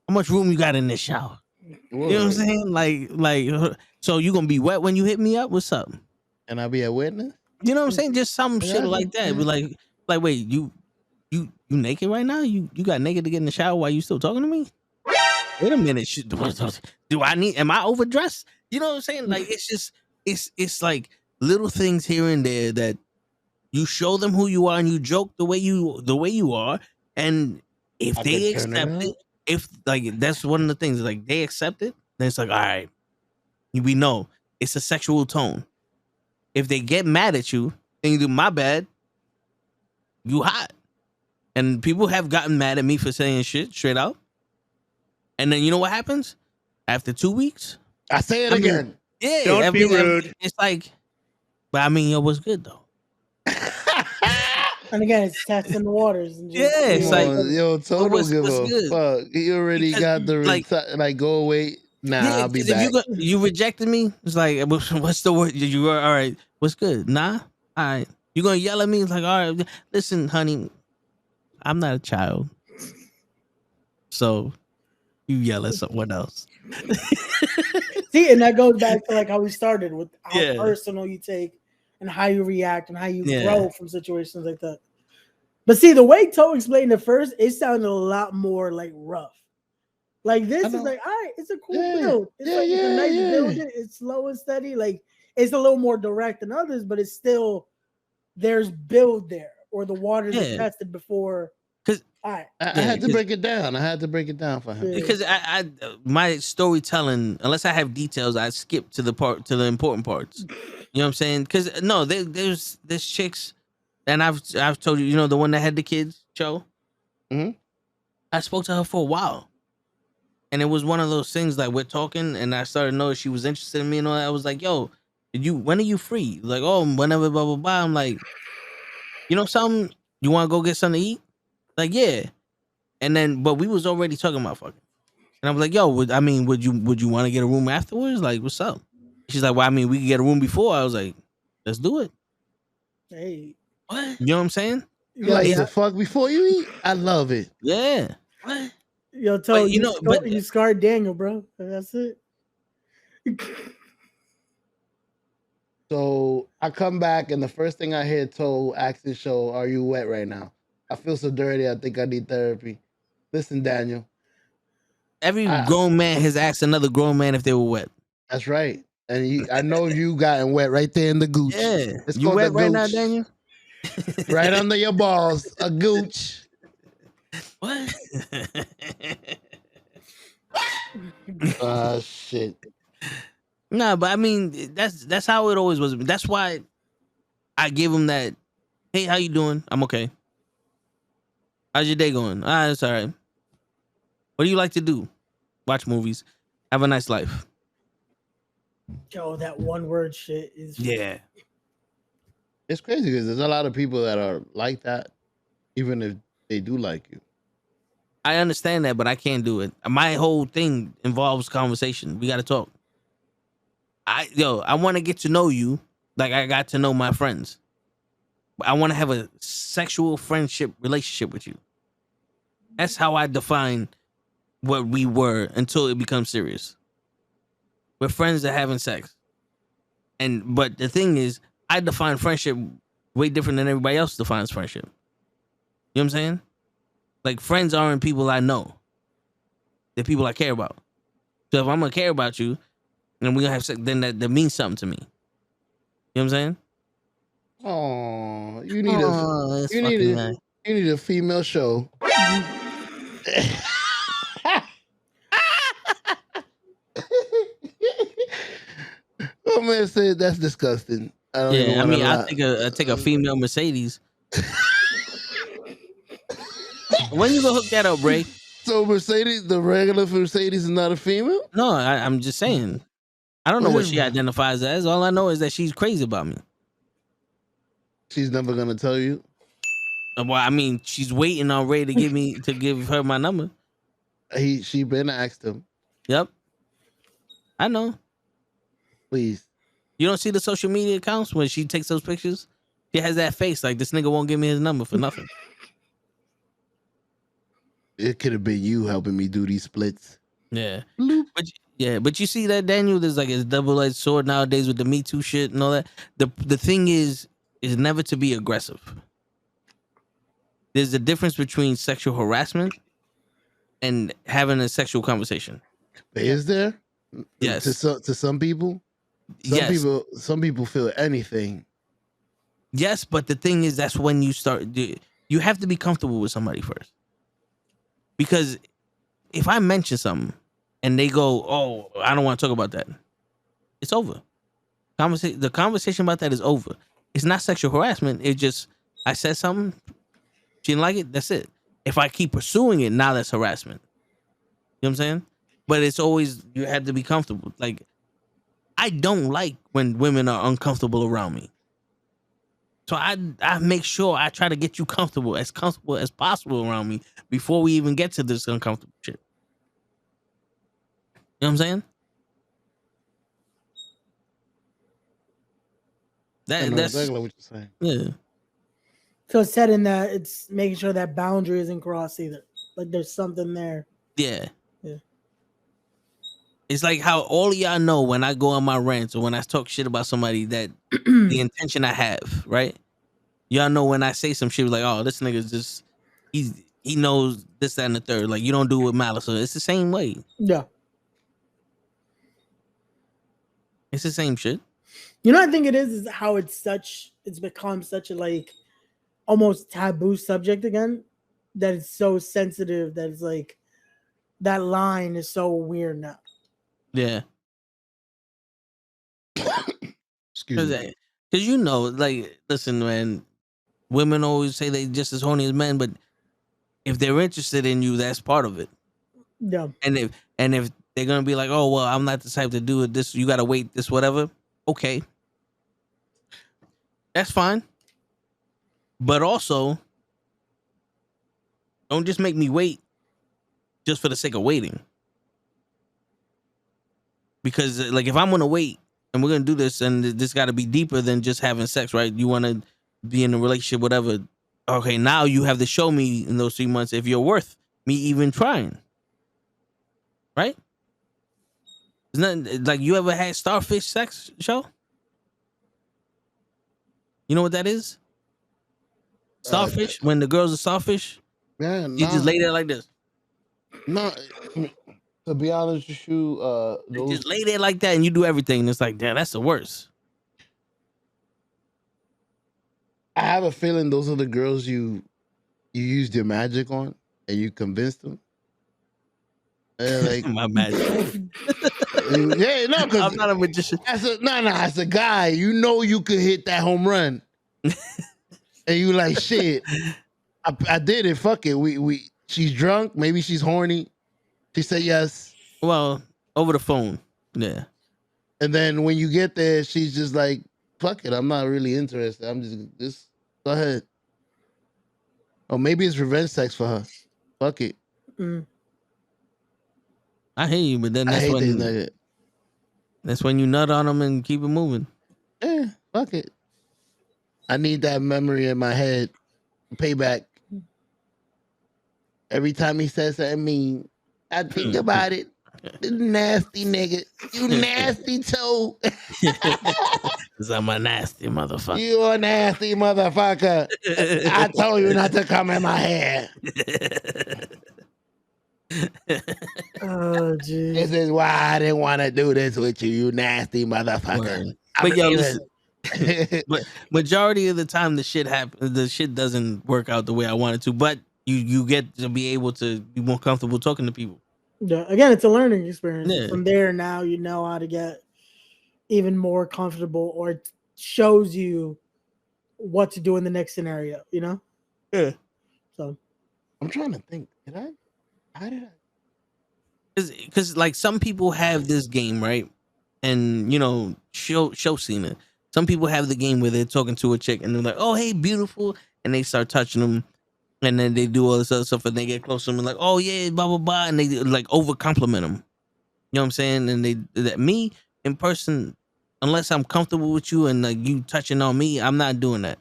How much room you got in this shower? You know what I'm saying? Like, so you gonna be wet when you hit me up? What's up? And I'll be a witness. You know what I'm saying? Just some I shit got like you. that. Be like, wait, you naked right now? You got naked to get in the shower while you still talking to me? Wait a minute. Do I need? Am I overdressed? You know what I'm saying? Like, it's just it's like little things here and there that you show them who you are and you joke the way you are, and if I they could turn it accept it, up. if like that's one of the things, like they accept it, then it's like, all right, we know it's a sexual tone. If they get mad at you and you do my bad, you hot. And people have gotten mad at me for saying shit straight out. And then you know what happens? After 2 weeks, I say it again. yeah, Don't be rude. it's like, but I mean, yo, what's good though? And again, it's testing the waters. And just, Yeah, it's like, yo, Toe don't give what's a good? fuck. He already Because, got the like go away. Nah, yeah, I'll be 'cause if back. you rejected me, it's like, what's the word? You were all right. What's good? Nah, all right. You gonna yell at me? It's like, all right, listen, honey, I'm not a child, so you yell at someone else. See, and that goes back to like how we started with how Yeah. personal you take and how you react and how you Yeah. grow from situations like that. But see, the way Toe explained it first, it sounded a lot more like rough. Like this is like, all right, it's a cool build. It's like it's a nice build. It's slow and steady. Like it's a little more direct than others, but it's still there's build there, or the waters are tested before. Because I had to break it down. I had to break it down for him. Because I my storytelling, unless I have details, I skip to the important parts. You know what I'm saying? Because no, there's chicks, and I've told you, you know, the one that had the kids show. Mm-hmm. I spoke to her for a while, and it was one of those things like we're talking, and I started to know she was interested in me and all that. I was like, yo, when are you free? Like, oh, whenever, blah blah blah. I'm like, you know something? You want to go get something to eat? Like, yeah. And then, but we was already talking about fucking. And I was like, yo, would you want to get a room afterwards? Like, what's up? She's like, well, I mean, we could get a room before. I was like, let's do it. Hey. What? You know what I'm saying? You like to fuck before you eat? I love it. Yeah. What? Yo, Toe, you scarred Daniel, bro. That's it. So I come back and the first thing I hear Toe ask the show, are you wet right now? I feel so dirty. I think I need therapy. Listen, Daniel. Every grown man has asked another grown man if they were wet. That's right. And I know you gotten wet right there in the gooch. Yeah. It's you wet right now, Daniel? Right under your balls. A gooch. What? Shit. Nah, but I mean, that's how it always was. That's why I give him that, hey, how you doing? I'm okay. How's your day going? It's all right. What do you like to do? Watch movies. Have a nice life. Yo, that one word shit is It's crazy because there's a lot of people that are like that, even if they do like you. I understand that, but I can't do it. My whole thing involves conversation. We got to talk. I want to get to know you like I got to know my friends. I want to have a sexual friendship relationship with you. That's how I define what we were until it becomes serious. We're friends that are having sex. But the thing is, I define friendship way different than everybody else defines friendship. You know what I'm saying? Like, friends aren't people I know. They're people I care about. So if I'm going to care about you and we're going to have sex, then that means something to me. You know what I'm saying? Oh, you need a female show. Oh man, said that's disgusting. I'll take a female Mercedes. When you gonna hook that up, Ray? So Mercedes, the regular Mercedes, is not a female? No, I'm just saying. I don't know what she identifies as. All I know is that she's crazy about me. She's never gonna tell you. Well, I mean, she's waiting on Ray to give her my number. She been asked him. Yep. I know. Please. You don't see the social media accounts when she takes those pictures? She has that face like this nigga won't give me his number for nothing. It could have been you helping me do these splits. Yeah. Bloop. Yeah, but you see that, Daniel, there's like a double-edged sword nowadays with the Me Too shit and all that. The thing is never to be aggressive. There's a difference between sexual harassment and having a sexual conversation. But is there? Yes. To some people? Yes. Some people feel anything. Yes, but the thing is, that's when you start. You have to be comfortable with somebody first. Because if I mention something and they go, "Oh, I don't want to talk about that," it's over. The conversation about that is over. It's not sexual harassment. It's just I said something, she didn't like it. That's it. If I keep pursuing it, now that's harassment. You know what I'm saying? But it's always you have to be comfortable. Like I don't like when women are uncomfortable around me. So I make sure I try to get you comfortable as possible around me before we even get to this uncomfortable shit. You know what I'm saying? I know That's exactly what you're saying. yeah. So it's setting that it's making sure that boundary isn't crossed either. Like there's something there. Yeah. Yeah. It's like how all of y'all know when I go on my rants or when I talk shit about somebody that the intention I have, right? Y'all know when I say some shit like, oh, this nigga's just he knows this, that, and the third. Like you don't do it with malice. So it's the same way. Yeah. It's the same shit. You know what I think it is how it's become such a like almost taboo subject again. That it's so sensitive that it's like that line is so weird now. Yeah. Excuse me. Because you know, like, listen, man, women always say they just as horny as men, but if they're interested in you, that's part of it. Yeah. And if they're gonna be like, oh well, I'm not the type to do it, this you gotta wait, this whatever, okay. That's fine. But also, don't just make me wait just for the sake of waiting. Because like if I'm gonna wait and we're gonna do this and this gotta be deeper than just having sex, right? You wanna be in a relationship, whatever. Okay, now you have to show me in those 3 months if you're worth me even trying. Right? Isn't that like you ever had starfish sex show? You know what that is? Starfish, when the girls are starfish, Yeah, you just lay there like this. No, to be honest with you, You those, just lay there like that and you do everything. And it's like, damn, that's the worst. I have a feeling those are the girls you used your magic on and you convinced them. Like My magic. yeah, no, because I'm not a magician. as a guy, you know you could hit that home run, and you like shit. I did it. Fuck it. We. She's drunk. Maybe she's horny. She said yes. Well, over the phone. Yeah. And then when you get there, she's just like, "Fuck it. I'm not really interested. I'm just go ahead." Or maybe it's revenge sex for her. Fuck it. Mm. I hear you, but then I that's hate these when niggas. that's when you nut on them and keep it moving. Yeah, fuck it. I need that memory in my head. Payback. Every time he says something mean, I think about it. You nasty nigga. You nasty too. Cause I'm a nasty motherfucker. You a nasty motherfucker. I told you not to come in my head. Oh, This geez. is why I didn't want to do this with you, you nasty motherfucker. Word. But yo, listen, listen. but majority of the time the shit happens. The shit doesn't work out the way I want it to. But you get to be able to be more comfortable talking to people. Yeah. Again, it's a learning experience. Yeah. From there, now you know how to get even more comfortable, or it shows you what to do in the next scenario. You know. Yeah. So I'm trying to think. How did I? Because like some people have this game, right? And you know, show seen it. Some people have the game where they're talking to a chick and they're like, "Oh, hey, beautiful," and they start touching them, and then they do all this other stuff, and they get close to them and like, "Oh yeah, blah blah blah," and they like over compliment them. You know what I'm saying? And that me in person, unless I'm comfortable with you and like you touching on me, I'm not doing that.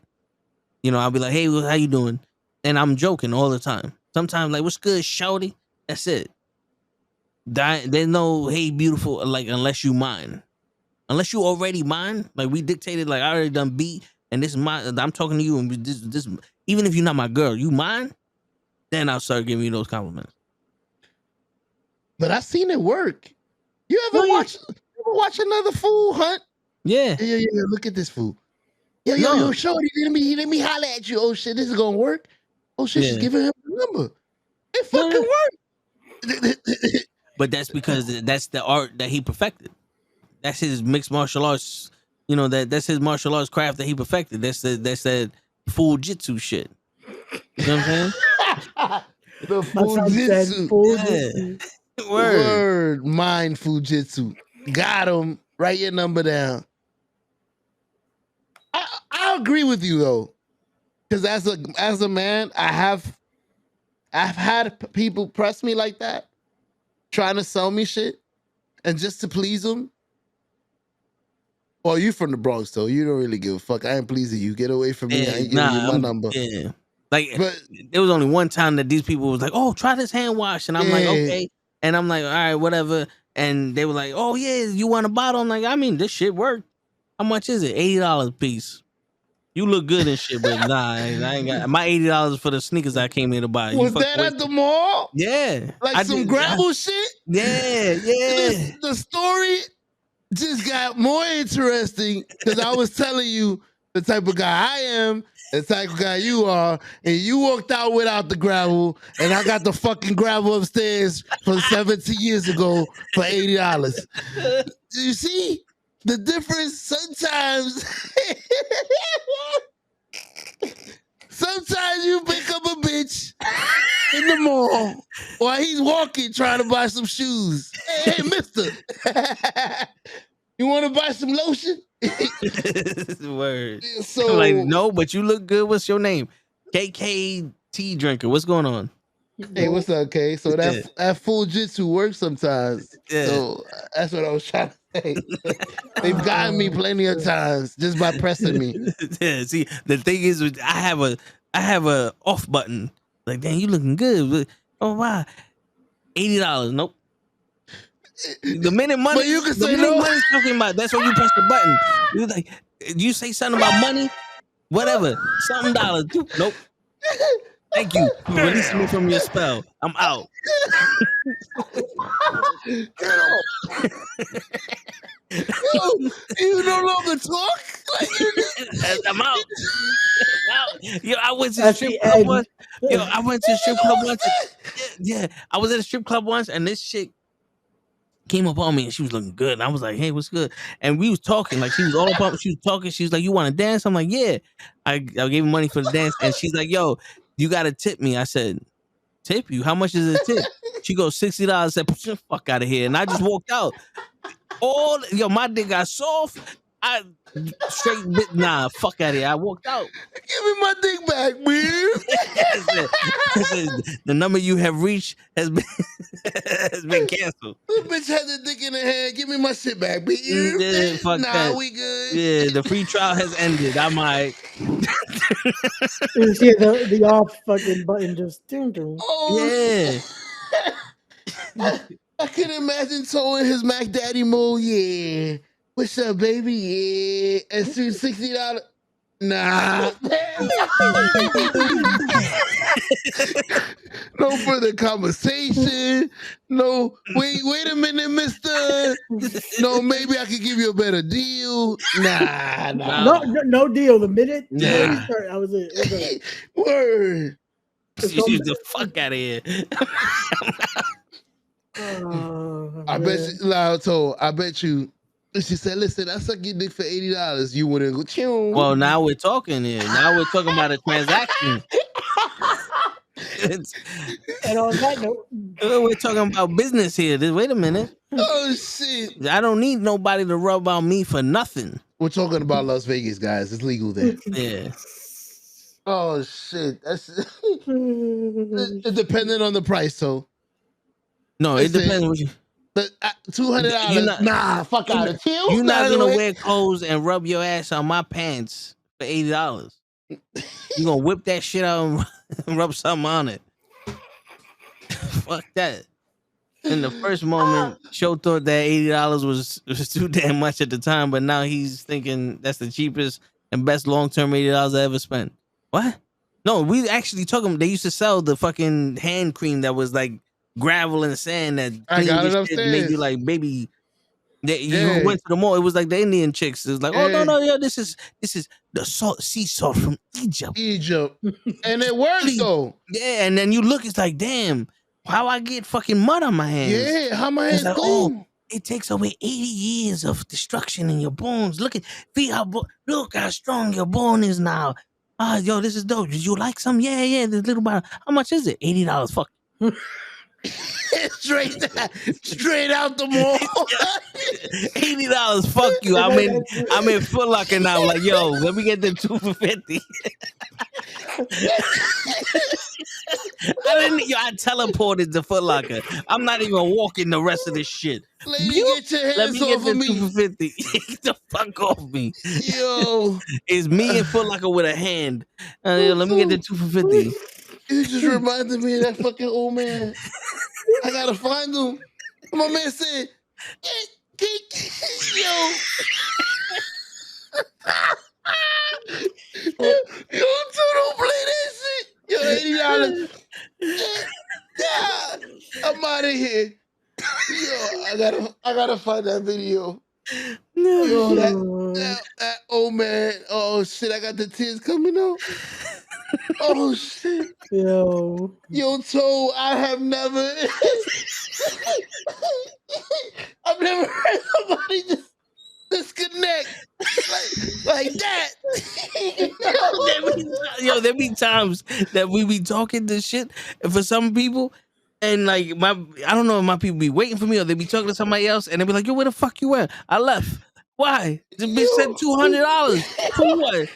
You know, I'll be like, "Hey, how you doing?" And I'm joking all the time. Sometimes like, "What's good, shawty?" That's it. There's no hey beautiful like unless you mine. Unless you already mine, like we dictated, like I already done beat, and this is my. I'm talking to you, and this even if you're not my girl, you mine. Then I'll start giving you those compliments. But I seen it work. You ever watch another fool hunt? Yeah. Yeah. Look at this fool. Yo, shorty, let me holler at you. Oh shit, this is gonna work. Oh shit, she's giving him the number. It fucking worked. But that's because that's the art that he perfected. That's his mixed martial arts. You know that's his martial arts craft that he perfected. That's that full jitsu shit. You know what I'm saying? The Fujitsu. Yeah. Word. Mind Fujitsu. Got him. Write your number down. I agree with you though, because as a man, I've had people press me like that, trying to sell me shit, and just to please them. Well, you from the Bronx, though. You don't really give a fuck. I ain't pleasing you. Get away from me. I ain't giving you my number. Yeah. Like, but there was only one time that these people was like, oh, try this hand wash. And I'm like, okay. And I'm like, all right, whatever. And they were like, oh, yeah, you want a bottle? I'm like, I mean, this shit worked. How much is it? $80 a piece. You look good and shit, but nah, I ain't got my $80 for the sneakers I came here to buy. Was that at the mall? Yeah. Like some gravel shit? Yeah. The story just got more interesting because I was telling you the type of guy I am, the type of guy you are, and you walked out without the gravel, and I got the fucking gravel upstairs from 17 years ago for $80. You see the difference? Sometimes you pick up a bitch in the mall while he's walking trying to buy some shoes. Hey, mister. You want to buy some lotion? Word. So, I'm like, no, but you look good. What's your name? KKT drinker. What's going on? Hey, what's up, K? So that full jitsu works sometimes. Yeah. So that's what I was trying to say. They've gotten me plenty of times just by pressing me. Yeah. See, the thing is, I have a off button. Like, damn, you looking good. Oh wow, $80. Nope. The minute money, but you can say no. Money's talking about. That's when you press the button. You like, you say something about money, whatever, something dollars. Nope. Thank you for releasing me from your spell. I'm out. You no longer talk. I'm out. Yo, I went to the strip club once. I went to the strip club once. Yeah, I was at a strip club once, and this chick came up on me, and she was looking good. And I was like, "Hey, what's good?" And we was talking, like she was all up. She was talking. She was like, "You want to dance?" I'm like, "Yeah." I gave her money for the dance, and she's like, "Yo, you gotta tip me." I said, "Tip you? How much is a tip?" She goes, $60. I said, "Put the fuck out of here," and I just walked out. My dick got soft. I straight bit. Nah, fuck out of here. I walked out. Give me my dick back, man. The number you have reached has been canceled. The bitch had the dick in her hand. Give me my shit back, bitch. Yeah, fuck that. We good. Yeah, the free trial has ended. I might. You see the off fucking button just. Yeah. I can imagine towing his Mac Daddy mode. Yeah. What's up, baby? Yeah. And soon $60. Nah. No further conversation. No, wait a minute, mister. No, maybe I could give you a better deal. Nah. No deal. The minute nah. you start, I was it. Word. Get the fuck out of here. I bet you. She said, "Listen, I suck your dick for $80. You wouldn't go." Chew. Well, now we're talking here. Now we're talking about a transaction. And on that note, we're talking about business here. Wait a minute. Oh shit! I don't need nobody to rub on me for nothing. We're talking about Las Vegas, guys. It's legal there. Yeah. Oh shit! That's it. Depending on the price, so. No, it depends. What you. $200. Nah, fuck out of here. You're not gonna wear clothes and rub your ass on my pants for $80. You gonna whip that shit out and rub something on it? Fuck that. in the first moment, Show thought that $80 was too damn much at the time, but now he's thinking that's the cheapest and best long-term $80 I ever spent. What? No, we actually talking. They used to sell the fucking hand cream that was like gravel and sand that I got cleaned it your shit, made you upstairs. like baby. You Yeah. went to the mall. It was like the Indian chicks. It was like, oh Yeah. no, yeah, this is the sea salt from Egypt. And it works though. Yeah, and then you look, it's like, damn, how I get fucking mud on my hands? Yeah, how my hands It's like, clean? oh, it takes away 80 years of destruction in your bones. Look how strong your bone is now. Ah, yo, this is dope. Did you like some? Yeah, this little bottle. How much is it? $80. Fuck. straight out the mall. $80. Fuck you. I'm in Foot Locker now. Like, yo, let me get the 2 for 50. I teleported to Foot Locker. I'm not even walking the rest of this shit. Lady, get your Let hands me get off the of 2 me. for 50. Get the fuck off me. Yo, It's me and Foot Locker with a hand. Let me get the 2 for 50. you just reminded me of that fucking old man. I gotta find him. My man said, yo. Yo, don't play that shit. Yo, $80. Yeah, I'm out of here. Yo, I gotta find that video. Yo, that old man. Oh shit, I got the tears coming out. Oh shit. Yo, Toe, I've never heard somebody just disconnect like that. There be times that we be talking this shit, and for some people, and like I don't know if my people be waiting for me or they be talking to somebody else, and they be like, "Yo, where the fuck you at?" I left. Why? The bitch said $200 for what?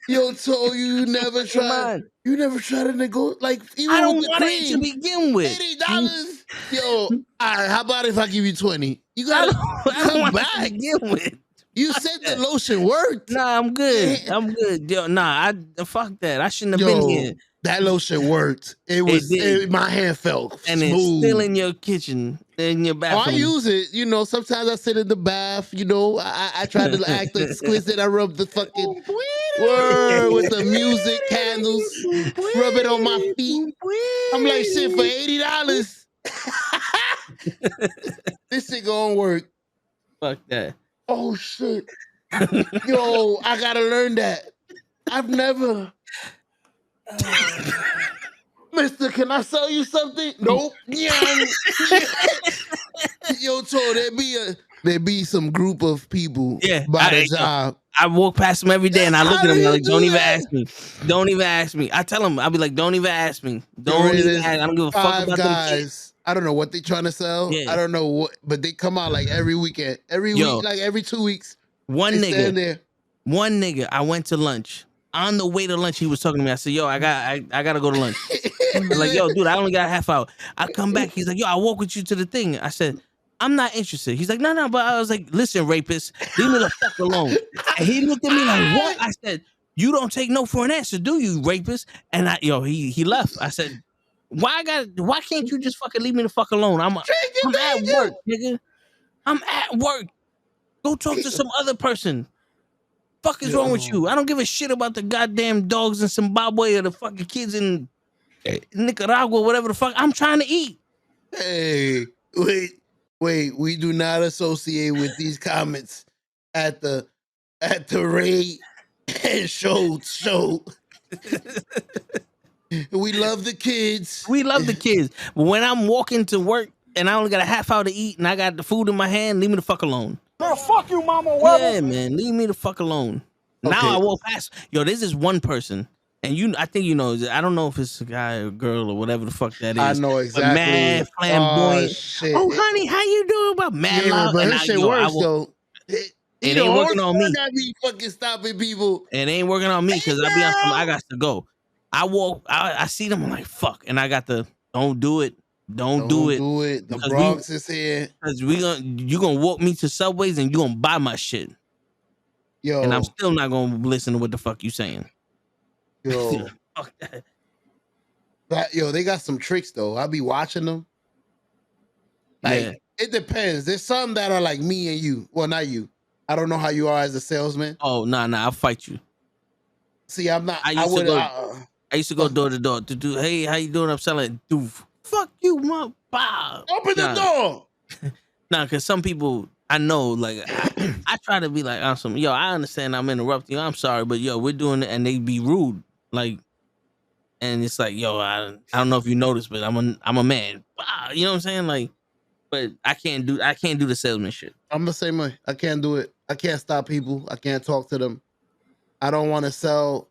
Yo, Toe, you never tried. You never tried to negotiate. Like, even I don't with the want it to cream, begin with. $80. Yo, all right. How about if I give you 20? You gotta I don't come want it back. to begin with. You said the lotion worked. Nah, I'm good. I'm good. Yo, nah, fuck that. I shouldn't have been here. That lotion worked. It was my hand felt And smooth. it's still in your kitchen, in your bathroom. I use it. Sometimes I sit in the bath. I try to act exquisite. I rub the fucking word with the music, candles, rub it on my feet. I'm like, shit, for $80. This shit gonna work. Fuck that. Oh shit. Yo, I gotta learn that. I've never. Mister, can I sell you something? Nope. Yeah. Yo, there be some group of people by the job. I walk past them every day and I look at them and I'm like, don't even ask me. Don't even ask me. I tell them, I'll be like, don't even ask me. Don't even ask. I don't give a fuck about them kids. I don't know what they trying to sell. Yeah. I don't know what, but they come out like every weekend. Every week, like every 2 weeks. One nigga, I went to lunch. On the way to lunch, he was talking to me. I said, yo, I gotta go to lunch. I'm like, yo, dude, I only got a half hour. I come back. He's like, yo, I'll walk with you to the thing. I said, I'm not interested. He's like, no, but I was like, listen, rapist, leave me the fuck alone. And he looked at me like, what? I said, you don't take no for an answer, do you, rapist? And he left. I said, why can't you just fucking leave me the fuck alone? I'm at work, nigga. I'm at work. Go talk to some other person. Fuck is wrong with you? I don't give a shit about the goddamn dogs in Zimbabwe or the fucking kids in Nicaragua, whatever the fuck. I'm trying to eat. Hey, wait. We do not associate with these comments at the Ray and show. We love the kids. We love the kids. But when I'm walking to work and I only got a half hour to eat and I got the food in my hand, leave me the fuck alone. Girl, fuck you, mama. Yeah, man, leave me the fuck alone. Okay. Now I walk past. Yo, this is one person. And I think you know, I don't know if it's a guy or girl or whatever the fuck that is. I know exactly. Mad, flamboyant. Oh, shit. Oh, honey, how you doing? About mad loud. But this shit works, though. It ain't working on me. I be fucking stopping people. It ain't working on me because I got to go. I walk, I see them, I'm like, fuck. And I got the, don't do it. Don't do it. The Bronx is here. Because you gonna walk me to Subways and you gonna buy my shit. Yo. And I'm still not gonna listen to what the fuck you saying. Yo. Fuck that. They got some tricks though. I be watching them. Like Yeah. it depends. There's some that are like me and you. Well, not you. I don't know how you are as a salesman. Oh, nah, I'll fight you. See, I'm not. I I used to would. go. I used to go door to door to do. Hey, how you doing? I'm selling. Dude, fuck you, my bow. Open the door. Nah, because some people I know, like I try to be like awesome. Yo, I understand I'm interrupting you. I'm sorry, but yo, we're doing it, and they be rude, like, and it's like, yo, I don't know if you noticed, but I'm a man. Bah, you know what I'm saying? Like, but I can't do the salesman shit. I'm the same way. I can't do it. I can't stop people. I can't talk to them. I don't want to sell.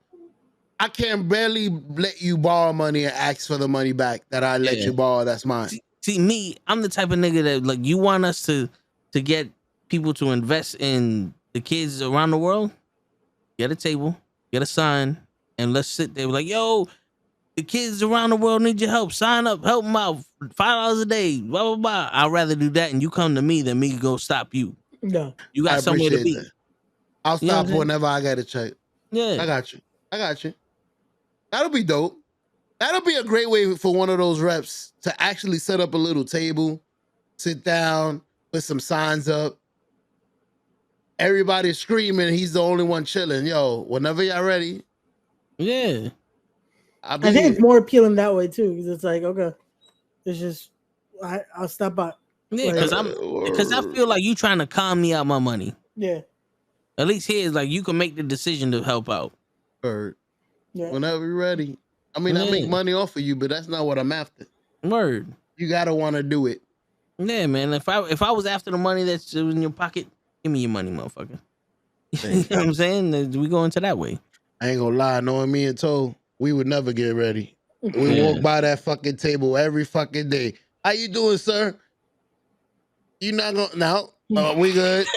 I can barely let you borrow money and ask for the money back that I let you borrow. That's mine. See, me, I'm the type of nigga that like you want us to get people to invest in the kids around the world. Get a table, get a sign, and let's sit there. Like, yo, the kids around the world need your help. Sign up, help them out. $5 a day. Blah blah blah. I'd rather do that, and you come to me than me go stop you. No, you got somewhere to be. That. I'll stop whenever I get a check. Yeah, I got you. That'll be dope. That'll be a great way for one of those reps to actually set up a little table, sit down, put some signs up. Everybody's screaming. He's the only one chilling. Yo, whenever y'all ready. Yeah. I think it's more appealing that way too, because it's like, okay, it's just I'll stop by. Yeah, because I feel like you trying to calm me out my money. Yeah. At least here is like you can make the decision to help out. Word. Yeah. Whenever you're ready. I mean, I make money off of you, but that's not what I'm after. Word. You gotta want to do it. Yeah, man. If I was after the money that's in your pocket, give me your money, motherfucker. You know what I'm saying? We go into that way. I ain't gonna lie. Knowing me and Toe, we would never get ready. We walk by that fucking table every fucking day. How you doing, sir? You not gonna no? We good.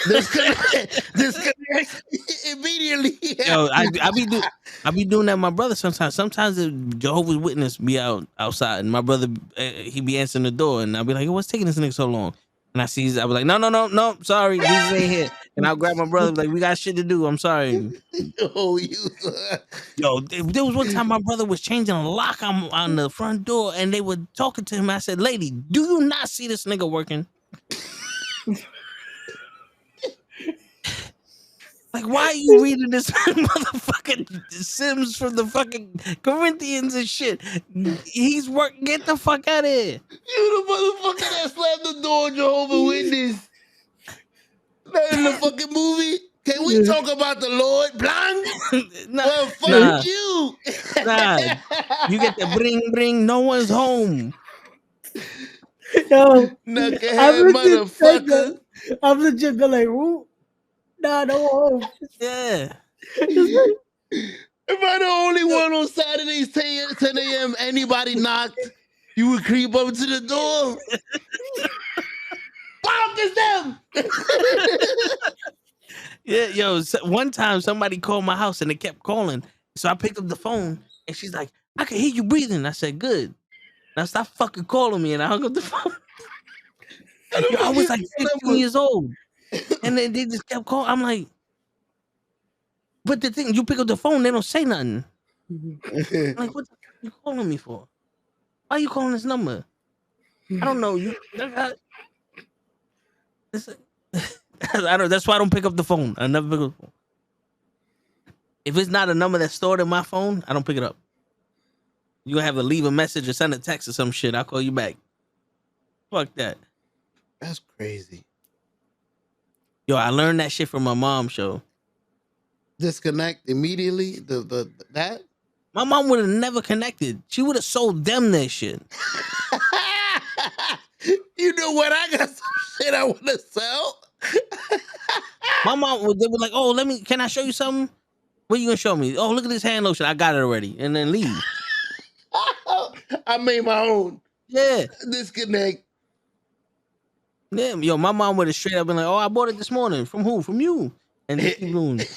Disconnect immediately. Yo, I be doing that with my brother sometimes. Sometimes the Jehovah's Witness be outside, and my brother he be answering the door, and I'll be like, "What's taking this nigga so long?" And I be like, "No, sorry, Jesus ain't here." And I'll grab my brother, like, "We got shit to do. I'm sorry." Yo, there was one time my brother was changing a lock on the front door, and they were talking to him. I said, "Lady, do you not see this nigga working?" Like, why are you reading this motherfucking Sims from the fucking Corinthians and shit? He's working. Get the fuck out of here. You the motherfucker that slammed the door, Jehovah's Witness. That in the fucking movie. Can we talk about the Lord? Blanc? Well, fuck you. You get the bring. No one's home. Yo, Knucklehead motherfucker. I'm legit been like, whoop. Nah, no home. Yeah. Am I the only one on Saturdays 10 a.m. anybody knocked? You would creep up to the door. Fuck is them. Yeah, yo. One time somebody called my house and they kept calling, so I picked up the phone and she's like, "I can hear you breathing." I said, "Good." Now stop fucking calling me, and I hung up the phone. Yo, I was like 15 years old. And then they just kept calling. I'm like, but the thing, you pick up the phone, they don't say nothing. I'm like, what the fuck are you calling me for? Why are you calling this number? I don't know. That's why I don't pick up the phone. I never pick up the phone. If it's not a number that's stored in my phone, I don't pick it up. You're gonna have to leave a message or send a text or some shit. I'll call you back. Fuck that. That's crazy. Yo, I learned that shit from my mom's show. Disconnect immediately. That my mom would have never connected. She would have sold them that shit. You know what? I got some shit I want to sell. My mom, they were like, "Oh, can I show you something? What are you gonna show me? Oh, look at this hand lotion. I got it already." And then leave. I made my own. Yeah. Disconnect. Yeah, yo, my mom would have straight up been like, "Oh, I bought it this morning. From who? From you." And they keep doing it.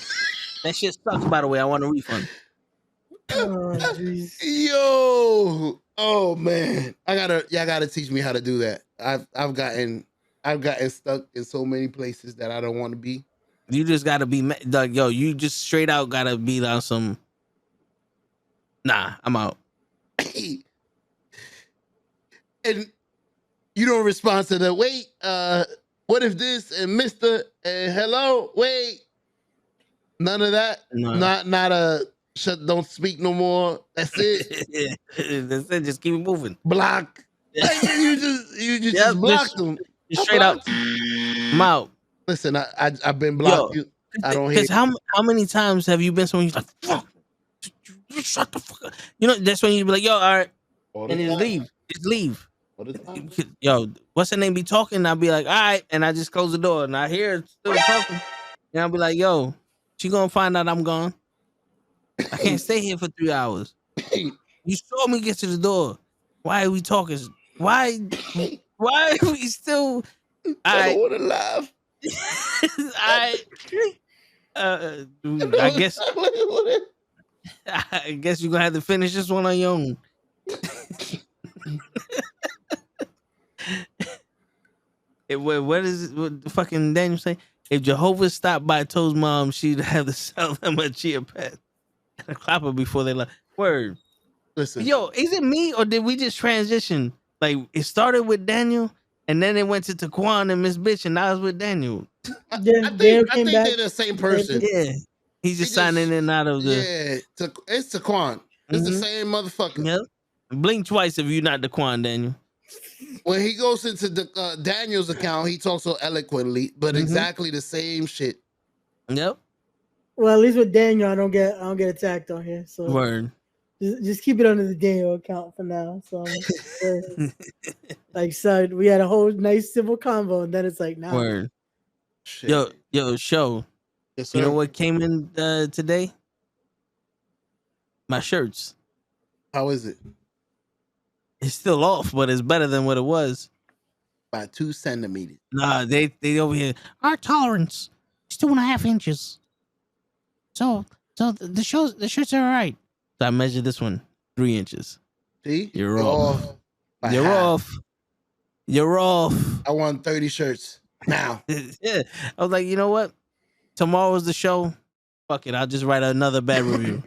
That shit sucks, by the way. I want a refund. Oh, yo, oh man, y'all gotta teach me how to do that. I've gotten stuck in so many places that I don't want to be. You just gotta be like, yo, you just straight out gotta be on some. Nah, I'm out. And You don't respond to the wait. What if this and Mr. and hello? Wait. None of that. No. Not a shut. Don't speak no more. That's it. That's it. Just keep it moving. Block. Like, you just blocked them. Just straight up. I'm out. Listen, I've been blocked. You. I don't hear. Because how many times have you been someone who's like, fuck, you shut the fuck up? You know, that's when you be like, yo, all right, and just leave. Just leave. Yo, what's her name be talking? And I'll be like, all right, and I just close the door and I hear her still talking. And I'll be like, yo, she gonna find out I'm gone. I can't stay here for 3 hours. You saw me get to the door. Why are we talking? Why are we still? I don't want to laugh. I guess you're gonna have to finish this one on your own. What the fucking Daniel say? If Jehovah stopped by Toe's mom, she'd have to sell them a chia pet and a clapper before they left. Word. Listen, yo, is it me or did we just transition? Like it started with Daniel and then it went to Taquan and Miss Bitch and now it's with Daniel. I think they're the same person. Yeah. He's just signing in and out of the. Yeah, it's Taquan. It's the same motherfucker. Yep. Blink twice if you're not Taquan, Daniel. When he goes into the Daniel's account, he talks so eloquently, but exactly the same shit. Yep. Well, at least with Daniel, I don't get attacked on here. So word. Just keep it under the Daniel account for now. So like so we had a whole nice civil convo, and then it's like nah. Word. Shit. Yo, show. Yes, sir. You know what came in today? My shirts. How is it? It's still off, but it's better than what it was. By 2 centimeters. Nah, they over here. Our tolerance is 2.5 inches. So the shirts are all right. So I measured this one 3 inches. See? You're off. You're half. off. You're off. I want 30 shirts now. Yeah. I was like, you know what? Tomorrow's the show. Fuck it. I'll just write another bad review.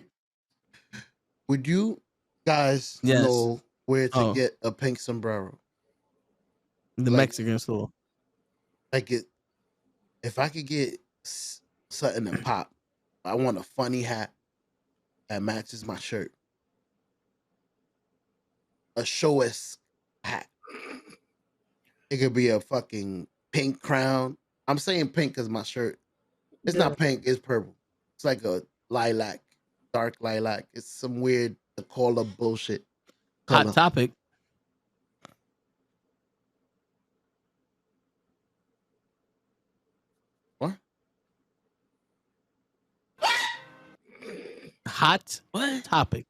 Would you guys know where to get a pink sombrero? The Mexican store. Like it. If I could get something to pop, I want a funny hat that matches my shirt. A show-esque hat. It could be a fucking pink crown. I'm saying pink because my shirt. It's not pink, it's purple. It's like a lilac, dark lilac. It's some weird call up bullshit. Hot topic. What? Hot topic.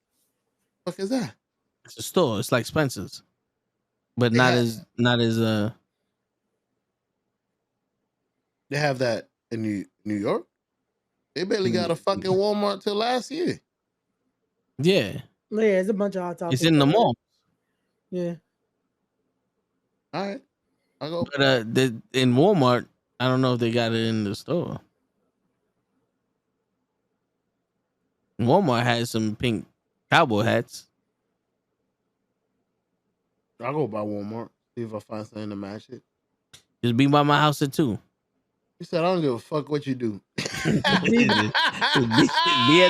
What is that? It's a store. It's like Spencer's. But not as They have that in New York? They barely got a fucking Walmart till last year. Yeah. Yeah, it's a bunch of hot topics. It's in the mall. Yeah. All right. I'll go. But in Walmart, I don't know if they got it in the store. Walmart has some pink cowboy hats. I'll go by Walmart. See if I find something to match it. Just be by my house at 2. You said I don't give a fuck what you do. Be at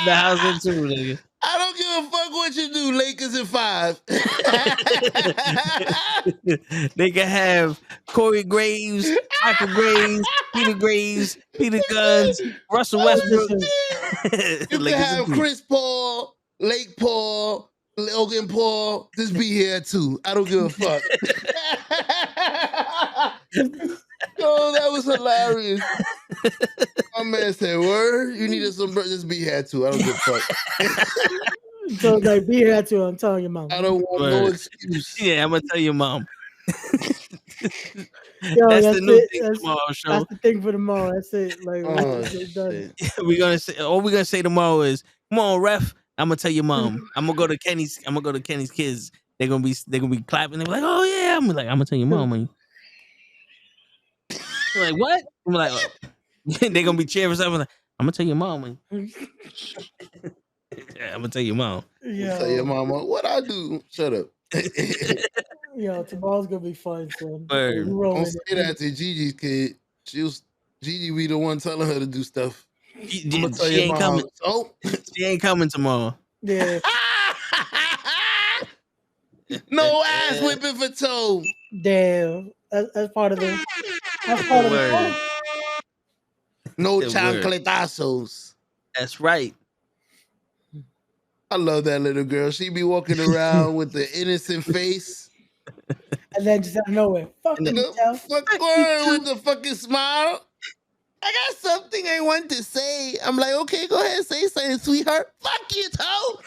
the house at 2, nigga. I don't give a fuck what you do. Lakers at 5. They can have Corey Graves, Michael Graves, Peter Graves, Peter Guns, Russell Westbrook. You can have Chris Paul, Lake Paul, Logan Paul. Just be here too. I don't give a fuck. Oh, that was hilarious. My man said, word, you needed some just be here too. I don't give a fuck. So like be here too. I'm telling your mom. I don't want no excuse. Yeah, I'm gonna tell your mom. Yo, that's the new thing tomorrow show. That's the thing for tomorrow. That's it. Like we're gonna say all we're gonna say tomorrow is, come on, ref. I'm gonna tell your mom. I'm gonna go to Kenny's kids. They're gonna be clapping. They're like, oh yeah. I'm like, I'm gonna tell your mom. I'm like, what? I'm like, oh. They're gonna be cheering for something. Like, I'm gonna tell your mom. Yeah, I'm gonna tell your mom. Yeah. Tell your mama what I do. Shut up. Yo, tomorrow's gonna be fun, son. Word. Don't say that to Gigi's kid. Gigi be the one telling her to do stuff. I'm gonna tell She your ain't mom. coming. Oh, She ain't coming tomorrow. Yeah, no ass whipping for toe. damn. That's part of the. That's part of the Word. show. No Word. chancletazos. That's right. I love that little girl. She be walking around with the innocent face. And then just out of nowhere, fuck And you, the Tell. fuck word with the fucking smile. I got something I want to say. I'm like, okay, go ahead, say something, sweetheart. Fuck you, toe.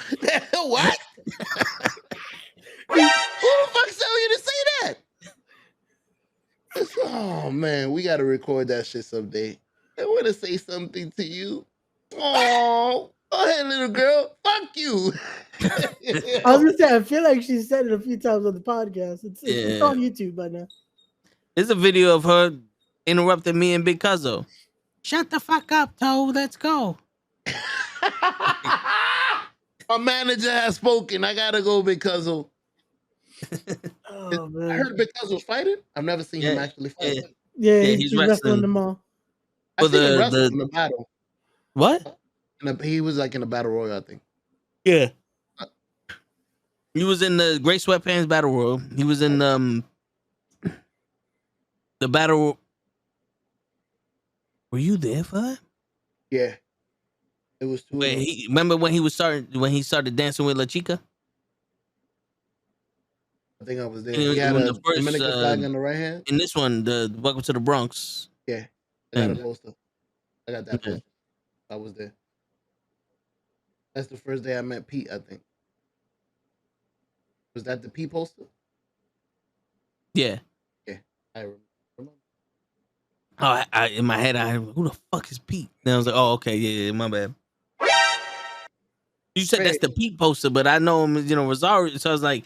What? Who the fuck tell you to say that? Oh man, we gotta record that shit someday. I want to say something to you. Oh, go ahead, little girl. Fuck you. I was gonna say, I feel like she said it a few times on the podcast. It's on YouTube by now. There's a video of her interrupting me and Big Cuzzo. Shut the fuck up, Toe. Let's go. My manager has spoken. I gotta go, Big Cuzzo. Oh I man. heard Big Cuzzo's fighting. I've never seen him actually fight. Yeah, Yeah, he's wrestling them all. I seen him wrestle in the battle. What? He was like in a battle royal, I think. Yeah. He was in the Great Sweatpants Battle Royal. He was in the battle. Were you there for that? Yeah. It was two. Remember when he started dancing with La Chica? I think I was there. He had the a first, Dominican flag on the right hand. In this one, the Welcome to the Bronx. Yeah. I got a poster. I got that poster. I was there. That's the first day I met Pete, I think. Was that the Pete poster? Yeah. Yeah. I remember. Oh, in my head, who the fuck is Pete? And I was like, oh, okay, yeah, my bad. You said that's the Pete poster, but I know him, Rosario. So I was like,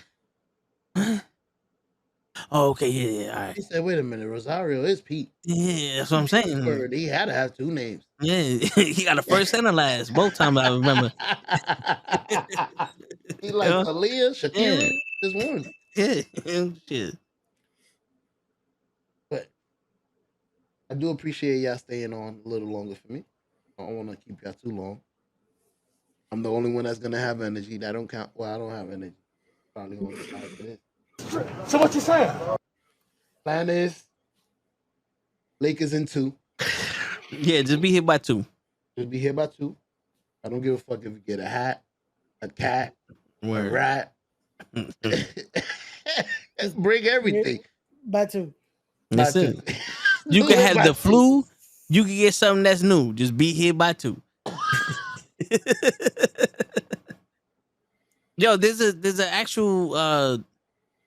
oh, okay, yeah, all right. He said, wait a minute, Rosario is Pete. Yeah, that's what I'm saying. He had to have two names. Yeah, he got a first and a last. Both times I remember. He like Aaliyah, Shakira, just one. Yeah, shit. But I do appreciate y'all staying on a little longer for me. I don't want to keep y'all too long. I'm the only one that's gonna have energy. That don't count. Well, I don't have energy. Probably gonna decide for this. So what you saying? Plan is Lakers in 2. Yeah, just be here by 2. Just be here by 2. I don't give a fuck if you get a hat, a cat, Word. a rat. Bring everything. By 2. That's it. You can have the flu. You can get something that's new. Just be here by 2. Yo, there's an actual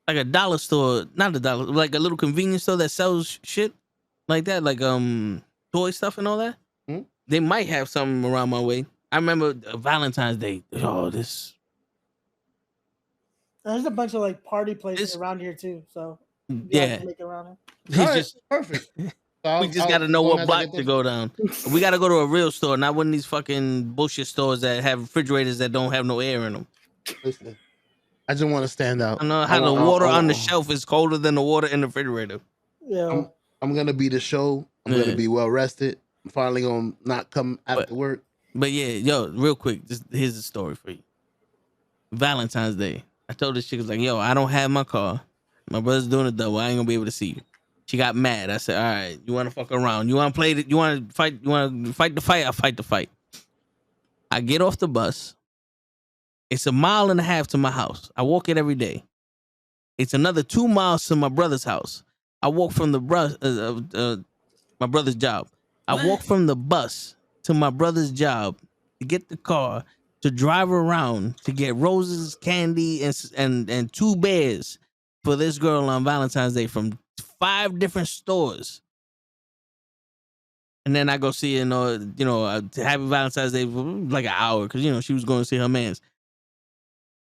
like a dollar store, not a dollar, like a little convenience store that sells shit like that, like toy stuff and all that. Hmm? They might have something around my way. I remember Valentine's Day. Oh, there's a bunch of like party places around here too. So yeah, make it around it's All right, just perfect. we just got to know what block to go down. We got to go to a real store, not one of these fucking bullshit stores that have refrigerators that don't have no air in them. Listen, I just want to stand out. I know how the water on the shelf is colder than the water in the refrigerator. Yeah, I'm gonna be the show. I'm gonna be well rested. I'm finally gonna not come after work. But yeah, yo, real quick, here's the story for you. Valentine's Day, I told this chick, was like, yo, I don't have my car. My brother's doing it though. I ain't gonna be able to see you. She got mad. I said, all right, you want to fuck around? You want to play? You want to fight? You want to fight the fight? I fight the fight. I get off the bus. It's 1.5 miles to my house. I walk it every day. It's another 2 miles to my brother's house. I walk from the my brother's job. I walk from the bus to my brother's job to get the car to drive around to get roses, candy, and 2 bears for this girl on Valentine's Day from 5 different stores. And then I go see happy Valentine's Day for like an hour because she was going to see her man's.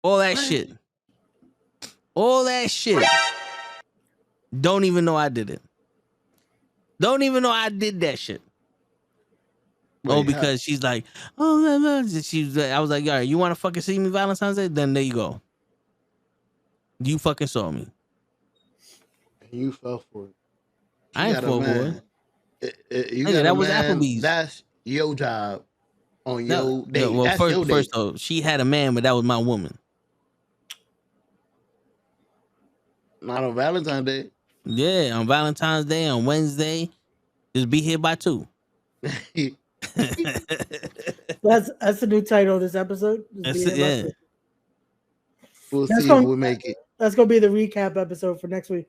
All that shit. All that shit. Don't even know I did it. Don't even know I did that shit. Because she's like, oh, I was like, all right, you want to fucking see me Valentine's Day? Then there you go. You fucking saw me. You fell for it. She I ain't got a fall for it. man. You Nigga, got a that was man. Applebee's. That's your job on No, your date. well, That's your date. first though, she had a man, but that was my woman. Not on Valentine's Day. Yeah, on Valentine's Day, on Wednesday, just be here by 2. That's the new title of this episode. Just That's be it, here by yeah. 2. We'll That's see gonna- if we make it. That's gonna be the recap episode for next week.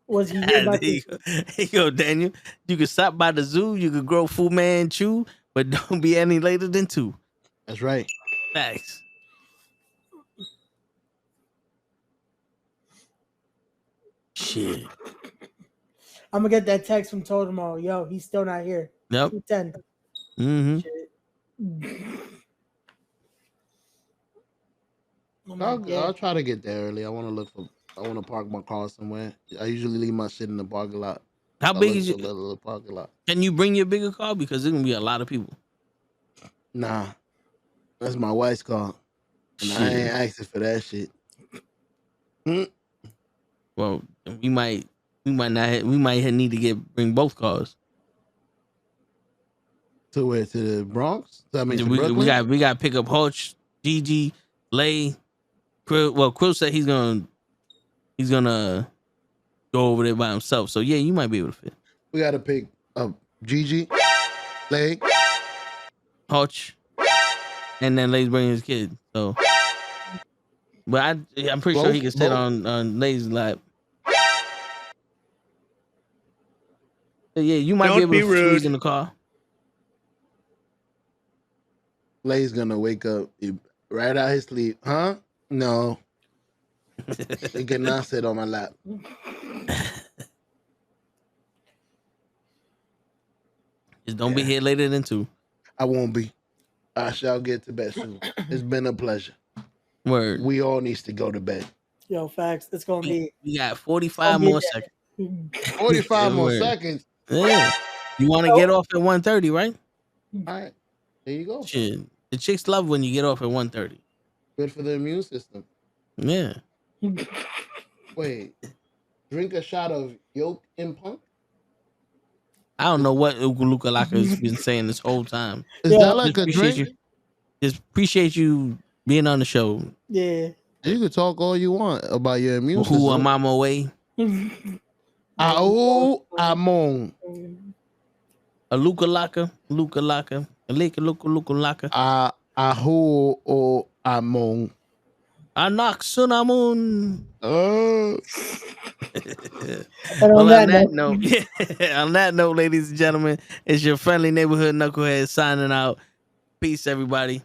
Was he here by There you 2? go. There you go, Daniel. You can stop by the zoo. You can grow Fu Manchu, but don't be any later than 2. That's right. Thanks. Shit. I'm gonna get that text from Toad tomorrow. Yo, he's still not here. Yep. 10. Mm-hmm. Oh my God. I'll try to get there early. I want to park my car somewhere. I usually leave my shit in the parking lot. How big is your your? little parking lot? Can you bring your bigger car? Because there's gonna be a lot of people. Nah, that's my wife's car, and I Shit. ain't asking for that shit. Well, we might need to bring both cars. To where? To the Bronx? I mean, to we Brooklyn? got to pick up Hutch, Gigi, Lay, Krill. Well, Krill said he's gonna go over there by himself. So yeah, you might be able to fit. We got to pick up Gigi, Lay. Hutch, and then Lay's bringing his kid. So, but I'm pretty sure he can sit on Lay's lap. So yeah, you might be able to squeeze in the car. Lay's gonna wake up right out his sleep, huh? No, he cannot sit on my lap. Just don't be here later than 2. I won't be. I shall get to bed soon. It's been a pleasure. Word. We all needs to go to bed. Yo, facts. It's gonna be. We got 45 more seconds. 45 more Word. seconds. Yeah. You want to get off at 1:30, right? All right. There you go. Shit. The chicks love when you get off at 1:30. Good for the immune system. Yeah. Wait. Drink a shot of yolk and punk? I don't know what Luka has been saying this whole time. Is that like a appreciate drink? Just appreciate you being on the show. Yeah. You can talk all you want about your immune system. Who am I my way? Amon. A Luka Laka. A Luka Laka. Aho o Amon. Anak Sunamun. And Well, on that note, on that note, ladies and gentlemen, it's your friendly neighborhood knucklehead signing out. Peace, everybody.